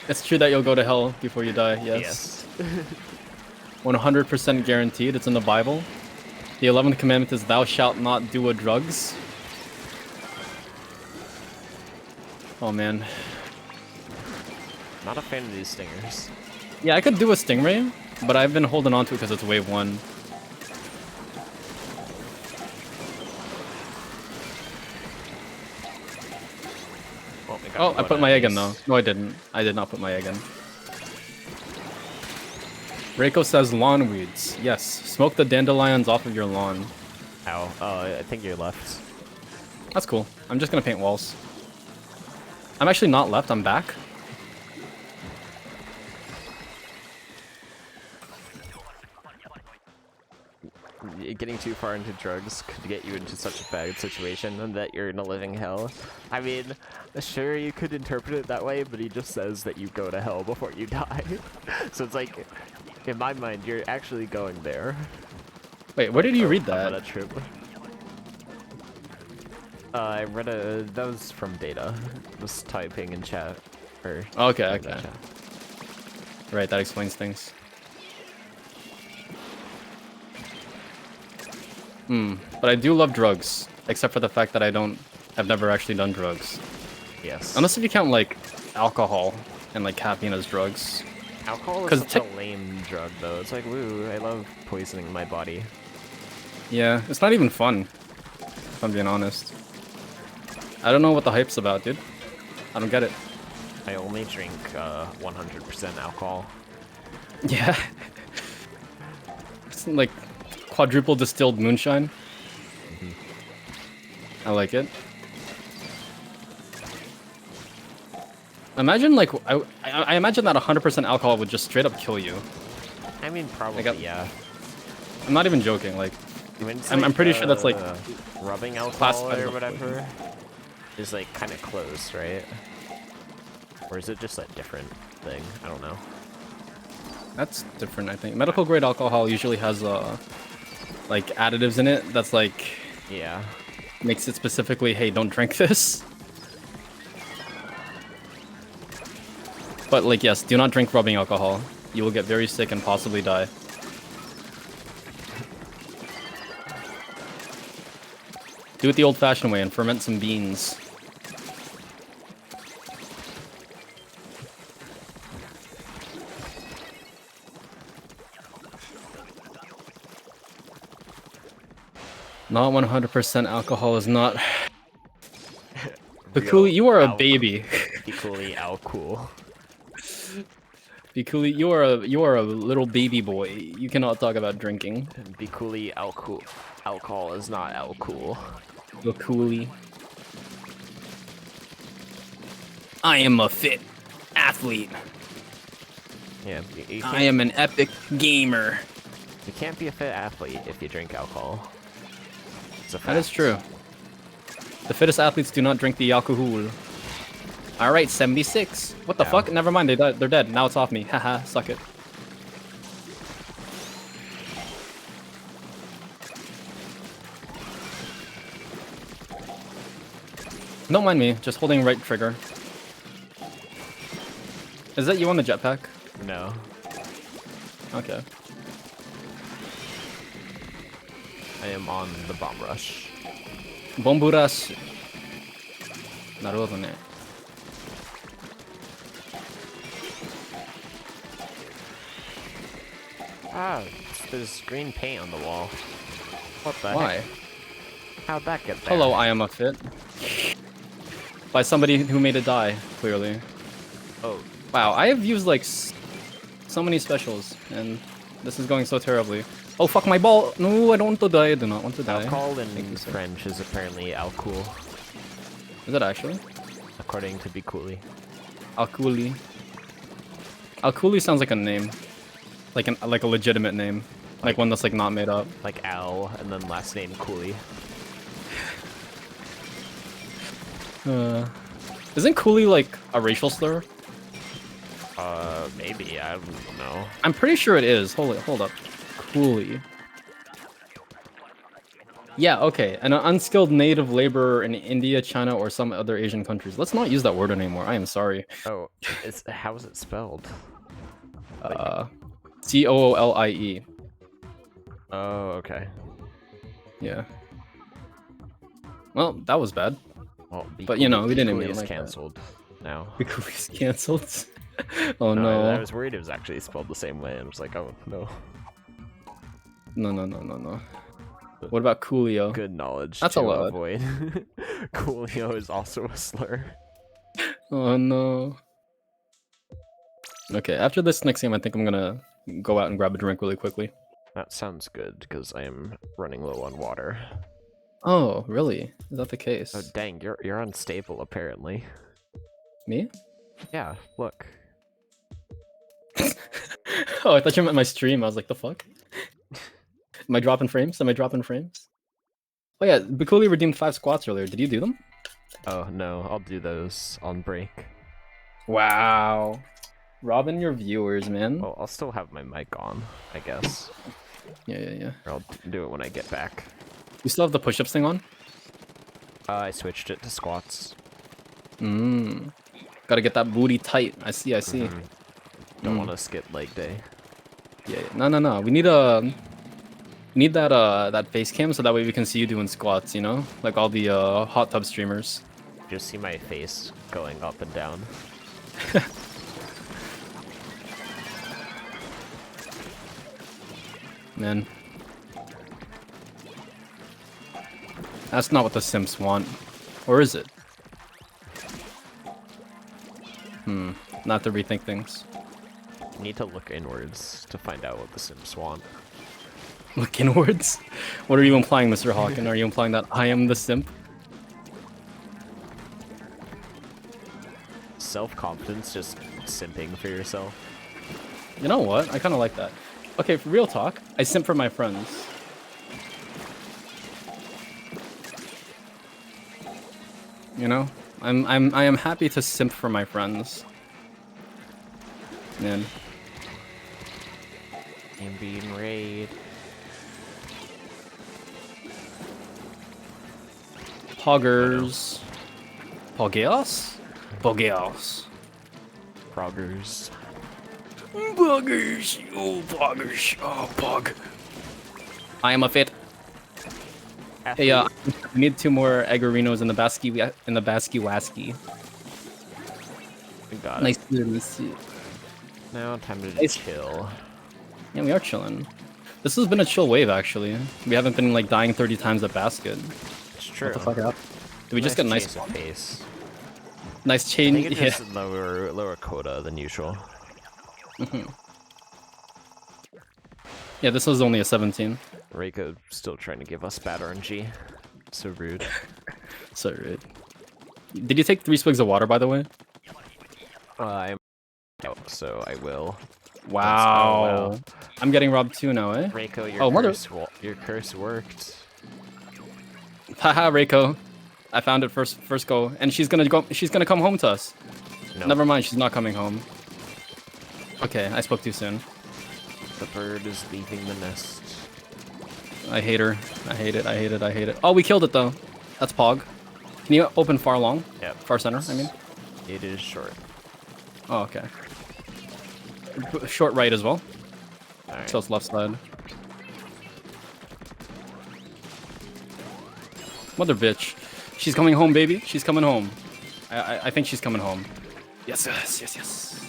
It's true that you'll go to hell before you die. Yes. 100% guaranteed. It's in the Bible. The 11th commandment is, "Thou shalt not do a drugs." Oh man. Not a fan of these stingers. Yeah, I could do a stingray, but I've been holding on to it because it's wave 1. Well, we got Oh, I one put my of egg in these. though. No, I didn't. I did not put my egg in. Reiko says lawn weeds. Yes, smoke the dandelions off of your lawn. Ow. Oh, I think you're left. That's cool. I'm just gonna paint walls. I'm actually not left, I'm back. Getting too far into drugs could get you into such a bad situation that you're in a living hell. I mean, sure, you could interpret it that way, but he just says that you go to hell before you die. So it's like, in my mind, you're actually going there. Wait, where did you read On a that? trip. I read that was from Data. Just typing in chat. Or Okay, in the okay. chat. Right, that explains things. But I do love drugs, except for the fact that I've never actually done drugs. Yes. Unless if you count like alcohol and like caffeine as drugs. Alcohol is 'Cause such a lame drug, though. It's like, woo, I love poisoning my body. Yeah, it's not even fun, if I'm being honest. I don't know what the hype's about, dude. I don't get it. I only drink 100% alcohol. Yeah. It's like quadruple distilled moonshine. I like it. Imagine like I imagine that 100% alcohol would just straight up kill you. I mean, probably, yeah. I'm not even joking. Like, I mean, it's I'm pretty sure that's like rubbing alcohol classified or as a whatever is like kind of close, right? Or is it just a different thing? I don't know. That's different, I think. Medical grade alcohol usually has like additives in it that's like Yeah. makes it specifically, hey, don't drink this. But like, yes, do not drink rubbing alcohol. You will get very sick and possibly die. Do it the old-fashioned way and ferment some beans. Not 100% alcohol is not. Bikuli, you are a baby. Equally alcohol. Bikuli, you are a little baby boy. You cannot talk about drinking. Bikuli alcohol. Alcohol is not alcohol. Bikuli. I am a fit athlete. Yeah, you I am an epic gamer. You can't be a fit athlete if you drink alcohol. It's a fact. That is true. The fittest athletes do not drink the alcohol. Alright, 76. What the Ow. fuck? Never mind, they're dead. Now it's off me. Haha, suck it. Don't mind me, just holding right trigger. Is that you on the jetpack? No. Okay. I am on the bomb rush. Bomburas. Naruhodo ne. Ah, there's green paint on the wall. What the Why? heck? How'd that get there? Hello, I am a fit. By somebody who made it die, clearly. Oh, Wow, I have used like so many specials, and this is going so terribly. Oh fuck my ball! No, I don't want to die. I do not want to die. alcohol in Thank you, sir. French is apparently alcool, Is it actually? according to Be Cooley. Alkuli. Alkuli sounds like a name, like a legitimate name, like one that's like not made up. Like Al, and then last name Cooley. Isn't Cooley like a racial slur? Maybe, I don't know. I'm pretty sure it is. Hold up. Cooley. Yeah, okay. An unskilled native laborer in India, China, or some other Asian countries. Let's not use that word anymore. I am sorry. Oh, how is it spelled? Coolie. Oh, okay. Yeah. Well, that was bad. Well, Be But, you know, we Be didn't Cooley even is like that. canceled now. Cooley's cancelled. Oh I no. was worried it was actually spelled the same way, and I was like, oh no. No. What about Coolio? Good knowledge That's to a lot. avoid. Coolio is also a slur. Oh no. Okay, after this next game, I think I'm gonna go out and grab a drink really quickly. That sounds good, because I am running low on water. Oh, really? Is that the case? Oh dang, you're unstable apparently. Me? Yeah, look. Oh, I thought you meant my stream. I was like, the fuck? Am I dropping frames? Oh yeah, Bikuli redeemed 5 squats earlier. Did you do them? Oh no, I'll do those on break. Wow. Robbing your viewers, man. Well, I'll still have my mic on, I guess. Yeah. Or I'll do it when I get back. You still have the push-ups thing on? I switched it to squats. Gotta get that booty tight. I see. Don't want to skip leg day. Yeah. No. We need that face cam so that way we can see you doing squats, you know? Like all the hot tub streamers. Just see my face going up and down. Man. That's not what the Simps want. Or is it? Not to rethink things. You need to look inwards to find out what the Sims want. Look inwards? What are you implying, Mr. Hawken? Are you implying that I am the simp? Self-confidence, just simping for yourself. You know what? I kind of like that. Okay, for real talk, I simp for my friends. You know, I am happy to simp for my friends. Man. I'm being raid. Poggers. Pogeos? Pogeos. Proggers. Poggers. Oh, poggers. Oh, pog. I am a fit. Hey, we need 2 more Eggerinos in the Basky Wasky. We got Nice it. to meet you. Now time to Nice. chill. Yeah, we are chilling. This has been a chill wave, actually. We haven't been like dying 30 times at basket. It's true. What the fuck happened? Did we just get a nice change of pace. nice I change? think it's Yeah. just lower quota than usual. Yeah, this was only a 17. Reiko still trying to give us bad RNG. So rude. So rude. Did you take 3 swigs of water, by the way? I'm out, so I will. Wow. Oh, wow. I'm getting robbed too now, eh? Reiko, your curse worked. Haha, Reiko. I found it first go, and she's gonna come home to us. No, Never mind, she's not coming home. Okay, I spoke too soon. the bird is leaving the nest. I hate her. I hate it. Oh, we killed it though. That's Pog. Can you open far long? Yep. Far center, I mean. It is short. Oh, okay. Short right as well. Alright. So it's left side. Mother bitch. She's coming home, baby. She's coming home. I think she's coming home. Yes, yes, yes, yes.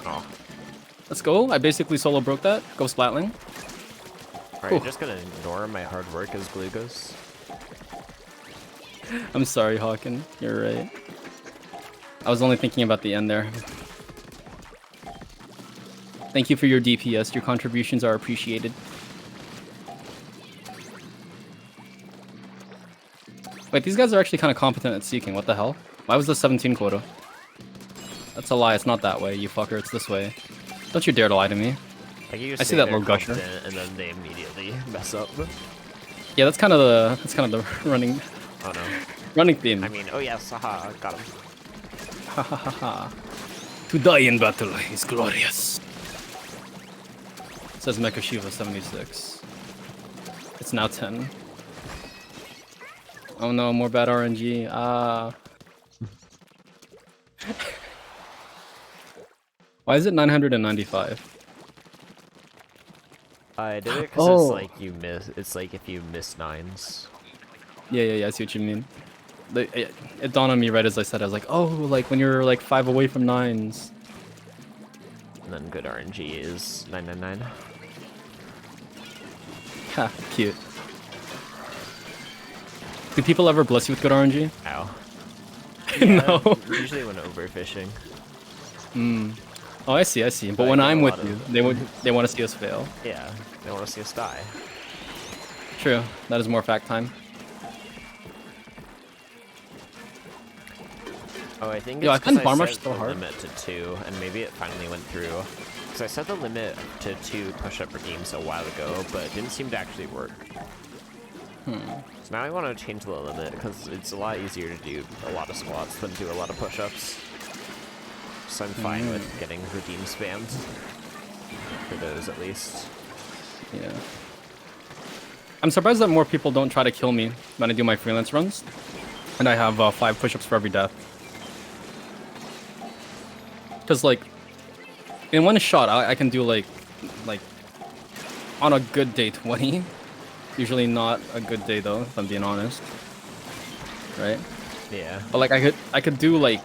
Oh. Let's go. I basically solo broke that. Go Splatling. Are you just gonna ignore my hard work as blue goes? I'm sorry, Hawken. You're right. I was only thinking about the end there. Thank you for your DPS. Your contributions are appreciated. Wait, these guys are actually kind of competent at seeking. What the hell? Why was the 17 quota? That's a lie. It's not that way, you fucker. It's this way. Don't you dare to lie to me. I see that low gusher. And then they immediately mess up. Yeah, that's kind of the running. Oh no. Running theme. I mean, oh yes, haha, got him. Ha ha ha ha. To die in battle is glorious. Says Mecha Shiva 76. It's now 10. Oh no, more bad RNG. Why is it 995? I did it because it's like you miss. It's like if you miss nines. Yeah. I see what you mean. It dawned on me right as I said. I was like, oh, like when you're like 5 away from nines. And then good RNG is 999. Ha, cute. Do people ever bless you with good RNG? Ow. Yeah, no. Usually when overfishing. Oh, I see. But when I'm with you, they want to see us fail. Yeah, they want to see us die. True. That is more fact time. Oh, I think Yo, I it's find because farm I rush set so the hard. limit to 2, and maybe it finally went through. Because I set the limit to 2 push-up redeems a while ago, but it didn't seem to actually work. So now I want to change the limit, because it's a lot easier to do a lot of squats than do a lot of push-ups. So I'm fine with getting redeem spammed. For those, at least. Yeah. I'm surprised that more people don't try to kill me when I do my freelance runs. And I have 5 push-ups for every death. Because, like, in one shot, I can do, like, on a good day, 20. Usually not a good day, though, if I'm being honest. Right? Yeah. But, like, I could do, like,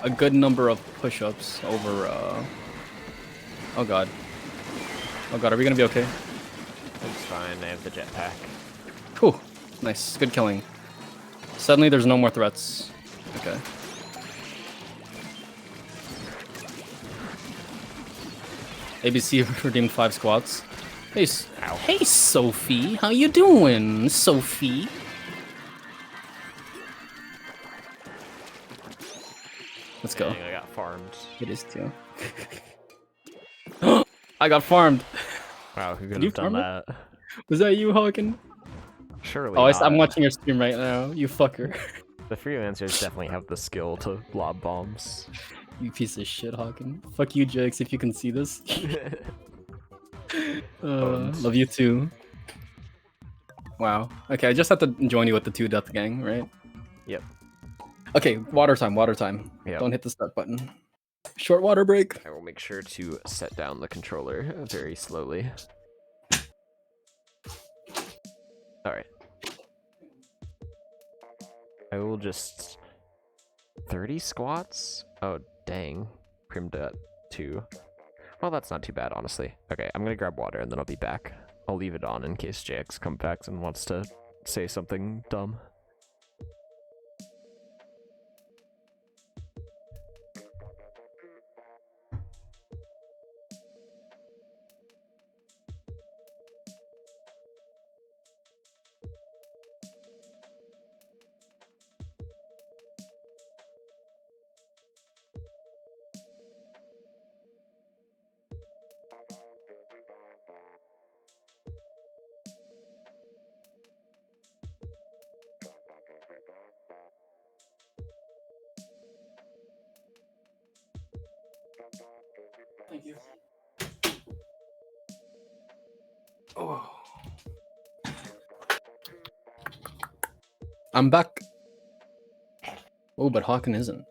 a good number of push-ups over, Oh, God. Oh, God, are we gonna be okay? It's fine, I have the jetpack. Whew. Nice. Good killing. Suddenly, there's no more threats. Okay. ABC redeemed 5 squats. Hey, hey, Sophie. How you doing, Sophie? Let's go. Dang, I got farmed. It is too. I got farmed. Wow, who could have done that? Was that you, Hawken? Surely Oh, not. I'm watching your stream right now. You fucker. The freelancers definitely have the skill to lob bombs. You piece of shit, Hawken. Fuck you, JXayph, if you can see this. Love you too. Wow. Okay, I just have to join you with the 2 death gang, right? Yep. Okay, water time, water time. Yep. Don't hit the start button. Short water break. I will make sure to set down the controller very slowly. Alright. I will just... 30 squats? Oh, dang. Primed at 2. Well, that's not too bad, honestly. Okay, I'm gonna grab water and then I'll be back. I'll leave it on in case JX comes back and wants to say something dumb. Thank you. Oh. I'm back. Oh, but Hawken isn't.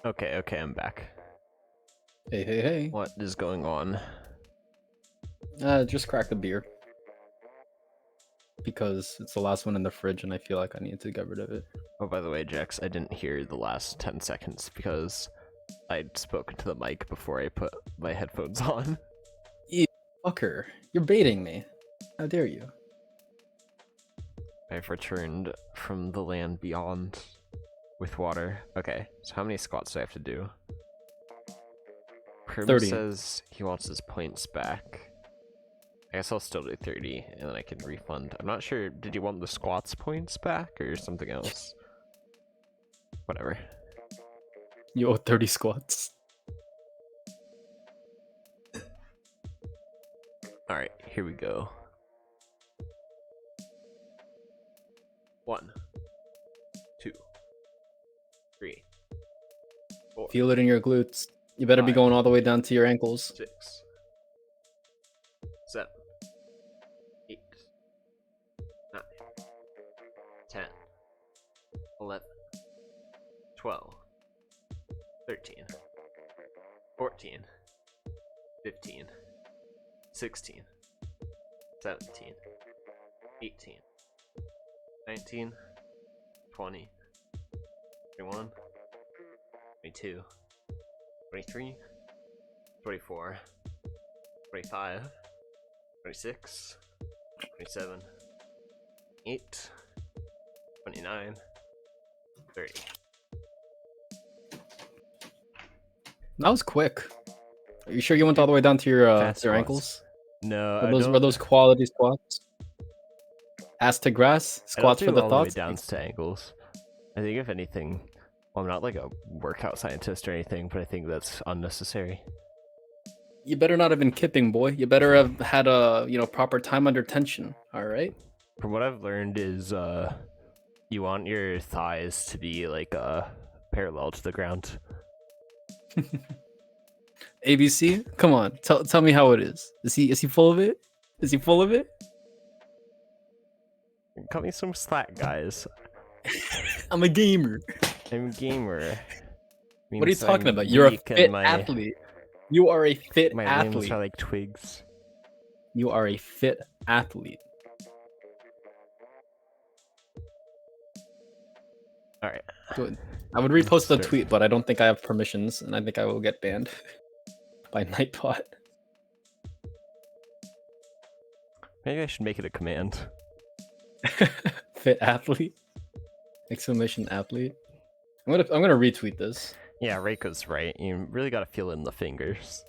Okay, I'm back. Hey. What is going on? Just crack the beer. Because it's the last one in the fridge and I feel like I need to get rid of it. Oh, by the way, Jax, I didn't hear the last 10 seconds because I'd spoken to the mic before I put my headphones on. You fucker. You're baiting me. How dare you? I've returned from the land beyond with water. Okay, so how many squats do I have to do? Kirby 30. says he wants his points back. I guess I'll still do 30 and then I can refund. I'm not sure, did you want the squats points back or something else? Whatever. You owe 30 squats. Alright, here we go. 1, 2, 3, 4. Feel it in your glutes. You better be 5, going all the way down to your ankles. 6, 7, 8, 9, 10, 11, 12, 13, 14, 15, 16, 17, 18, 19, 20, 21, 22, 23, 24, 25, 26, 27, 28, 29, 30. That was quick. Are you sure you went all the way down to your Fast squats. ankles? No, Were those quality squats? Ass to grass? Squats for the all thoughts? the way down to ankles. I think if anything, well, I'm not like a workout scientist or anything, but I think that's unnecessary. You better not have been kipping, boy. You better have had a proper time under tension. All right. From what I've learned is, you want your thighs to be like parallel to the ground. ABC, come on, tell me how it is. Is he full of it? Is he full of it? Cut me some slack, guys. I'm a gamer. I'm a gamer. What are you Means talking I'm about? You're a weak and fit my, athlete. You are a fit My limbs athlete. are like twigs. You are a fit athlete. Alright. Good. I would repost the tweet, but I don't think I have permissions, and I think I will get banned by Nightbot. Maybe I should make it a command. Fit athlete? Exclamation athlete. I'm gonna retweet this. Yeah, Reiko's right. You really gotta feel it in the fingers.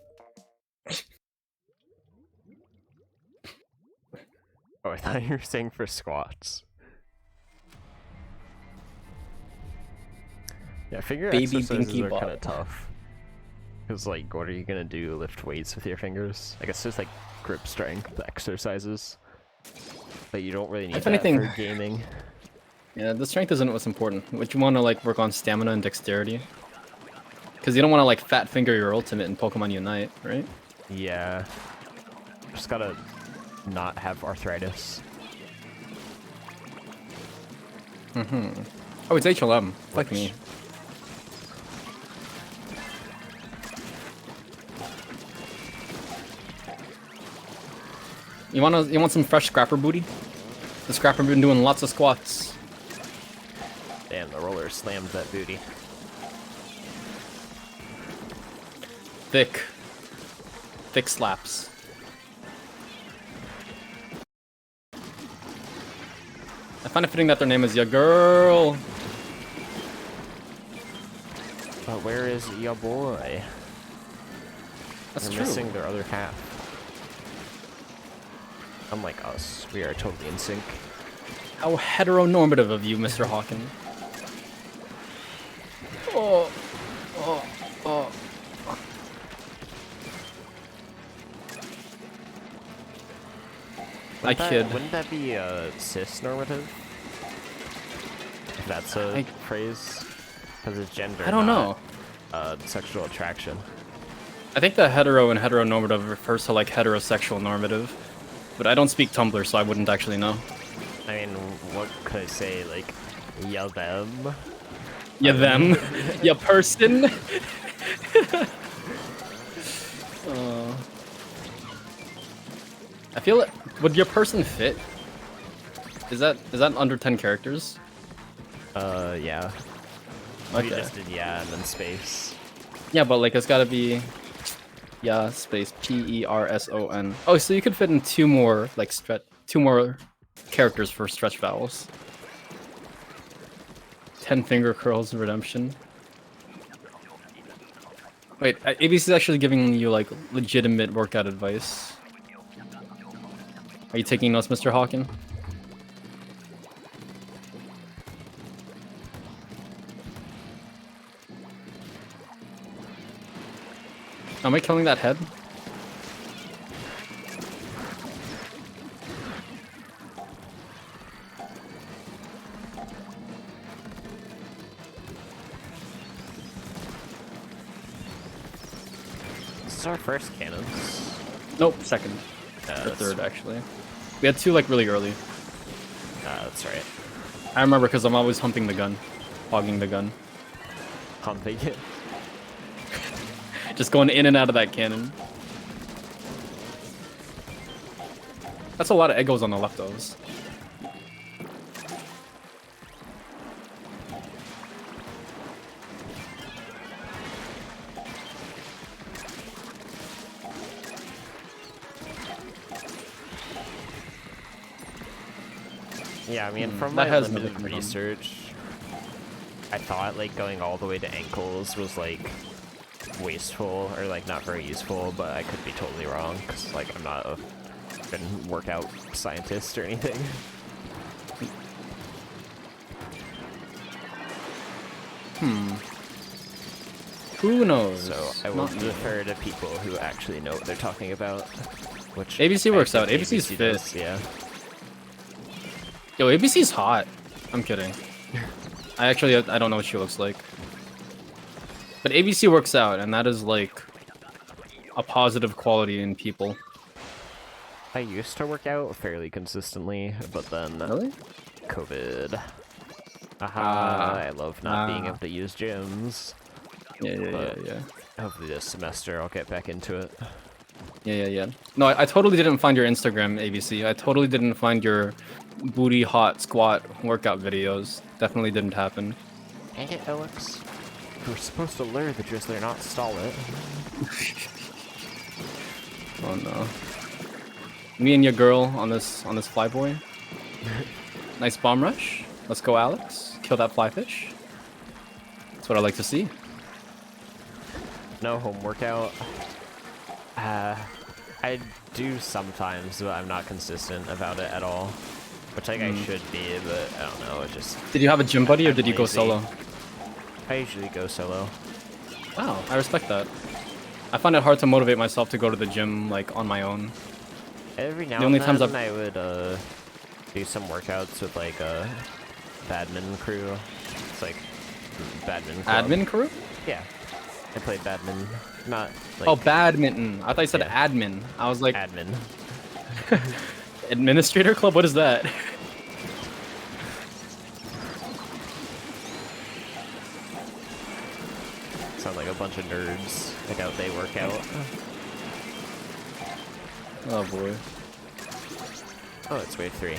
Oh, I thought you were saying for squats. Yeah, finger Baby exercises binky are bop. kind of tough. Because, like, what are you gonna do? Lift weights with your fingers? I guess there's, like, grip strength exercises. But you don't really need If that anything- for gaming. Yeah, the strength isn't what's important. What you want to like work on stamina and dexterity. Because you don't want to like fat finger your ultimate in Pokemon Unite, right? Yeah. Just gotta not have arthritis. Oh, it's HLM. Fuck me. You want some fresh Scrapper booty? The Scrapper been doing lots of squats. Damn, the roller slammed that booty. Thick slaps. I find it fitting that their name is Ya Girl. But where is ya boy? That's They're true. missing their other half. Unlike us, we are totally in sync. How heteronormative of you, Mr. Hawken. Oh. Wouldn't that be cis normative? If that's a phrase? Because it's gender. I don't know. Sexual attraction. I think that hetero and heteronormative refers to like heterosexual normative. But I don't speak Tumblr, so I wouldn't actually know. I mean, what could I say? Like, yeah, them? Yeah, them. Yeah, person. I feel it. Would your person fit? Is that under 10 characters? Yeah. We Okay. just did yeah and then space. Yeah, but like it's gotta be yeah space Person. Oh, so you could fit in two more like two more characters for stretch vowels. 10 finger curls redemption. Wait, ABC is actually giving you like legitimate workout advice. Are you taking notes, Mr. Hawken? Am I killing that head? This is our first cannons. Nope, second. Or third, actually. We had two like really early. That's right. I remember because I'm always humping the gun. Hogging the gun. Humping it. Just going in and out of that cannon. That's a lot of eggos on the leftovers. Yeah, I mean, from that my has limited nothing to do. research, I thought like going all the way to ankles was like wasteful or like not very useful, but I could be totally wrong because like I'm not a workout scientist or anything. Who knows? So I will Not me. defer to people who actually know what they're talking about. Which ABC I works think out. ABC's fit. does, yeah. Yo, ABC's hot. I'm kidding. I don't know what she looks like. But ABC works out, and that is like a positive quality in people. I used to work out fairly consistently, but then Really? COVID. Aha, I love not being able to use gyms. Yeah. Hopefully this semester I'll get back into it. Yeah. No, I totally didn't find your Instagram, ABC. I totally didn't find your booty hot squat workout videos. Definitely didn't happen. Dang it, Alex. We're supposed to lure the drizzler, not stall it. Oh no. Me and your girl on this flyboy. Nice bomb rush. Let's go, Alex. Kill that flyfish. That's what I like to see. No home workout. I do sometimes, but I'm not consistent about it at all. Which like I should be, but I don't know, it just... Did you have a gym buddy or I'm did you go lazy. solo? I usually go solo. Wow, I respect that. I find it hard to motivate myself to go to the gym like on my own. Every now The only and times then I would do some workouts with like a badminton crew. It's like badminton club. Admin crew? Yeah. I played badminton. Not like Oh, badminton. I thought you said Yeah. admin. I was like, admin. administrator club? What is that? Sound like a bunch of nerds. I doubt they work out. Oh boy. Oh, it's wave 3.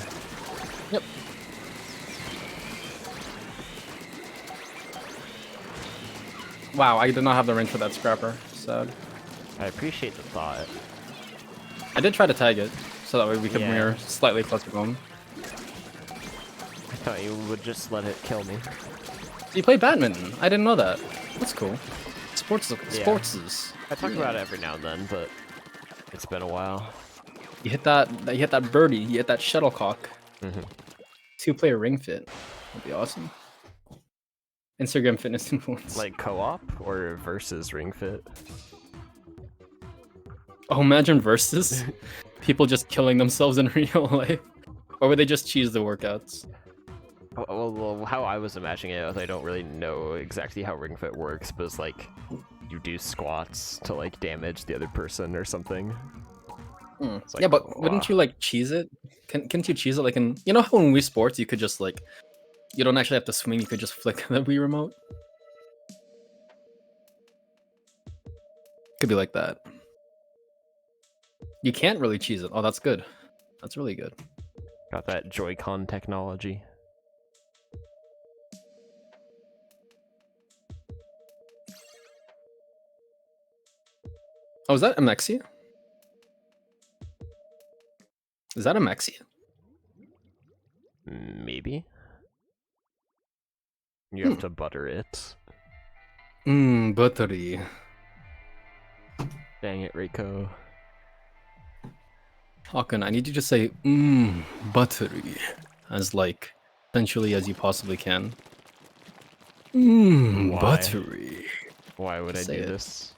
Yep. Wow, I did not have the range for that scrapper. Sad. I appreciate the thought. I did try to tag it, so that way we could Yeah. mirror slightly closer to him. I thought you would just let it kill me. So you play badminton? I didn't know that. That's cool. Sports is. I talk about it every now and then, but it's been a while. You hit that birdie, you hit that shuttlecock. Mhm. 2-player ring fit. That'd be awesome. Instagram fitness influence. Like co-op or versus Ring Fit? Oh, imagine versus. People just killing themselves in real life. Or would they just cheese the workouts? Well, how I was imagining it, I don't really know exactly how Ring Fit works, but it's like you do squats to like damage the other person or something. It's like, Yeah, but wouldn't you like cheese it? Can't you cheese it like in, you know how in Wii Sports you could just like You don't actually have to swing, you could just flick the Wii remote. Could be like that. You can't really cheese it. Oh, that's good. That's really good. Got that Joy-Con technology. Oh, is that Amexia? Is that Amexia? Maybe. You have to butter it. Buttery. Dang it, Reiko. Hakan, I need you to say buttery as like sensually as you possibly can. Why? Buttery. Why would I Say do it. this?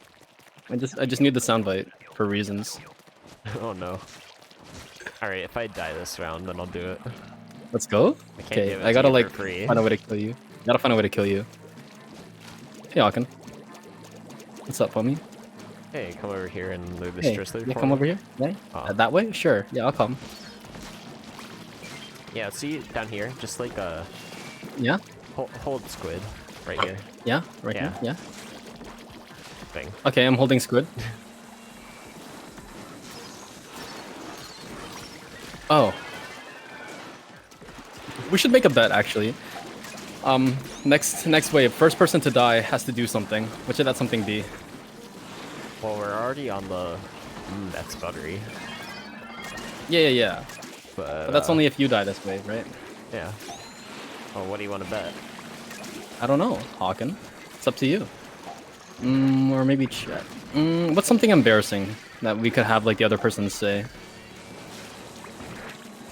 I just need the soundbite for reasons. Oh no. Alright, if I die this round, then I'll do it. Let's go. I can't Okay, give it I to gotta you for like free. find a way to kill you. Gotta find a way to kill you. Hey, Hakan. What's up, homie? Hey, come over here and lure this Hey, Drizzler yeah, for come me. over here. Yeah, Oh. that way? Sure. Yeah, I'll come. Yeah, see down here, just like Yeah, hold squid right here. yeah, right Yeah. here. Yeah. Okay, I'm holding squid. Oh. We should make a bet, actually. Next wave, first person to die has to do something. What should that something be? Well, we're already on the. That's buttery. Yeah. But But that's only if you die this wave, right? Yeah. Oh, what do you want to bet? I don't know, Hakan. It's up to you. Or maybe chat. What's something embarrassing that we could have like the other person say? I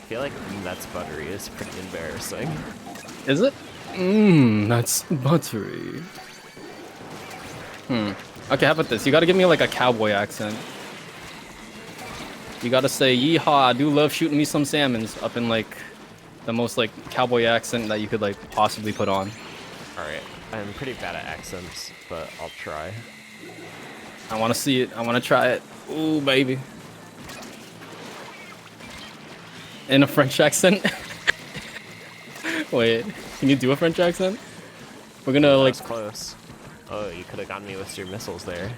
feel like that's buttery is pretty embarrassing. Is it? That's buttery. Okay, how about this? You gotta give me like a cowboy accent. You gotta say, yeehaw, I do love shooting me some salmons, up in like the most like cowboy accent that you could like possibly put on. Alright, I'm pretty bad at accents, but I'll try. I wanna see it. I wanna try it. Ooh, baby. In a French accent? Wait, can you do a French accent? We're gonna like... That's close. Oh, you could have gotten me with your missiles there.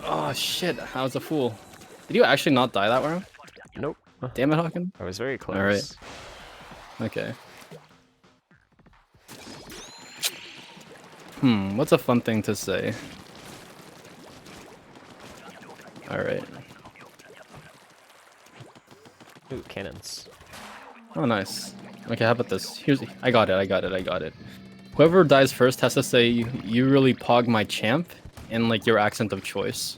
Oh shit, I was a fool. Did you actually not die that round? Nope. Damn it, Hakan. I was very close. Alright. Okay. What's a fun thing to say? Alright. Ooh, cannons. Oh, nice. Okay, how about this? I got it. Whoever dies first has to say, you really pog my champ, in like your accent of choice.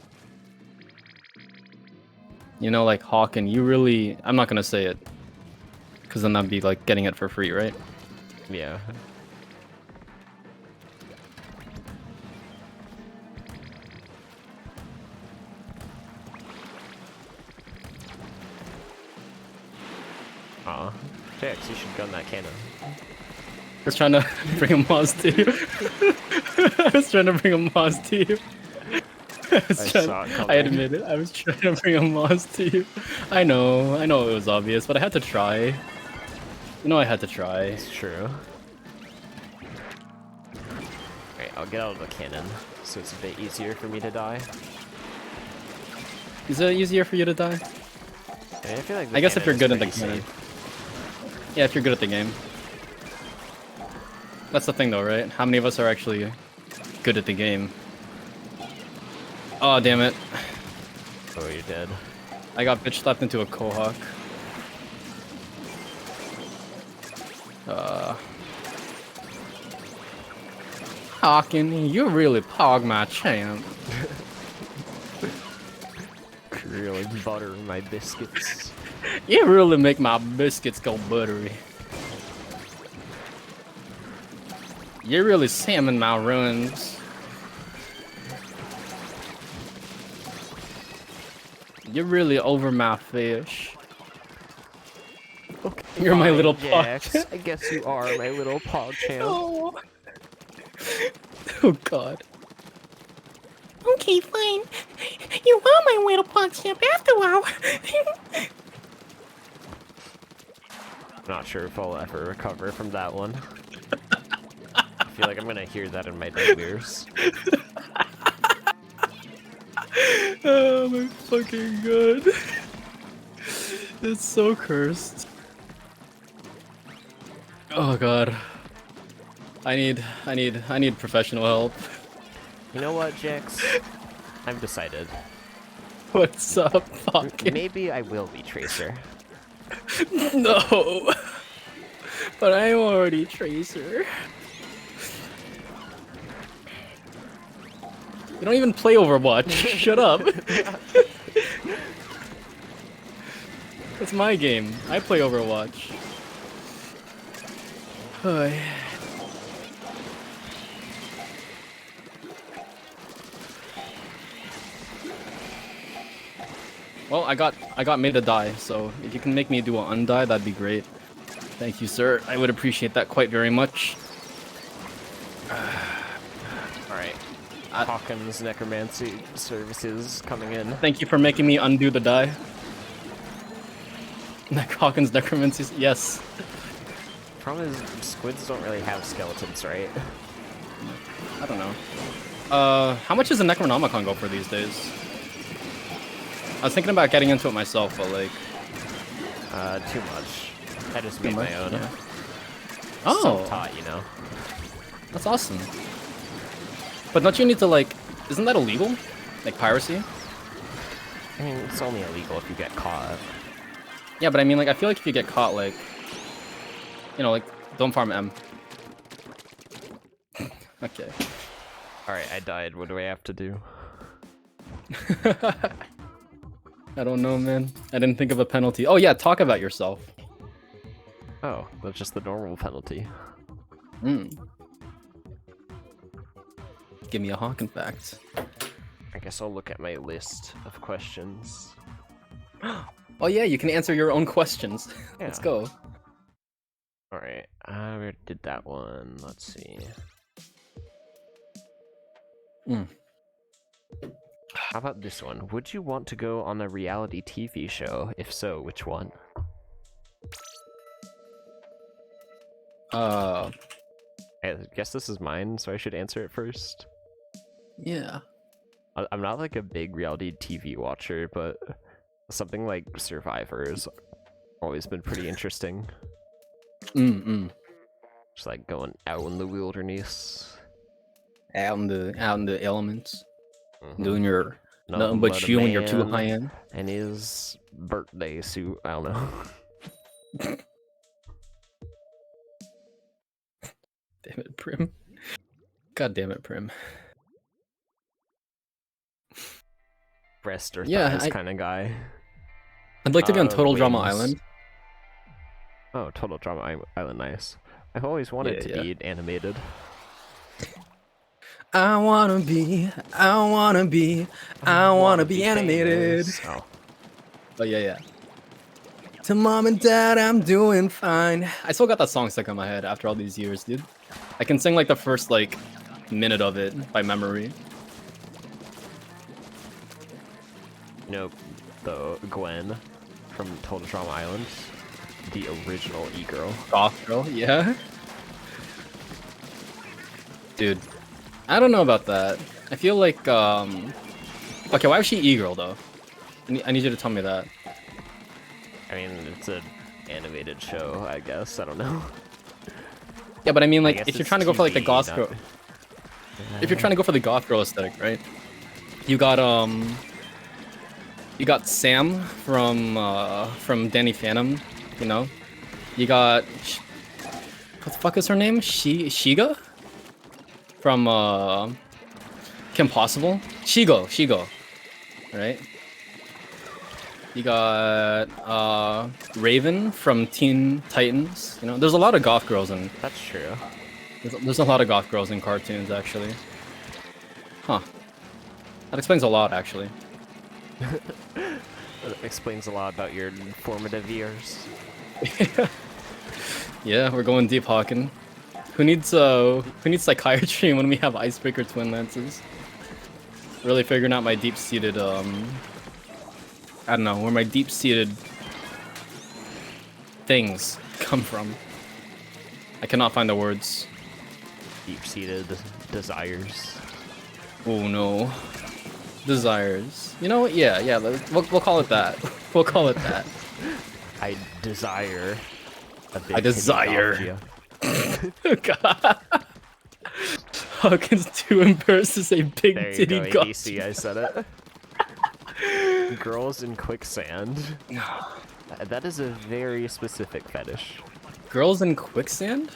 You know, like Hakan, you really... I'm not gonna say it. Because then that'd be like getting it for free, right? Yeah. Aw. JX, you should gun that cannon. I was trying to bring a Moz to you. I admit it. I was trying to bring a Moz to you. I know it was obvious, but I had to try. You know I had to try. It's true. Alright, I'll get out of the cannon, so it's a bit easier for me to die. Is it easier for you to die? I mean, I feel like I guess if you're good at the pretty game. safe. Yeah, if you're good at the game. That's the thing though, right? How many of us are actually good at the game? Oh, damn it. Oh, you're dead. I got bitch slapped into a Kohawk. Hakan, you really pog my champ. Really butter my biscuits. You really make my biscuits go buttery. You really salmon my runs. You're really over my fish. Okay, You're my fine, little JX. I guess you are my little pog champ. Oh. Oh god. Okay, fine. You are my little pug champ after all. Not sure if I'll ever recover from that one. feel like I'm gonna hear that in my nightmares. Oh my fucking god. It's so cursed. Oh god. I need professional help. You know what, Jax? I've decided. What's up, fucking? Maybe I will be Tracer. No. But I'm already Tracer. You don't even play Overwatch. Shut up. It's my game. I play Overwatch. Oh, yeah. Well, I got made to die, so if you can make me do an undie, that'd be great. Thank you, sir. I would appreciate that quite very much. Alright. Hawkins Necromancy Services coming in. Thank you for making me undo the die. Hawkins Necromancy, yes. Problem is, squids don't really have skeletons, right? I don't know. How much does a Necronomicon go for these days? I was thinking about getting into it myself, but like... Too much. I just made my own. Yeah. Oh! Self-taught, you know? That's awesome. But don't you need to, like... Isn't that illegal? Like, piracy? I mean, it's only illegal if you get caught. Yeah, but I mean, like, I feel like if you get caught, like... You know, like, don't farm M. Okay. Alright, I died. What do I have to do? I don't know, man. I didn't think of a penalty. Oh yeah, talk about yourself. Oh, that's just the normal penalty. Give me a Hawken fact. I guess I'll look at my list of questions. Oh yeah, you can answer your own questions. Yeah. Let's go. Alright, I already did that one. Let's see. How about this one? Would you want to go on a reality TV show? If so, which one? I guess this is mine, so I should answer it first. Yeah. I'm not like a big reality TV watcher, but something like Survivor has always been pretty interesting. Just like going out in the wilderness. Out in the elements. Doing your nothing but you and your two high end. And his birthday suit, I don't know. Damn it, Prim. God damn it, Prim. Breast or Yeah, thighs kind of guy. I'd like to be on Total Drama wings. Island. Oh, Total Drama Island, nice. I've always wanted to be animated. I wanna be animated. Oh. Oh yeah. To mom and dad, I'm doing fine. I still got that song stuck in my head after all these years, dude. I can sing like the first like minute of it by memory. You know, the Gwen from Total Drama Island, the original e-girl. Goth girl, yeah. Dude, I don't know about that. I feel like, okay, why was she e-girl though? I need you to tell me that. I mean, it's an animated show, I guess. I don't know. Yeah, but I mean, like, guess if you're it's trying to go for like the TV, goth girl, if you're trying to go for the goth girl aesthetic, right? You got Sam from Danny Phantom, you know. You got what the fuck is her name? Shiga from Kim Possible. Shigo, right? You got Raven from Teen Titans. You know, there's a lot of goth girls in. That's true. There's a lot of goth girls in cartoons, actually. Huh. That explains a lot, actually. That explains a lot about your formative years. Yeah, we're going deep, Hawken. Who needs psychiatry when we have Icebreaker Twinlances? Really figuring out my deep-seated, I don't know, where my deep-seated things come from. I cannot find the words. deep-seated desires. Oh no. Desires. You know what? Yeah, yeah. We'll call it that. We'll call it that. I desire a big I desire. titty God. Hawkins too embarrassed to say big There you titty go, god. ADC, I said it. Girls in quicksand. That is a very specific fetish. Girls in quicksand?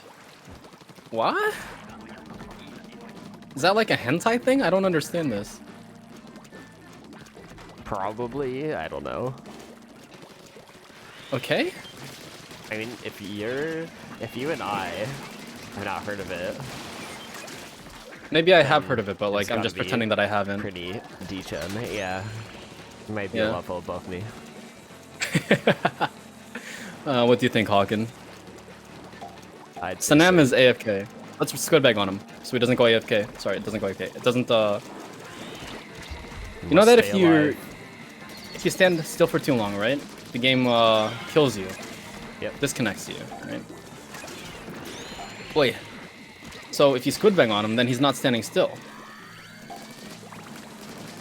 What? Is that like a hentai thing? I don't understand this. Probably, I don't know. Okay. I mean, if you and I have not heard of it, Maybe I have heard of it, but like it's I'm gotta just be pretending that I haven't. pretty detailed. Yeah, you might be Yeah. a level above me. What do you think, Hawken? I'd say Sanam so. is AFK. Let's squid bag on him so he doesn't go AFK. Sorry, it doesn't go AFK. It doesn't. You know Must that stay alive. if you stand still for too long, right? The game kills you. Yep. Disconnects you, right? Wait. So if you squid bang on him, then he's not standing still.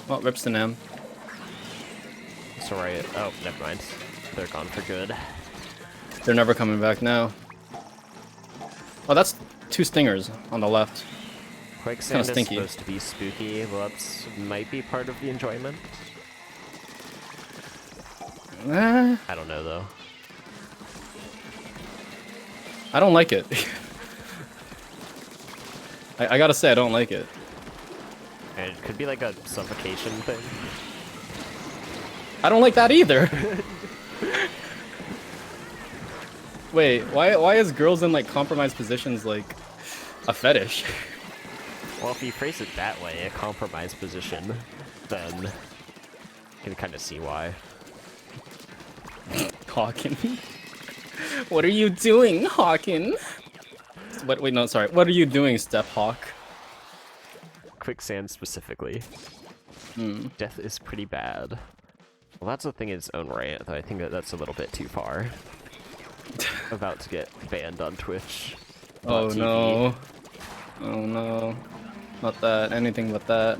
Well, rips to Nam. Sorry. Oh, never mind. They're gone for good. They're never coming back now. Oh, that's 2 stingers on the left. Quicksand is stinky. supposed to be spooky. Well, that's might be part of the enjoyment. Eh, I don't know though. I don't like it. I gotta say, I don't like it. And it could be like a suffocation thing. I don't like that either. Wait, why is girls in like compromised positions like a fetish? Well, if you phrase it that way, a compromised position, then you can kind of see why. Hawken. What are you doing, Hawken? What? Wait, no, sorry. What are you doing, Steph Hawk? Quicksand specifically. Hmm. Death is pretty bad. Well, that's a thing in its own right, though I think that's a little bit too far. About to get banned on Twitch. Oh TV. no. Oh no. Not that. Anything but that.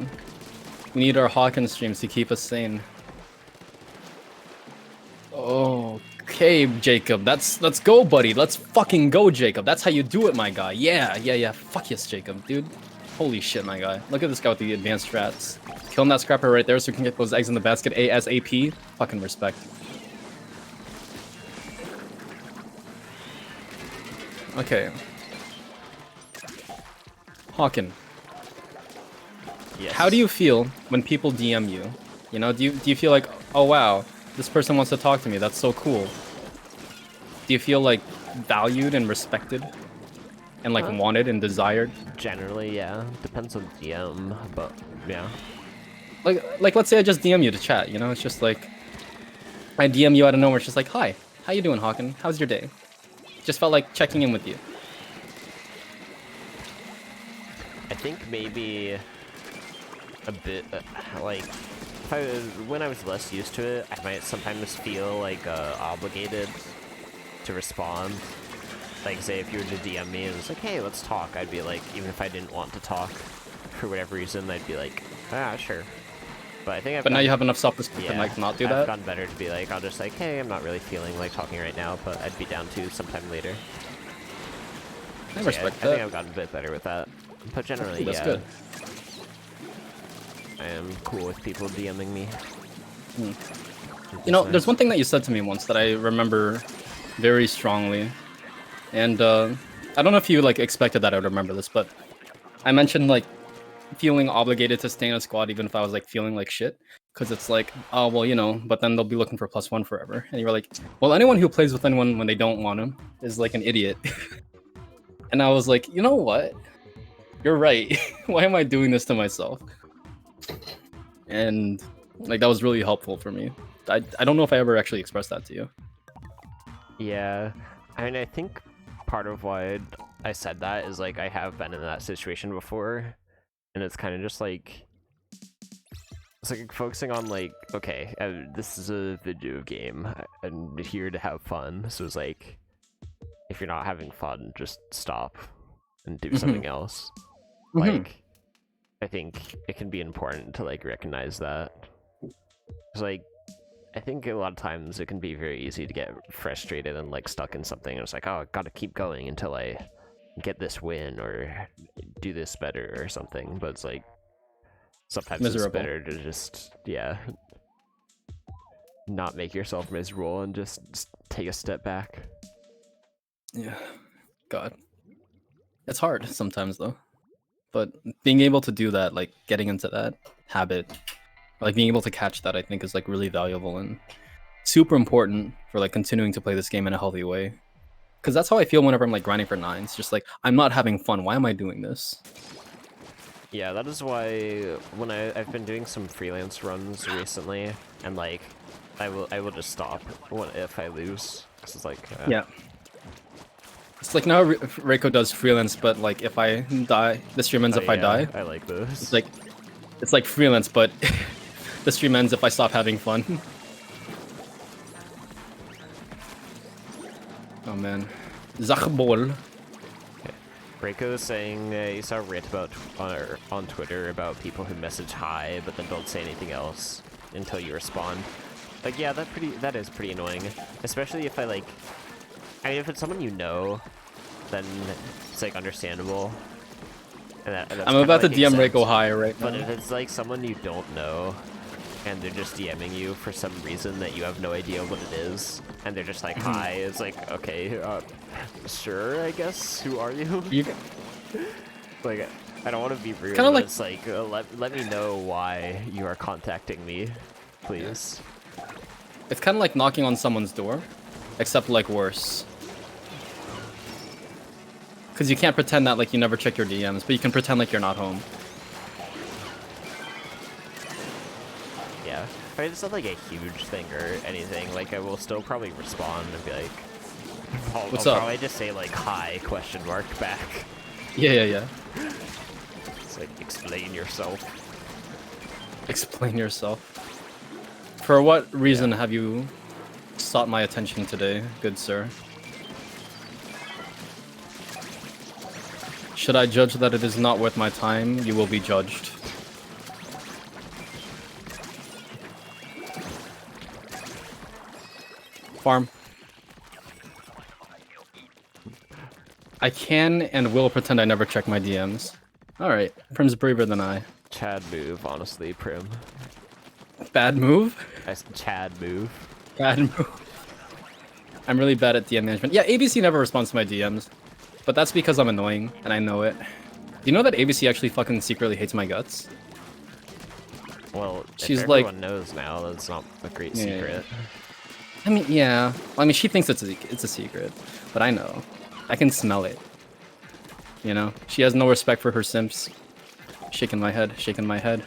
We need our Hawken streams to keep us sane. Okay, Jacob. Let's go, buddy. Let's fucking go, Jacob. That's how you do it, my guy. Yeah. Fuck yes, Jacob, dude. Holy shit, my guy. Look at this guy with the advanced strats. Killing that scrapper right there so we can get those eggs in the basket ASAP. Fucking respect. Okay. Hawken. Yes. How do you feel when people DM you? You know, do you feel like, oh wow, this person wants to talk to me, that's so cool? Do you feel like valued and respected? And like wanted and desired? Generally, yeah. Depends on the DM, but yeah. Like let's say I just DM you to chat, you know? It's just like, I DM you out of nowhere, it's just like, hi, how you doing, Hawken? How's your day? Just felt like checking in with you. I think maybe a bit, like, when I was less used to it, I might sometimes feel like obligated to respond. Like, say if you were to DM me and it was like, hey, let's talk, I'd be like, even if I didn't want to talk for whatever reason, I'd be like, ah, sure. But I think But now you have enough self-respect to like not do I've that? gotten better to be like, I'll just like, hey, I'm not really feeling like talking right now, but I'd be down to sometime later. I So, respect I that. think I've gotten a bit better with that. But generally, That's yeah. good. I am cool with people DMing me. You know, there's one thing that you said to me once that I remember very strongly. And I don't know if you like expected that I would remember this, but I mentioned like feeling obligated to stay in a squad even if I was like feeling like shit. Because it's like, oh, well, you know, but then they'll be looking for +1 forever. And you were like, well, anyone who plays with anyone when they don't want him is like an idiot. And I was like, you know what? You're right. Why am I doing this to myself? And like that was really helpful for me. I don't know if I ever actually expressed that to you. Yeah, I mean, I think part of why I said that is like I have been in that situation before, and it's kind of just like it's like focusing on like, okay, this is a video game. I'm here to have fun, so it's like if you're not having fun, just stop. and do something else. Like, I think it can be important to like recognize that. It's like, I think a lot of times it can be very easy to get frustrated and like stuck in something. And it's like, oh, I gotta keep going until I get this win or do this better or something. But it's like, sometimes it's better to just, yeah, not make yourself miserable and just take a step back. Yeah, God. It's hard sometimes though. But being able to do that, like getting into that habit, like being able to catch that, I think is like really valuable and super important for like continuing to play this game in a healthy way. Because that's how I feel whenever I'm like grinding for 9s. Just like, I'm not having fun. Why am I doing this? Yeah, that is why when I've been doing some freelance runs recently, and like I will just stop if I lose. This is like yeah. It's like now Reiko does freelance, but like if I die, the stream ends if I die. I like this. It's like freelance, but the stream ends if I stop having fun. Oh man, Zachbol. Reiko is saying he saw a rant about on Twitter about people who message hi but then don't say anything else until you respond. Like, yeah, that is pretty annoying, especially if I mean, if it's someone you know, then it's like understandable. And I'm about to DM Reiko hi right now. But if it's like someone you don't know, and they're just DMing you for some reason that you have no idea what it is, and they're just like, hi, it's like, okay, sure, I guess, who are you? Like, I don't want to be rude, but like, it's like, let me know why you are contacting me, please. It's kind of like knocking on someone's door, except like worse. Because you can't pretend that like you never check your DMs, but you can pretend like you're not home. Yeah, I mean, it's not like a huge thing or anything. Like, I will still probably respond and be like, I'll probably just say like, hi, question mark, back. Yeah. It's like, explain yourself. Explain yourself. For what reason have you sought my attention today, good sir? Should I judge that it is not worth my time, you will be judged. Farm. I can and will pretend I never check my DMs. Alright, Prim's braver than I. Chad move, honestly, Prim. Bad move? Chad move. Bad move. I'm really bad at DM management. Yeah, ABC never responds to my DMs. But that's because I'm annoying, and I know it. Do you know that ABC actually fucking secretly hates my guts? Well, she's if like, everyone knows now, that's not a great secret. I mean, yeah. I mean, she thinks it's a secret, but I know. I can smell it. You know? She has no respect for her simps. Shaking my head, shaking my head.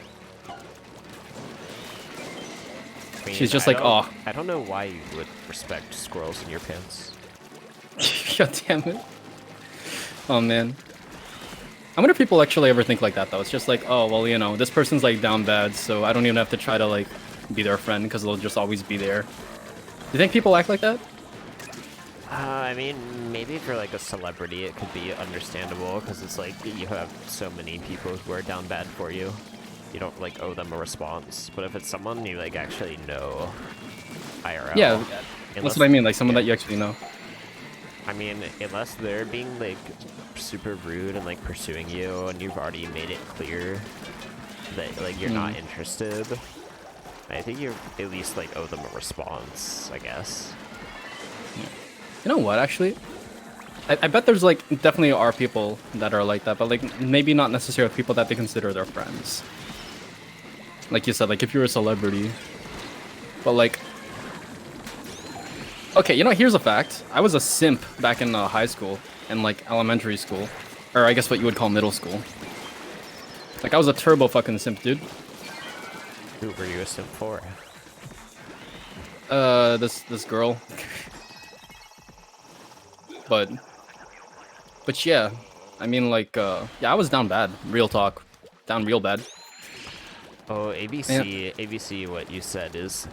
I mean, she's just like, oh. I don't know why you would respect squirrels in your pants. God damn it. Oh, man. I wonder if people actually ever think like that, though. It's just like, oh, well, you know, this person's, like, down bad, so I don't even have to try to, like, be their friend, because they'll just always be there. Do you think people act like that? I mean, maybe for, like, a celebrity, it could be understandable, because it's like, you have so many people who are down bad for you. You don't, like, owe them a response. But if it's someone you, like, actually know, IRL... Yeah, that's what I mean, like, someone that you actually know. I mean, unless they're being, like, super rude and, like, pursuing you, and you've already made it clear that, like, you're not interested, I think you at least, like, owe them a response, I guess. You know what, actually? I bet there's, like, definitely are people that are like that, but, like, maybe not necessarily people that they consider their friends. Like you said, like, if you're a celebrity. But, like... Okay, you know, here's a fact. I was a simp back in high school and, like, elementary school. Or I guess what you would call middle school. Like, I was a turbo fucking simp, dude. Who were you a simp for? This girl. But yeah, I mean, like, yeah, I was down bad. Real talk. Down real bad. Oh, ABC, what you said is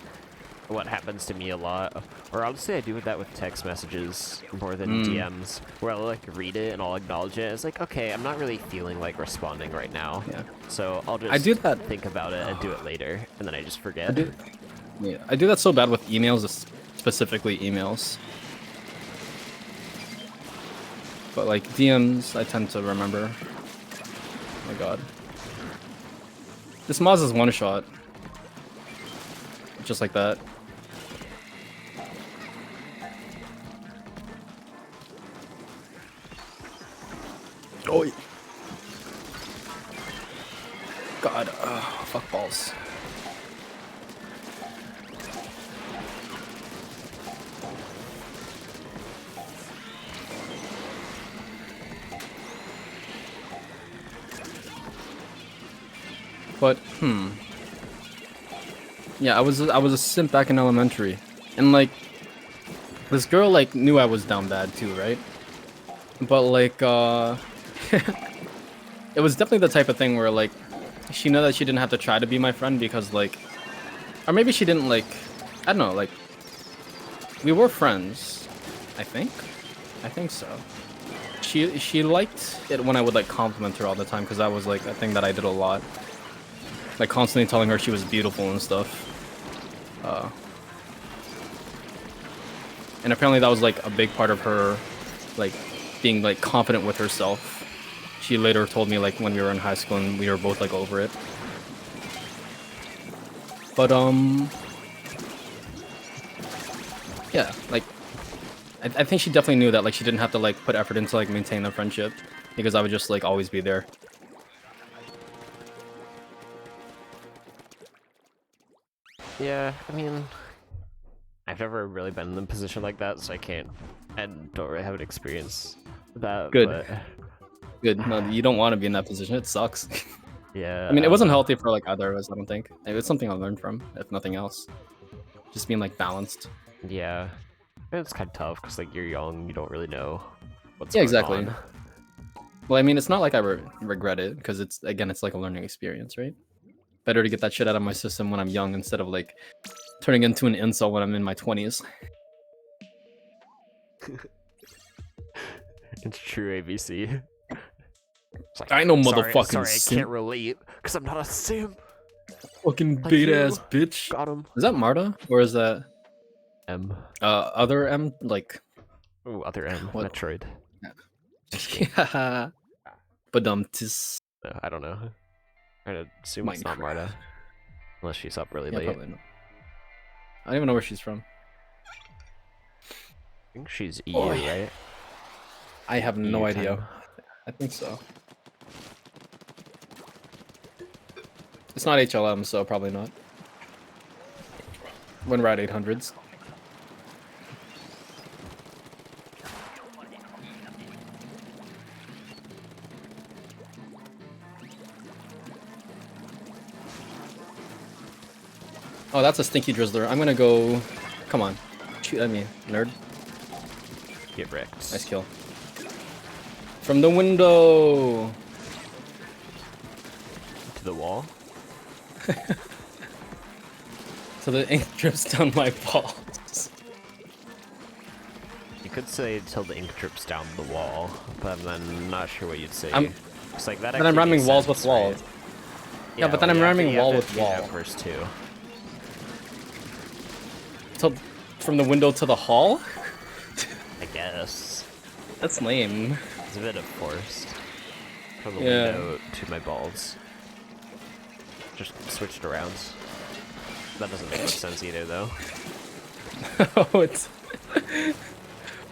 what happens to me a lot. Or honestly, I do that with text messages more than DMs, where I'll like read it and I'll acknowledge it. It's like, okay, I'm not really feeling like responding right now. Yeah. So I'll just I do that. think about it and do it later, and then I just forget. I do that so bad with emails, specifically emails. But like DMs, I tend to remember. Oh my god. This Moz is one shot. Just like that. Oh. God, fuck balls. But yeah, I was a simp back in elementary, and like this girl like knew I was down bad too, right? But like it was definitely the type of thing where like she knew that she didn't have to try to be my friend because like, or maybe she didn't like, I don't know, like we were friends, I think so. She liked it when I would like compliment her all the time because that was like a thing that I did a lot. Like constantly telling her she was beautiful and stuff. And apparently that was like a big part of her like being like confident with herself. She later told me like when we were in high school and we were both like over it. But yeah, like I think she definitely knew that like she didn't have to like put effort into like maintain the friendship because I would just like always be there. Yeah, I mean, I've never really been in a position like that, so I can't, and don't really have an experience with that. Good. But... Good. No, you don't want to be in that position. It sucks. Yeah. I mean, it wasn't healthy for like either of us, I don't think. It was something I learned from, if nothing else. Just being like balanced. Yeah. And it's kind of tough because like you're young, you don't really know what's Yeah, going exactly. on. Well, I mean, it's not like I regret it because it's like a learning experience, right? Better to get that shit out of my system when I'm young instead of like turning into an incel when I'm in my 20s. It's true, ABC. It's like, I know, motherfucking sorry, I simp. can't relate because I'm not a simp. Fucking Like bait you. ass bitch. Got him. Is that Marta or is that M. other M? Like Oh, other M. what? Metroid. Yeah. Badumtis. No, I don't know. I'd assume it's not Marta. Unless she's up really late. Probably not. I don't even know where she's from. I think she's EU, right? I have no EU idea. time. I think so. It's not HLM, so probably not. When we're at 800s. Oh, that's a stinky drizzler. I'm gonna go... Come on. Shoot at me, nerd. Get wrecked. Nice kill. From the window! To the wall. So the ink drips down my balls. You could say till the ink drips down the wall, but I'm not sure what you'd say. It's like that. Then I'm rhyming walls with walls. Right? Yeah, but then I'm rhyming wall with wall. First too. So, from the window to the hall? I guess. That's lame. It's a bit of forced. From the Yeah. window to my balls. Just switched around. That doesn't make much sense either, though. Oh, it's...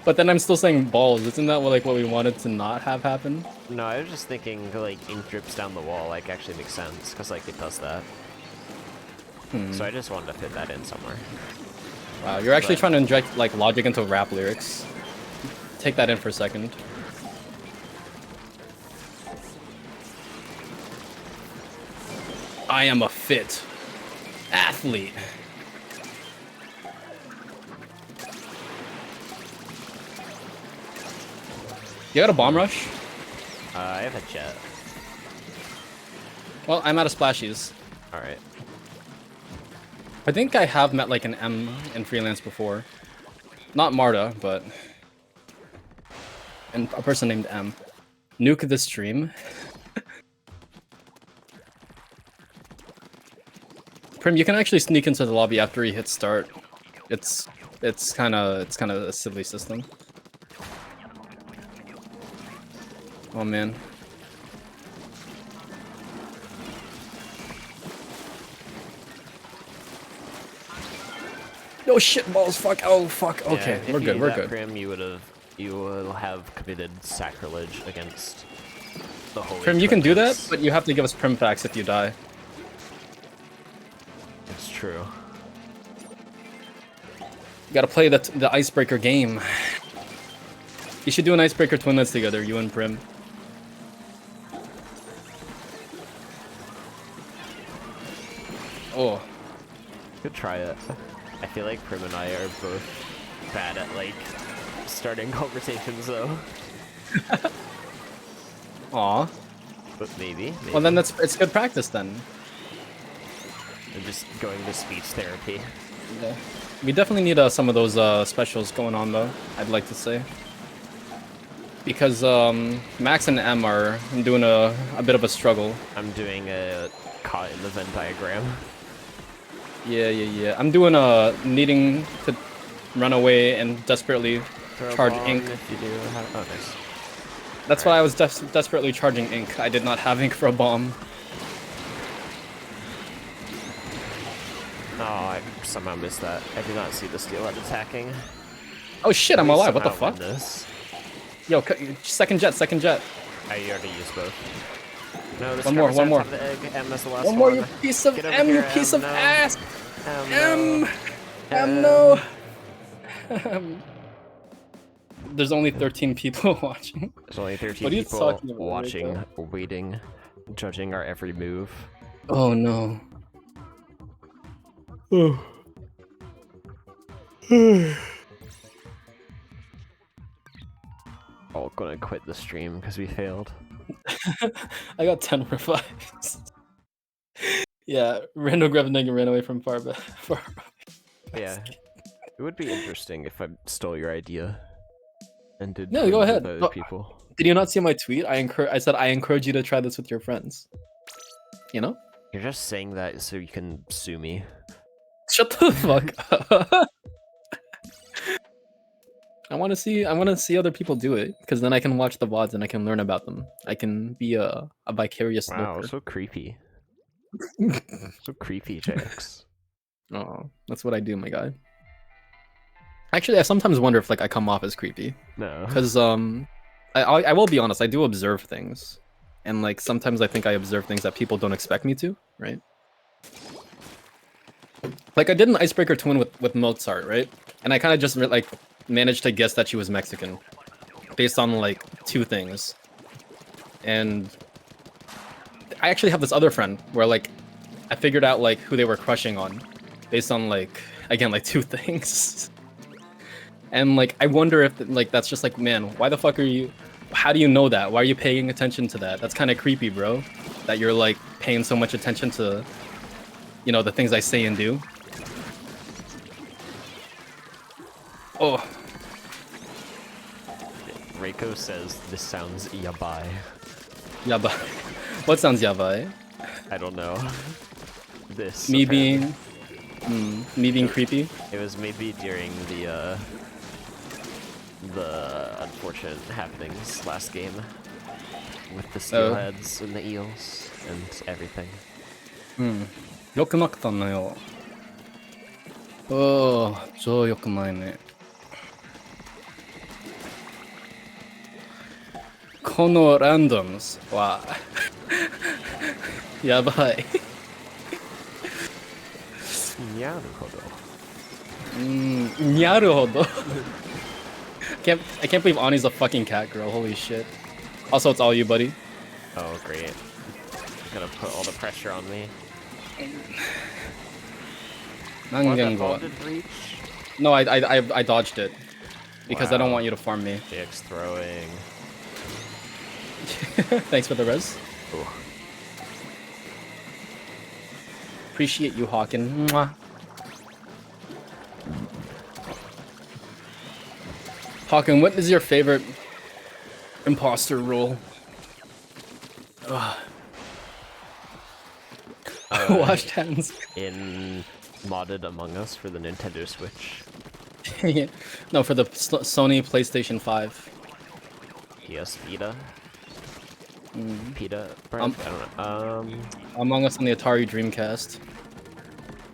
But then I'm still saying balls. Isn't that what we wanted to not have happen? No, I was just thinking, like, ink drips down the wall, like, actually makes sense, because, like, it does that. So I just wanted to fit that in somewhere. Wow, you're actually trying to inject, like, logic into rap lyrics. Take that in for a second. I am a fit athlete. You got a bomb rush? I have a jet. Well, I'm out of splashies. Alright. I think I have met like an M in freelance before. Not Marta, but and a person named M. Nuke the stream. Prim, you can actually sneak into the lobby after you hit start. It's kind of a silly system. Oh man. No shit balls, fuck. Oh fuck. Okay, Yeah, we're good. We're good. Prim, you will have committed sacrilege against the holy. Prim, you can do that, presence. but you have to give us Prim facts if you die. It's true. You gotta play the Icebreaker game. You should do an Icebreaker Twinlance together, you and Prim. Oh. Could try it. I feel like Prim and I are both bad at like starting conversations though. Aw. But maybe. Well then it's good practice then. I'm just going to speech therapy. Yeah. We definitely need some of those specials going on though, I'd like to say. Because Max and M are doing a bit of a struggle. I'm doing a caught in the Venn diagram. Yeah. I'm doing needing to run away and desperately charge ink. If you do have, oh, nice. That's why I was desperately charging ink. I did not have ink for a bomb. Oh, I somehow missed that. I did not see the steelhead attacking. Oh shit, I'm alive. What the Somehow fuck? win this. Yo, second jet. I already used both. No, this One more. The egg. M is the last One more, one. you piece of Get over M, you here, piece M, of no. ass! No. M, no! There's only 13 people watching. There's only 13 What are you people talking about, watching, Rico? waiting, judging our every move. Oh no. Oh, gonna quit the stream because we failed. I got 10 revives. Yeah, Rando grabbed a and ran away from far back. Yeah, it would be interesting if I stole your idea and did. No, go twins ahead. with No, other people. Did you not see my tweet? I said I encourage you to try this with your friends. You know? You're just saying that so you can sue me. Shut the fuck up. I want to see other people do it because then I can watch the VODs and I can learn about them. I can be a vicarious Wow, lurker. so creepy. So creepy, JX. Oh, that's what I do, my guy. Actually, I sometimes wonder if like I come off as creepy No. because I will be honest, I do observe things, and like sometimes I think I observe things that people don't expect me to, right? Like I did an Icebreaker twin with Mozart, right? And I kind of just like managed to guess that she was Mexican based on like 2 things. And I actually have this other friend where like I figured out like who they were crushing on based on like again like 2 things. And like I wonder if like that's just like, man, why the fuck are you, how do you know that? Why are you paying attention to that? That's kind of creepy, bro. That you're like paying so much attention to, you know, the things I say and do. Oh. Reiko says this sounds yabai. Yabai. What sounds yabai? I don't know. This. Me apparently. me being creepy? It was maybe during the unfortunate happenings last game with the steelheads and the eels and everything. よくなかったんだよ。おー、超良くないね。このランドムスはやばい。なるほど。にゃるほど。I can't believe Ani's a fucking cat girl. Holy shit. Also, it's all you, buddy. Oh, great. Gonna put all the pressure on me. What, that ball didn't reach? No, I dodged it because I don't want you to farm me. JX throwing. Thanks for the res. Ooh. Appreciate you, Hawken. Mwah. Hawken, what is your favorite imposter role? Washed hands. In modded Among Us for the Nintendo Switch. Yeah. No, for the Sony PlayStation 5. PS Vita. Pita, I don't know. Among Us on the Atari Dreamcast.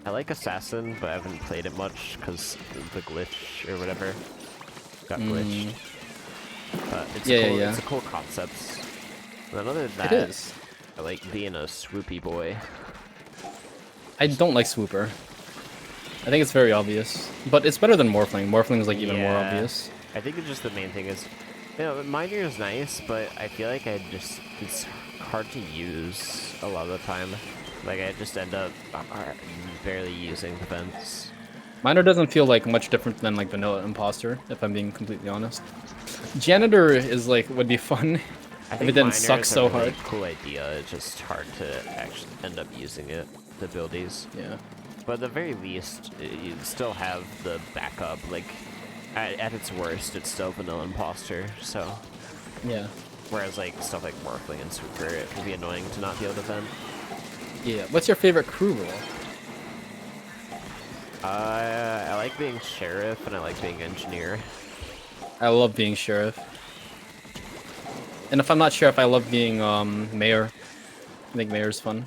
I like Assassin, but I haven't played it much because the glitch or whatever got glitched. But it's cool. It's a cool concept. And other than that, it is. I like being a swoopy boy. I don't like Swooper. I think it's very obvious, but it's better than Morphling. Morphling is like even more obvious. I think it's just the main thing is, you know, Miner is nice, but I feel like it's hard to use a lot of the time. Like I just end up barely using the vents. Miner doesn't feel like much different than like vanilla imposter, if I'm being completely honest. Janitor is like would be fun if it didn't suck so hard. Cool idea. It's just hard to actually end up using it. The abilities. Yeah. But at the very least, you still have the backup. Like, at its worst, it's still vanilla imposter. So. Yeah. Whereas like stuff like Morphling and Swooper, it can be annoying to not be able to vent. Yeah. What's your favorite crew role? I like being sheriff and I like being engineer. I love being sheriff. And if I'm not sheriff, I love being mayor. I think mayor's fun.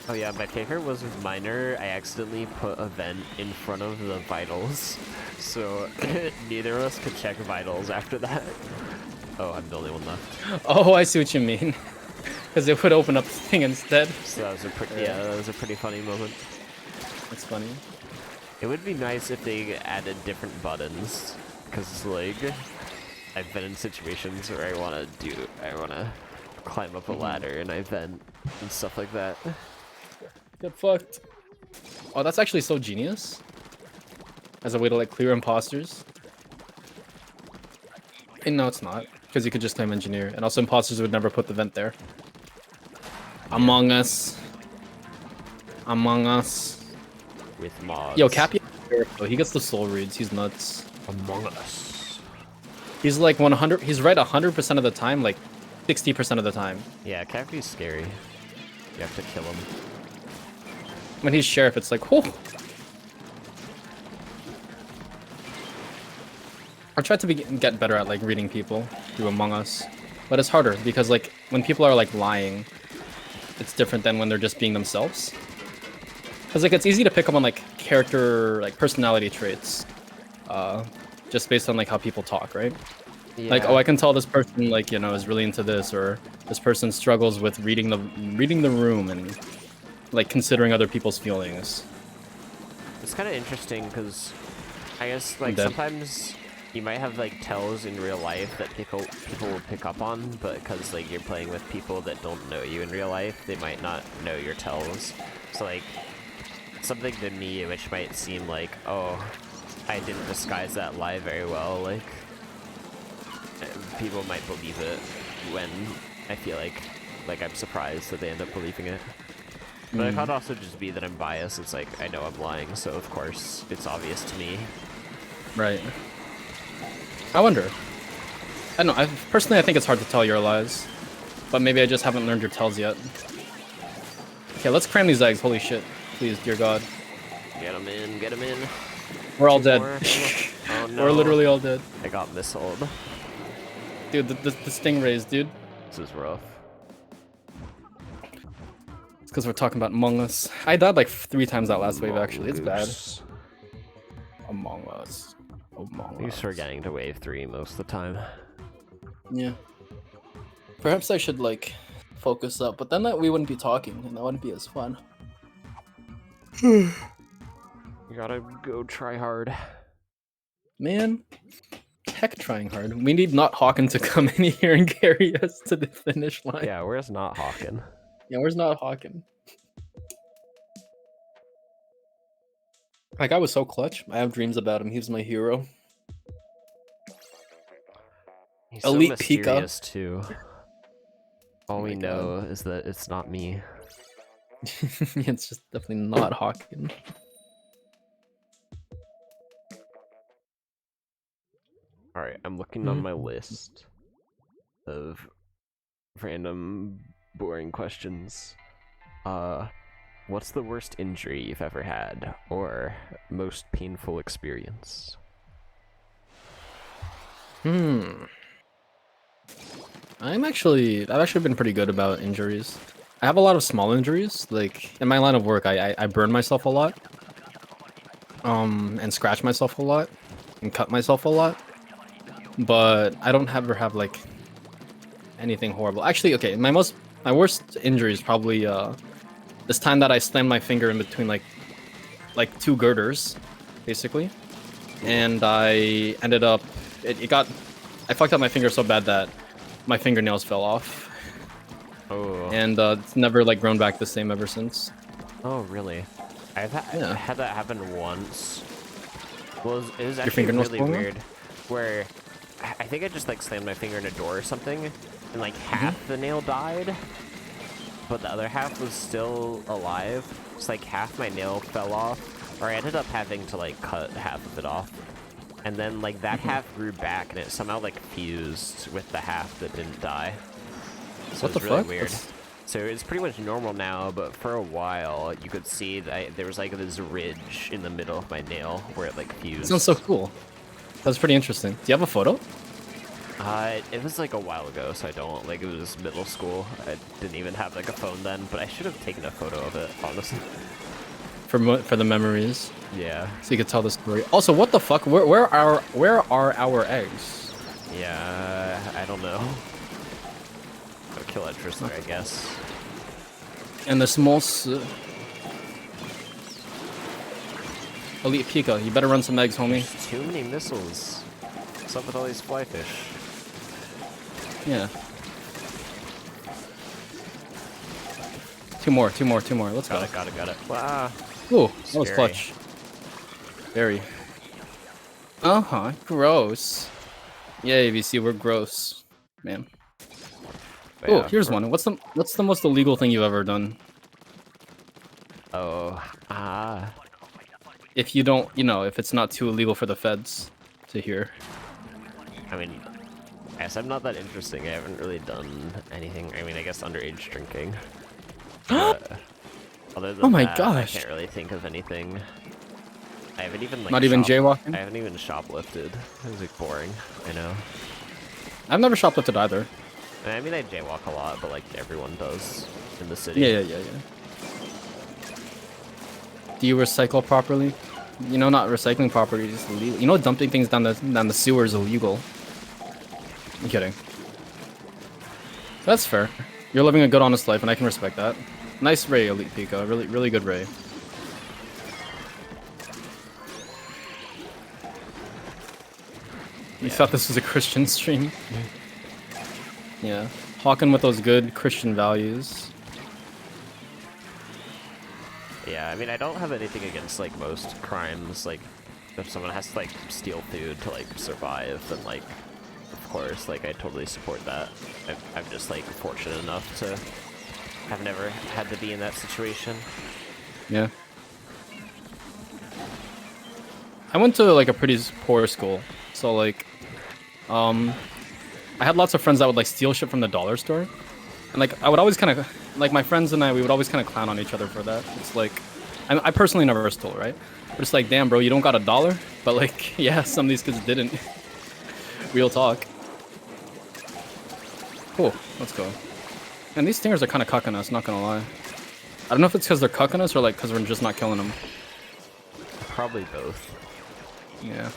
Oh yeah, my favorite was with Miner. I accidentally put a vent in front of the vitals, so neither of us could check vitals after that. Oh, I'm the only one left. Oh, I see what you mean. Because it would open up the thing instead. So that was a pretty, that was a pretty funny moment. That's funny. It would be nice if they added different buttons, because like I've been in situations where I want to climb up a ladder and I vent and stuff like that. Get fucked. Oh, that's actually so genius. As a way to like clear imposters. And no, it's not. Because you could just claim engineer. And also imposters would never put the vent there. Among Us. Among Us. With mods. Yo, Cappy, he gets the soul reads. He's nuts. Among Us. He's like 100. He's right 100% of the time, like 60% of the time. Yeah, Cappy's scary. You have to kill him. When he's sheriff, it's like, whoo. I tried to get better at like reading people through Among Us, but it's harder because like when people are like lying, it's different than when they're just being themselves. Because like it's easy to pick up on like character, like personality traits, just based on like how people talk, right? Yeah. Like, oh, I can tell this person like, you know, is really into this, or this person struggles with reading the room and like considering other people's feelings. It's kind of interesting because I guess like sometimes you might have like tells in real life that people will pick up on, but because like you're playing with people that don't know you in real life, they might not know your tells. So like something to me which might seem like, oh, I didn't disguise that lie very well, like people might believe it when I feel like I'm surprised that they end up believing it. But it could also just be that I'm biased. It's like, I know I'm lying, so of course it's obvious to me. Right. I wonder. I don't know. Personally, I think it's hard to tell your lies. But maybe I just haven't learned your tells yet. Okay, let's cram these eggs. Holy shit. Please, dear God. Get them in, get them in. We're all dead. Oh no. We're literally all dead. I got missiled. Dude, the stingrays, dude. This is rough. It's because we're talking about Among Us. I died like 3 times that last wave, actually. It's bad. Among Us. Among Us. Thanks for getting to wave 3 most of the time. Yeah. Perhaps I should, like, focus up, but then we wouldn't be talking, and that wouldn't be as fun. You gotta go try hard. Man. Heck trying hard. We need not Hawken to come in here and carry us to the finish line. Yeah, where's not Hawken? Yeah, where's not Hawken? Like, I was so clutch. I have dreams about him. He was my hero. He's Elite so mysterious too. All we know is that it's not me. It's just definitely not Hawken. Alright, I'm looking on my list of random boring questions. What's the worst injury you've ever had, or most painful experience? I've actually been pretty good about injuries. I have a lot of small injuries. Like in my line of work, I burn myself a lot, and scratch myself a lot, and cut myself a lot. But I don't ever have like anything horrible. Actually, okay, my worst injury is probably this time that I slammed my finger in between like two girders, basically, and I ended up I fucked up my finger so bad that my fingernails fell off. Oh. And it's never like grown back the same ever since. Oh, really? I've had that happen once. Well, it was actually really weird. Where I think I just like slammed my finger in a door or something, and like half the nail died, but the other half was still alive. It's like half my nail fell off, or I ended up having to like cut half of it off, and then like that half grew back, and it somehow like fused with the half that didn't die. So what the really fuck? Weird. So it's pretty much normal now, but for a while you could see that there was like this ridge in the middle of my nail where it like fused. Sounds so cool. That's pretty interesting. Do you have a photo? It was like a while ago, so I don't, like, it was middle school. I didn't even have like a phone then, but I should have taken a photo of it, honestly. For the memories. Yeah. So you could tell the story. Also, what the fuck? Where are our eggs? Yeah, I don't know. Gotta kill that Tristan, I guess. And the small Elite Pika, you better run some eggs, homie. There's too many missiles. What's up with all these flyfish? Yeah. Two more. Let's go. Got it. Wow. Ooh, that was Scary. clutch. Very. Gross. Yeah, ABC, we're gross, man. But Oh, yeah, here's one. What's the most illegal thing you've ever done? If you don't, if it's not too illegal for the feds to hear. I mean, I guess I'm not that interesting. I haven't really done anything. I mean, I guess underage drinking. Other than Oh my that, gosh. I can't really think of anything. I haven't even like Not even jaywalking? I haven't even shoplifted. It was like boring, I know. I've never shoplifted either. I mean, I jaywalk a lot, but like everyone does in the city. Yeah. Do you recycle properly? Not recycling properly is illegal. Dumping things down the sewer is illegal. I'm kidding. That's fair. You're living a good, honest life, and I can respect that. Nice Ray, Elite Pika. Really good Ray. You thought this was a Christian stream? Yeah. Hawking with those good Christian values. Yeah, I mean, I don't have anything against like most crimes. Like, if someone has to like steal food to like survive, then like, of course, like I totally support that. I'm just like fortunate enough to have never had to be in that situation. Yeah. I went to like a pretty poor school, so like, I had lots of friends that would like steal shit from the dollar store, and like I would always kind of like my friends and we would always kind of clown on each other for that. It's like, I personally never stole, right? But it's like, damn, bro, you don't got $1, but like, yeah, some of these kids didn't. Real talk. Cool, let's go. And these stingers are kind of cucking us, not gonna lie. I don't know if it's because they're cucking us or like because we're just not killing them. Probably both. Yeah.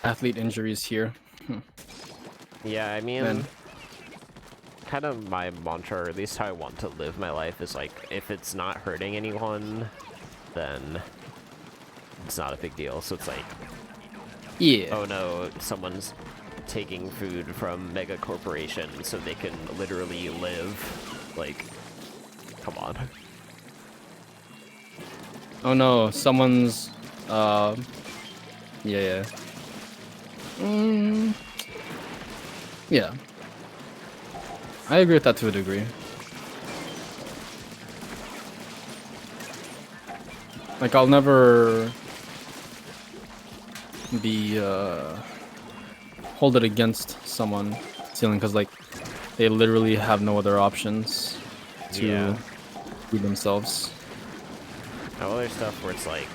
Athlete injuries here. Yeah, I mean, kind of my mantra, or at least how I want to live my life, is like, if it's not hurting anyone, then it's not a big deal. So it's like, Yeah. oh no, someone's taking food from mega corporations so they can literally live. Like, come on. Oh no, someone's yeah. Yeah. I agree with that to a degree. Like, I'll never be hold it against someone stealing, because like they literally have no other options to feed themselves. Now there's stuff where it's like,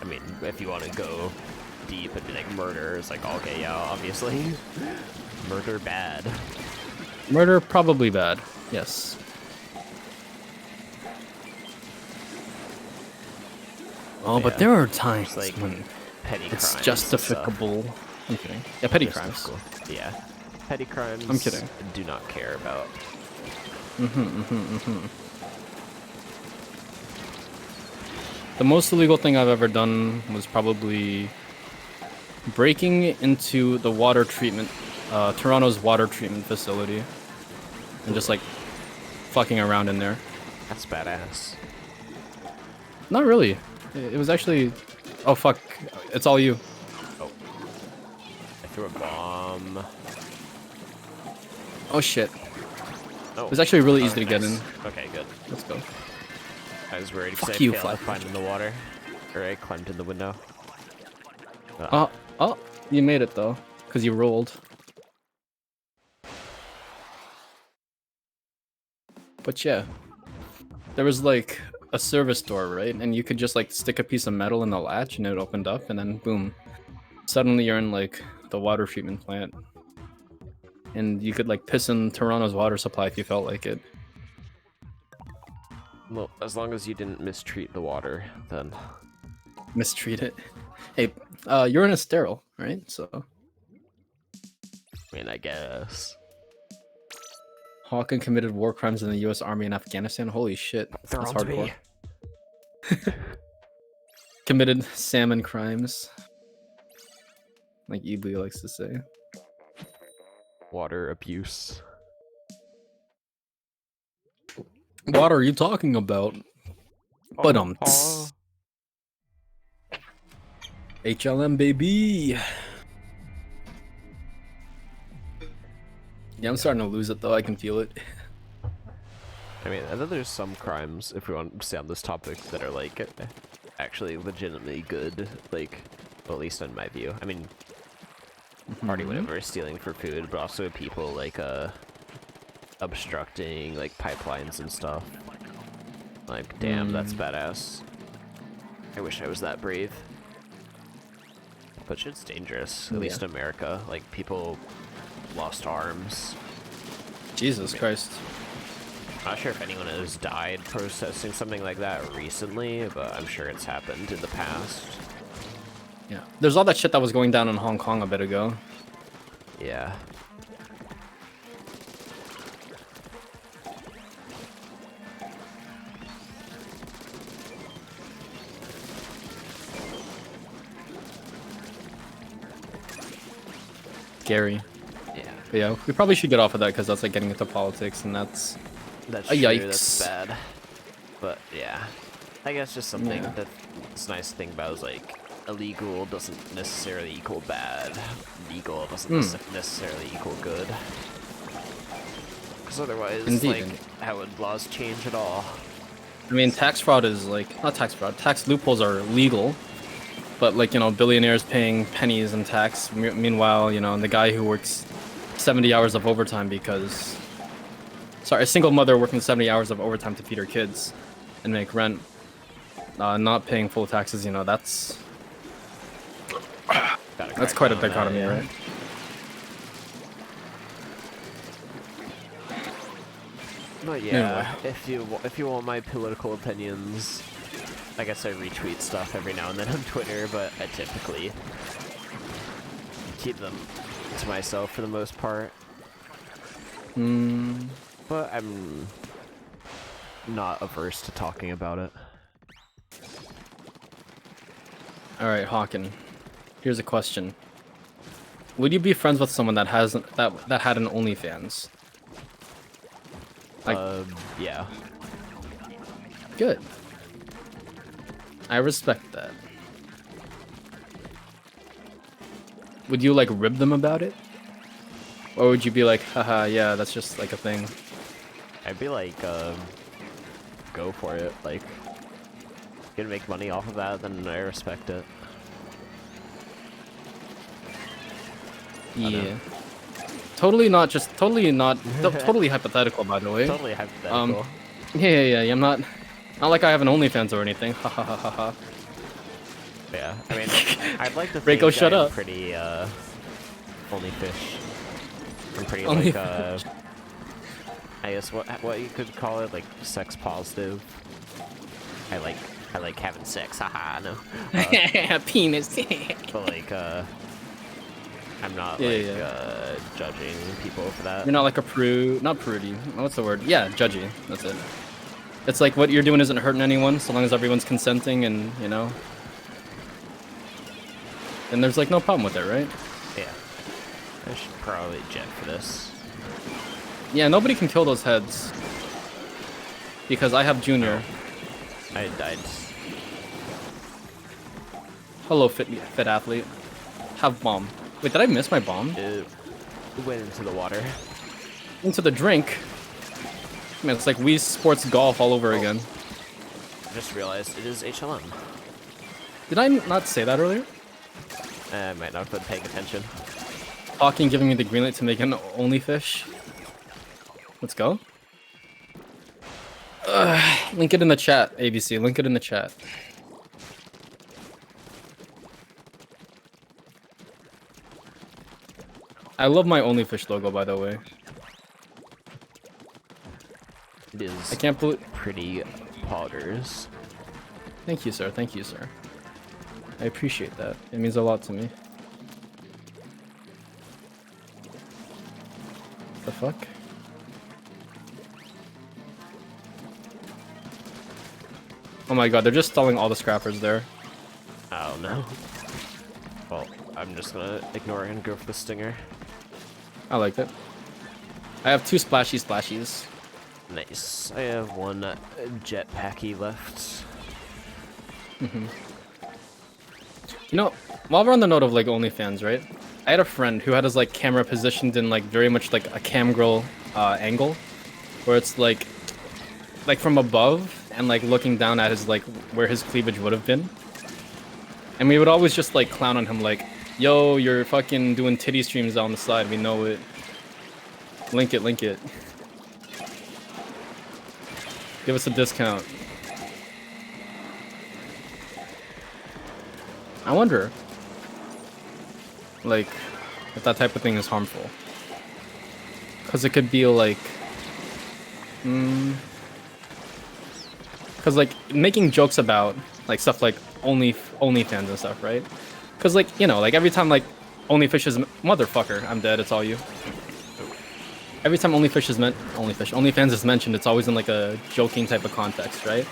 I mean, if you want to go deep and be like murder, it's like, okay, yeah, obviously, murder bad. Murder probably bad. Yes. Oh, but there are times like when petty it's crimes justificable. I'm kidding. Yeah, petty There's crimes. stuff cool. Yeah, petty crimes. I'm kidding. Do not care about. The most illegal thing I've ever done was probably breaking into the water treatment, Toronto's water treatment facility, and just like fucking around in there. That's badass. Not really. It was actually. Oh fuck! It's all you. Oh, I threw a bomb. Oh shit! Oh, it was actually really easy to get nice. in. Okay, good. Let's go. I was worried because I Fuck you, failed to Fly. climb in the water, or I climbed in the window. Oh, you made it though, because you rolled. But yeah, there was like a service door, right? And you could just like stick a piece of metal in the latch and it opened up, and then boom, suddenly you're in like the water treatment plant. And you could like piss in Toronto's water supply if you felt like it. Well, as long as you didn't mistreat the water, then. Mistreat it. Hey, you're in a sterile, right? So. I mean, I guess. Hawken committed war crimes in the U.S. Army in Afghanistan. Holy shit, They're that's on to hardcore. me. Committed salmon crimes, like Ibu likes to say. Water abuse. What are you talking about? But HLM baby. Yeah, I'm starting to lose it though. I can feel it. I mean, I know there's some crimes, if we want to stay on this topic, that are like actually legitimately good. Like, well, at least in my view. I mean, already whatever, stealing for food, but also people like obstructing like pipelines and stuff. Like, damn, that's badass. I wish I was that brave. But shit's dangerous, at least in America. Like, people lost arms. Jesus Christ. I'm not sure if anyone has died processing something like that recently, but I'm sure it's happened in the past. Yeah. There's all that shit that was going down in Hong Kong a bit ago. Yeah. Scary. Yeah. But yeah, we probably should get off of that because that's like getting into politics, and that's That's a true, yikes. that's bad. But yeah. I guess just something that's nice to think about is like illegal doesn't necessarily equal bad. Legal doesn't necessarily equal good. Because otherwise, Indeed. like, how would laws change at all? I mean, tax fraud is like, not tax fraud, tax loopholes are legal, but like, you know, billionaires paying pennies in tax. Meanwhile, you know, the guy who works 70 hours of overtime because, sorry, a single mother working 70 hours of overtime to feed her kids and make rent, not paying full taxes, you know, that's quite a dichotomy, yeah. right? But yeah, if you want my political opinions, I guess I retweet stuff every now and then on Twitter, but I typically keep them to myself for the most part. But I'm not averse to talking about it. Alright, Hawken. Here's a question. Would you be friends with someone that had an OnlyFans? Like, Yeah. good. I respect that. Would you like rib them about it? Or would you be like, haha, yeah, that's just like a thing? I'd be like, go for it. Like, if you're gonna make money off of that, then I respect it. Yeah. Totally not totally hypothetical, by the way. Totally hypothetical. Yeah. I'm not like I have an OnlyFans or anything. Ha ha ha ha ha. Yeah, I mean, I'd like to Reiko, think shut I'm up. pretty, only fish. I'm pretty, Only like, I guess what you could call it, like, sex positive. I like having sex, haha, no. Penis. But, like, I'm not, judging people for that. You're not like a prude, not prudy. What's the word? Yeah, judgy. That's it. It's like what you're doing isn't hurting anyone, so long as everyone's consenting and, you know. And there's like no problem with it, right? Yeah. I should probably jet for this. Yeah, nobody can kill those heads. Because I have Junior. Oh. I died. Hello, fit athlete. Have bomb. Wait, did I miss my bomb? It went into the water. Into the drink? Man, it's like Wii Sports Golf all over again. I just realized it is HLM. Did I not say that earlier? I might not have been paying attention. Talking, giving me the green light to make an only fish. Let's go. Link it in the chat, ABC. Link it in the chat. I love my only fish logo, by the way. It is I can't believe. pretty poggers. Thank you, sir. Thank you, sir. I appreciate that. It means a lot to me. The fuck? Oh my god, they're just stalling all the scrappers there. Oh no. Well, I'm just gonna ignore it and go for the stinger. I like it. I have 2 splashies. Nice. I have one jetpacky left. You know, while we're on the note of like OnlyFans, right? I had a friend who had his like camera positioned in like very much like a cam girl angle, where it's like from above and like looking down at his like where his cleavage would have been. And we would always just like clown on him like, yo, you're fucking doing titty streams on the side, we know it. Link it. Give us a discount. I wonder, like, if that type of thing is harmful. Because it could be like, because like making jokes about like stuff like OnlyFans and stuff, right? Because like, you know, like every time like OnlyFish is motherfucker, I'm dead. It's all you. Every time OnlyFans is mentioned, it's always in like a joking type of context, right?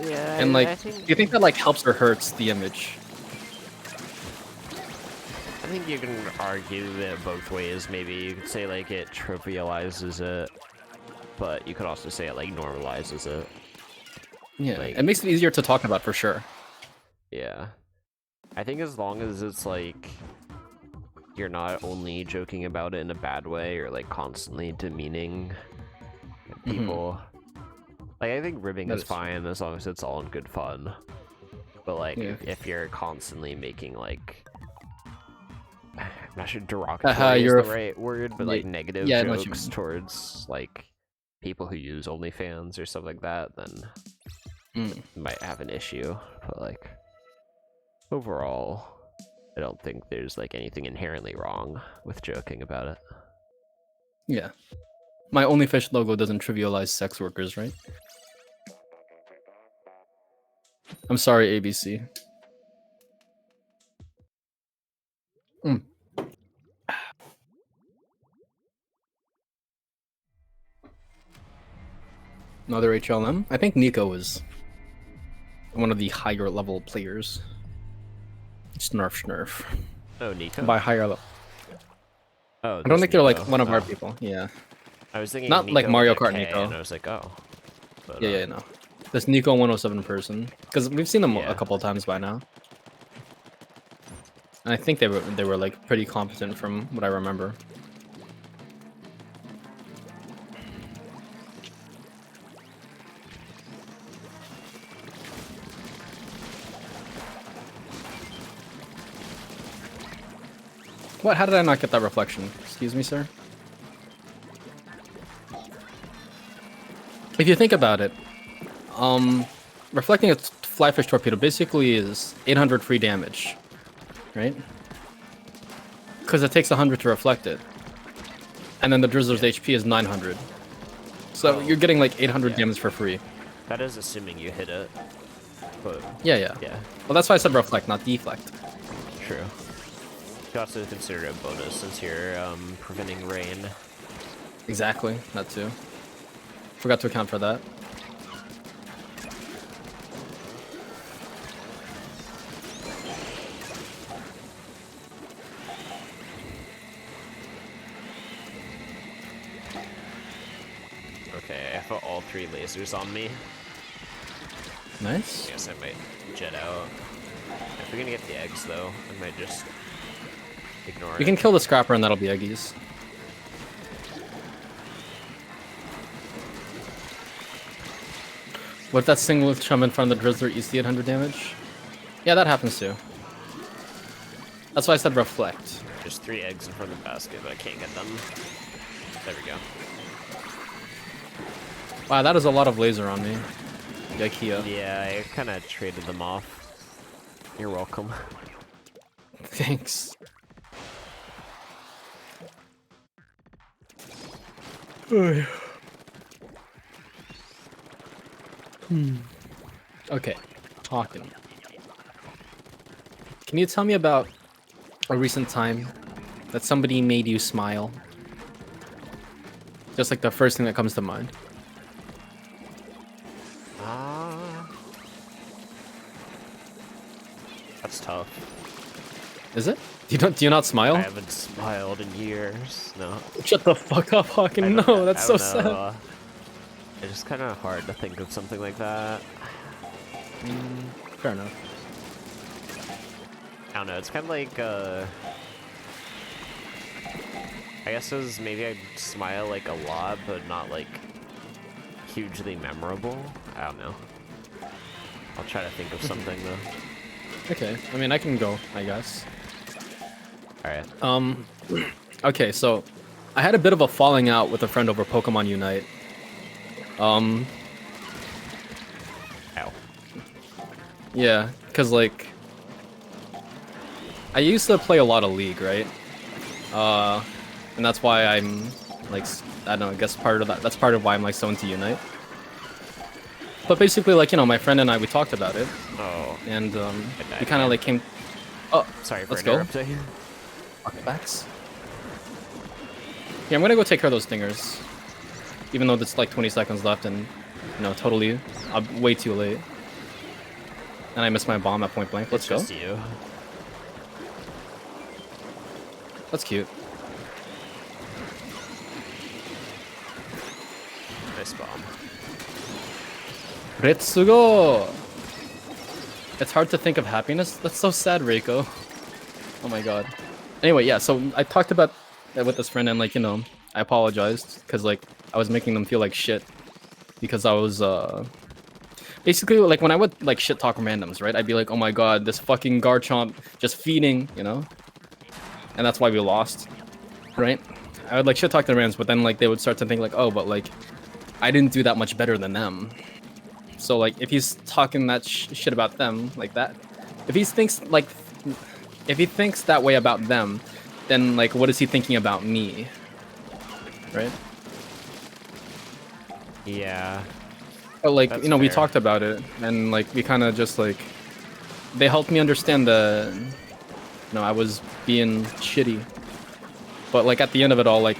Yeah. And like, I think, do you think that like helps or hurts the image? I think you can argue it both ways. Maybe you could say like it trivializes it, but you could also say it like normalizes it. Yeah, Like, it makes it easier to talk about for sure. yeah. I think as long as it's like you're not only joking about it in a bad way or like constantly demeaning people. Like, I think ribbing is fine as long as it's all in good fun. But like, if you're constantly making like, I'm not sure derogatory is the right word, but like negative jokes towards like people who use OnlyFans or stuff like that, then you might have an issue. But like, overall, I don't think there's like anything inherently wrong with joking about it. Yeah. My OnlyFish logo doesn't trivialize sex workers, right? I'm sorry, ABC. Another HLM? I think Nico is one of the higher level players. Snurf. Oh, Nico? By higher level. Oh, I don't think they're like one of oh. our people. Yeah. I was thinking not Nico like Mario with a Kart K, Nico. and I was like, oh. But, yeah, no. This Nico 107 person, because we've seen them a couple times by now. And I think they were like pretty competent from what I remember. What? How did I not get that reflection? Excuse me, sir? If you think about it, reflecting a flyfish torpedo basically is 800 free damage, right? Because it takes 100 to reflect it. And then the Drizzler's HP is 900. So you're getting like 800 damage for free. That is assuming you hit it. But Yeah. Well, that's why I said reflect, not deflect. True. You also consider it a bonus since you're preventing rain. Exactly, that too. Forgot to account for that. Okay, I put all 3 lasers on me. Nice. I guess I might jet out. If we're gonna get the eggs though, I might just ignore You it. can kill the scrapper and that'll be eggies. What if that single chum in front of the Drizzler eats the 800 damage? Yeah, that happens too. That's why I said reflect. Just 3 eggs in front of the basket, but I can't get them. There we go. Wow, that is a lot of laser on me. Ikea. Yeah, I kind of traded them off. You're welcome. Thanks. Okay, talking. Can you tell me about a recent time that somebody made you smile? Just like the first thing that comes to mind. That's tough. Is it? Do you not smile? I haven't smiled in years. No. Shut the fuck up, Hawking. No, that's so sad. It's just kind of hard to think of something like that. Fair enough. I don't know. It's kind of like I guess it was maybe I'd smile like a lot, but not like hugely memorable. I don't know. I'll try to think of something though. Okay, I mean I can go, I guess. Alright. Okay, so I had a bit of a falling out with a friend over Pokemon Unite. Ow. Yeah, cause like I used to play a lot of League, right? And that's why I'm like I don't know, I guess part of that's part of why I'm like so into Unite. But basically, like, you know, my friend and I, we talked about it. Oh. And we kind of like came. Oh, Sorry for let's go. interrupting. Artifacts. Yeah, I'm gonna go take care of those stingers. Even though it's like 20 seconds left, and you know, totally, I'm way too late. And I missed my bomb at point blank. Let's go. Just you. That's cute. Nice bomb. Let's go. It's hard to think of happiness. That's so sad, Reiko. Oh my god. Anyway, yeah. So I talked about that with this friend, and like, you know, I apologized because like I was making them feel like shit because I was basically like when I would like shit talk randoms, right? I'd be like, oh my god, this fucking Garchomp just feeding, you know, and that's why we lost, right? I would like shit talk the randoms, but then like they would start to think like, oh, but like I didn't do that much better than them. So like if he's talking that shit about them like that, if he thinks that way about them, then like what is he thinking about me? Right? Yeah. But like, That's you know, we fair. talked about it, and like we kind of just like they helped me understand the, you know, I was being shitty. But like at the end of it all, like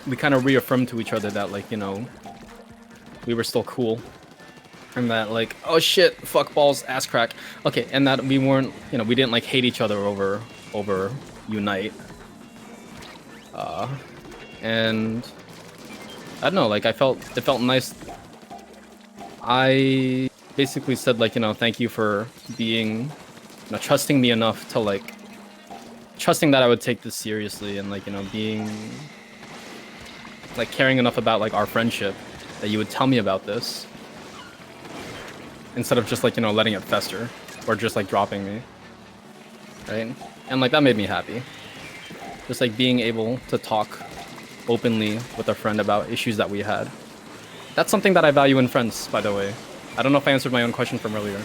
we kind of reaffirmed to each other that like, you know, we were still cool. And that like, oh shit, fuck balls, ass crack. Okay, and that we weren't, you know, we didn't like hate each other over Unite. And I don't know, like it felt nice. I basically said like, you know, thank you for being, you know, trusting me enough to like, trusting that I would take this seriously, and like, you know, being like caring enough about like our friendship that you would tell me about this. Instead of just like, you know, letting it fester or just like dropping me, right? And like that made me happy. Just like being able to talk openly with a friend about issues that we had. That's something that I value in friends, by the way. I don't know if I answered my own question from earlier.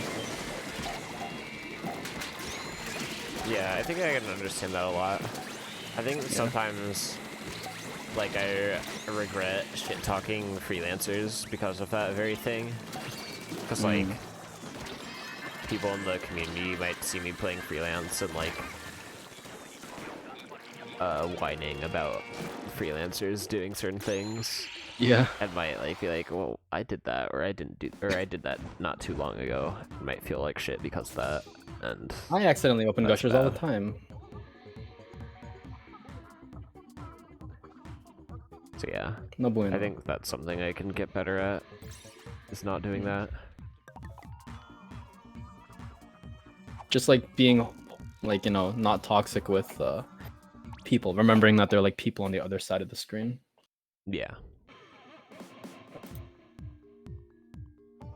Yeah, I think I can understand that a lot. I think sometimes, like, I regret shit-talking freelancers because of that very thing. Because, like, people in the community might see me playing freelance and, like, whining about freelancers doing certain things. Yeah. And might, like, be like, well, I did that, or I didn't do, or I did that not too long ago. It might feel like shit because of that. And I accidentally open that's gushers all the bad. time. So yeah, No bueno. I think that's something I can get better at, is not doing that. Just like being, like, you know, not toxic with people. Remembering that they're like people on the other side of the screen. Yeah.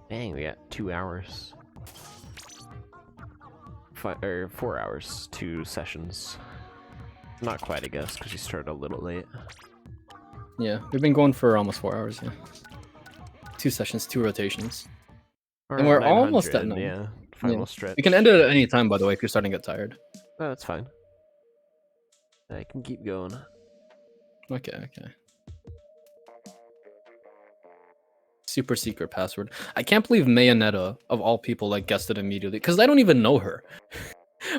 Dang, we got 2 hours. 4 hours, 2 sessions. Not quite, I guess, because you started a little late. Yeah, we've been going for almost 4 hours, yeah. 2 sessions, 2 rotations. Or And we're almost at 900, 9. yeah. Final Yeah. stretch. We can end it at any time, by the way, if you're starting to get tired. Oh, that's fine. I can keep going. Okay, okay. Super secret password. I can't believe Mayonetta, of all people, like, guessed it immediately, because I don't even know her.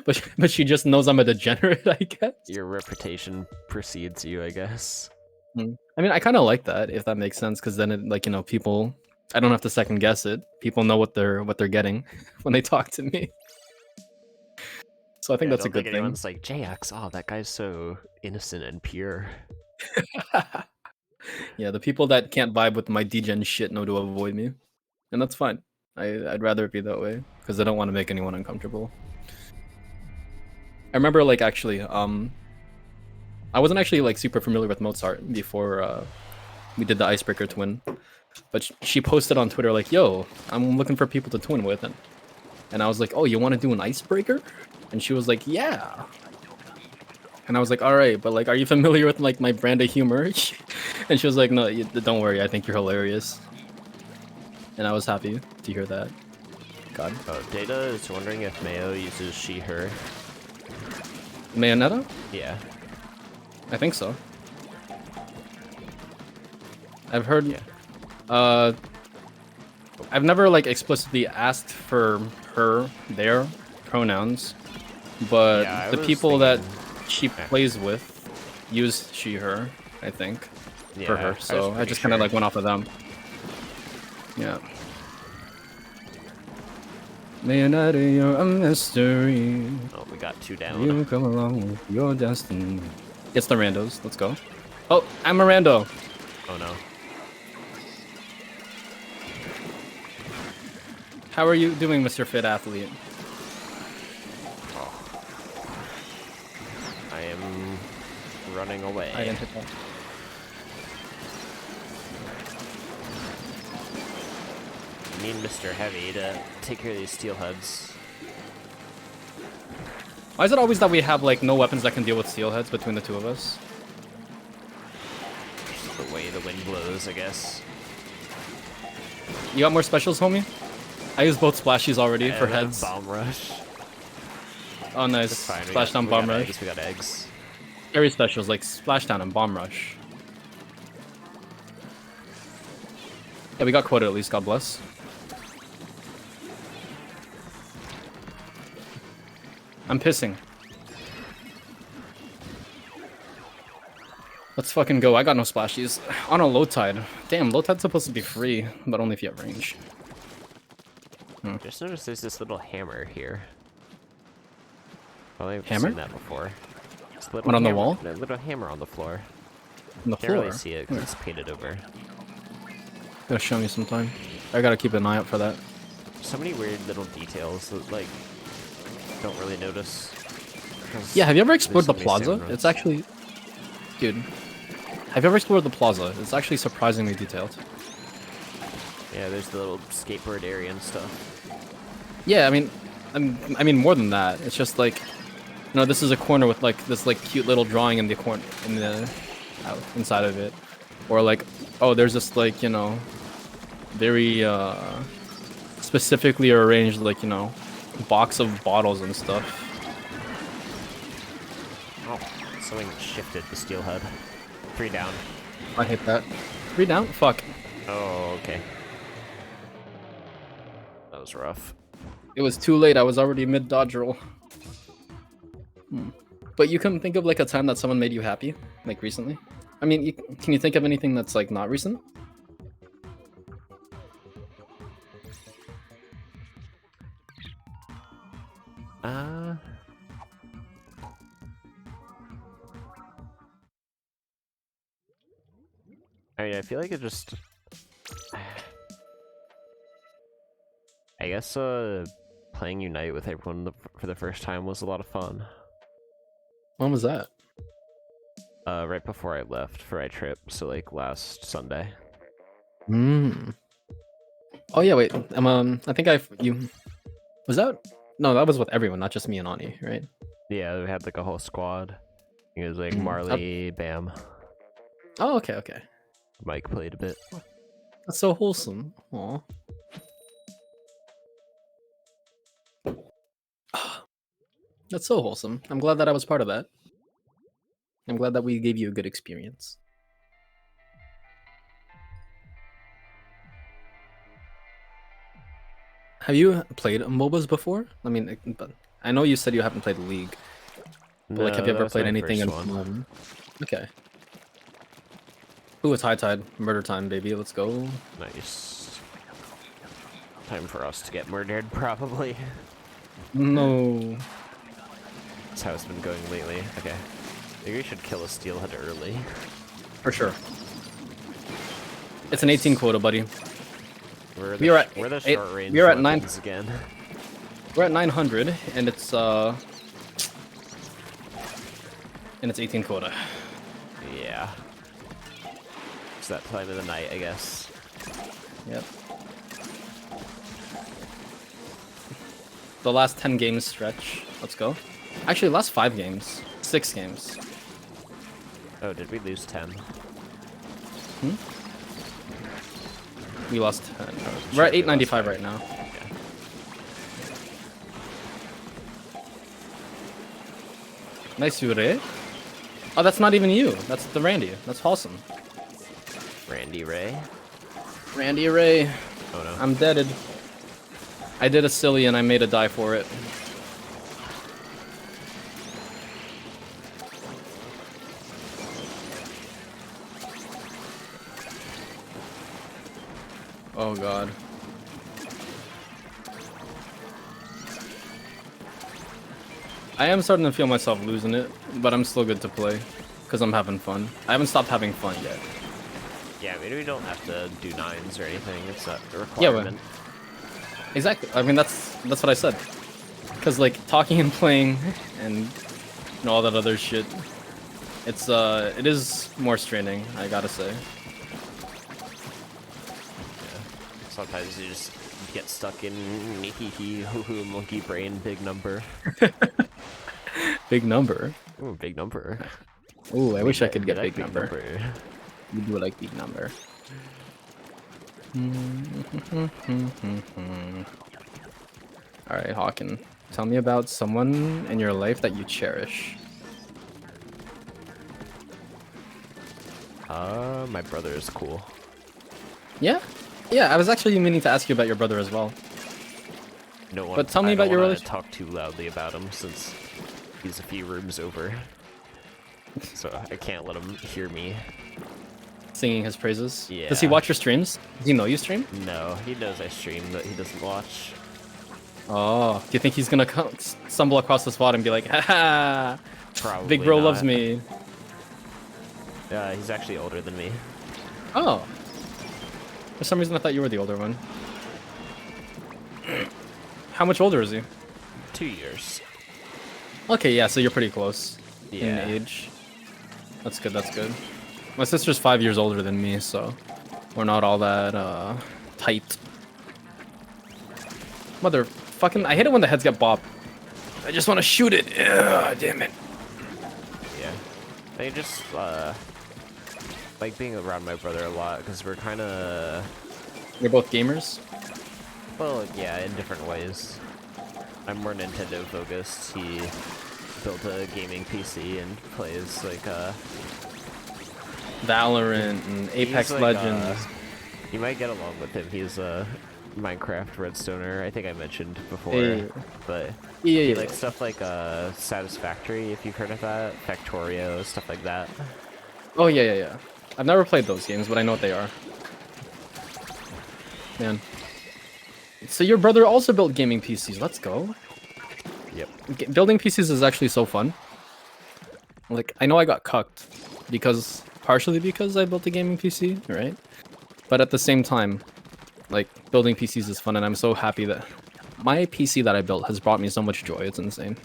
but she just knows I'm a degenerate, I guess. Your reputation precedes you, I guess. I mean, I kind of like that, if that makes sense, because then it, like, you know, people, I don't have to second guess it. People know what they're getting when they talk to me. So I think that's a good thing. Anyone's like, JX, oh, that guy's so innocent and pure. Yeah, the people that can't vibe with my degen shit know to avoid me, and that's fine. I'd rather it be that way because I don't want to make anyone uncomfortable. I remember, like, actually, I wasn't actually like super familiar with Mozart before we did the Icebreaker twin, but she posted on Twitter like, "Yo, I'm looking for people to twin with," and I was like, "Oh, you want to do an Icebreaker?" And she was like, "Yeah." And I was like, "All right, but like, are you familiar with like my brand of humor?" And she was like, "No, don't worry. I think you're hilarious." And I was happy to hear that. God. Oh, Data is wondering if Mayo uses she, her. Mayonetta? Yeah. I think so. I've heard. Yeah. I've never like explicitly asked for her, their pronouns, but Yeah, the people that she plays with use she, her, I think, for her. So I just kind of like went off of them. Yeah. Mayonetta, you're a mystery. Oh, we got 2 down. You come along with your destiny. It's the randos. Let's go. Oh, I'm a rando. Oh no. How are you doing, Mr. Fit Athlete? Oh. I am running away. I didn't hit that. I need Mr. Heavy to take care of these steelheads. Why is it always that we have like no weapons that can deal with steelheads between the two of us? Just the way the wind blows, I guess. You got more specials, homie? I used both splashies already for heads. Bomb rush. Oh, nice. Splashdown, bomb rush. We got eggs. Very specials like splashdown and bomb rush. Yeah, we got quota at least. God bless. I'm pissing. Let's fucking go. I got no splashies. On a low tide. Damn, low tide's supposed to be free, but only if you have range. Just noticed there's this little hammer here. Oh, I've Hammer? seen that before. What, on the wall? A little hammer on the floor. On the Can't floor? really see it because it's painted over. Gotta show me sometime. I gotta keep an eye out for that. So many weird little details that, like, don't really notice. Yeah, have you ever explored the There's so many plaza? sand It's runs. actually... Dude. Have you ever explored the plaza? It's actually surprisingly detailed. Yeah, there's the little skateboard area and stuff. Yeah, I mean more than that. It's just like No, this is a corner with like this like cute little drawing in the corner in the inside of it, or like, oh, there's this like, you know, very specifically arranged like, you know, box of bottles and stuff. Oh, something shifted the steelhead. 3 down. I hit that. 3 down? Fuck. Oh, okay. That was rough. It was too late. I was already mid dodge roll. But you can think of like a time that someone made you happy, like recently. I mean, can you think of anything that's like not recent? I mean, I feel like it just... I guess, playing Unite with everyone for the first time was a lot of fun. When was that? Right before I left for my trip, so like last Sunday. Oh yeah, wait. I think you was that? No, that was with everyone, not just me and Ani, right? Yeah, we had like a whole squad. It was like Marley, Bam. Oh, okay, okay. Mike played a bit. That's so wholesome. Aw. That's so wholesome. I'm glad that I was part of that. I'm glad that we gave you a good experience. Have you played MOBAs before? I mean, but I know you said you haven't played League. But like, have you ever played anything in one? Okay. Ooh, it's high tide. Murder time, baby. Let's go. Nice. Time for us to get murdered, probably. No. That's how it's been going lately. Okay. Maybe we should kill a steelhead early. For sure. It's an 18 quota, buddy. We're We are at the short range we are at 9 again. We're at 900 and it's 18 quota. Yeah. It's that time of the night, I guess. Yep. The last 10 games stretch. Let's go. Actually, last 5 games. 6 games. Oh, did we lose 10? We lost 10. We're at 895 right now. Okay. Nice, Ure. Oh, that's not even you. That's the Randy. That's wholesome. Randy Ray? Randy Ray. Oh no. I'm deaded. I did a silly and I made a die for it. Oh god. I am starting to feel myself losing it, but I'm still good to play. Because I'm having fun. I haven't stopped having fun yet. Yeah, maybe we don't have to do 9s or anything. It's not a Yeah, requirement. Exactly. I mean, that's what I said. Because, like, talking and playing and you know, all that other shit, it is more straining, I gotta say. Yeah. Sometimes you just get stuck in hee hoo hoo monkey brain big number. Big number. Ooh, big number. Ooh, I wish I could get like big number. You do like big number. Alright, Hawken. Tell me about someone in your life that you cherish. My brother is cool. Yeah? Yeah, I was actually meaning to ask you about your brother as well. No one. But tell me I about don't your wanna relationship. talk too loudly about him since he's a few rooms over. So I can't let him hear me. Singing his praises. Yeah. Does he watch your streams? Does he know you stream? No, he knows I stream, but he doesn't watch. Oh, do you think he's gonna stumble across the spot and be like, haha, Probably big bro not. loves me? He's actually older than me. Oh. For some reason I thought you were the older one. How much older is he? 2 years. Okay, yeah, so you're pretty close Yeah. in age. That's good, that's good. My sister's 5 years older than me, so we're not all that tight. Mother fucking, I hate it when the heads get bopped. I just want to shoot it. Ugh, damn it. Yeah. I just, like being around my brother a lot, because we're kind of... You're both gamers? Well, yeah, in different ways. I'm more Nintendo focused. He built a gaming PC and plays, like, Valorant and Apex like, Legends. You might get along with him. He's a Minecraft Redstoner. I think I mentioned before, Yeah. but Yeah, he yeah. likes stuff like Satisfactory, if you've heard of that, Factorio, stuff like that. Oh, yeah. I've never played those games, but I know what they are. Man. So your brother also built gaming PCs. Let's go. Yep. Building PCs is actually so fun. Like, I know I got cucked partially because I built a gaming PC, right? But at the same time, like, building PCs is fun, and I'm so happy that my PC that I built has brought me so much joy. It's insane.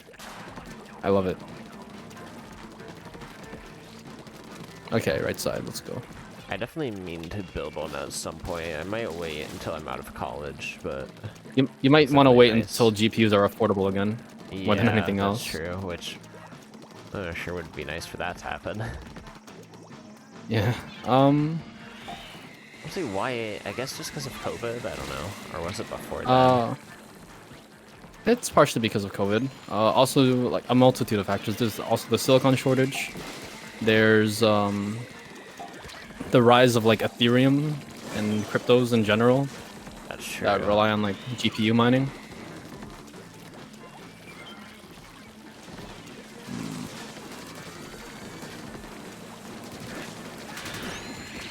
I love it. Okay, right side, let's go. I definitely mean to build one at some point. I might wait until I'm out of college, but... You might want to wait nice. until GPUs are affordable again, more than anything else. That's true, which sure would be nice for that to happen. Yeah. Actually, why? I guess just because of COVID. I don't know, or was it before that? It's partially because of COVID. Also, like a multitude of factors. There's also the silicon shortage. There's the rise of like Ethereum and cryptos in general. That's true. That rely on like GPU mining.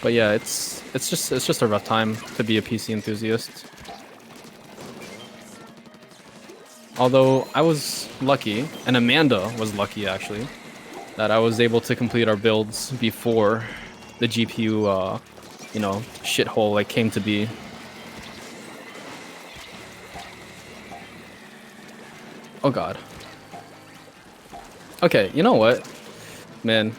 But yeah, it's just a rough time to be a PC enthusiast. Although I was lucky, and Amanda was lucky actually, that I was able to complete our builds before the GPU, you know, shithole like came to be. Oh god. Okay, you know what, man.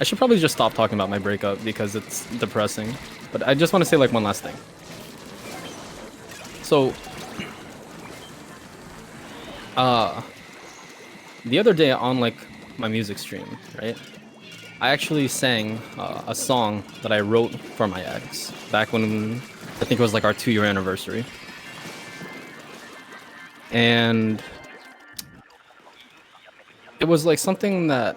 I should probably just stop talking about my breakup because it's depressing. But I just want to say like one last thing. So, the other day on like my music stream, right? I actually sang a song that I wrote for my ex back when I think it was like our 2-year anniversary. And it was like something that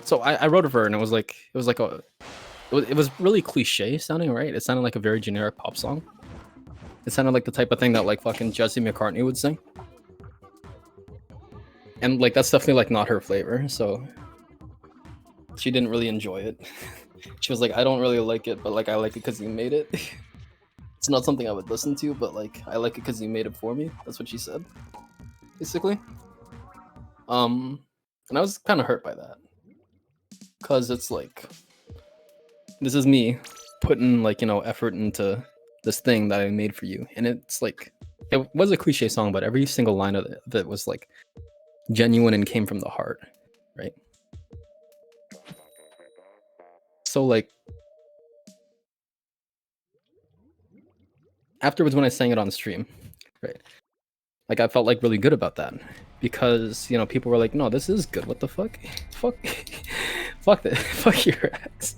so I wrote it for her, and it was like it was really cliche sounding, right? It sounded like a very generic pop song. It sounded like the type of thing that like fucking Jesse McCartney would sing. And like that's definitely like not her flavor, so she didn't really enjoy it. She was like, I don't really like it, but like I like it because you made it. It's not something I would listen to, but like I like it because you made it for me. That's what she said, basically. And I was kind of hurt by that. Cause it's like, this is me putting like, you know, effort into this thing that I made for you. And it's like, it was a cliche song, but every single line of it was like genuine and came from the heart, right? So like, afterwards when I sang it on stream, right? Like I felt like really good about that. Because, you know, people were like, no, this is good. What the fuck? Fuck. Fuck that. Fuck your ex.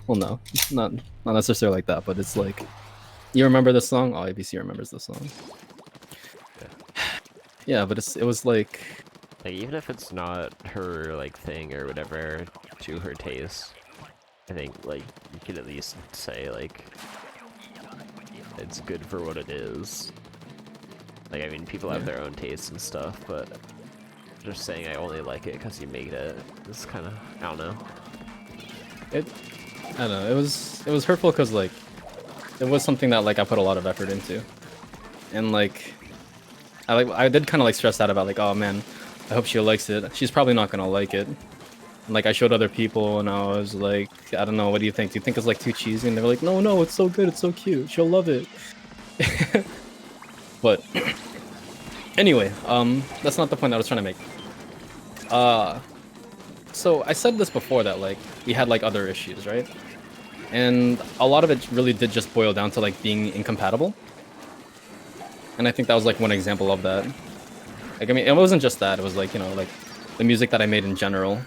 Well, no, not necessarily like that, but it's like, you remember this song? Oh, ABC remembers this song. Yeah, but it was like even if it's not her like thing or whatever to her taste, I think like you could at least say like it's good for what it is. Like I mean, people have their own tastes and stuff, but just saying I only like it because you made it is kind of, I don't know. I don't know. It was hurtful because like it was something that like I put a lot of effort into, and like I did kind of like stress out about like, oh man, I hope she likes it. She's probably not gonna like it. And, like I showed other people and I was like, I don't know, what do you think? Do you think it's like too cheesy? And they were like, no, it's so good, it's so cute, she'll love it. But anyway, that's not the point I was trying to make. So I said this before that like we had like other issues, right? And a lot of it really did just boil down to like being incompatible. And I think that was like one example of that. Like, I mean, it wasn't just that. It was like, you know, like the music that I made in general.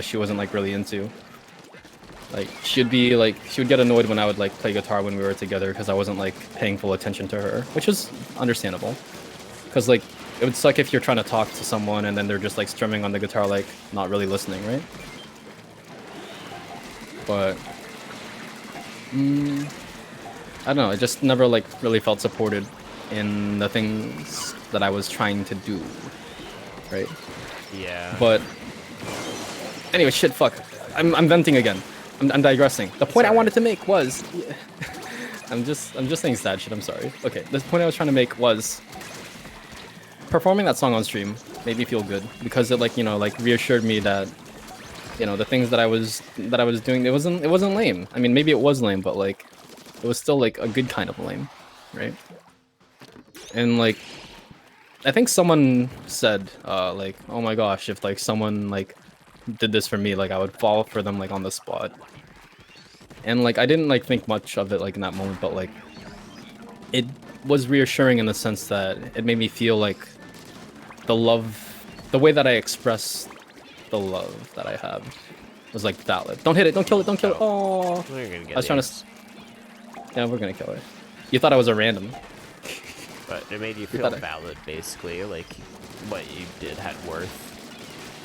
She wasn't like really into. Like, she would get annoyed when I would like play guitar when we were together because I wasn't like paying full attention to her, which is understandable. Because like, it would suck if you're trying to talk to someone and then they're just like strumming on the guitar, like not really listening, right? But I don't know. I just never like really felt supported in the things that I was trying to do, right? Yeah. But anyway, shit, fuck. I'm venting again. I'm digressing. The point I wanted to make was, I'm just saying sad shit. I'm sorry. Okay, the point I was trying to make was performing that song on stream made me feel good because it like, you know, like reassured me that, you know, the things that I was doing, it wasn't lame. I mean, maybe it was lame, but like it was still like a good kind of lame, right? And like I think someone said like, oh my gosh, if like someone like did this for me, like I would fall for them like on the spot. And like I didn't like think much of it like in that moment, but like it was reassuring in the sense that it made me feel like the way that I express the love that I have was like valid. Don't hit it, don't kill it, don't kill it. Oh, We're gonna get I was trying to. Yeah, we're gonna kill it. You thought I was a random. But it made you feel valid, basically, like what you did had worth.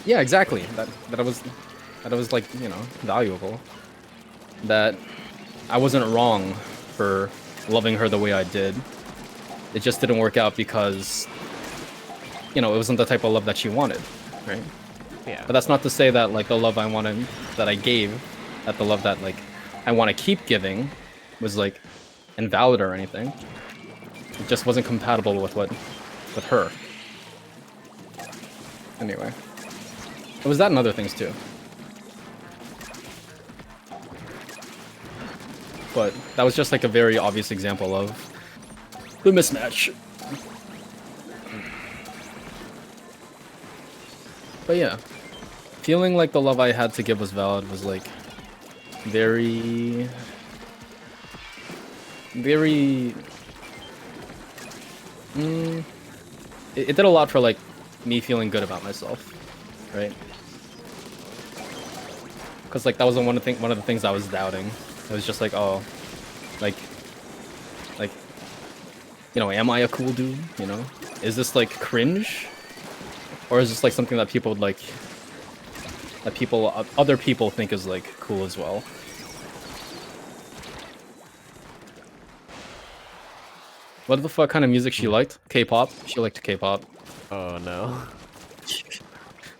Yeah, exactly. That I was like, you know, valuable. That I wasn't wrong for loving her the way I did. It just didn't work out because, you know, it wasn't the type of love that she wanted, right? Yeah. But that's not to say that like the love I wanted, that I gave, that the love that like I want to keep giving was like invalid or anything. It just wasn't compatible with her. Anyway. It was that and other things too. But that was just like a very obvious example of the mismatch. But yeah, feeling like the love I had to give was valid was like very it did a lot for like me feeling good about myself, right? Because like that was one of the things I was doubting. It was just like, oh, like, you know, am I a cool dude? You know, is this like cringe, or is this like something that people would like, that other people think is like cool as well? What the fuck kind of music she liked? K-pop. She liked K-pop. Oh no.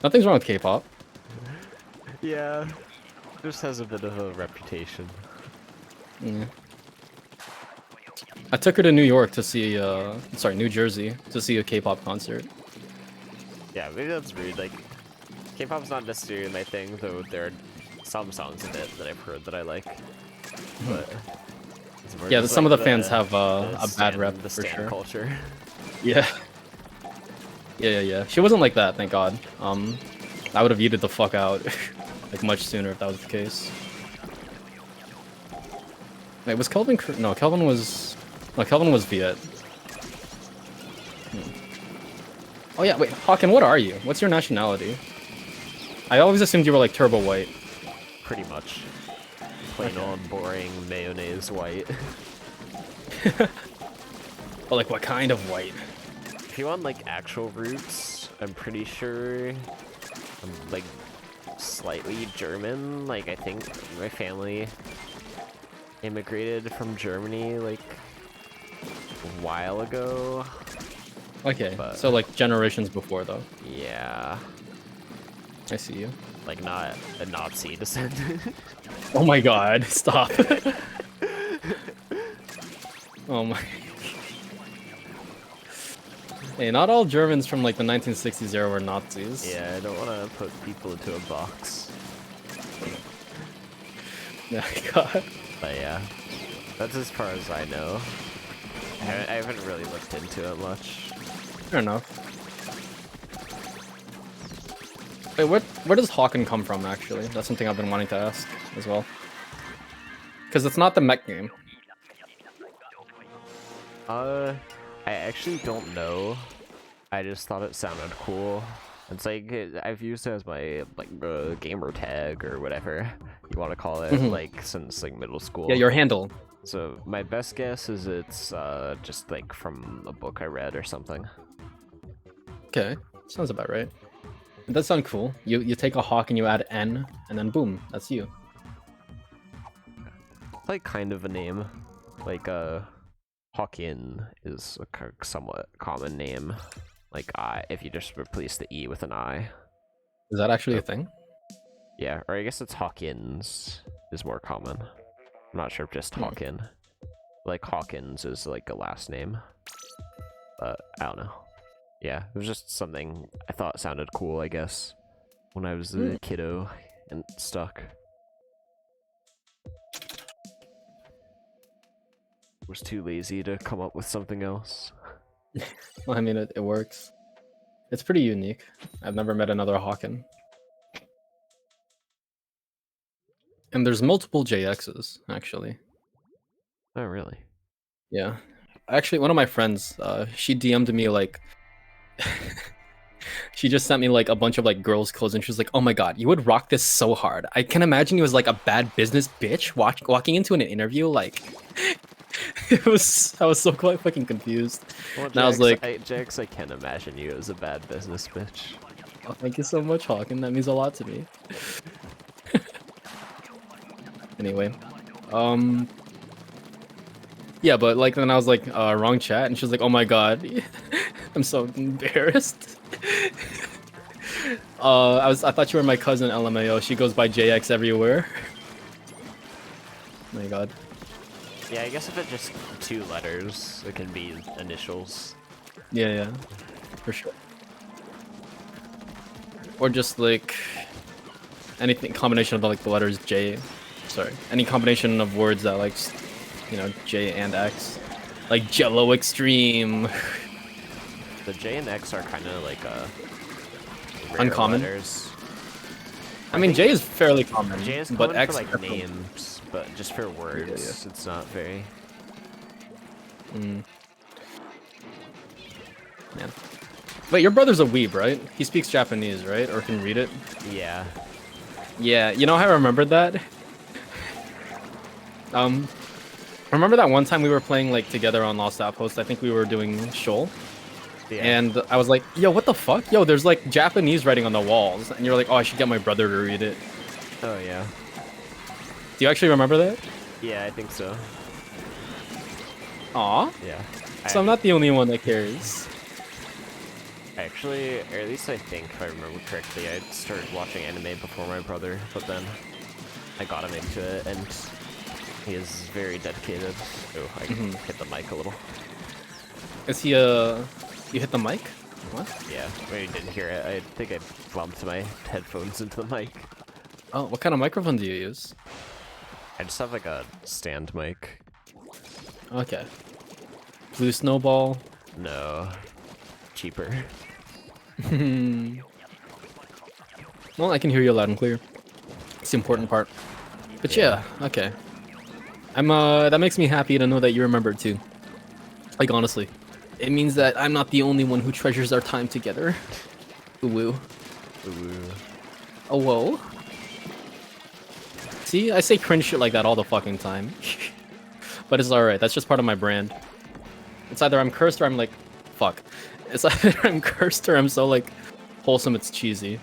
Nothing's wrong with K-pop. Yeah. Just has a bit of a reputation. Yeah. I took her to New York to see, New Jersey to see a K-pop concert. Yeah, maybe that's rude. Like, K-pop's not necessarily my thing, though there are some songs in it that I've heard that I like. But yeah, some of the fans have a bad rep the for stan sure. Culture. Yeah. Yeah. She wasn't like that, thank God. I would have yeeted the fuck out like much sooner if that was the case. Wait, was Kelvin? No, Kelvin was Viet. Oh yeah, wait, Hawken, what are you? What's your nationality? I always assumed you were like turbo white. Pretty much. Plain old boring mayonnaise white. But like, what kind of white? If you want like actual roots, I'm pretty sure I'm like slightly German. Like I think my family immigrated from Germany like a while ago. Okay, but, so like generations before though. Yeah. I see you. Like not a Nazi descendant. Oh my God! Stop. Oh my. Hey, not all Germans from like the 1960s era were Nazis. Yeah, I don't want to put people into a box. Yeah, God. But yeah, that's as far as I know. I haven't really looked into it much. Fair enough. Wait, where does Hawken come from, actually? That's something I've been wanting to ask as well. Because it's not the mech game. I actually don't know. I just thought it sounded cool. It's like I've used it as my like gamer tag or whatever you want to call it, like since like middle school. Yeah, your handle. So my best guess is it's just like from a book I read or something. Okay, sounds about right. It does sound cool. You take a hawk and you add N, and then boom, that's you. Like kind of a name, like Hawkin is a somewhat common name. Like if you just replace the E with an I. Is that actually a thing? Yeah, or I guess it's Hawkins is more common. I'm not sure if just Hawkin. Like Hawkins is like a last name. But I don't know. Yeah, it was just something I thought sounded cool, I guess, when I was a kiddo and stuck. Was too lazy to come up with something else. Well, I mean, it works. It's pretty unique. I've never met another Hawken. And there's multiple JXs, actually. Oh, really? Yeah. Actually, one of my friends, she DM'd me, like... she just sent me, like, a bunch of, like, girls' clothes, and she was like, oh my god, you would rock this so hard. I can imagine you as, like, a bad business bitch walking into an interview, like... I was so quite fucking confused. Well, and I was like, Jax, I can't imagine you as a bad business bitch. oh, thank you so much, Hawken. That means a lot to me. Anyway, yeah, but like then I was like, wrong chat, and she was like, oh my god, I'm so embarrassed. I thought you were my cousin, LMAO. She goes by JX everywhere. Oh my god. Yeah, I guess if it's just 2 letters, it can be initials. Yeah, for sure. Or just like anything combination of like the letters J. Sorry, any combination of words that like, you know, J and X, like Jello Extreme. The J and X are kind of like uncommon. Letters. I mean, J is fairly common. J is common but X for like names, but just for words, it's not very. Man. Wait, your brother's a weeb, right? He speaks Japanese, right? Or can read it? Yeah. Yeah, you know how I remembered that? Remember that one time we were playing like together on Lost Outpost? I think we were doing Shoal. Yeah. And I was like, yo, what the fuck? Yo, there's like Japanese writing on the walls. And you're like, oh, I should get my brother to read it. Oh, yeah. Do you actually remember that? Yeah, I think so. Aw. Yeah. So I'm not the only one that cares. Actually, or at least I think, if I remember correctly, I started watching anime before my brother, but then I got him into it, and he is very dedicated. Oh, I hit the mic a little. Is he, you hit the mic? What? Yeah, I didn't hear it. I think I bumped my headphones into the mic. Oh, what kind of microphone do you use? I just have like a stand mic. Okay. Blue Snowball? No. Cheaper. Well, I can hear you loud and clear. It's the important part. But yeah, okay. That makes me happy to know that you remembered too. Like, honestly. It means that I'm not the only one who treasures our time together. Ooh. Ooh. Oh, whoa. See, I say cringe shit like that all the fucking time. But it's alright, that's just part of my brand. It's either I'm cursed or I'm like, fuck. It's either I'm cursed or I'm so like, wholesome it's cheesy.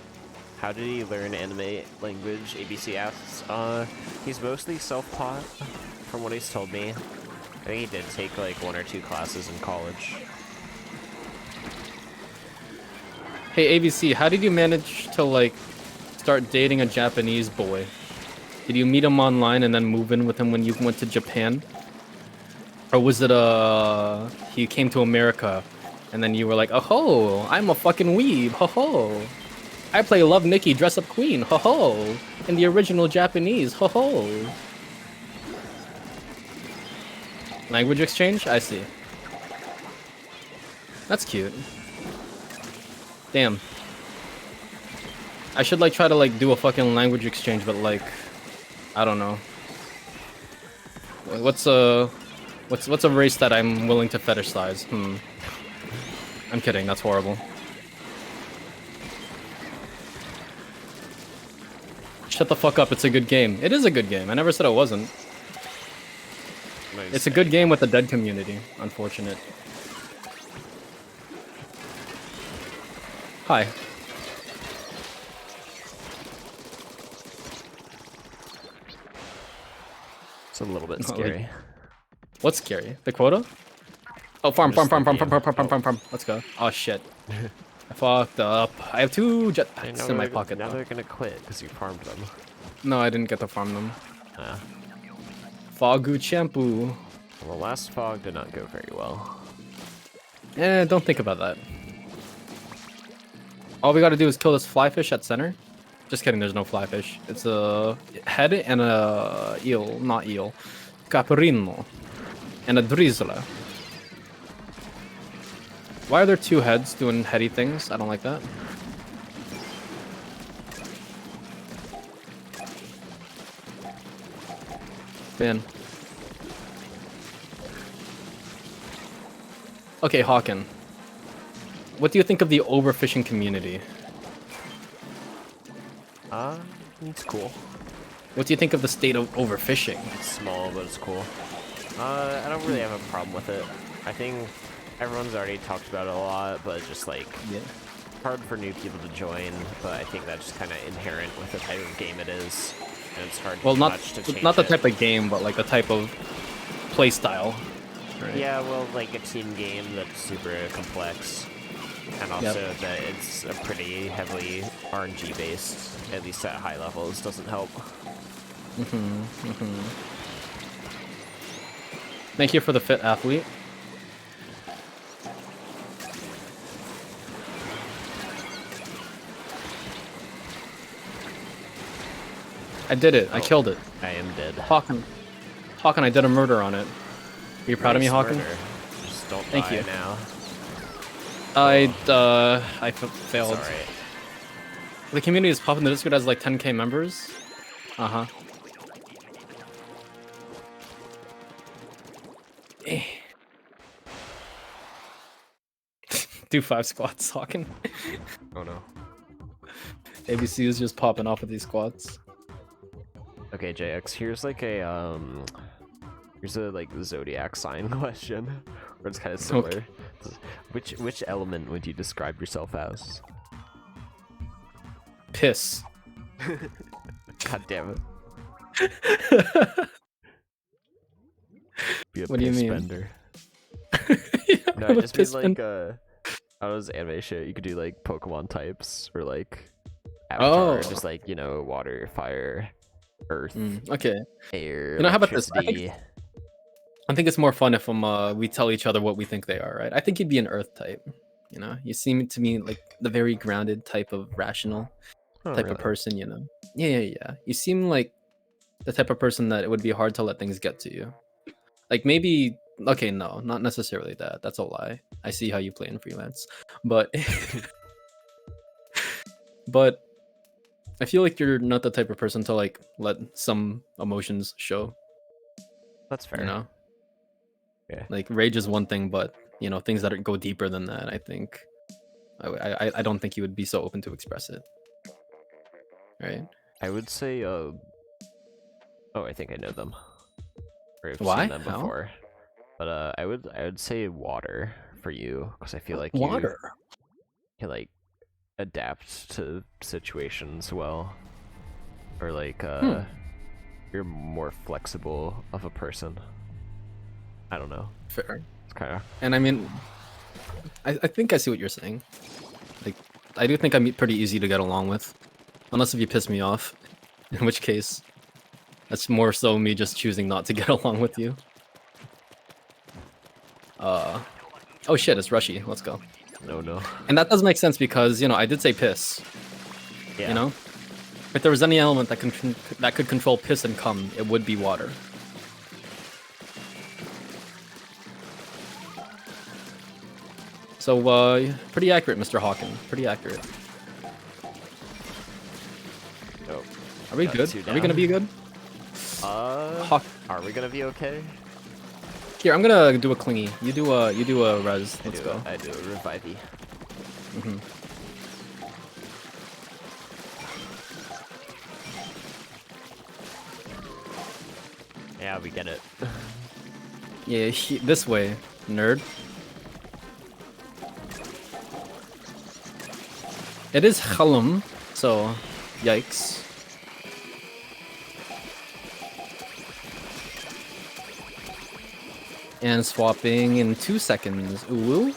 How did he learn anime language? ABC asks. He's mostly self-taught, from what he's told me. I think he did take like 1 or 2 classes in college. Hey ABC, how did you manage to like start dating a Japanese boy? Did you meet him online and then move in with him when you went to Japan? Or was it he came to America and then you were like, oh ho, I'm a fucking weeb, ho ho. I play Love Nikki Dress Up Queen, ho ho. In the original Japanese, ho ho. Language exchange? I see. That's cute. Damn. I should like try to like do a fucking language exchange, but like, I don't know. What's a race that I'm willing to fetishize? I'm kidding, that's horrible. Shut the fuck up, it's a good game. It is a good game, I never said it wasn't. Nice. It's a good game with the dead community, unfortunate. Hi. It's a little bit scary. What's scary? The quota? Oh, farm. Let's go. Oh shit. I fucked up. I have 2 jetpacks in my pocket. Now though. they're gonna quit because you farmed them. No, I didn't get to farm them. Ah. Fogu Champu. Well, the last fog did not go very well. Don't think about that. All we gotta do is kill this flyfish at center. Just kidding, there's no flyfish. It's a head and a eel, not eel. Caprino. And a drizzle. Why are there 2 heads doing heady things? I don't like that. Man. Okay, Hawken. What do you think of the overfishing community? It's cool. What do you think of the state of overfishing? It's small, but it's cool. I don't really have a problem with it. I think everyone's already talked about it a lot, but just like hard for new people to join. But I think that's just kind of inherent with the type of game it is, and it's hard. Well, much to change not the it. type of game, but like the type of play style. Right? Yeah, well, like a team game that's super complex, and also that it's a pretty heavily RNG based, at least at high levels, doesn't help. Thank you for the fit athlete. I did it. I killed it. I am dead. Hawken, I did a murder on it. Are you proud of me, Hawken? Murder. Just don't Thank die you. now. I failed. It's alright. The community is popping. The Discord has like 10k members. Do 5 squats, Hawken. Oh no. ABC is just popping off with these squats. Okay, JX, here's like a here's a like zodiac sign question, where it's kind of similar. Okay. Which element would you describe yourself as? Piss. God damn it. Be a What do you piss mean? bender. Yeah, No, I'm I a just mean piss like bender. I was anime shit. You could do like Pokemon types or like Avatar, just like, you know, water, fire, earth, Okay. air, You know, how about this? electricity. I think it's more fun if we tell each other what we think they are, right? I think you'd be an earth type. You know, you seem to me like the very grounded type of rational Oh, type really? of person, you know? Yeah. You seem like the type of person that it would be hard to let things get to you. Like maybe, okay, no, not necessarily that. That's a lie. I see how you play in freelance. But, but I feel like you're not the type of person to like let some emotions show, That's fair. you know? Yeah. Like rage is one thing, but you know, things that go deeper than that, I think I don't think you would be so open to express it. Right? I would say oh, I think I know them. Or I've Why? seen them How? before. But I would say water for you, because I feel like Water. you like adapt to situations well. Or like you're more flexible of a person. I don't know. Fair. It's kinda And I mean, I think I see what you're saying. Like, I do think I'm pretty easy to get along with. Unless if you piss me off. In which case, that's more so me just choosing not to get along with you. Oh shit, it's Rushy. Let's go. no. And that does make sense because, you know, I did say piss. Yeah. You know? If there was any element that could control piss and cum, it would be water. So, pretty accurate, Mr. Hawken. Pretty accurate. Nope. Are we Got good? 2 Are we gonna down. be good? Are we gonna be okay? Here, I'm gonna do a clingy. You do a res. Let's go. I do a revivey. Mm-hmm. Yeah, we get it. Yeah, this way, nerd. It is Halum, so yikes. And swapping in 2 seconds. Ooh.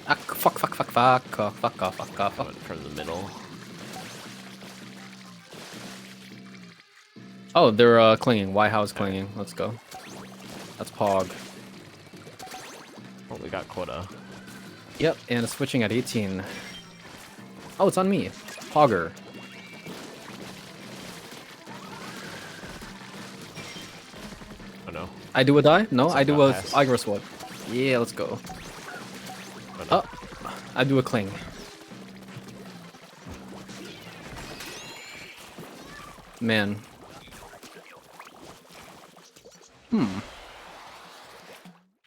Ah, fuck. Went from the middle. Oh, they're clinging. Y-House clinging. Let's go. That's Pog. Oh, we got quota. Yep, and it's switching at 18. Oh, it's on me. Pogger. Oh no. I do a die? No, I do a pass. Iger swap. Yeah, let's go. Oh, no. Oh, I do a cling. Man.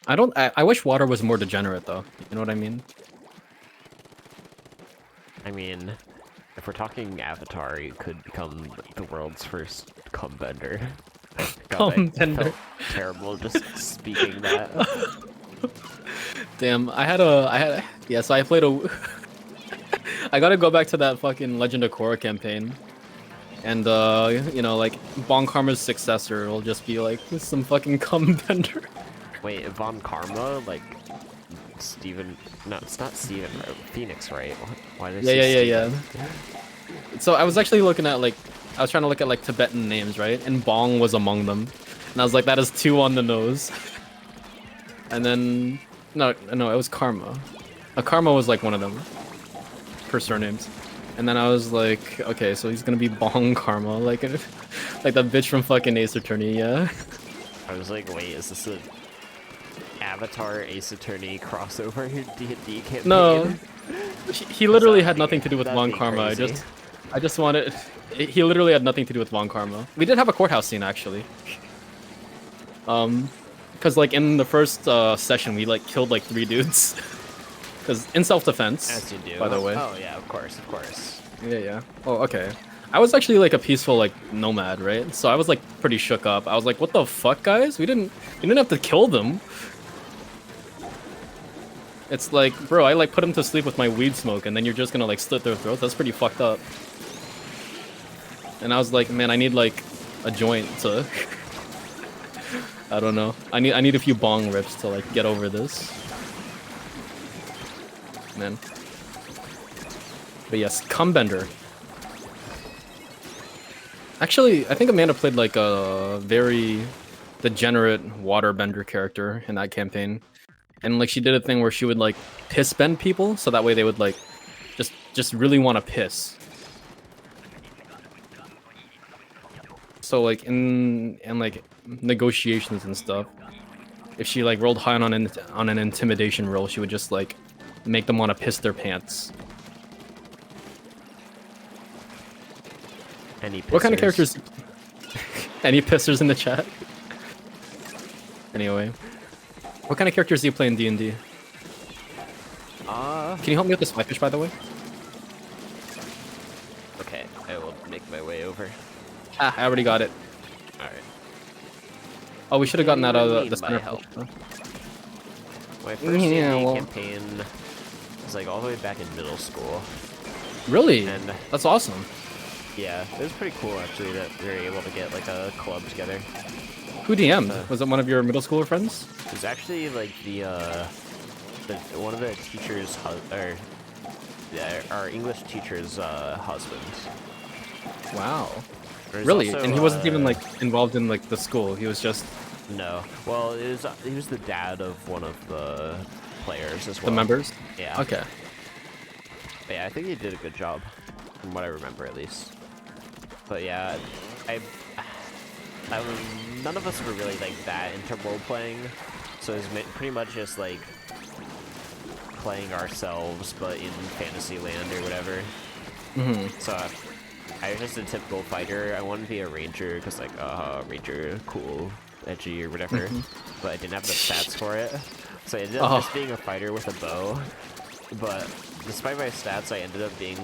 I wish water was more degenerate though. You know what I mean? I mean, if we're talking Avatar, you could become the world's first cum bender. Cum bender. Felt terrible just speaking that. Damn, yeah, so I played a I gotta go back to that fucking Legend of Korra campaign. And you know, like Bon Karma's successor will just be like some fucking cum bender. Wait, Von Karma, like Steven? No, it's not Steven. Phoenix, right? Why did I say Yeah. So I was actually looking at like I was trying to look at like Tibetan names, right? And Bong was among them. And I was like, that is 2 on the nose. And then no, it was Karma. Karma was like one of them per surnames. And then I was like, okay, so he's gonna be Bong Karma, like like that bitch from fucking Ace Attorney, yeah. I was like, wait, is this a Avatar Ace Attorney crossover D&D campaign? No, he literally had nothing to do with that'd Von be Karma. crazy. I just wanted. He literally had nothing to do with Von Karma. We did have a courthouse scene actually. Because like in the first session we like killed like 3 dudes. Because in self-defense. As you do. By the way. Oh yeah, of course. Yeah. Oh, okay. I was actually like a peaceful like nomad, right? So I was like pretty shook up. I was like, what the fuck, guys? We didn't have to kill them. It's like, bro, I like put them to sleep with my weed smoke, and then you're just gonna like slit their throats. That's pretty fucked up. And I was like, man, I need like a joint to. I don't know. I need a few bong rips to like get over this. Man. But yes, Cumbender. Actually, I think Amanda played like a very degenerate waterbender character in that campaign. And like she did a thing where she would like piss bend people, so that way they would like just really want to piss. So like in like negotiations and stuff, if she like rolled high on an intimidation roll, she would just like make them want to piss their pants. Any pissers? What kind of characters? Any pissers in the chat? Anyway, what kind of characters do you play in D&D? Can you help me with this whitefish, by the way? Okay, I will make my way over. Ah, I already got it. Alright. Oh, we should have gotten that out of the by center. help? My first Yeah, D&D well- campaign was like all the way back in middle school. Really? And That's awesome. yeah, it was pretty cool actually that we were able to get like a club together. Who DM'd? Was it one of your middle schooler friends? It was actually like the one of the teachers' our English teacher's husbands. Wow. There's Really? also, And he wasn't even like involved in like the school. He was just No. Well, he was the dad of one of the players as well. the members. Yeah. Okay. But yeah, I think he did a good job, from what I remember at least. But yeah, none of us were really like that into role playing, so it was pretty much just like playing ourselves, but in Fantasyland or whatever. Mm-hmm. So I was just a typical fighter. I wanted to be a ranger because like, ranger, cool, edgy or whatever. But I didn't have the stats for it, so I ended up just being a fighter with a bow. But despite my stats, I ended up being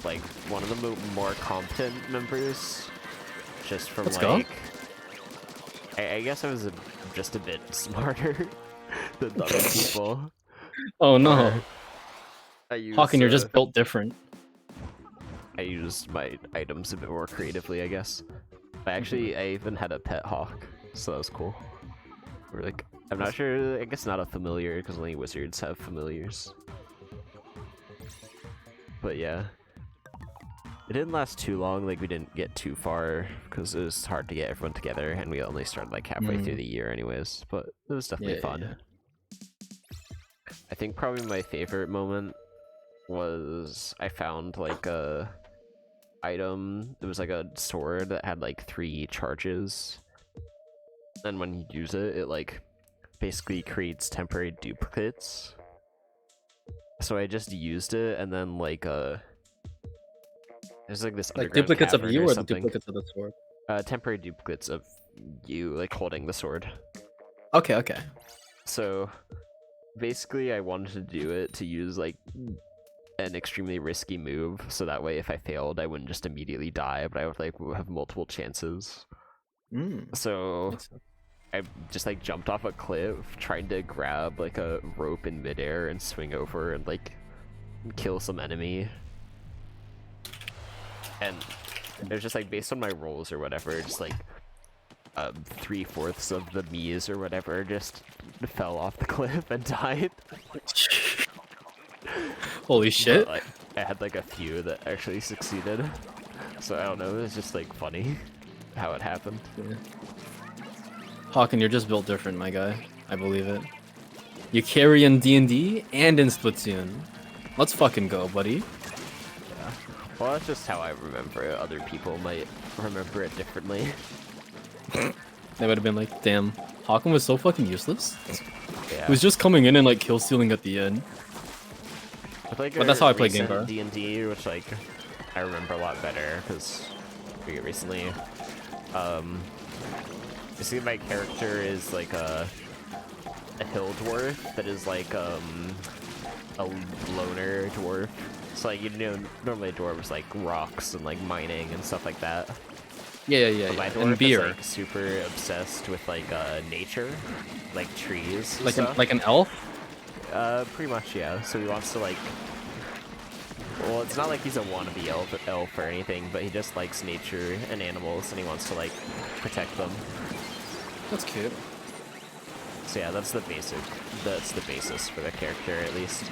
like one of the more competent members, just from I guess I was just a bit smarter than other people. Oh no. Hawken, you're just built different. I used my items a bit more creatively, I guess. But actually, I even had a pet hawk, so that was cool. Or like, I'm not sure, I guess not a familiar, because only wizards have familiars. But yeah. It didn't last too long, like we didn't get too far, because it was hard to get everyone together, and we only started like halfway through the year anyways, but it was definitely fun. Yeah. I think probably my favorite moment was I found like a item. It was like a sword that had like 3 charges, and when you use it, it like basically creates temporary duplicates. So I just used it, and then like there's like this duplicates of you or the something. duplicates of the sword? Temporary duplicates of you, like holding the sword. Okay. So basically I wanted to do it to use like an extremely risky move, so that way if I failed I wouldn't just immediately die, but I would like have multiple chances. So I just like jumped off a cliff trying to grab like a rope in midair and swing over and like kill some enemy. And it was just like based on my rolls or whatever, just like 3/4 of the Mii's or whatever just fell off the cliff and died. Holy shit. But, like, I had like a few that actually succeeded. So I don't know, it was just like funny how it happened. Yeah. Hawken, you're just built different, my guy. I believe it. You carry in D&D and in Splatoon. Let's fucking go, buddy. Yeah. Well, that's just how I remember it. Other people might remember it differently. They would have been like, damn, Hawken was so fucking useless. Yeah. He was just coming in and like kill stealing at the end. Like but that's how I play Gengar. D&D, which like I remember a lot better because we recently. You see, my character is like a hill dwarf that is like a loner dwarf. So like, you know, normally dwarves like rocks and like mining and stuff like that. Yeah. My dwarf And beer. is like super obsessed with like nature, like trees. Like an elf. Pretty much, yeah. So he wants to like. Well, it's not like he's a wannabe elf or anything, but he just likes nature and animals, and he wants to like protect them. That's cute. So yeah, that's the basis for the character, at least.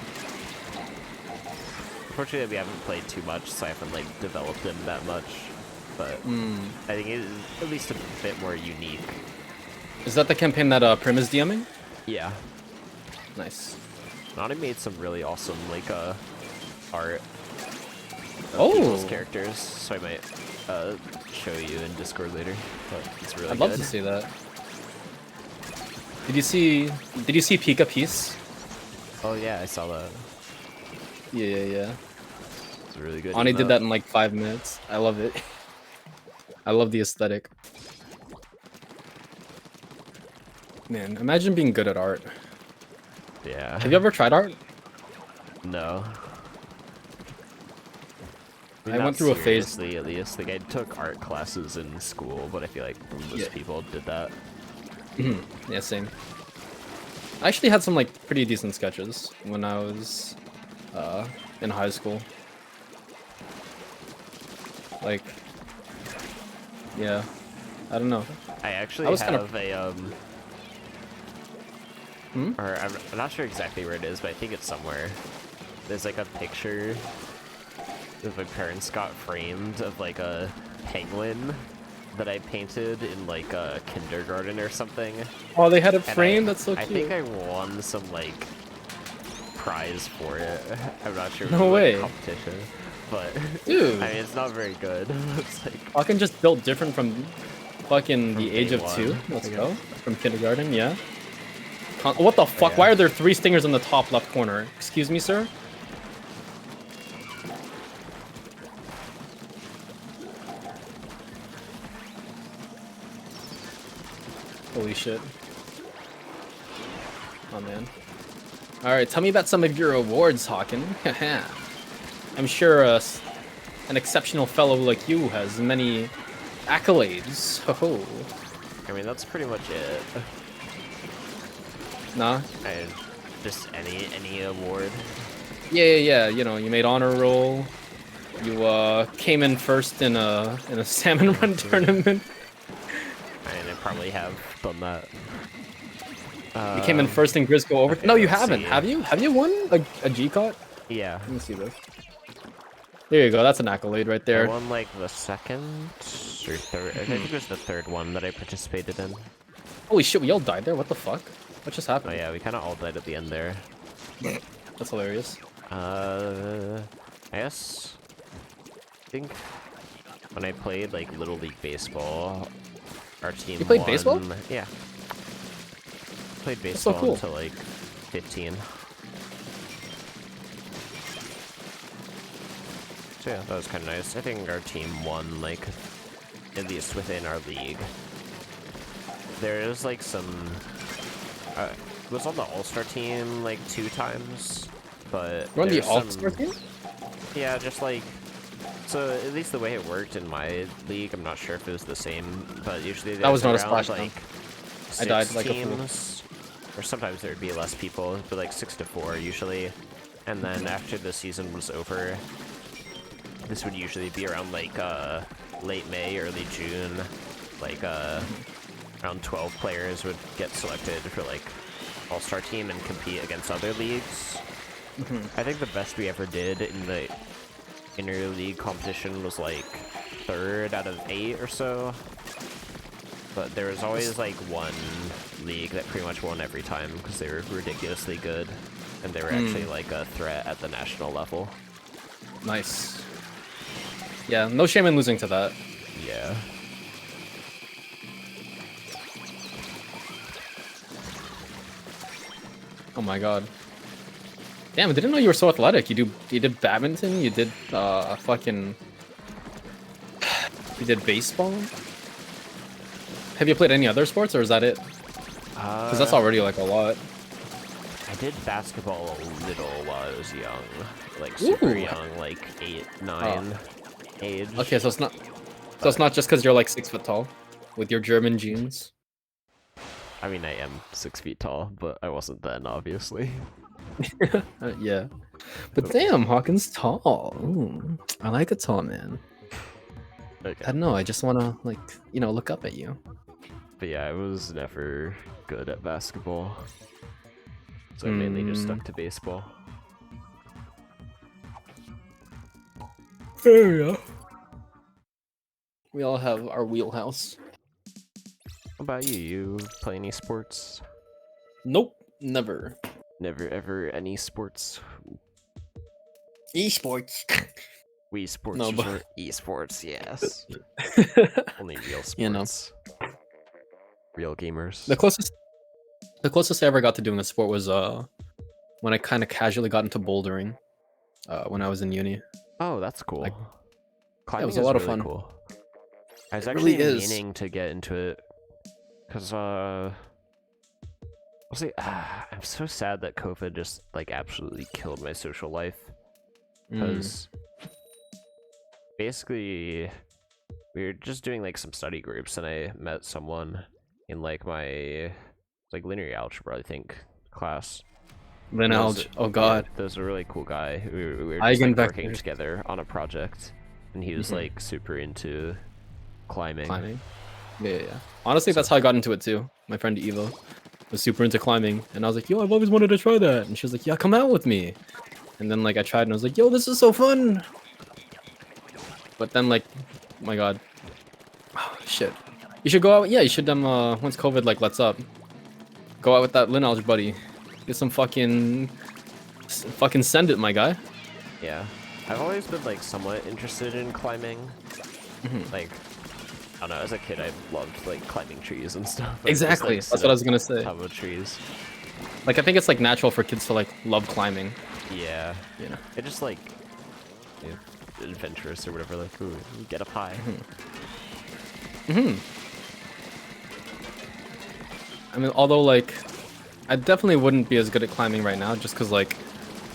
Unfortunately, we haven't played too much, so I haven't like developed him that much. But I think it is at least a bit more unique. Is that the campaign that Prim is DMing? Yeah. Nice. Nani made some really awesome like art of Oh, people's characters, so I might show you in Discord later. But it's really I'd good. love to see that. Did you see Pika Piece? Oh yeah, I saw that. Yeah. It's really good. Ani did that in like 5 minutes. I love it. I love the aesthetic. Man, imagine being good at art. Yeah. Have you ever tried art? No. I went through a phase. At least, like I took art classes in school, but I feel like most people did that. Yeah, same. I actually had some like pretty decent sketches when I was in high school. Like, yeah, I don't know. I actually have a or I'm not sure exactly where it is, but I think it's somewhere. There's like a picture that my parents got framed of like a penguin that I painted in like a kindergarten or something. Oh, they had it framed? That's so cute. I think I won some like prize for it. I'm not sure. No way. Competition, but dude, I mean it's not very good. It's like fucking just built different from fucking the age of 2. Let's go. From kindergarten, yeah. What the fuck? Yeah. Why are there 3 stingers in the top left corner? Excuse me, sir? Holy shit. Oh man. Alright, tell me about some of your awards, Hawken. I'm sure an exceptional fellow like you has many accolades. Ho. I mean, that's pretty much it. Nah? Just any award. Yeah. You know, you made honor roll. You came in first in a salmon run tournament. I probably have done that. You came in first in Grisco over. Okay, No, you let's haven't. see. Have you? Have you won a G-Cot? Yeah. Let me see this. There you go. That's an accolade right I there. won like the second or third. I think it was the third one that I participated in. Holy shit, we all died there. What the fuck? What just Oh happened? yeah, we kind of all died at the end there. That's hilarious. I guess. I think when I played like Little League baseball, our team. You played won. baseball? Yeah. Played so baseball cool. until like 15. So yeah, that was kind of nice. I think our team won, like, at least within our league. There is like some. Was on the All-Star team like 2 times, but We're on the there's All-Star some- team? Yeah, just like. So at least the way it worked in my league, I'm not sure if it was the same, but usually That was not a around, splash like I died 6 like a fool. teams, or sometimes there'd be less people, but like 6 to 4 usually. And then after the season was over, this would usually be around like late May, early June. Like around 12 players would get selected for like All-Star team and compete against other leagues. I think the best we ever did in the inter-league competition was like 3rd out of 8 or so. But there was always like one league that pretty much won every time because they were ridiculously good. And they were actually like a threat at the national level. Nice. Yeah, no shame in losing to that. Yeah. Oh my god. Damn, I didn't know you were so athletic. You did badminton, you did fucking you did baseball? Have you played any other sports or is that it? Because that's already like a lot. I did basketball a little while I was young. Like super Ooh. young, like 8, 9 age. Okay, so it's not just because you're like 6 foot tall with your German genes. I mean, I am 6 feet tall, but I wasn't then, obviously. Yeah. But damn, Hawkins tall. Ooh, I like a tall man. Okay. I don't know, I just want to, like, you know, look up at you. But yeah, I was never good at basketball. So I mainly just stuck to baseball. Fair enough. We all have our wheelhouse. How about you? You play any sports? Nope, never. Never ever any sports? Esports. Wii Sports No, but- Resort esports, yes. Only real sports. You know. Real gamers. The closest I ever got to doing a sport was when I kind of casually got into bouldering when I was in uni. Oh, that's cool. Like- Climbing it was a is lot of really fun. cool. I was It actually really is. meaning to get into it because honestly, I'm so sad that COVID just like absolutely killed my social life. Because basically we were just doing like some study groups and I met someone in like my like linear algebra, I think, class. Then There I'll. was a- Oh god. There was a really cool guy. We were just like, working Eigenvectors. together on a project, and he was like super into climbing. Climbing. Yeah. Honestly, that's how I got into it too. My friend Eva was super into climbing, and I was like, "Yo, I've always wanted to try that." And she was like, "Yeah, come out with me." And then like I tried, and I was like, "Yo, this is so fun." But then like, oh my god, oh, shit. You should go out. Yeah, you should once COVID like lets up, go out with that lineage buddy. Get some fucking send it, my guy. Yeah, I've always been like somewhat interested in climbing. Like, I don't know, as a kid I loved like climbing trees and stuff. Exactly. That's what I was gonna say. Top of trees. Like I think it's like natural for kids to like love climbing. Yeah. You know. It just like, you know, adventurous or whatever. Like, ooh, get up high. I mean, although like, I definitely wouldn't be as good at climbing right now, just because like,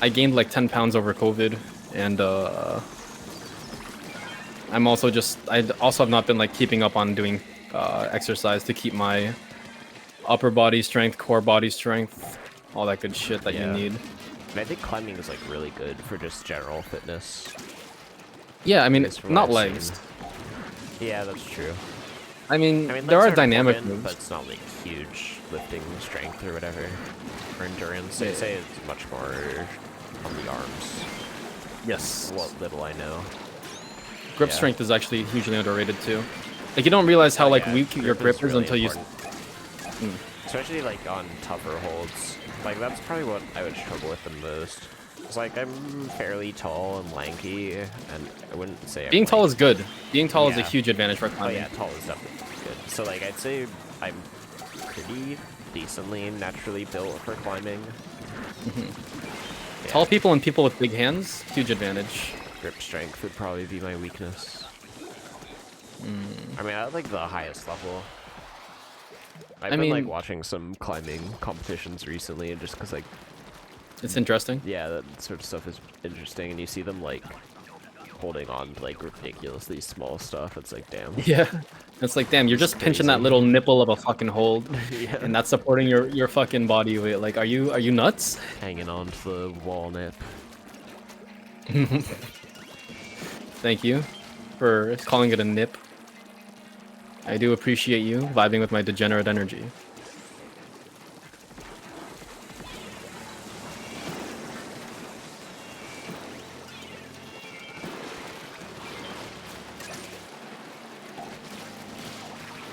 I gained like 10 pounds over COVID, and I also have not been like keeping up on doing exercise to keep my upper body strength, core body strength, all that good shit that you need. And I think climbing is like really good for just general fitness. Yeah, I mean, At least from not what I've legs. seen. Yeah, that's true. I mean, I mean, there legs are dynamic important, but moves. it's not like huge lifting strength or whatever. Or endurance. Yeah. I'd say it's much more on the arms. Yes. What little I know. Grip Yeah. strength is actually hugely underrated too. Like you don't realize how like Yeah, weak your grip is really until important. Especially like on tougher holds. Like that's probably what I would struggle with the most. It's like I'm fairly tall and lanky, and I wouldn't say being I'm, tall like, is good. Being tall is a Yeah. huge advantage for Oh climbing. yeah, tall is definitely good. So like I'd say I'm pretty decently naturally built for climbing. Yeah. Tall people and people with big hands, huge advantage. Grip strength would probably be my weakness. I mean, at like the highest level. I've been like mean- watching some climbing competitions recently, and just because like, It's interesting. yeah, that sort of stuff is interesting, and you see them like holding on to like ridiculously small stuff. It's like, damn. Yeah. It's like, damn, you're It's just pinching that crazy. little nipple of a fucking hold, Yeah. and that's supporting your fucking body weight. Like, are you nuts? Hanging on to the wall nip. Thank you for calling it a nip. I do appreciate you vibing with my degenerate energy.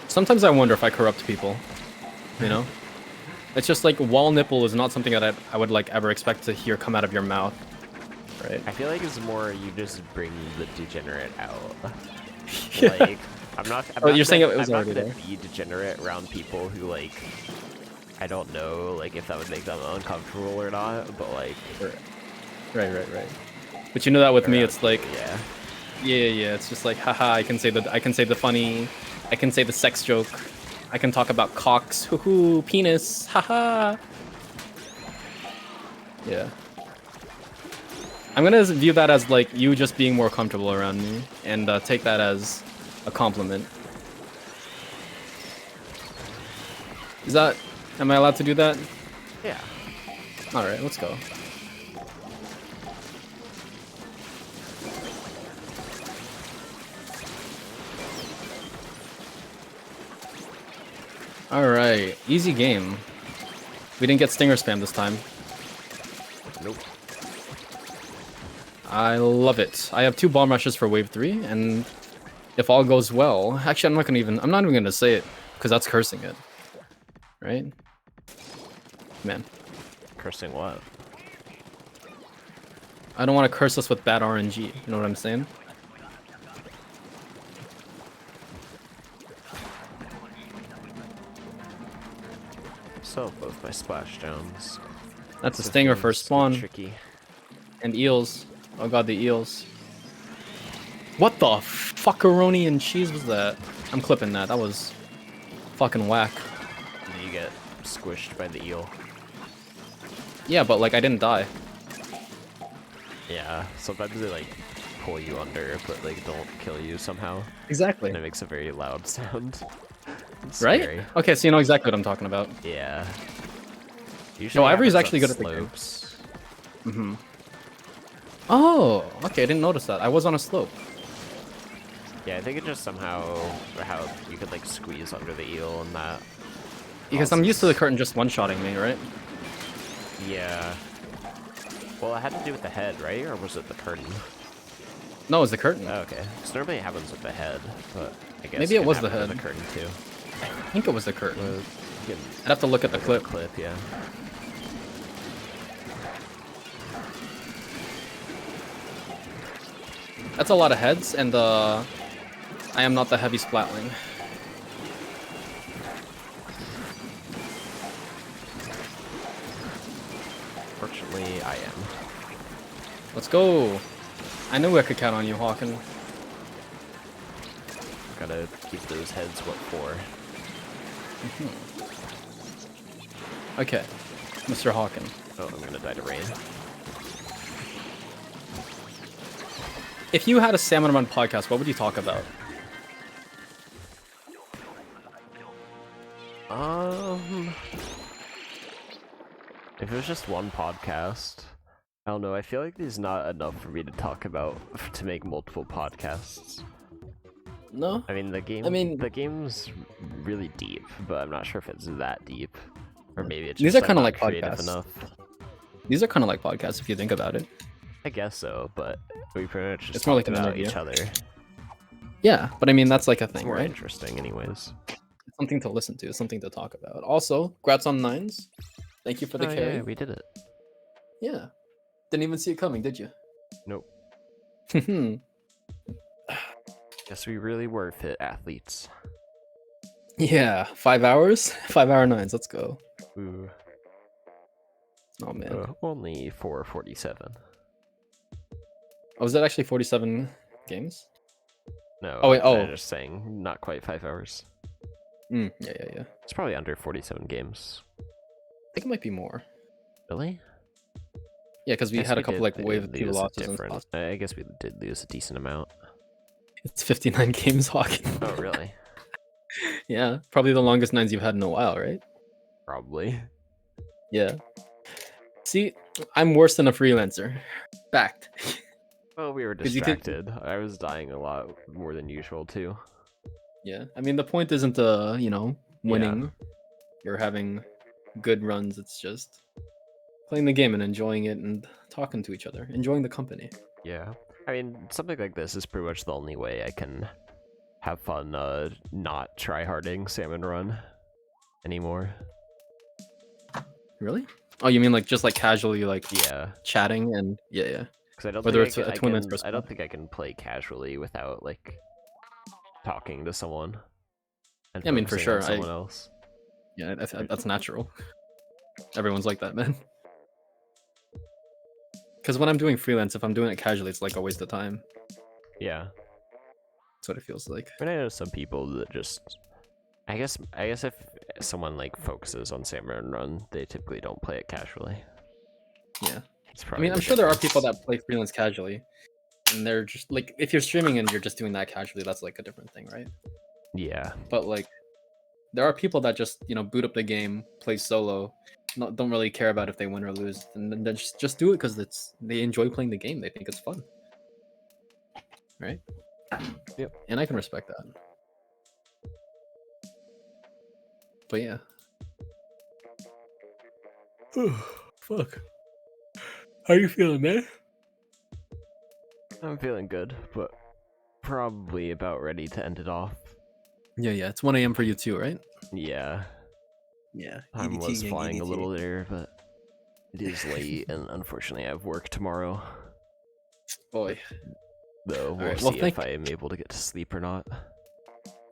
Sometimes I wonder if I corrupt people, you know? It's just like wall nipple is not something that I would like ever expect to hear come out of your mouth, right? I feel like it's more you just bring the degenerate out. Yeah. Like, I'm not. I'm Oh, not you're saying gonna- it was I'm not already gonna there. be degenerate around people who like. I don't know, like if that would make them uncomfortable or not, but like. Right. But you know that with me, around- it's like, Yeah. yeah. It's just like, haha. I can say the funny, I can say the sex joke, I can talk about cocks, hoo penis, haha. Yeah. I'm gonna view that as like you just being more comfortable around me, and take that as a compliment. Is that? Am I allowed to do that? Yeah. All right, let's go. All right, easy game. We didn't get stinger spam this time. Nope. I love it. I have 2 bomb rushes for wave 3, and if all goes well, actually, I'm not even gonna say it because that's cursing it, right? Man, Cursing what? I don't want to curse us with bad RNG. You know what I'm saying? So both my splashdowns. That's a stinger for spawn. Tricky. And eels. Oh god, the eels. What the fuckeroni and cheese was that? I'm clipping that. That was fucking whack. Did you get squished by the eel? Yeah, but like I didn't die. Yeah. Sometimes they like pull you under, but like don't kill you somehow. Exactly. And it makes a very loud sound. It's Right? scary. Okay, so you know exactly what I'm talking about. Yeah. Ivory's happens on actually good at the game. slopes. Oh, okay, I didn't notice that. I was on a slope. Yeah, I think it just somehow, or how you could like squeeze under the eel and that. Because I'm used to the curtain just one-shotting me, right? Yeah. Well, it had to do with the head, right? Or was it the curtain? No, it was the curtain. Oh, okay. So normally it happens with the head, but I guess Maybe it could was the happen with head. the curtain too. I think it was the curtain. You can I'd have to look at the clip. clip, yeah. That's a lot of heads, and I am not the heavy splatling. Fortunately, I am. Let's go. I knew I could count on you, Hawken. Gotta keep those heads what for. Okay, Mr. Hawken. Oh, I'm gonna die to rain. If you had a Salmon Run podcast, what would you talk about? If it was just one podcast, I don't know. I feel like there's not enough for me to talk about to make multiple podcasts. No? I mean, the game's really deep, but I'm not sure if it's that deep. Or maybe it's just These are kind of not like creative podcasts. enough. These are kind of like podcasts if you think about it. I guess so, but we pretty much just It's more like talked an about interview. each other. Yeah, but I mean, that's like a It's thing, more right? interesting anyways. It's something to listen to, something to talk about. Also, congrats on 9s. Thank you for the Oh, carry. yeah, we did it. Yeah. Didn't even see it coming, did you? Nope. Hmm. Guess we really were fit athletes. Yeah, 5 hours? 5 hour 9s, let's go. Ooh. Oh man. Only 447. Oh, was that actually 47 games? No, Oh, wait, I'm oh. just saying, not quite 5 hours. Yeah. It's probably under 47 games. I think it might be more. Really? Yeah, because we Guess had a couple like did wave 2 lose a losses and different. stuff. I guess we did lose a decent amount. It's 59 games, Hawking. Oh, really? Yeah, probably the longest 9s you've had in a while, right? Probably. Yeah. See, I'm worse than a freelancer. Fact. Well, we were 'Cause you could- distracted. I was dying a lot more than usual, too. Yeah, I mean, the point isn't, winning or having good runs. It's just playing the game and enjoying it and talking to each other, enjoying the company. Yeah. I mean, something like this is pretty much the only way I can have fun not tryharding Salmon Run anymore. Really? Oh, you mean like just like casually like Yeah. chatting and yeah. Because I don't Whether think it's a Twinlance I don't think I can play casually without like talking to someone. And Yeah, I mean, for focusing on sure, someone else. Yeah, that's natural. Everyone's like that, man. Because when I'm doing freelance, if I'm doing it casually, it's like a waste of time. Yeah. That's what it feels like. I mean, I know some people that just. I guess if someone like focuses on Salmon Run, they typically don't play it casually. Yeah. It's I probably mean, I'm the sure there are difference. people that play freelance casually, and they're just like, if you're streaming and you're just doing that casually, that's like a different thing, right? Yeah. But like, there are people that just boot up the game, play solo, don't really care about if they win or lose, and then just do it because they enjoy playing the game. They think it's fun, right? Yep. And I can respect that. But yeah. Fuck. How you feeling, man? I'm feeling good, but probably about ready to end it off. Yeah. It's 1 a.m. for you too, right? Yeah. Yeah. I was flying a little there, but it is late, and unfortunately I have work tomorrow. Boy. Though we'll Alright, well, see if I am able to get to sleep or not.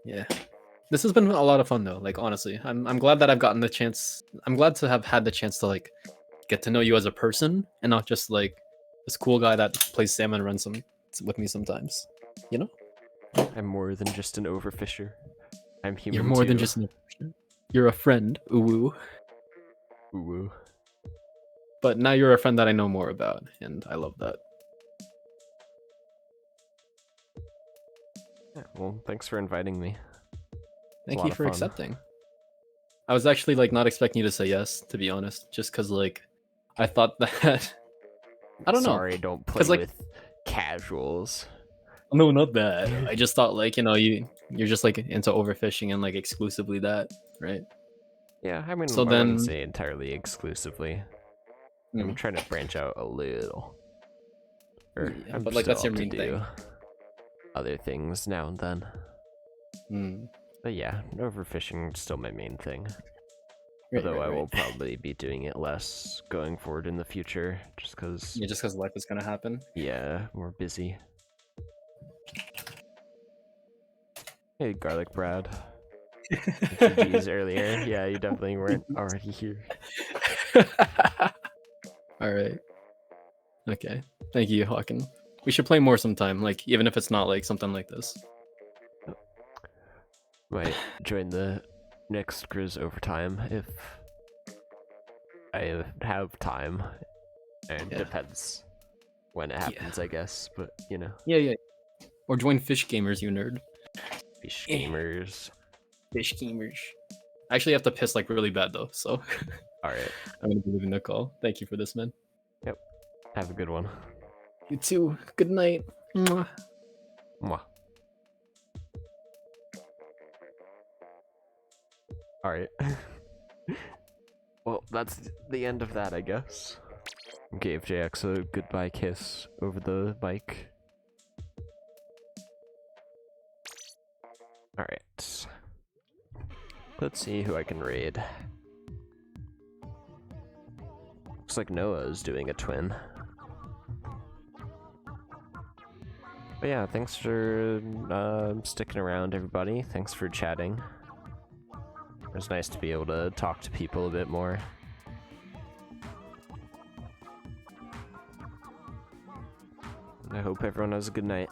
Yeah. This has been a lot of fun though, like honestly. I'm glad that I've gotten the chance. I'm glad to have had the chance to like get to know you as a person and not just like this cool guy that plays Salmon Run with me sometimes. You know? I'm more than just an overfisher. I'm human. You're more than too. just an You're a friend. Ooh. Ooh. But now you're a friend that I know more about, and I love that. Yeah, well, thanks for inviting me. Thank you for accepting. I was actually like not expecting you to say yes, to be honest, just because like I thought that I don't know. Sorry, don't play like, with casuals. No, not that. I just thought like you're just like into overfishing and like exclusively that, right? Yeah, I mean, So I then, wouldn't say entirely exclusively. I'm trying to branch out a little. Yeah, but like that's your main thing. Other things now and then. Mm. But yeah, overfishing is still my main thing. Right, Although right, I will right. probably be doing it less going forward in the future, just because. Yeah, just because life is gonna happen. Yeah, more busy. Hey, Garlic Brad. GG's earlier. Yeah, you definitely weren't already here. All right. Okay. Thank you, Hawken. We should play more sometime, like even if it's not like something like this. Might join the next Grizz overtime if I have time, and Yeah. depends when it happens, I guess. But you know, Yeah. Or join Fish Gamers, you nerd. fish Eh. gamers. Fish Gamers. I actually have to piss like really bad though, so All right. I'm gonna be leaving the call. Thank you for this, man. Yep. Have a good one. You too. Good night. Mwah. Mwah. All right. Well, that's the end of that, I guess. Gave JX a goodbye kiss over the mic. Alright. Let's see who I can raid. Looks like Noah's doing a twin. But yeah, thanks for sticking around, everybody. Thanks for chatting. It was nice to be able to talk to people a bit more. I hope everyone has a good night.